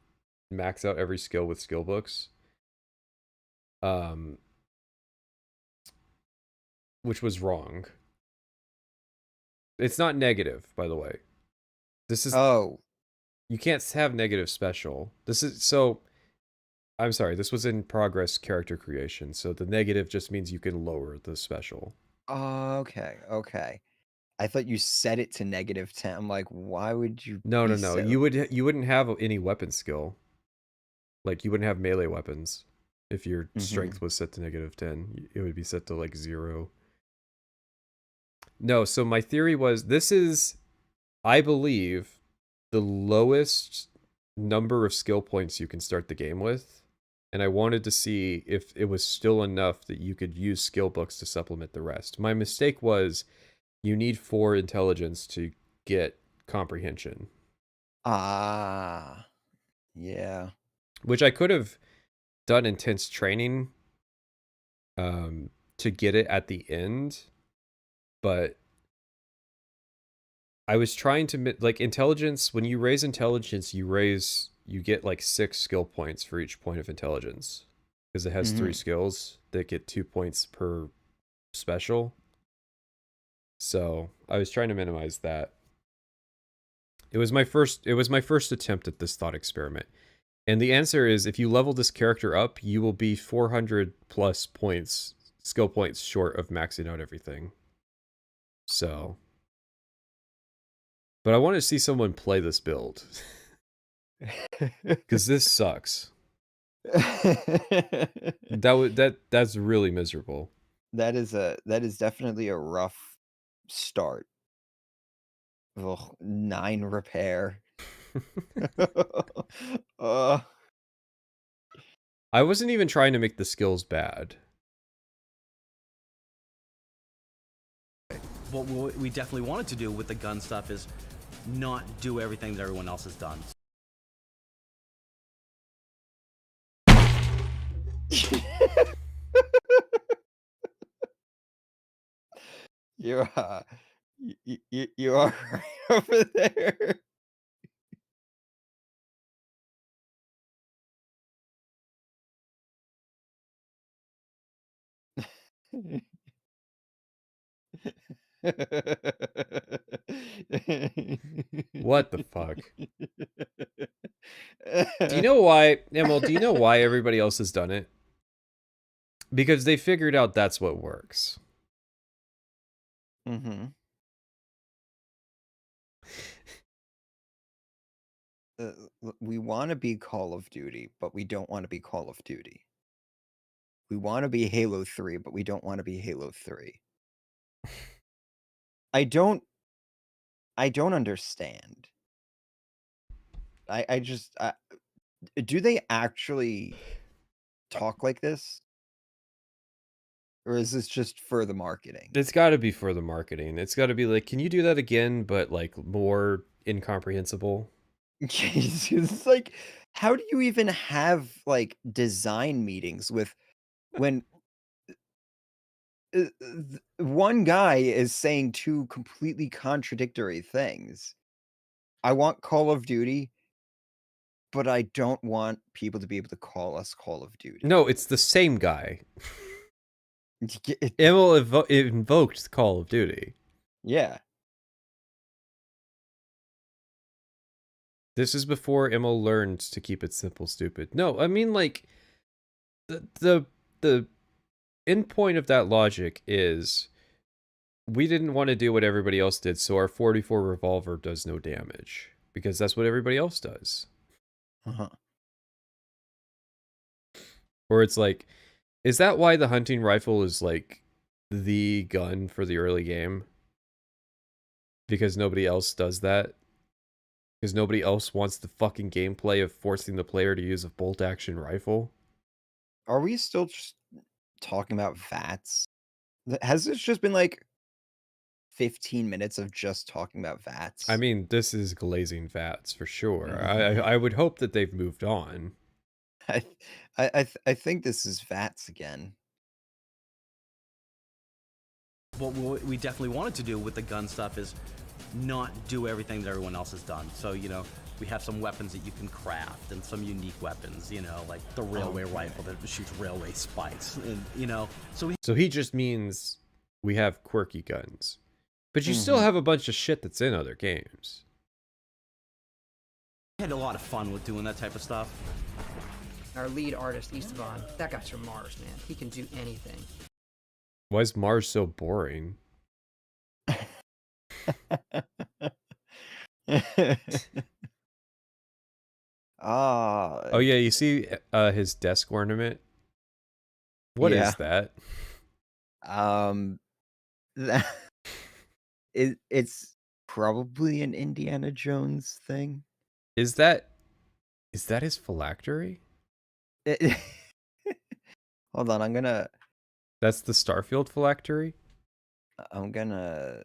max out every skill with skill books. Which was wrong. It's not negative, by the way. This is you can't have negative special. This is so I'm sorry, this was in progress character creation, so the negative just means you can lower the special. Okay. I thought you set it to -10. I'm like, why would you? No. So... You wouldn't have any weapon skill. Like you wouldn't have melee weapons if your strength was set to -10. It would be set to like 0. No, so my theory was this is, I believe, the lowest number of skill points you can start the game with. And I wanted to see if it was still enough that you could use skill books to supplement the rest. My mistake was you need 4 intelligence to get comprehension. Ah. Yeah. Which I could have done intense training to get it at the end, but I was trying to like intelligence. When you raise intelligence, you get like 6 skill points for each point of intelligence because it has 3 skills that get 2 points per special. So I was trying to minimize that. It was my first attempt at this thought experiment. And the answer is if you level this character up, you will be 400 plus points, skill points short of maxing out everything. So, but I want to see someone play this build. Because this sucks. That's really miserable. That is definitely a rough start. Ugh, 9 repair. I wasn't even trying to make the skills bad. What we definitely wanted to do with the gun stuff is not do everything that everyone else has done. You are right over there. What the fuck? Do you know why, Emil, do you know why everybody else has done it? Because they figured out that's what works. We want to be Call of Duty, but we don't want to be Call of Duty. We want to be Halo 3, but we don't want to be Halo 3. I don't understand. I just do they actually talk like this? Or is this just for the marketing? It's got to be for the marketing. It's got to be like, can you do that again, but like more incomprehensible? It's like, how do you even have like design meetings with when one guy is saying 2 completely contradictory things? I want Call of Duty, but I don't want people to be able to call us Call of Duty. No, it's the same guy. Emil invoked Call of Duty. Yeah. This is before Emil learned to keep it simple, stupid. No, I mean, like, the end point of that logic is we didn't want to do what everybody else did, so our 44 revolver does no damage because that's what everybody else does. Or it's like, is that why the hunting rifle is like the gun for the early game? Because nobody else does that? Because nobody else wants the fucking gameplay of forcing the player to use a bolt action rifle? Are we still just talking about V.A.T.S? Has this just been like 15 minutes of just talking about V.A.T.S? I mean, this is glazing V.A.T.S for sure. I would hope that they've moved on. I think this is V.A.T.S again. What we definitely wanted to do with the gun stuff is not do everything that everyone else has done. So, you know, we have some weapons that you can craft and some unique weapons, you know, like the railway rifle that shoots railway spikes, and, you know. So he just means we have quirky guns. But you still have a bunch of shit that's in other games. We had a lot of fun with doing that type of stuff. Our lead artist, Esteban, that guy's from Mars, man. He can do anything. Why is Mars so boring? Oh yeah, you see his desk ornament? What is that? It's probably an Indiana Jones thing. Is that his phylactery? Hold on, I'm gonna... That's the Starfield phylactery? I'm gonna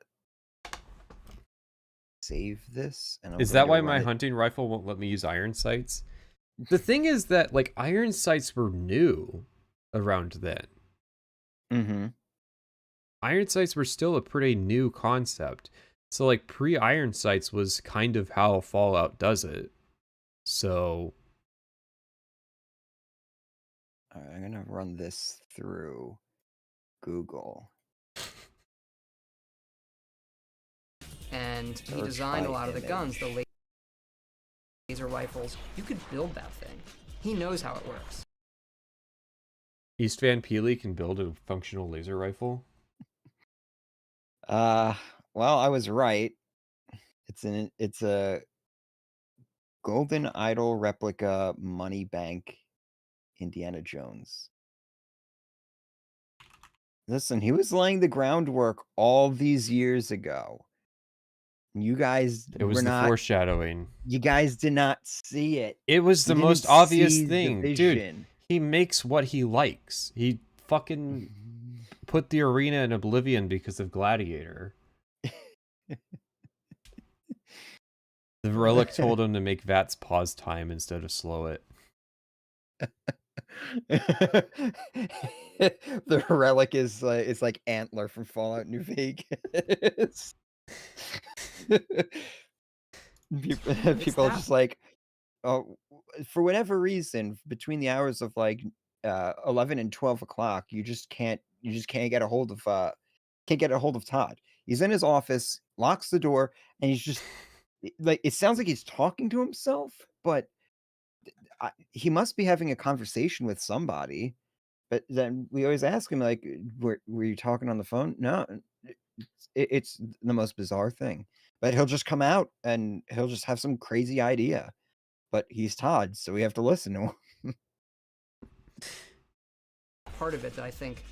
save this. And Is that why my hunting rifle won't let me use iron sights? The thing is that, like, iron sights were new around then. Iron sights were still a pretty new concept. So, like, pre-iron sights was kind of how Fallout does it. So... Alright, I'm gonna run this through Google. And he designed a lot of the guns, the laser rifles. You could build that thing. He knows how it works. East Van Peely can build a functional laser rifle? Well, I was right. It's a Golden Idol replica money bank Indiana Jones. Listen, he was laying the groundwork all these years ago. You guys It was the foreshadowing. You guys did not see it. It was the most obvious thing. Dude, he makes what he likes. He fucking put the arena in oblivion because of Gladiator. The relic told him to make V.A.T.S pause time instead of slow it. The relic is like Antler from Fallout New Vegas. People are just like, oh, for whatever reason, between the hours of like 11 and 12 o'clock, you just can't get a hold of Todd. He's in his office, locks the door, and he's just like, it sounds like he's talking to himself, but he must be having a conversation with somebody. But then we always ask him, like, were you talking on the phone? No, it's the most bizarre thing. But he'll just come out and he'll just have some crazy idea. But he's Todd, so we have to listen to him. Part of it that I think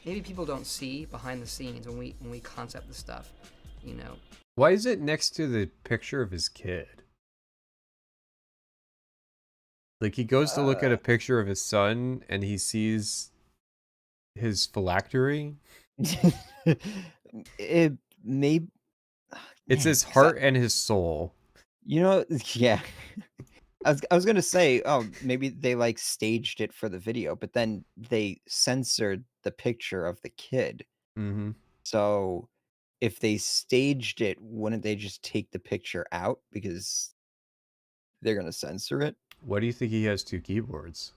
maybe people don't see behind the scenes when we concept the stuff, you know. Why is it next to the picture of his kid? Like, he goes to look at a picture of his son and he sees his phylactery. It may... It's his heart and his soul. You know, yeah. I was gonna say, oh, maybe they like staged it for the video, but then they censored the picture of the kid. So if they staged it, wouldn't they just take the picture out because they're gonna censor it? Why do you think he has two keyboards?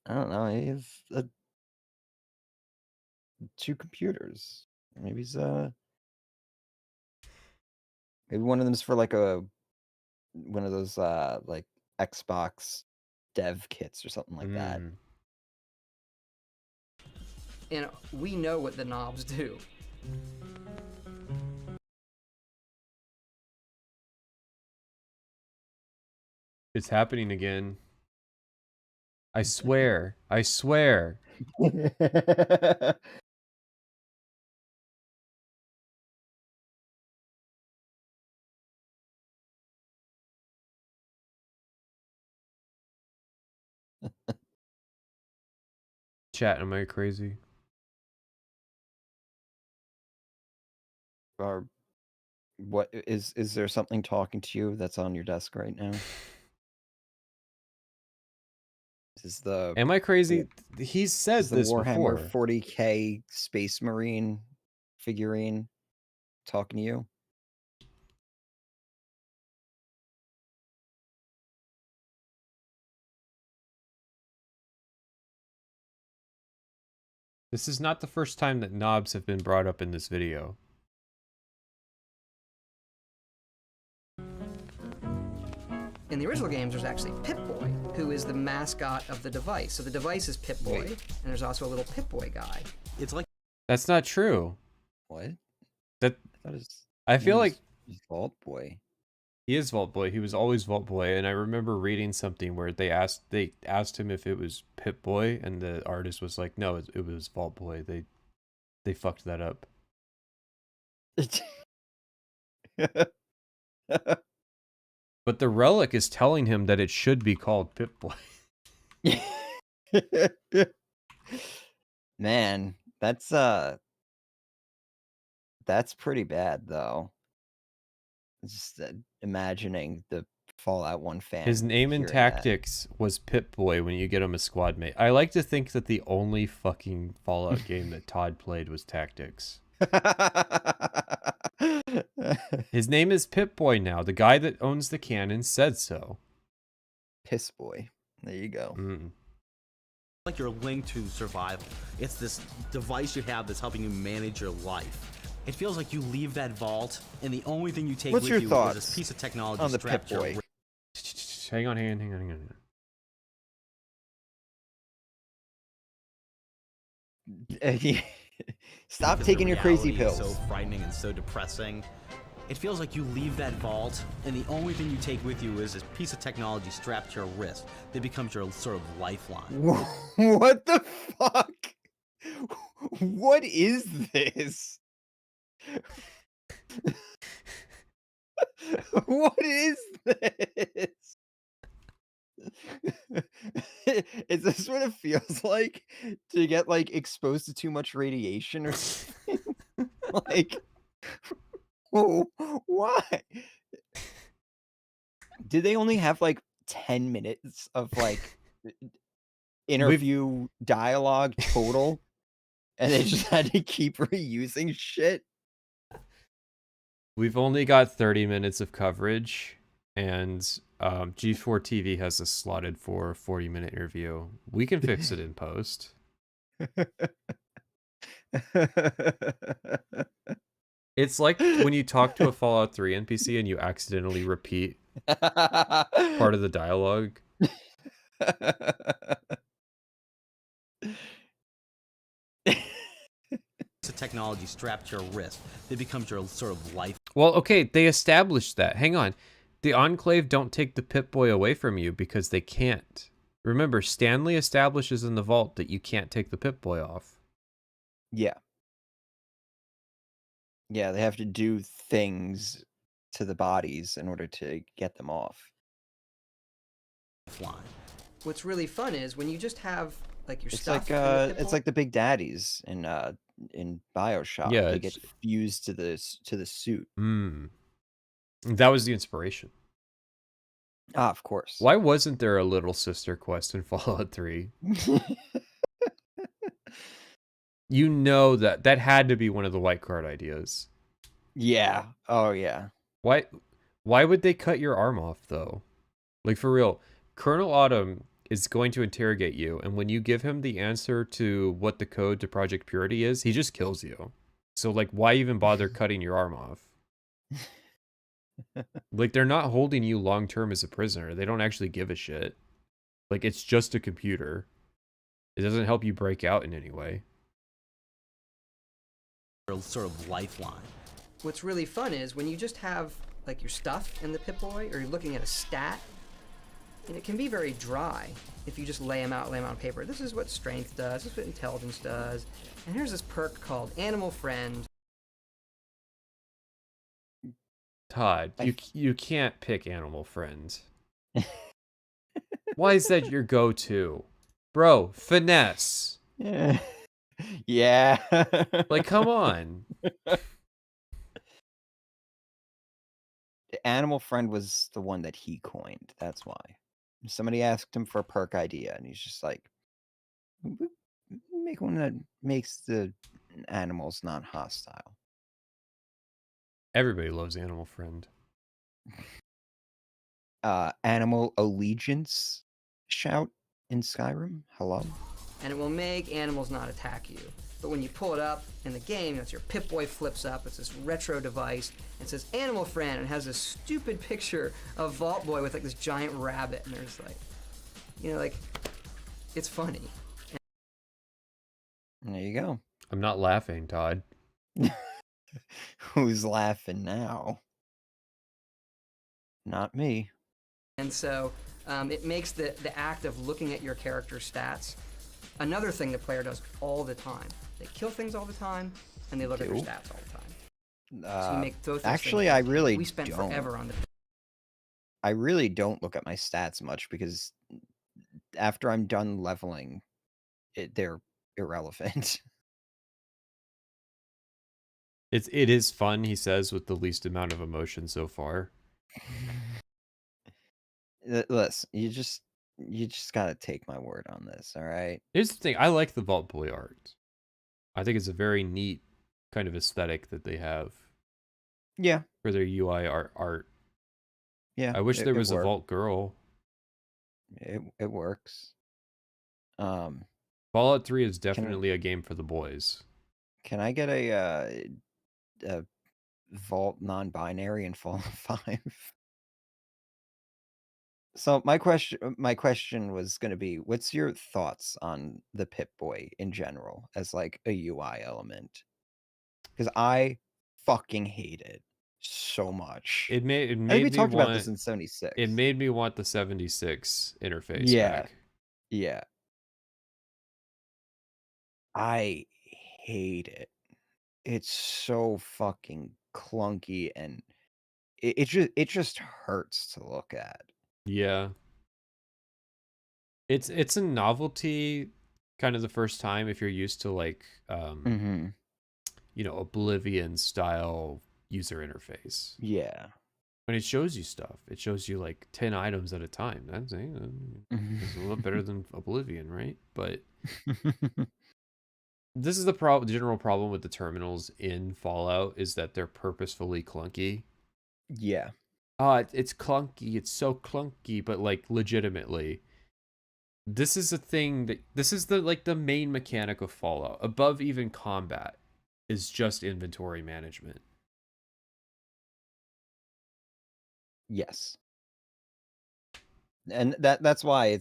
I don't know. He has 2 computers. Maybe he's maybe one of them's for like one of those like Xbox dev kits or something like that. And we know what the knobs do. It's happening again. I swear. I swear. Chat, am I crazy? Or what is there something talking to you that's on your desk right now? Is the Am I crazy? He said is the this Warhammer before. 40K Space Marine figurine talking to you? This is not the first time that knobs have been brought up in this video. In the original games, there's actually Pip-Boy, who is the mascot of the device. So the device is Pip-Boy, and there's also a little Pip-Boy guy. It's like... That's not true. What? That That is... I feel like Vault Boy. he is Vault Boy. He was always Vault Boy, and I remember reading something where they asked him if it was Pip-Boy, and the artist was like, "No, it was Vault Boy." They fucked that up. But the relic is telling him that it should be called Pip-Boy. Man, that's pretty bad though. Just imagining the Fallout 1 fan. His name in hearing tactics was Pip-Boy when you get him a squad mate. I like to think that the only fucking Fallout game that Todd played was Tactics. His name is Pip-Boy now. The guy that owns the canon said so. Piss Boy. There you go. Like your link to survival. It's this device you have that's helping you manage your life. It feels like you leave that vault, and the only thing you take What's with your you thoughts is this piece of technology on the strapped to your Pip-Boy? Hang on. Stop Because taking the your crazy reality is pills. so frightening and so depressing. It feels like you leave that vault, and the only thing you take with you is this piece of technology strapped to your wrist that becomes your sort of lifeline. What the fuck? What is this? What is this? Is this what it feels like to get like exposed to too much radiation or something? Like, why? Did they only have like 10 minutes of like interview dialogue total? And they just had to keep reusing shit? We've only got 30 minutes of coverage, and G4 TV has us slotted for a 40-minute interview. We can fix it in post. It's like when you talk to a Fallout 3 NPC and you accidentally repeat part of the dialogue. It's a technology strapped to your wrist that becomes your sort of life. Well, okay, they established that. Hang on. The Enclave don't take the Pip-Boy away from you because they can't. Remember, Stanley establishes in the vault that you can't take the Pip-Boy off. Yeah. Yeah, they have to do things to the bodies in order to get them off. What's really fun is when you just have like your It's stuff. like it's like the Big Daddies in BioShock. Yeah, They get fused to the suit. That was the inspiration. Ah, of course. Why wasn't there a little sister quest in Fallout 3? You know that had to be one of the white card ideas. Yeah. Oh yeah. Why would they cut your arm off though? Like for real, Colonel Autumn is going to interrogate you, and when you give him the answer to what the code to Project Purity is, he just kills you. So, like, why even bother cutting your arm off? Like, they're not holding you long-term as a prisoner. They don't actually give a shit. Like, it's just a computer. It doesn't help you break out in any way. Sort of lifeline. What's really fun is when you just have like your stuff in the Pip-Boy, or you're looking at a stat, and it can be very dry if you just lay them out on paper. This is what strength does, this is what intelligence does, and here's this perk called Animal Friend. Todd, you can't pick Animal Friend. Why is that your go-to? Bro, finesse. Yeah. Yeah. Like, come on. Animal Friend was the one that he coined. That's why. Somebody asked him for a perk idea, and he's just like, make one that makes the animals non-hostile. Everybody loves Animal Friend. Animal Allegiance shout in Skyrim. Hello? And it will make animals not attack you. But when you pull it up in the game, that's your Pip-Boy flips up. It's this retro device. It says Animal Friend, and has this stupid picture of Vault Boy with like this giant rabbit. And there's like, you know, like, it's funny. There you go. I'm not laughing, Todd. Who's laughing now? Not me. And so it makes the act of looking at your character stats another thing the player does all the time. They kill things all the time, and they look at their stats all the time. So you make both. Actually, I really we spent don't. forever on the. I really don't look at my stats much because after I'm done leveling, they're irrelevant. It is fun, he says, with the least amount of emotion so far. Listen, you just gotta take my word on this, all right? Here's the thing, I like the Vault Boy art. I think it's a very neat kind of aesthetic that they have. Yeah. For their UI art. Yeah. I wish there was a Vault Girl. It works. Fallout 3 is definitely a game for the boys. Can I get a Vault non-binary in Fallout 5? So my question was going to be, what's your thoughts on the Pip-Boy in general as like a UI element? Because I fucking hate it so much. It made I think me we talked want, about this in 76. It made me want the 76 interface back. Yeah. I hate it. It's so fucking clunky, and it just hurts to look at. Yeah. It's a novelty kind of the first time if you're used to like you know, Oblivion style user interface. Yeah. When it shows you stuff, it shows you like 10 items at a time. That's it's a little better than Oblivion, right? But this is the general problem with the terminals in Fallout is that they're purposefully clunky. Yeah. It's clunky. It's so clunky, but like legitimately, this is a thing that this is the main mechanic of Fallout. Above even combat is just inventory management. Yes. And that's why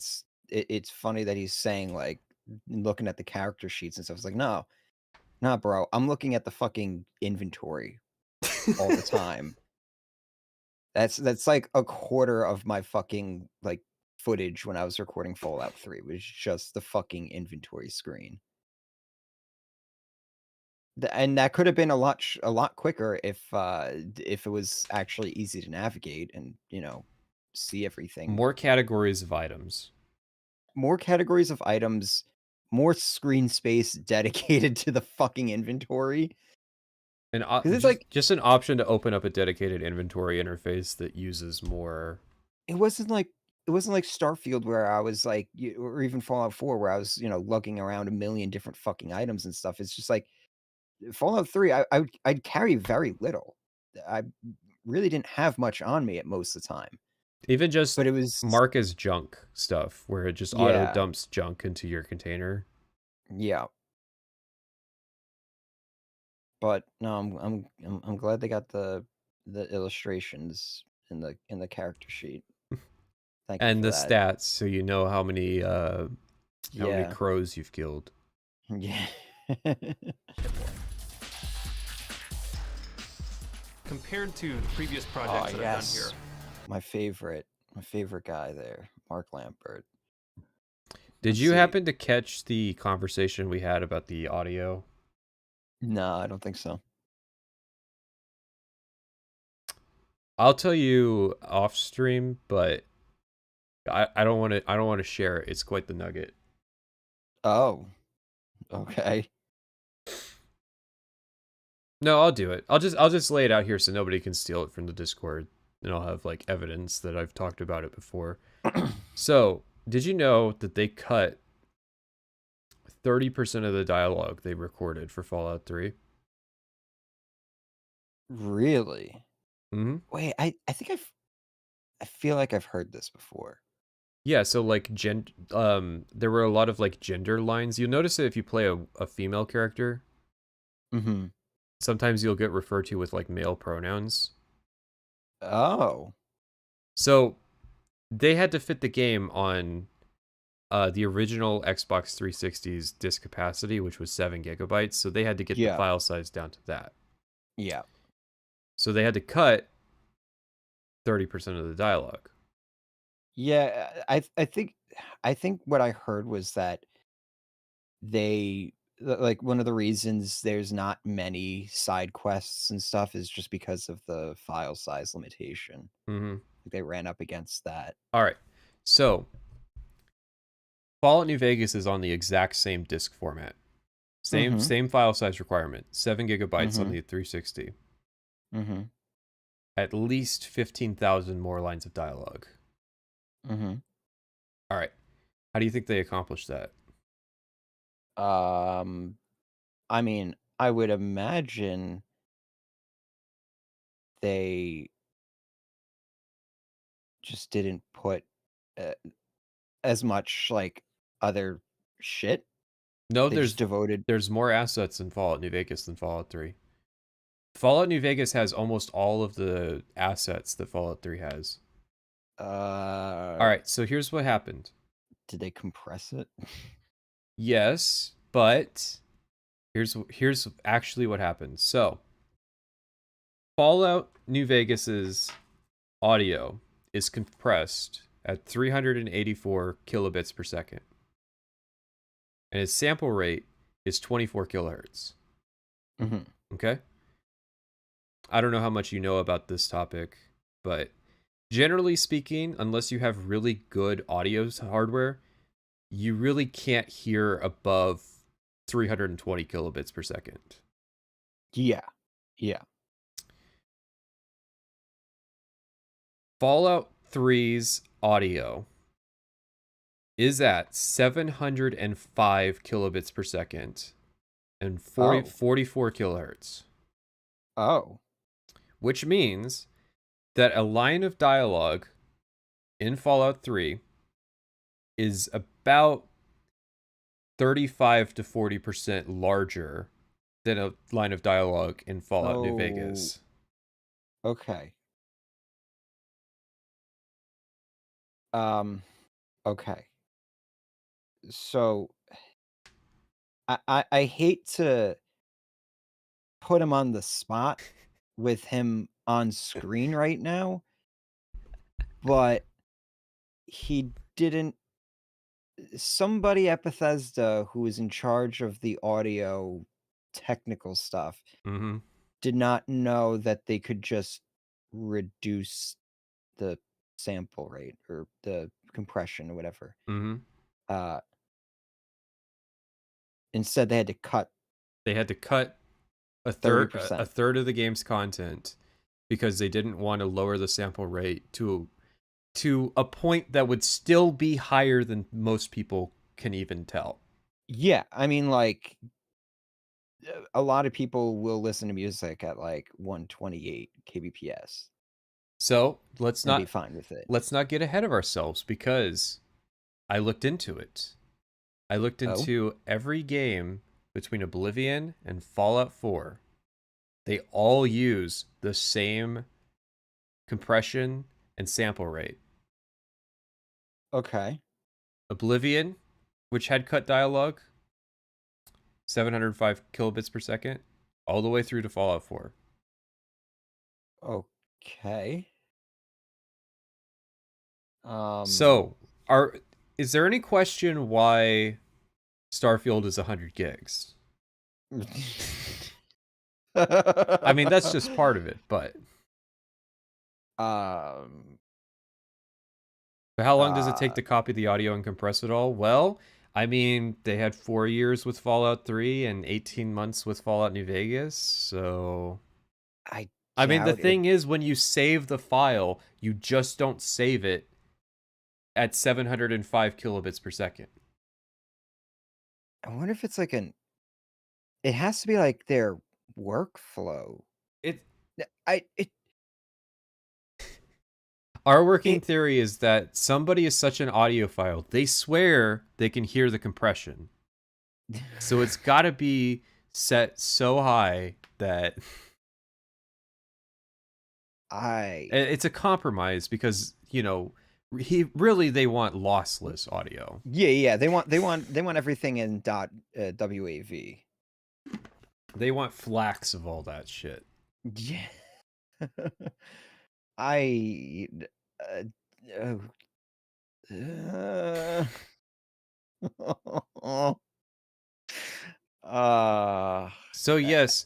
it's funny that he's saying, like, looking at the character sheets and stuff. It's like, no, bro, I'm looking at the fucking inventory all the time. That's like a quarter of my fucking like footage when I was recording Fallout 3 was just the fucking inventory screen. And that could have been a lot quicker if it was actually easy to navigate and, you know, see everything. More categories of items. More categories of items, more screen space dedicated to the fucking inventory. And it's just an option to open up a dedicated inventory interface that uses more. It wasn't like Starfield where I was like, or even Fallout 4 where I was, you know, lugging around a million different fucking items and stuff. It's just like Fallout 3, I'd carry very little. I really didn't have much on me at most of the time. Even just But it was mark as junk stuff, where it just auto Yeah. dumps junk into your container. Yeah. But no, I'm glad they got the illustrations in the character sheet. Thank you And for the that. stats, so you know how many Yeah. crows you've killed. Yeah. Compared to the previous Oh projects that I've done yes, here, my favorite guy there, Mark Lambert. Did Let's you see. happen to catch the conversation we had about the audio? No, I don't think so. I'll tell you off stream, but I don't want to share it. It's quite the nugget. Oh, okay. No, I'll do it. I'll just lay it out here so nobody can steal it from the Discord, and I'll have like evidence that I've talked about it before. So, did you know that they cut 30% of the dialogue they recorded for Fallout 3? Really? Mm-hmm. Wait, I think I feel like I've heard this before. Yeah, so like there were a lot of like gender lines. You'll notice that if you play a female character, Mm-hmm. sometimes you'll get referred to with like male pronouns. Oh. So they had to fit the game on the original Xbox 360's disk capacity, which was 7 gigabytes. So they had to get the file size down to that. Yeah. So they had to cut 30% of the dialogue. Yeah, I think what I heard was that like one of the reasons there's not many side quests and stuff is just because of the file size limitation. Mm-hmm. They ran up against that. All right. So Fallout New Vegas is on the exact same disk format. Same file size requirement. 7 gigabytes on the 360. Mm-hmm. At least 15,000 more lines of dialogue. Mm-hmm. All right. How do you think they accomplished that? I mean, I would imagine they just didn't put as much like other shit. No, They just devoted. There's more assets in Fallout New Vegas than Fallout 3. Fallout New Vegas has almost all of the assets that Fallout 3 has. All right, so here's what happened. Did they compress it? Yes, but here's actually what happened. So, Fallout New Vegas's audio is compressed at 384 kilobits per second. And its sample rate is 24 kilohertz. Mm-hmm. Okay? I don't know how much you know about this topic, but generally speaking, unless you have really good audio hardware, you really can't hear above 320 kilobits per second. Yeah. Yeah. Fallout 3's audio is at 705 kilobits per second and 44 kilohertz. Oh. Which means that a line of dialogue in Fallout 3 is about 35 to 40% larger than a line of dialogue in Fallout New Vegas. Okay. Okay. So I hate to put him on the spot with him on screen right now, but he didn't. Somebody at Bethesda who is in charge of the audio technical stuff did not know that they could just reduce the sample rate or the compression or whatever. Instead, they had to cut. They had to cut a third of the game's content because they didn't want to lower the sample rate to a point that would still be higher than most people can even tell. Yeah, I mean, like, a lot of people will listen to music at like 128 kbps. So let's and not be fine with it. let's not get ahead of ourselves, because I looked into it. I looked into every game between Oblivion and Fallout 4. They all use the same compression and sample rate. Okay. Oblivion, which had cut dialogue, 705 kilobits per second, all the way through to Fallout 4. Okay. So, is there any question why Starfield is 100 gigs? I mean, that's just part of it, but how long does it take to copy the audio and compress it all? Well, I mean, they had 4 years with Fallout 3 and 18 months with Fallout New Vegas, so... I mean, the thing is, when you save the file, you just don't save it at 705 kilobits per second. I wonder if it's like it has to be like their workflow. Our working theory is that somebody is such an audiophile, they swear they can hear the compression. So it's got to be set so high that... It's a compromise because, you know, they want lossless audio. Yeah, they want everything in .wav. They want flax of all that shit. Yeah. So yes,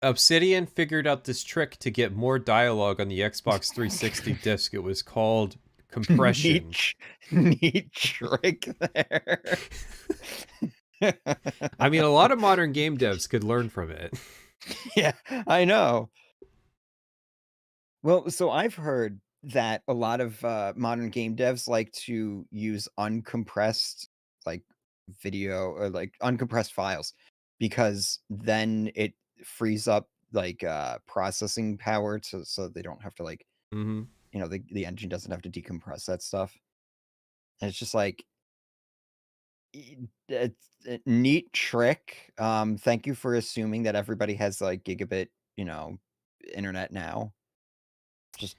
Obsidian figured out this trick to get more dialogue on the Xbox 360 disc. It was called compression. Neat trick there. I mean, a lot of modern game devs could learn from it. Yeah, I know. Well, so I've heard that a lot of modern game devs like to use uncompressed like video or like uncompressed files, because then it frees up like processing power so they don't have to like you know, the engine doesn't have to decompress that stuff. And it's just like it's a neat trick. Thank you for assuming that everybody has like gigabit, you know, internet now. Just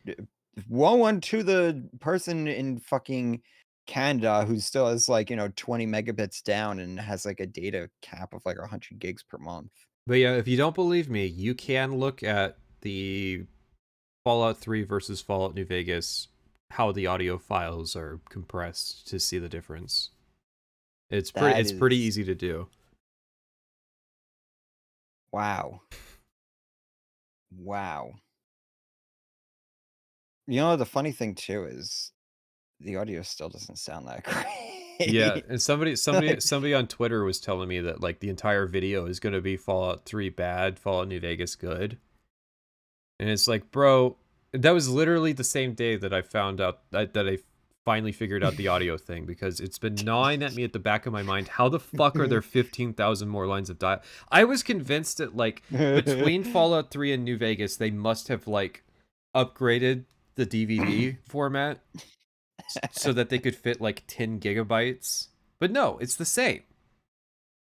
woe unto the person in fucking Canada who still has like, you know, 20 megabits down and has like a data cap of like 100 gigs per month. But yeah, if you don't believe me, you can look at the Fallout 3 versus Fallout New Vegas, how the audio files are compressed to see the difference. It's pretty easy to do. Wow. Wow. You know, the funny thing too is the audio still doesn't sound that great. Yeah, and somebody on Twitter was telling me that like the entire video is going to be Fallout 3 bad, Fallout New Vegas good. And it's like, bro, that was literally the same day that I found out that I finally figured out the audio thing, because it's been gnawing at me at the back of my mind. How the fuck are there 15,000 more lines of dialogue? I was convinced that like between Fallout 3 and New Vegas, they must have like upgraded the DVD format so that they could fit like 10 gigabytes. But no, it's the same.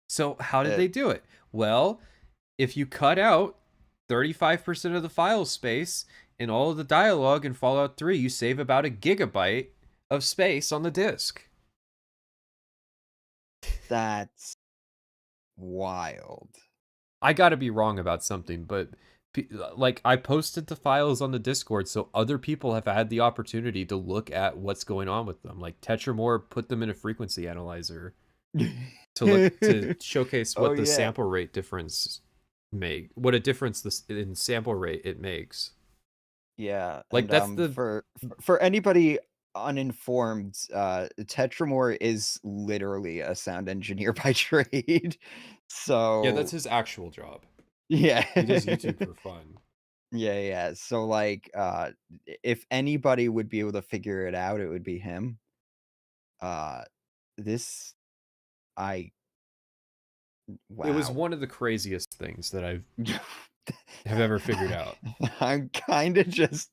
So how did they do it? Well, if you cut out 35% of the file space and all of the dialogue in Fallout 3, you save about a gigabyte of space on the disc. That's wild. I gotta be wrong about something, but like I posted the files on the Discord so other people have had the opportunity to look at what's going on with them. Like Tetramore put them in a frequency analyzer to showcase what the sample rate difference what a difference in sample rate it makes. Yeah, like and, that's for anybody uninformed, Tetramore is literally a sound engineer by trade. So yeah, that's his actual job. Yeah, he does YouTube for fun. Yeah. So like, if anybody would be able to figure it out, it would be him. Wow. It was one of the craziest things that have ever figured out. I'm kind of just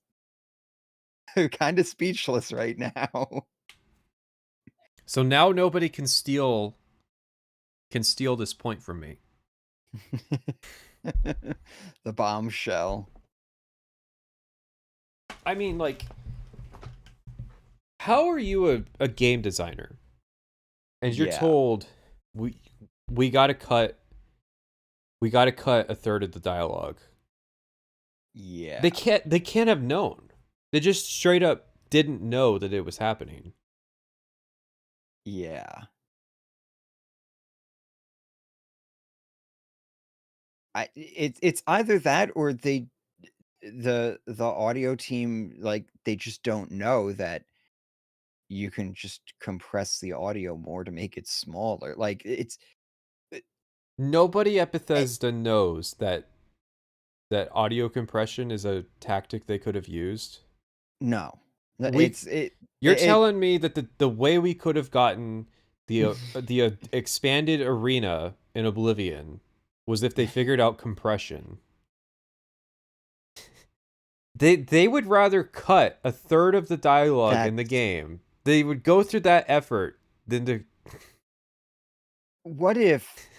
kind of speechless right now. So now nobody can steal this point from me. The bombshell. I mean, like, how are you a game designer and you're told we gotta cut a third of the dialogue? Yeah. They can't have known. They just straight up didn't know that it was happening. Yeah. It's either that or the audio team, like, they just don't know that you can just compress the audio more to make it smaller. Like, it's Nobody at Bethesda knows that audio compression is a tactic they could have used. No. You're telling me that the way we could have gotten the expanded arena in Oblivion was if they figured out compression. They would rather cut a third of the dialogue in the game. They would go through that effort than to... What if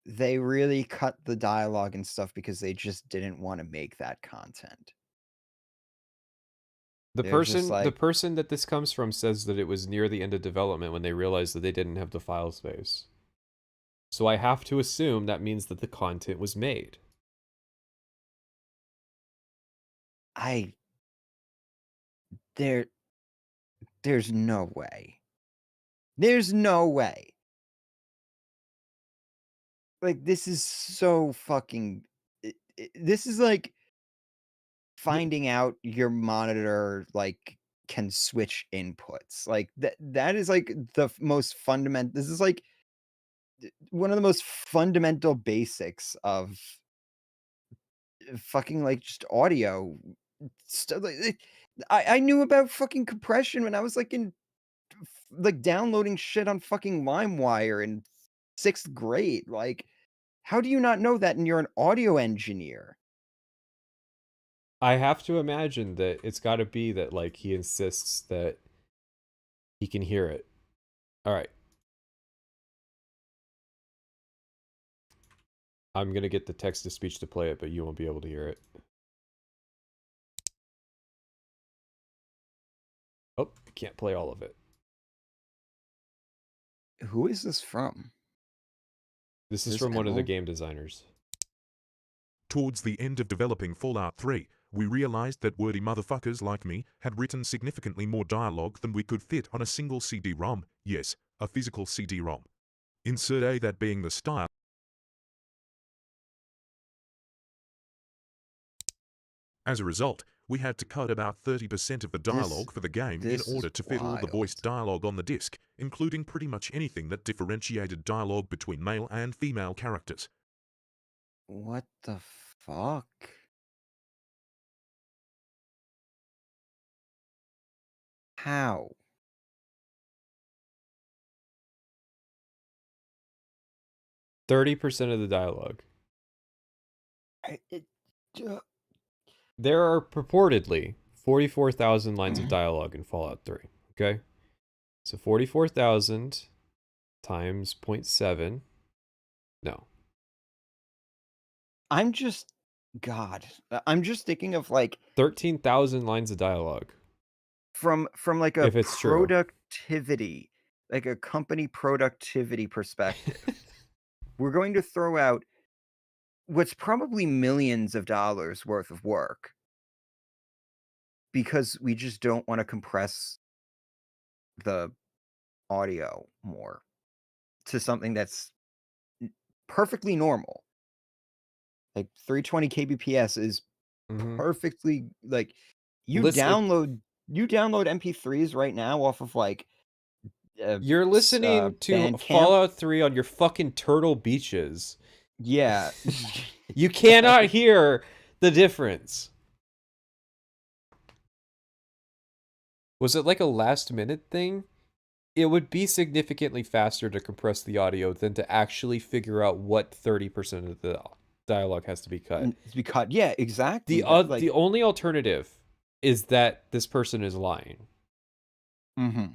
they really cut the dialogue and stuff because they just didn't want to make that content? The person that this comes from says that it was near the end of development when they realized that they didn't have the file space. So I have to assume that means that the content was made. There's no way. There's no way. Like, this is so fucking... This is like finding out your monitor, like, can switch inputs. Like, that is like the most fundamental... This is like one of the most fundamental basics of fucking, like, just audio stuff. Like, I knew about fucking compression when I was like downloading shit on fucking LimeWire in 6th grade. Like, how do you not know that? And you're an audio engineer. I have to imagine that it's got to be that, like, he insists that he can hear it. All right. I'm going to get the text-to-speech to play it, but you won't be able to hear it. Oh, I can't play all of it. Who is this from? This is from one of the game designers. Towards the end of developing Fallout 3, we realized that wordy motherfuckers like me had written significantly more dialogue than we could fit on a single CD-ROM. Yes, a physical CD-ROM. Insert A, that being the style. As a result, we had to cut about 30% of the dialogue for the game in order to fit all the voiced dialogue on the disc, including pretty much anything that differentiated dialogue between male and female characters. What the fuck? How? %30 of the dialogue. There are purportedly 44,000 lines of dialogue in Fallout 3. Okay? So 44,000 times 0.7. No. I'm just thinking of, like, 13,000 lines of dialogue. From like a If it's true. productivity, like a company productivity perspective. We're going to throw out what's probably millions of dollars worth of work because we just don't want to compress the audio more to something that's perfectly normal. Like 320 kbps is perfectly, like, you download MP3s right now off of, like, you're listening to Bandcamp. Fallout 3 on your fucking Turtle Beaches. Yeah. You cannot hear the difference. Was it like a last minute thing? It would be significantly faster to compress the audio than to actually figure out what 30% of the dialogue has to be cut. To be cut. Yeah, exactly. The only alternative is that this person is lying. Mm-hmm.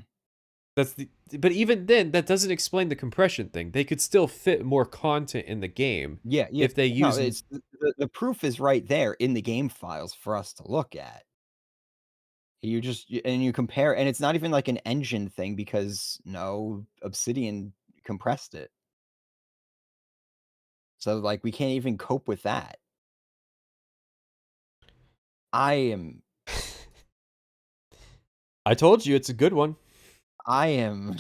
But even then, that doesn't explain the compression thing. They could still fit more content in the game. Yeah. If they use it's, the proof is right there in the game files for us to look at. You compare, and it's not even like an engine thing because no, Obsidian compressed it. So like we can't even cope with that. I told you it's a good one. I am.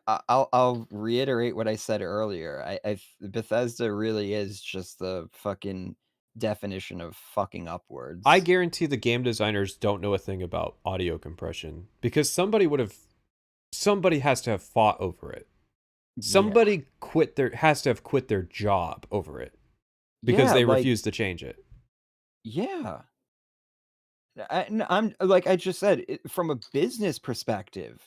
I'll reiterate what I said earlier. Bethesda really is just the fucking definition of fucking upwards. I guarantee the game designers don't know a thing about audio compression because somebody has to have fought over it. Somebody has to have quit their job over it because they refuse to change it. Yeah. I'm like I just said, from a business perspective,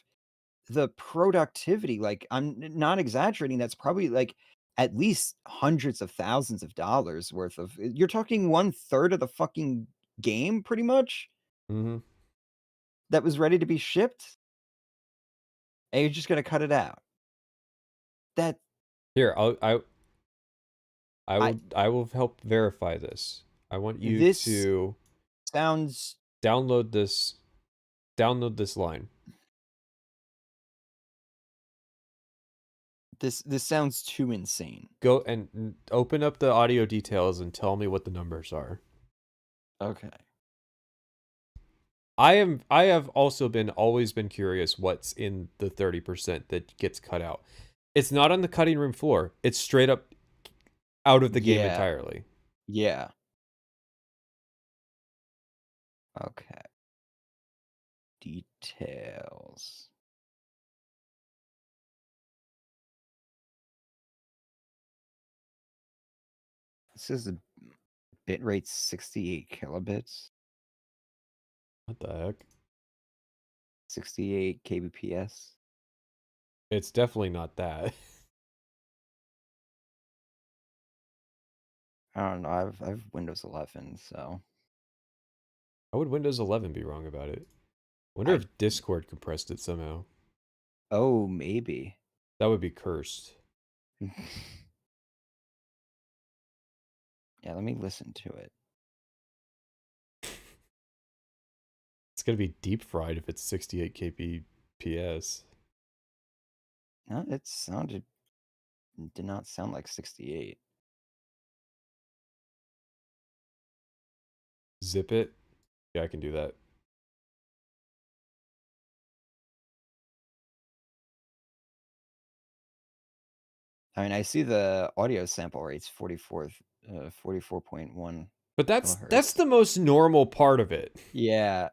the productivity, like I'm not exaggerating, that's probably like at least hundreds of thousands of dollars worth of. You're talking 1/3 of the fucking game, pretty much. Mm-hmm. That was ready to be shipped, and you're just gonna cut it out. That here, I will help verify this. I want you to download this line. This sounds too insane. Go and open up the audio details and tell me what the numbers are. Okay. I have also always been curious what's in the 30% that gets cut out. It's not on the cutting room floor. It's straight up out of the game entirely. Yeah. Okay. Details. This is the bitrate 68 kilobits. What the heck? 68 kbps. It's definitely not that. I don't know. I've Windows 11, so. How would Windows 11 be wrong about it? I wonder if Discord compressed it somehow. Oh, maybe. That would be cursed. Yeah, let me listen to it. It's gonna be deep fried if it's 68 kbps. No, did not sound like 68. Zip it? Yeah, I can do that. I mean, I see the audio sample rate's 44.1. But that's the most normal part of it. Yeah.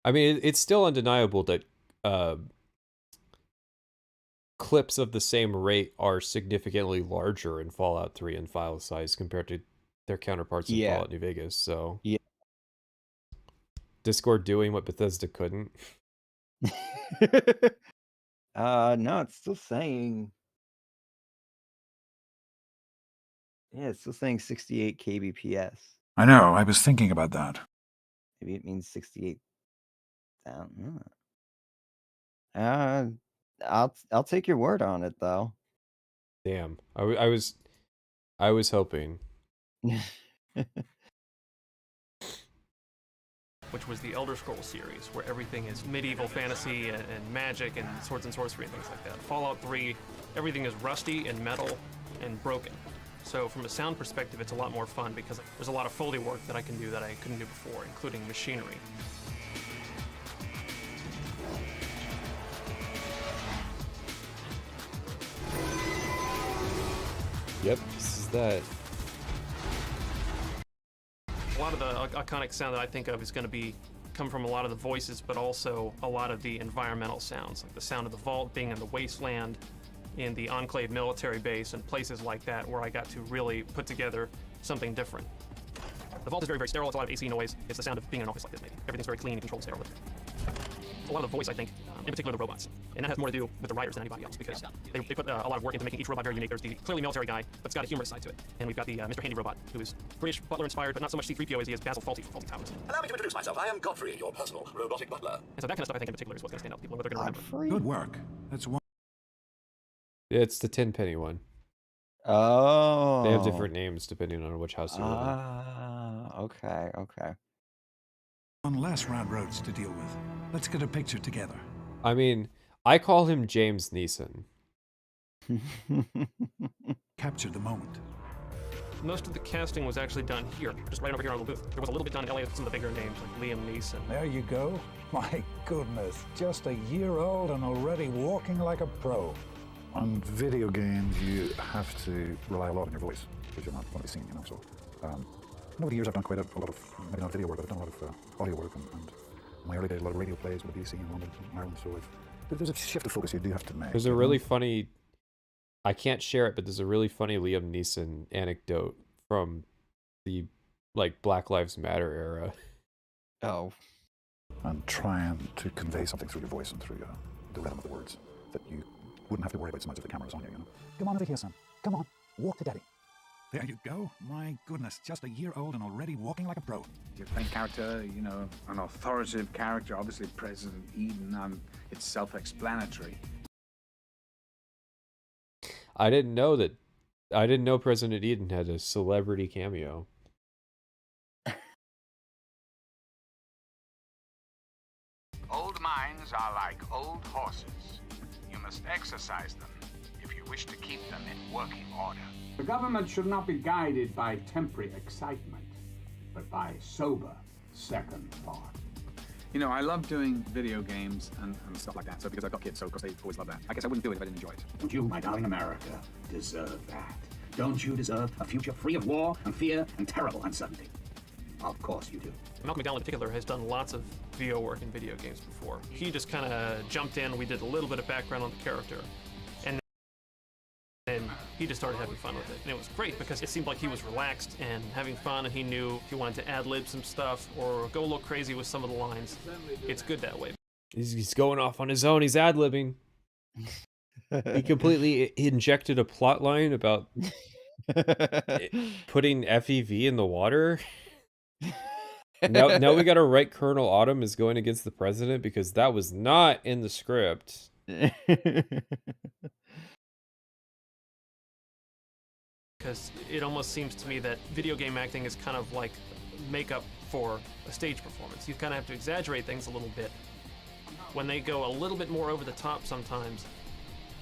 I mean, it's still undeniable that clips of the same rate are significantly larger in Fallout 3 in file size compared to their counterparts in Fallout New Vegas. So yeah, Discord doing what Bethesda couldn't. No, it's still saying. Yeah, it's still saying 68 kbps. I know. I was thinking about that. Maybe it means 68. I'll take your word on it, though. Damn, I was hoping. Which was the Elder Scrolls series, where everything is medieval fantasy and magic and swords and sorcery and things like that. Fallout 3, everything is rusty and metal and broken. So from a sound perspective, it's a lot more fun because there's a lot of Foley work that I can do that I couldn't do before, including machinery. Yep, this is that. A lot of the iconic sound that I think of is going to come from a lot of the voices, but also a lot of the environmental sounds, like the sound of the vault being in the wasteland, in the Enclave military base, and places like that, where I got to really put together something different. The vault is very, very sterile. It's a lot of AC noise. It's the sound of being in an office like this, maybe. Everything's very clean and controlled sterile. A lot of the voice, I think, in particular the robots. And that has more to do with the writers than anybody else, because they put a lot of work into making each robot very unique. There's the clearly military guy, but it's got a humorous side to it. And we've got the Mr. Handy robot, who is British butler inspired, but not so much C-3PO as he is Basil Fawlty from Fawlty Towers. Allow me to introduce myself. I am Godfrey, your personal robotic butler. And so that kind of stuff, I think, in particular, is what's going to stand out. People know what they're going to remember. Good work. That's one. Yeah, it's the 10-penny one. Oh. They have different names depending on which house you live in. Ah, okay, okay. One less round roads to deal with. Let's get a picture together. I mean, I call him James Neeson. Capture the moment. Most of the casting was actually done here, just right over here in our little booth. There was a little bit done in LA with some of the bigger names, like Liam Neeson. There you go. My goodness, just a year old and already walking like a pro. On video games, you have to rely a lot on your voice, because you're not going to be seen, you know, so... over the years, I've done quite a lot of, maybe not video work, but I've done a lot of audio work, and in my early days, a lot of radio plays with the BBC in London, Ireland, so there's a shift of focus you do have to make. There's a really funny... I can't share it, but there's a really funny Liam Neeson anecdote from the, like, Black Lives Matter era. Oh. And trying to convey something through your voice and through the rhythm of the words that you wouldn't have to worry about so much if the camera's on you, you know. Come on over here, son. Come on. Walk to daddy. There you go. My goodness, just a year old and already walking like a pro. Your main character, you know, an authoritative character, obviously President Eden, it's self-explanatory. I didn't know President Eden had a celebrity cameo. Old minds are like old horses. You must exercise them if you wish to keep them in working order. The government should not be guided by temporary excitement, but by sober second thought. You know, I love doing video games and stuff like that, so because I've got kids, so of course they always love that. I guess I wouldn't do it if I didn't enjoy it. And you, my darling America, deserve that. Don't you deserve a future free of war and fear and terrible uncertainty? Of course you do. Malcolm McDowell in particular has done lots of VO work in video games before. He just kind of jumped in, we did a little bit of background on the character, and then he just started having fun with it. And it was great because it seemed like he was relaxed and having fun, and he knew if he wanted to ad-lib some stuff or go a little crazy with some of the lines. It's good that way. He's going off on his own, he's ad-libbing. He completely injected a plot line about putting FEV in the water. Now we gotta write Colonel Autumn is going against the president because that was not in the script. Because it almost seems to me that video game acting is kind of like makeup for a stage performance. You kind of have to exaggerate things a little bit. When they go a little bit more over the top sometimes,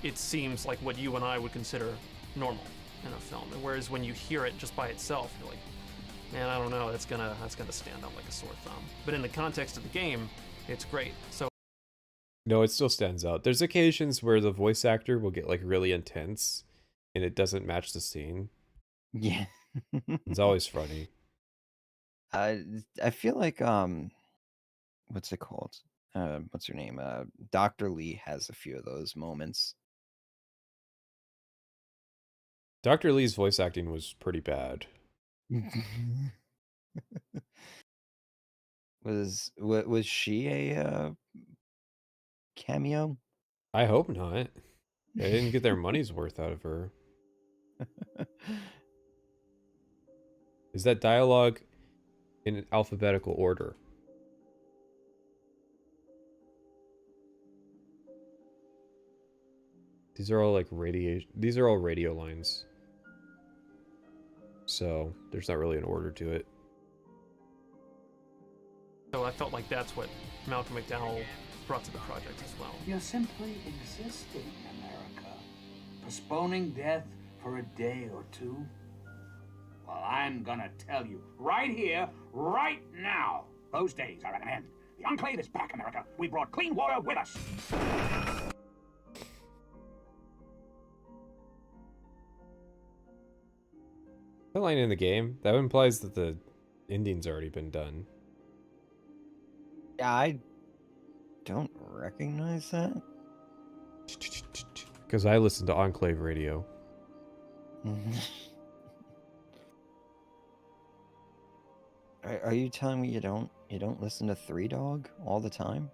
it seems like what you and I would consider normal in a film. And whereas when you hear it just by itself, you're like, man, I don't know, that's gonna stand out like a sore thumb. But in the context of the game, it's great. So No, it still stands out. There's occasions where the voice actor will get like really intense and it doesn't match the scene. Yeah. It's always funny. I feel like what's it called? What's her name? Dr. Lee has a few of those moments. Dr. Lee's voice acting was pretty bad. Was she a cameo? I hope not. They didn't get their money's worth out of her. Is that dialogue in alphabetical order? These are all like these are all radio lines. So there's not really an order to it. So I felt like that's what Malcolm McDowell brought to the project as well. You're simply existing, America. Postponing death for a day or two. Well, I'm gonna tell you, right here, right now, those days are at an end. The Enclave is back, America. We brought clean water with us. That line in the game, that implies that the ending's already been done. Yeah, I don't recognize that. Because I listen to Enclave Radio. Are you telling me you don't listen to Three Dog all the time?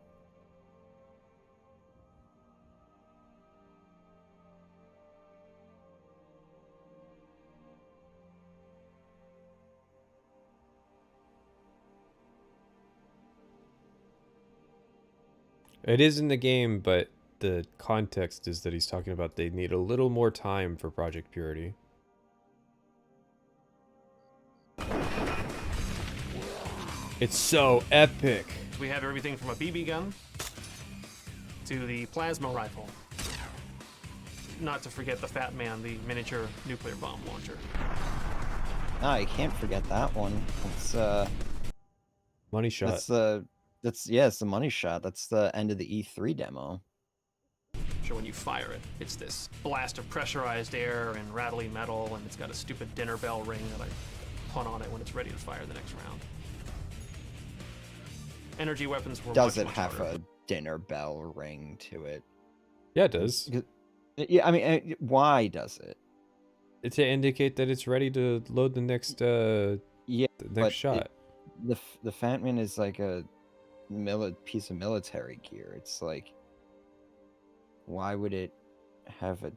It is in the game, but the context is that he's talking about they need a little more time for Project Purity. It's so epic. We have everything from a BB gun to the plasma rifle. Not to forget the Fat Man, the miniature nuclear bomb launcher. Ah, you can't forget that one. It's money shot. It's the money shot. That's the end of the E3 demo. So when you fire it, it's this blast of pressurized air and rattly metal, and it's got a stupid dinner bell ring that I put on it when it's ready to fire the next round. Energy weapons were Does much, it much have harder. a dinner bell ring to it? Yeah, it does. Yeah, I mean, why does it? To indicate that it's ready to load the next the next shot. The Fat Man is like a piece of military gear. It's like, why would it have a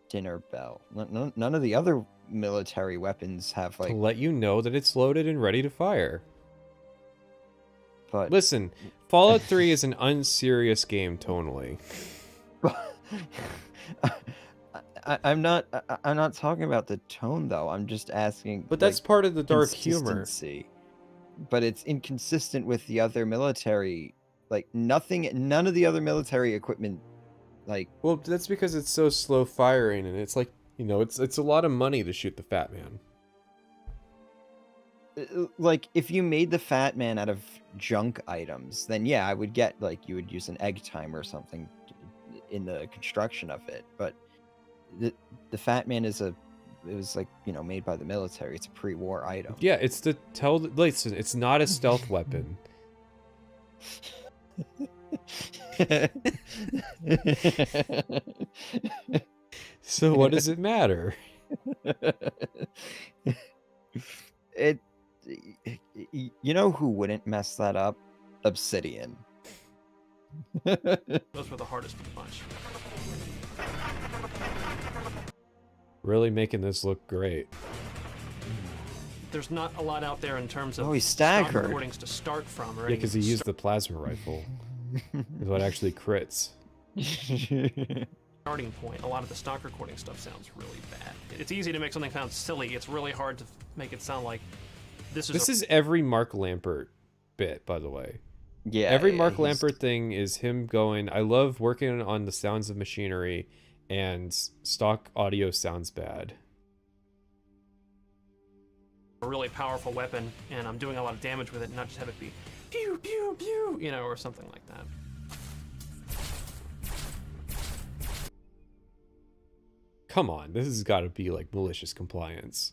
dinner bell? None of the other military weapons have like To let you know that it's loaded and ready to fire. But listen, Fallout 3 is an unserious game tonally. I'm not talking about the tone though. I'm just asking. But that's part of the dark humor. consistency. But it's inconsistent with the other military. Like none of the other military equipment. Like, well, that's because it's so slow firing, and it's like, you know, it's a lot of money to shoot the Fat Man. Like if you made the Fat Man out of junk items, then yeah, I would get like you would use an egg timer or something in the construction of it. But the Fat Man it was like, you know, made by the military. It's a pre-war item. Yeah, it's to tell. Listen, it's not a stealth weapon. So what does it matter? You know who wouldn't mess that up? Obsidian. Those were the hardest of the bunch. Really making this look great. There's not a lot out there in terms of he's stock staggered. recordings to start from. Or Yeah, because he used the plasma rifle. Is what actually crits. Starting point. A lot of the stock recording stuff sounds really bad. It's easy to make something sound silly. It's really hard to make it sound like this is every Mark Lampert bit, by the way. Yeah. Every Mark Lampert thing is him going, I love working on the sounds of machinery, and stock audio sounds bad. a really powerful weapon, and I'm doing a lot of damage with it, not just have it be pew, pew, pew, you know, or something like that. Come on, this has got to be like malicious compliance.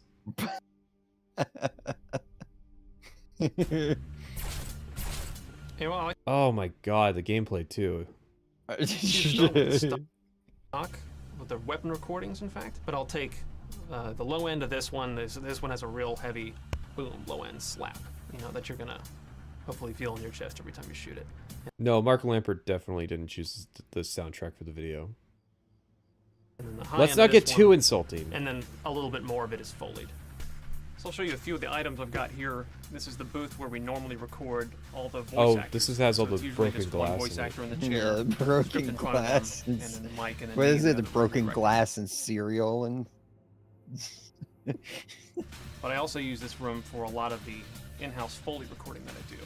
Hey, well, Oh my god, the gameplay too. stock with the weapon recordings, in fact, but I'll take the low end of this one. This one has a real heavy boom, low end slap, you know, that you're gonna hopefully feel in your chest every time you shoot it. No, Mark Lampert definitely didn't choose the soundtrack for the video. And then the high Let's end not of this get too one, insulting. And then a little bit more of it is Foleyed. So I'll show you a few of the items I've got here. This is the booth where we normally record all the voice actors. Has all So it's the usually broken just one glass voice in it. actor in the chair. Yeah, script broken in front of glass. them, and then the mic, and then What me, is and it? then The broken director. glass and cereal and. But I also use this room for a lot of the in-house Foley recording that I do.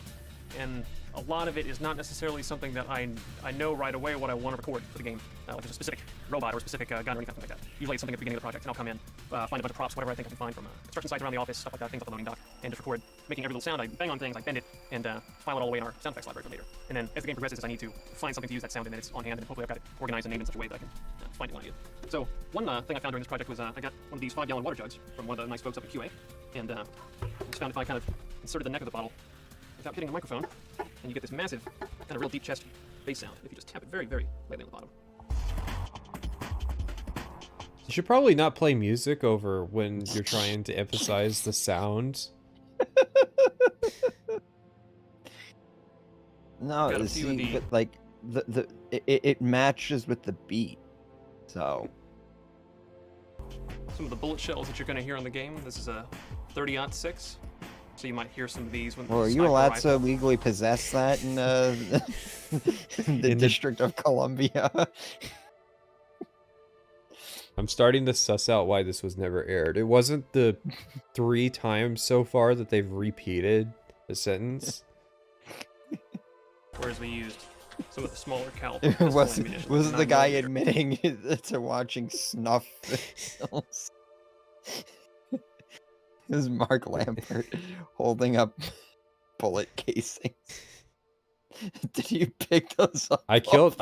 And a lot of it is not necessarily something that I know right away what I want to record for the game. Like there's a specific robot or a specific gun or anything like that. Usually it's something at the beginning of the project, and I'll come in, find a bunch of props, whatever I think I can find from construction sites around the office, stuff like that, things off the loading dock, and just record, making every little sound. I bang on things, I bend it, and file it all the way in our sound effects library for later. And then as the game progresses, I need to find something to use that sound in, and it's on hand, and hopefully I've got it organized and named in such a way that I can find it when I need it. So one thing I found during this project was I got one of these 5-gallon water jugs from one of the nice folks up at QA, and I just found if I kind of inserted the neck of the bottle without hitting the microphone, and you get this massive, kind of real deep chest bass sound if you just tap it very, very lightly on the bottom. You should probably not play music over when you're trying to emphasize the sound. No, a few of see, the- but like it matches with the beat, so. Some of the bullet shells that you're going to hear on the game. This is a 30-06, so you might hear some of these when. Well, are you sniper allowed rifle. to legally possess that in the District of Columbia? I'm starting to suss out why this was never aired. It wasn't the 3 times so far that they've repeated the sentence. Whereas we used some of the smaller caliber. It pistol wasn't ammunition, was the guy 9mm. admitting to watching snuff films? It was Mark Lampert holding up bullet casings. Did you pick those up? I killed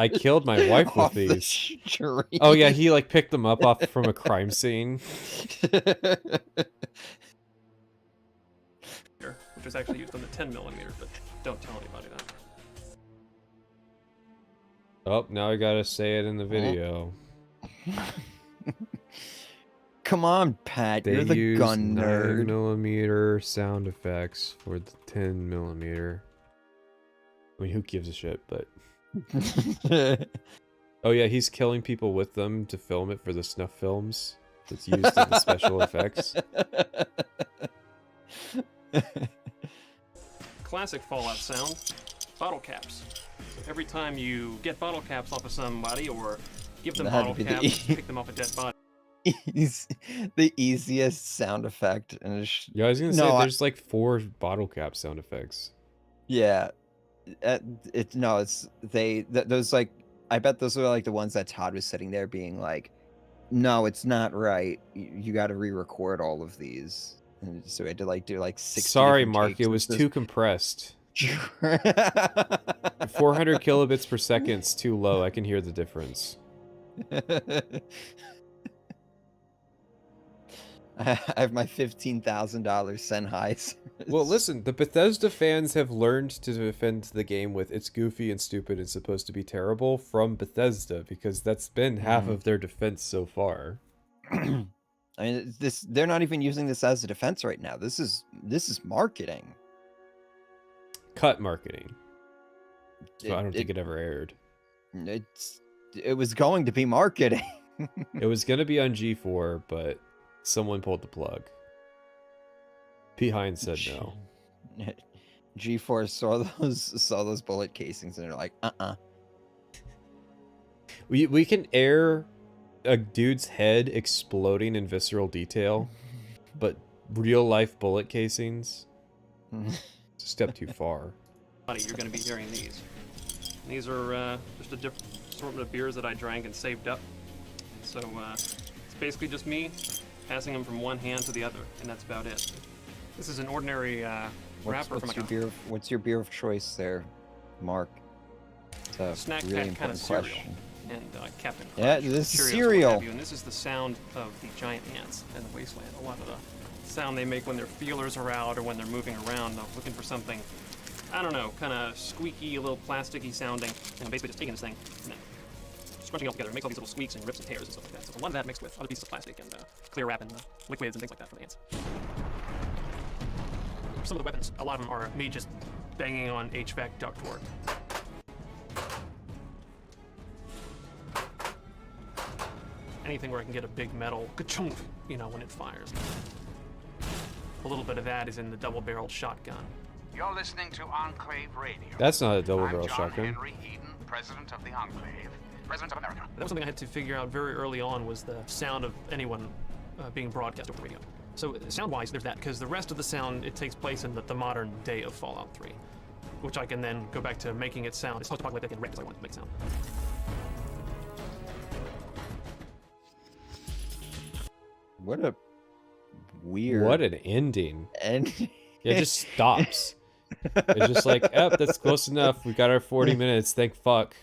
my wife with off the these. street? Oh yeah, he like picked them up off from a crime scene. Which was actually used on the 10mm, but don't tell anybody that. Oh, now I gotta say it in the video. Come on, Pat. They You're the use gun nerd. 9mm sound effects for the 10mm. I mean, who gives a shit, but... Oh yeah, he's killing people with them to film it for the snuff films that's used in the special effects. Classic Fallout sound, bottle caps. So every time you get bottle caps off of somebody or give them That had bottle to be the caps, pick them off a dead body. The easiest sound effect. And Yeah, I was gonna say, there's like 4 bottle cap sound effects. Yeah. Those like, I bet those are like the ones that Todd was sitting there being like, no, it's not right. You got to re-record all of these. And so I had to like do like 60. Sorry, different Mark, takes it of was this. too compressed. 400 kilobits per second's too low. I can hear the difference. I have my $15,000 Sennheiser. Well, listen, the Bethesda fans have learned to defend the game with it's goofy and stupid and supposed to be terrible from Bethesda, because that's been half of their defense so far. I mean, they're not even using this as a defense right now. This is marketing. Cut marketing. So I don't think it ever aired. It was going to be marketing. It was going to be on G4, but someone pulled the plug. Pete Hines said no. G4 saw those bullet casings and they're like, We can air a dude's head exploding in visceral detail, but real life bullet casings, it's a step too far. You're going to be hearing these. These are just a different assortment of beers that I drank and saved up. So it's basically just me passing them from one hand to the other, and that's about it. This is an ordinary wrapper from what's your beer of choice there, Mark? It's a Snack really Pack kind of important cereal. question. And Captain Crunch. Yeah, this is Cheerios, what cereal. have you, and this is the sound of the giant ants in the wasteland. A lot of the sound they make when their feelers are out or when they're moving around, looking for something, I don't know, kind of squeaky, a little plasticky sounding. And I'm basically just taking this thing and then scrunching it all together. It makes all these little squeaks and rips and tears and stuff like that. So a lot of that mixed with other pieces of plastic and clear wrap and liquids and things like that for the ants. Some of the weapons, a lot of them are me just banging on HVAC ductwork. Anything where I can get a big metal ka-chunk, you know, when it fires. A little bit of that is in the double-barreled shotgun. You're listening to Enclave Radio. That's not a double-barrel I'm John shotgun. Henry Eden, President of the Enclave, President of America. That was something I had to figure out very early on, was the sound of anyone being broadcast over the radio. So sound-wise, there's that, because the rest of the sound, it takes place in the modern day of Fallout 3, which I can then go back to making it sound as post-apocalyptic and wrecked as I want it to make sound. What a weird... What an ending. Ending. Yeah, it just stops. It's just like, yep, that's close enough. We got our 40 minutes. Thank fuck.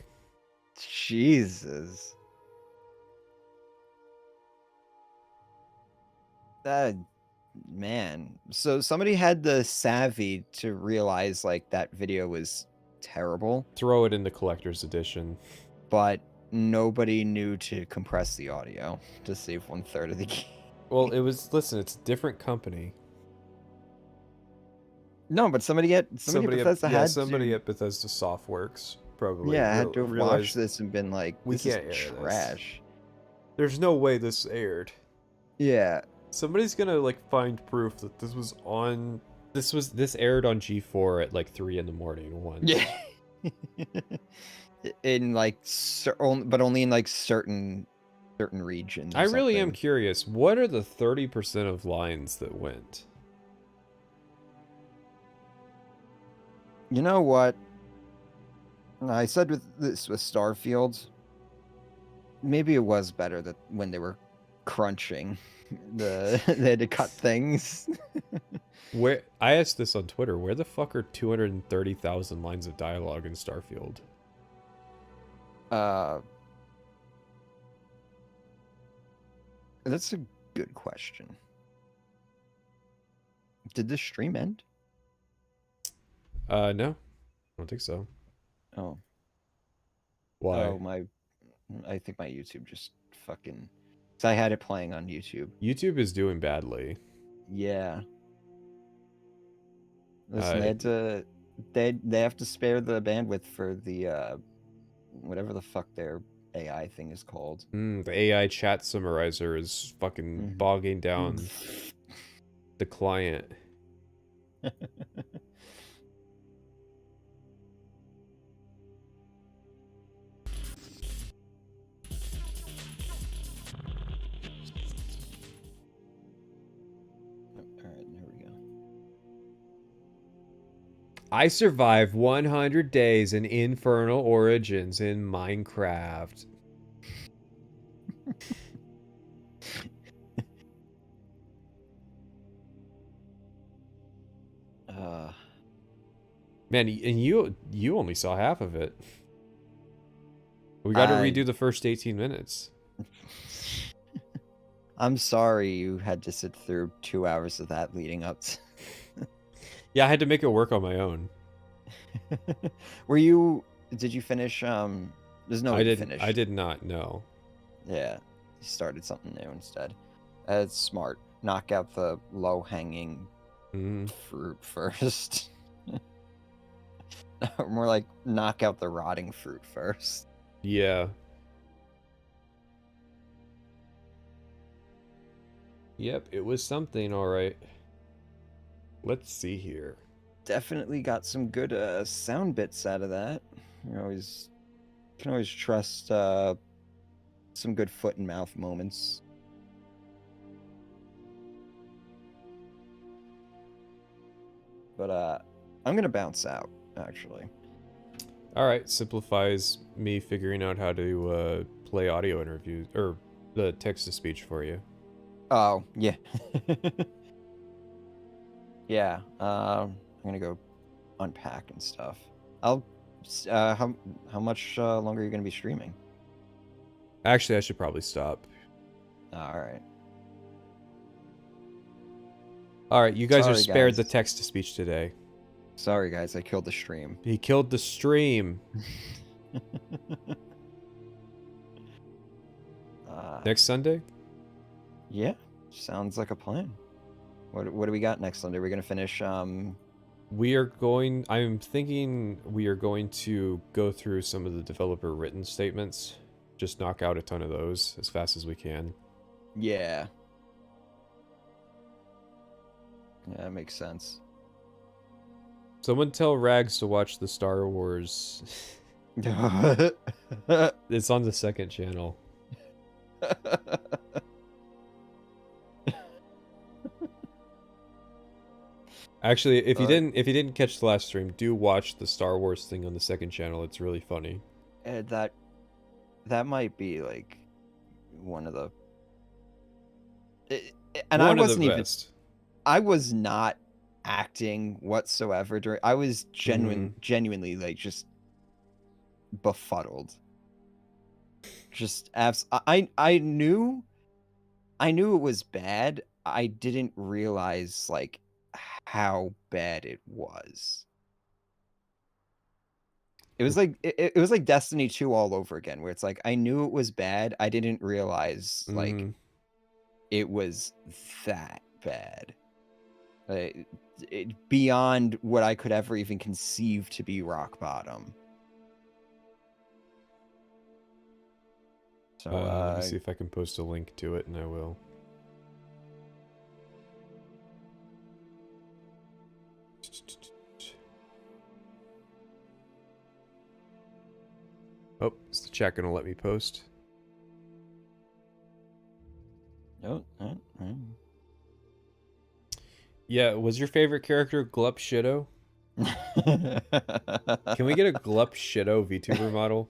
Jesus. That, man. So somebody had the savvy to realize like that video was terrible. Throw it in the collector's edition. But nobody knew to compress the audio to save 1/3 of the game. Well, it was, listen, it's a different company. No, but somebody at Bethesda had somebody to, at Bethesda Softworks probably had to have realized watched this and been like, we this can't is air trash. There's no way this aired. Yeah. Somebody's gonna like find proof that this was on. This aired on G4 at like 3 in the morning once. Yeah. In like, but only in like certain regions. I really am curious. What are the 30% of lines that went? You know what? I said with Starfield, maybe it was better that when they were crunching, they had to cut things. Where I asked this on Twitter, where the fuck are 230,000 lines of dialogue in Starfield? That's a good question. Did this stream end? No, I don't think so. Oh. Why? Oh, I think my YouTube just fucking... So I had it playing on YouTube. YouTube is doing badly. Yeah. Listen, they have to spare the bandwidth for the, whatever the fuck their AI thing is called. The AI chat summarizer is fucking bogging down the client. I survived 100 days in Infernal Origins in Minecraft. Man, and you only saw half of it. We got to redo the first 18 minutes. I'm sorry you had to sit through 2 hours of that leading up to... Yeah, I had to make it work on my own. Did you finish, there's no I way to didn't finish. I did not know. Yeah, you started something new instead. It's smart. Knock out the low-hanging fruit first. More like knock out the rotting fruit first. Yeah. Yep, it was something, all right. Let's see here. Definitely got some good sound bits out of that. You can always trust some good foot and mouth moments. But I'm gonna bounce out, actually. All right, simplifies me figuring out how to play audio interviews or the text to speech for you. Oh yeah. Yeah. I'm gonna go unpack and stuff. How much longer are you gonna be streaming? Actually, I should probably stop. All right. All right, you guys are Sorry, spared guys. the text to speech today. Sorry, guys, I killed the stream. He killed the stream. Next Sunday? Yeah, sounds like a plan. What do we got next Sunday? We're gonna finish. I'm thinking we are going to go through some of the developer written statements. Just knock out a ton of those as fast as we can. Yeah. Yeah, that makes sense. Someone tell Rags to watch the Star Wars. It's on the second channel. Actually, if you didn't catch the last stream, do watch the Star Wars thing on the second channel. It's really funny. That might be like one of the. And I wasn't even. I was not acting whatsoever during. I was genuinely like just befuddled. Just I knew it was bad. I didn't realize like how bad it was. It was like it was like Destiny 2 all over again, where it's like I knew it was bad. I didn't realize like it was that bad. Like, beyond what I could ever even conceive to be rock bottom. So let me see if I can post a link to it, and I will. Oh, is the chat gonna let me post? Oh. Yeah, was your favorite character Glup Shido? Can we get a Glup Shido VTuber model?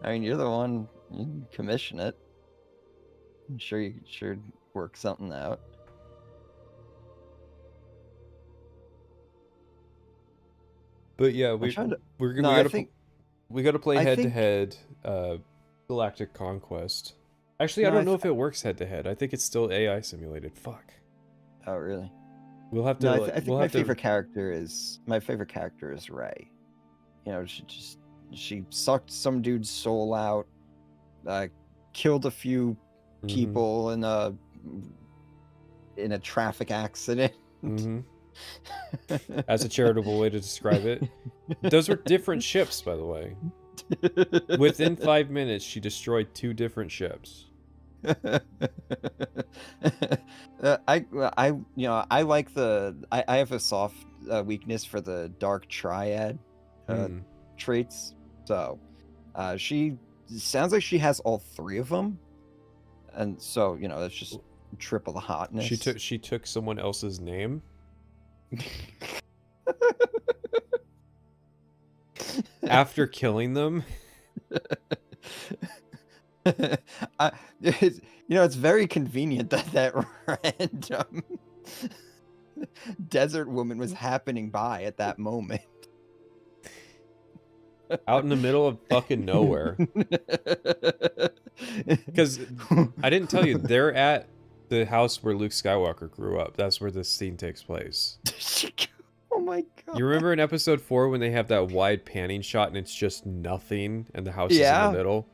I mean, you're the one. You can commission it. I'm sure you could work something out. But yeah, we gotta play head to head Galactic Conquest. Actually, I don't know if it works head to head. I think it's still AI simulated. Fuck. Oh really? We'll have to. No, I think my favorite character is Rey. You know, she sucked some dude's soul out, killed a few people in a traffic accident. That's a charitable way to describe it. Those were different ships, by the way. Within 5 minutes, she destroyed 2 different ships. I like I have a soft weakness for the dark triad traits. So she sounds like she has all 3 of them, and so that's just triple the hotness. She took someone else's name. After killing them. It's very convenient that random desert woman was happening by at that moment. Out in the middle of fucking nowhere. Because I didn't tell you, they're at the house where Luke Skywalker grew up. That's where this scene takes place. Oh my god. You remember in episode 4 when they have that wide panning shot and it's just nothing and the house is in the middle?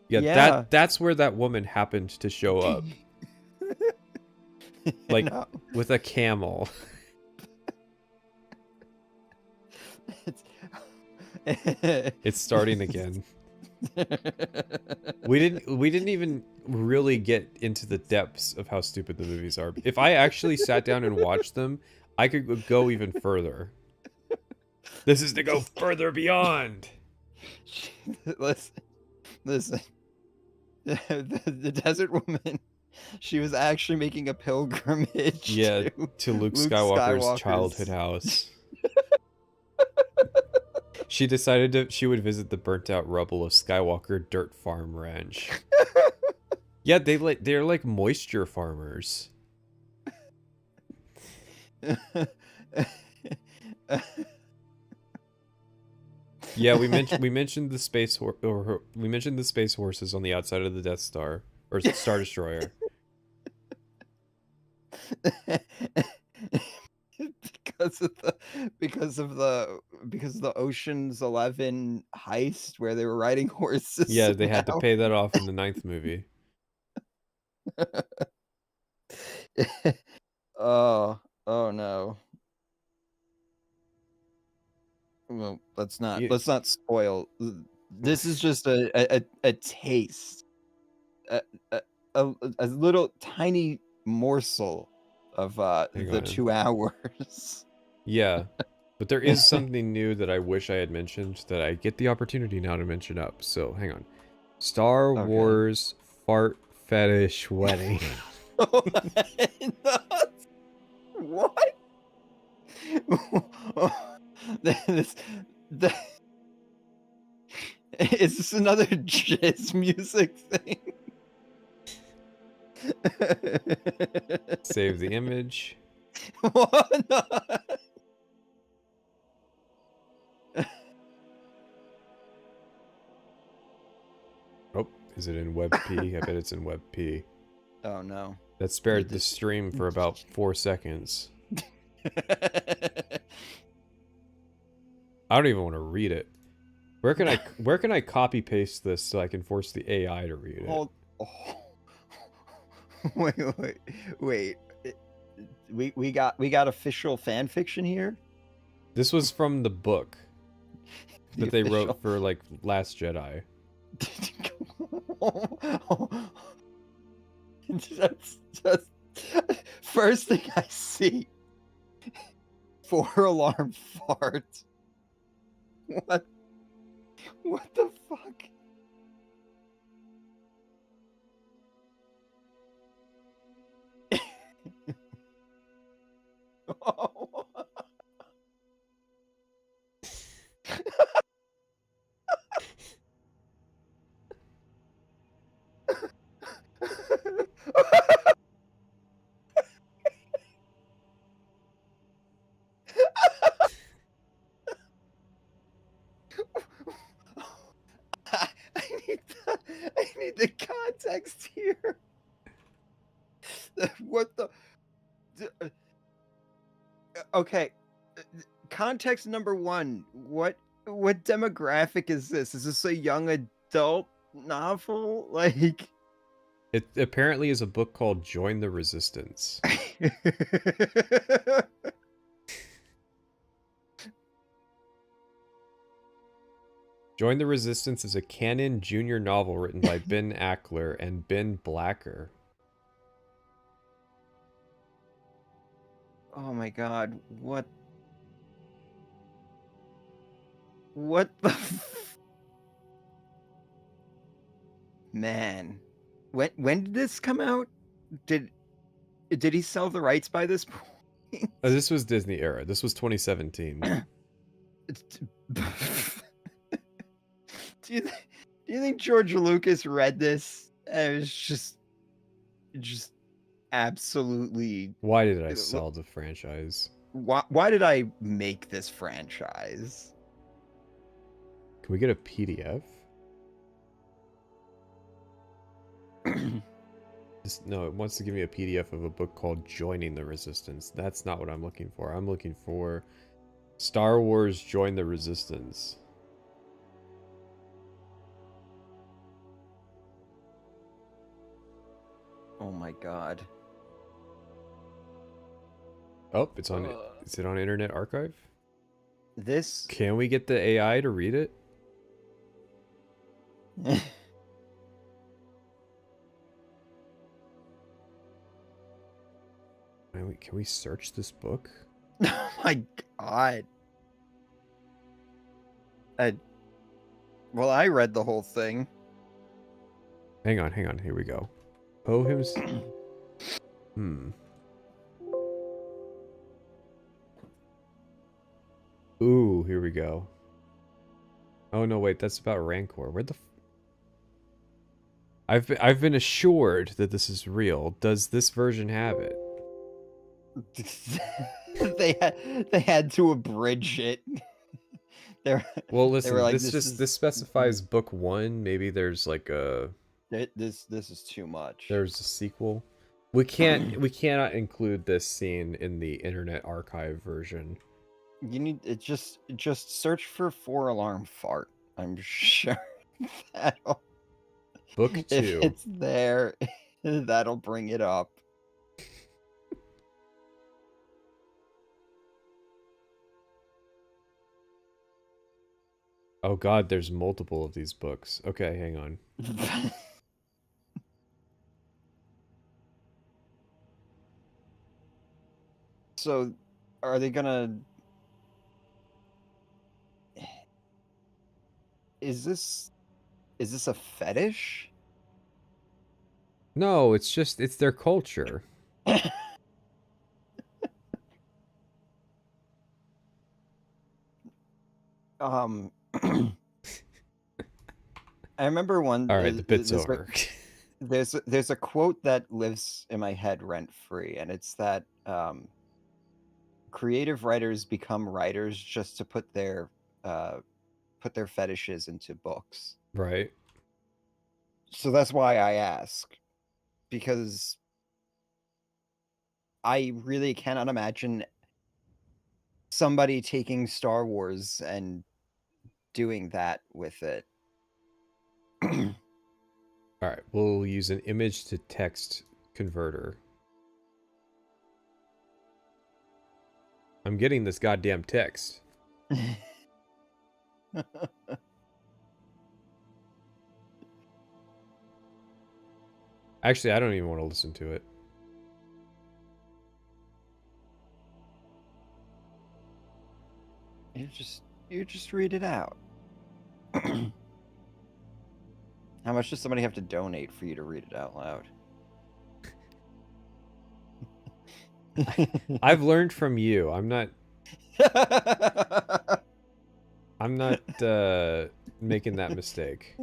Yeah. That's where that woman happened to show up. Like, with a camel. It's starting again. We didn't even really get into the depths of how stupid the movies are. If I actually sat down and watched them, I could go even further. This is to go further beyond. Listen. The desert woman, she was actually making a pilgrimage to Luke Skywalker's childhood house. She decided she would visit the burnt out rubble of Skywalker Dirt Farm Ranch. Yeah, they're like moisture farmers. Yeah, we mentioned the space we mentioned the space horses on the outside of the Death Star or Star Destroyer. because of the Ocean's 11 heist where they were riding horses. Yeah, they had to pay that off in the 9th movie. Oh no. Well, let's not spoil. This is just a taste, a little tiny morsel of the 2 hours. Yeah, but there is something new that I wish I had mentioned that I get the opportunity now to mention up. So hang on. Star Wars fart fetish wedding. What? Is this another jazz music thing? Save the image. What? Oh, is it in WebP? I bet it's in WebP. Oh no. That spared the stream for about 4 seconds. I don't even want to read it. Where can I copy paste this so I can force the AI to read it? wait. We got official fan fiction here. This was from the book that they official- wrote for like Last Jedi. just first thing I see. 4-alarm fart. What? What the fuck? Oh. I need the context here. What the? Okay, context number one. What demographic is this? Is this a young adult novel? Like, It apparently is a book called Join the Resistance. Join the Resistance is a canon junior novel written by Ben Ackler and Ben Blacker. oh my god, what the man? When did this come out? Did he sell the rights by this point? This was Disney era. This was 2017. Do you think George Lucas read this? It was just absolutely. Why did I sell the franchise? Why did I make this franchise? Can we get a PDF? No, it wants to give me a PDF of a book called Joining the Resistance. That's not what I'm looking for. I'm looking for Star Wars Join the Resistance. Oh my god. Oh, it's on. Is it on Internet Archive? This. Can we get the AI to read it? Can we search this book? Oh my god. Well, I read the whole thing. Hang on. Here we go. Poems. Ooh, here we go. Oh no, wait, that's about Rancor. Where the I've been assured that this is real. Does this version have it? they had to abridge it. Well, listen, like, this specifies book 1. Maybe there's like a this is too much. There's a sequel. We cannot include this scene in the Internet Archive version. You need it. Just search for 4-alarm fart. I'm sure that'll. Book 2. If it's there, that'll bring it up. Oh god, there's multiple of these books. Okay, hang on. So, are they gonna... Is this a fetish? No, it's their culture. I remember one. All right, the bit's over. There's a quote that lives in my head rent free, and it's that creative writers become writers just to put their fetishes into books. Right. So that's why I ask, because I really cannot imagine somebody taking Star Wars and doing that with it. All right, we'll use an image to text converter. I'm getting this goddamn text. Actually, I don't even want to listen to it. You just read it out. How much does somebody have to donate for you to read it out loud? I've learned from you. I'm not making that mistake.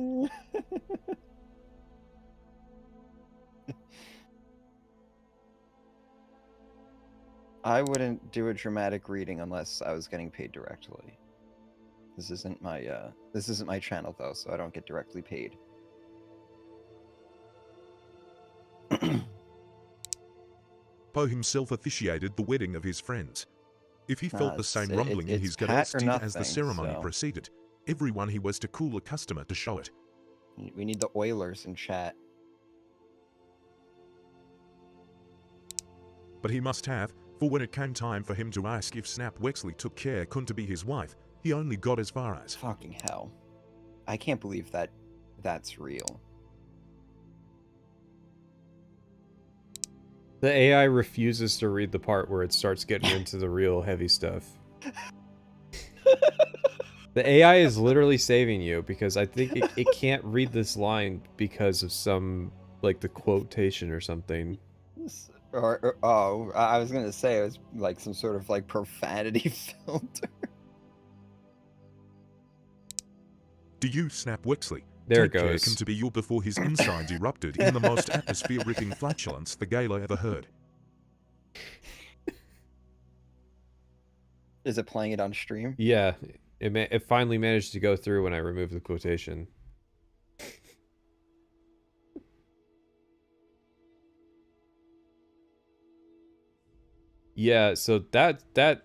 I wouldn't do a dramatic reading unless I was getting paid directly. This isn't my channel though, so I don't get directly paid. Poe himself officiated the wedding of his friends. If he felt the same rumbling in his gut Pat or as the nothing, ceremony so proceeded, everyone he was to cool a customer to show it. we need the Oilers in chat. But he must have, for when it came time for him to ask if Snap Wexley took care couldn't be his wife, he only got as far as, "Fucking hell. I can't believe that's real." The AI refuses to read the part where it starts getting into the real heavy stuff. The AI is literally saving you because I think it can't read this line because of some, like, the quotation or something. Oh, I was gonna say it was like some sort of like profanity filter. "Do you, Snap Wexley, There it take care goes. come to be you before his insides erupted in the most atmosphere-ripping flatulence the Gala ever heard?" Is it playing it on stream? Yeah, it finally managed to go through when I removed the quotation. Yeah, so that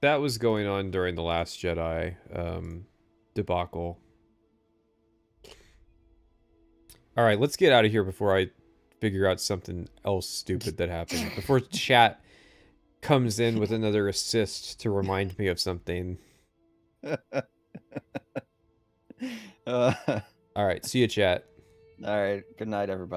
was going on during the Last Jedi debacle. All right, let's get out of here before I figure out something else stupid that happened. Before chat comes in with another assist to remind me of something. All right, see you, chat. All right, good night, everybody.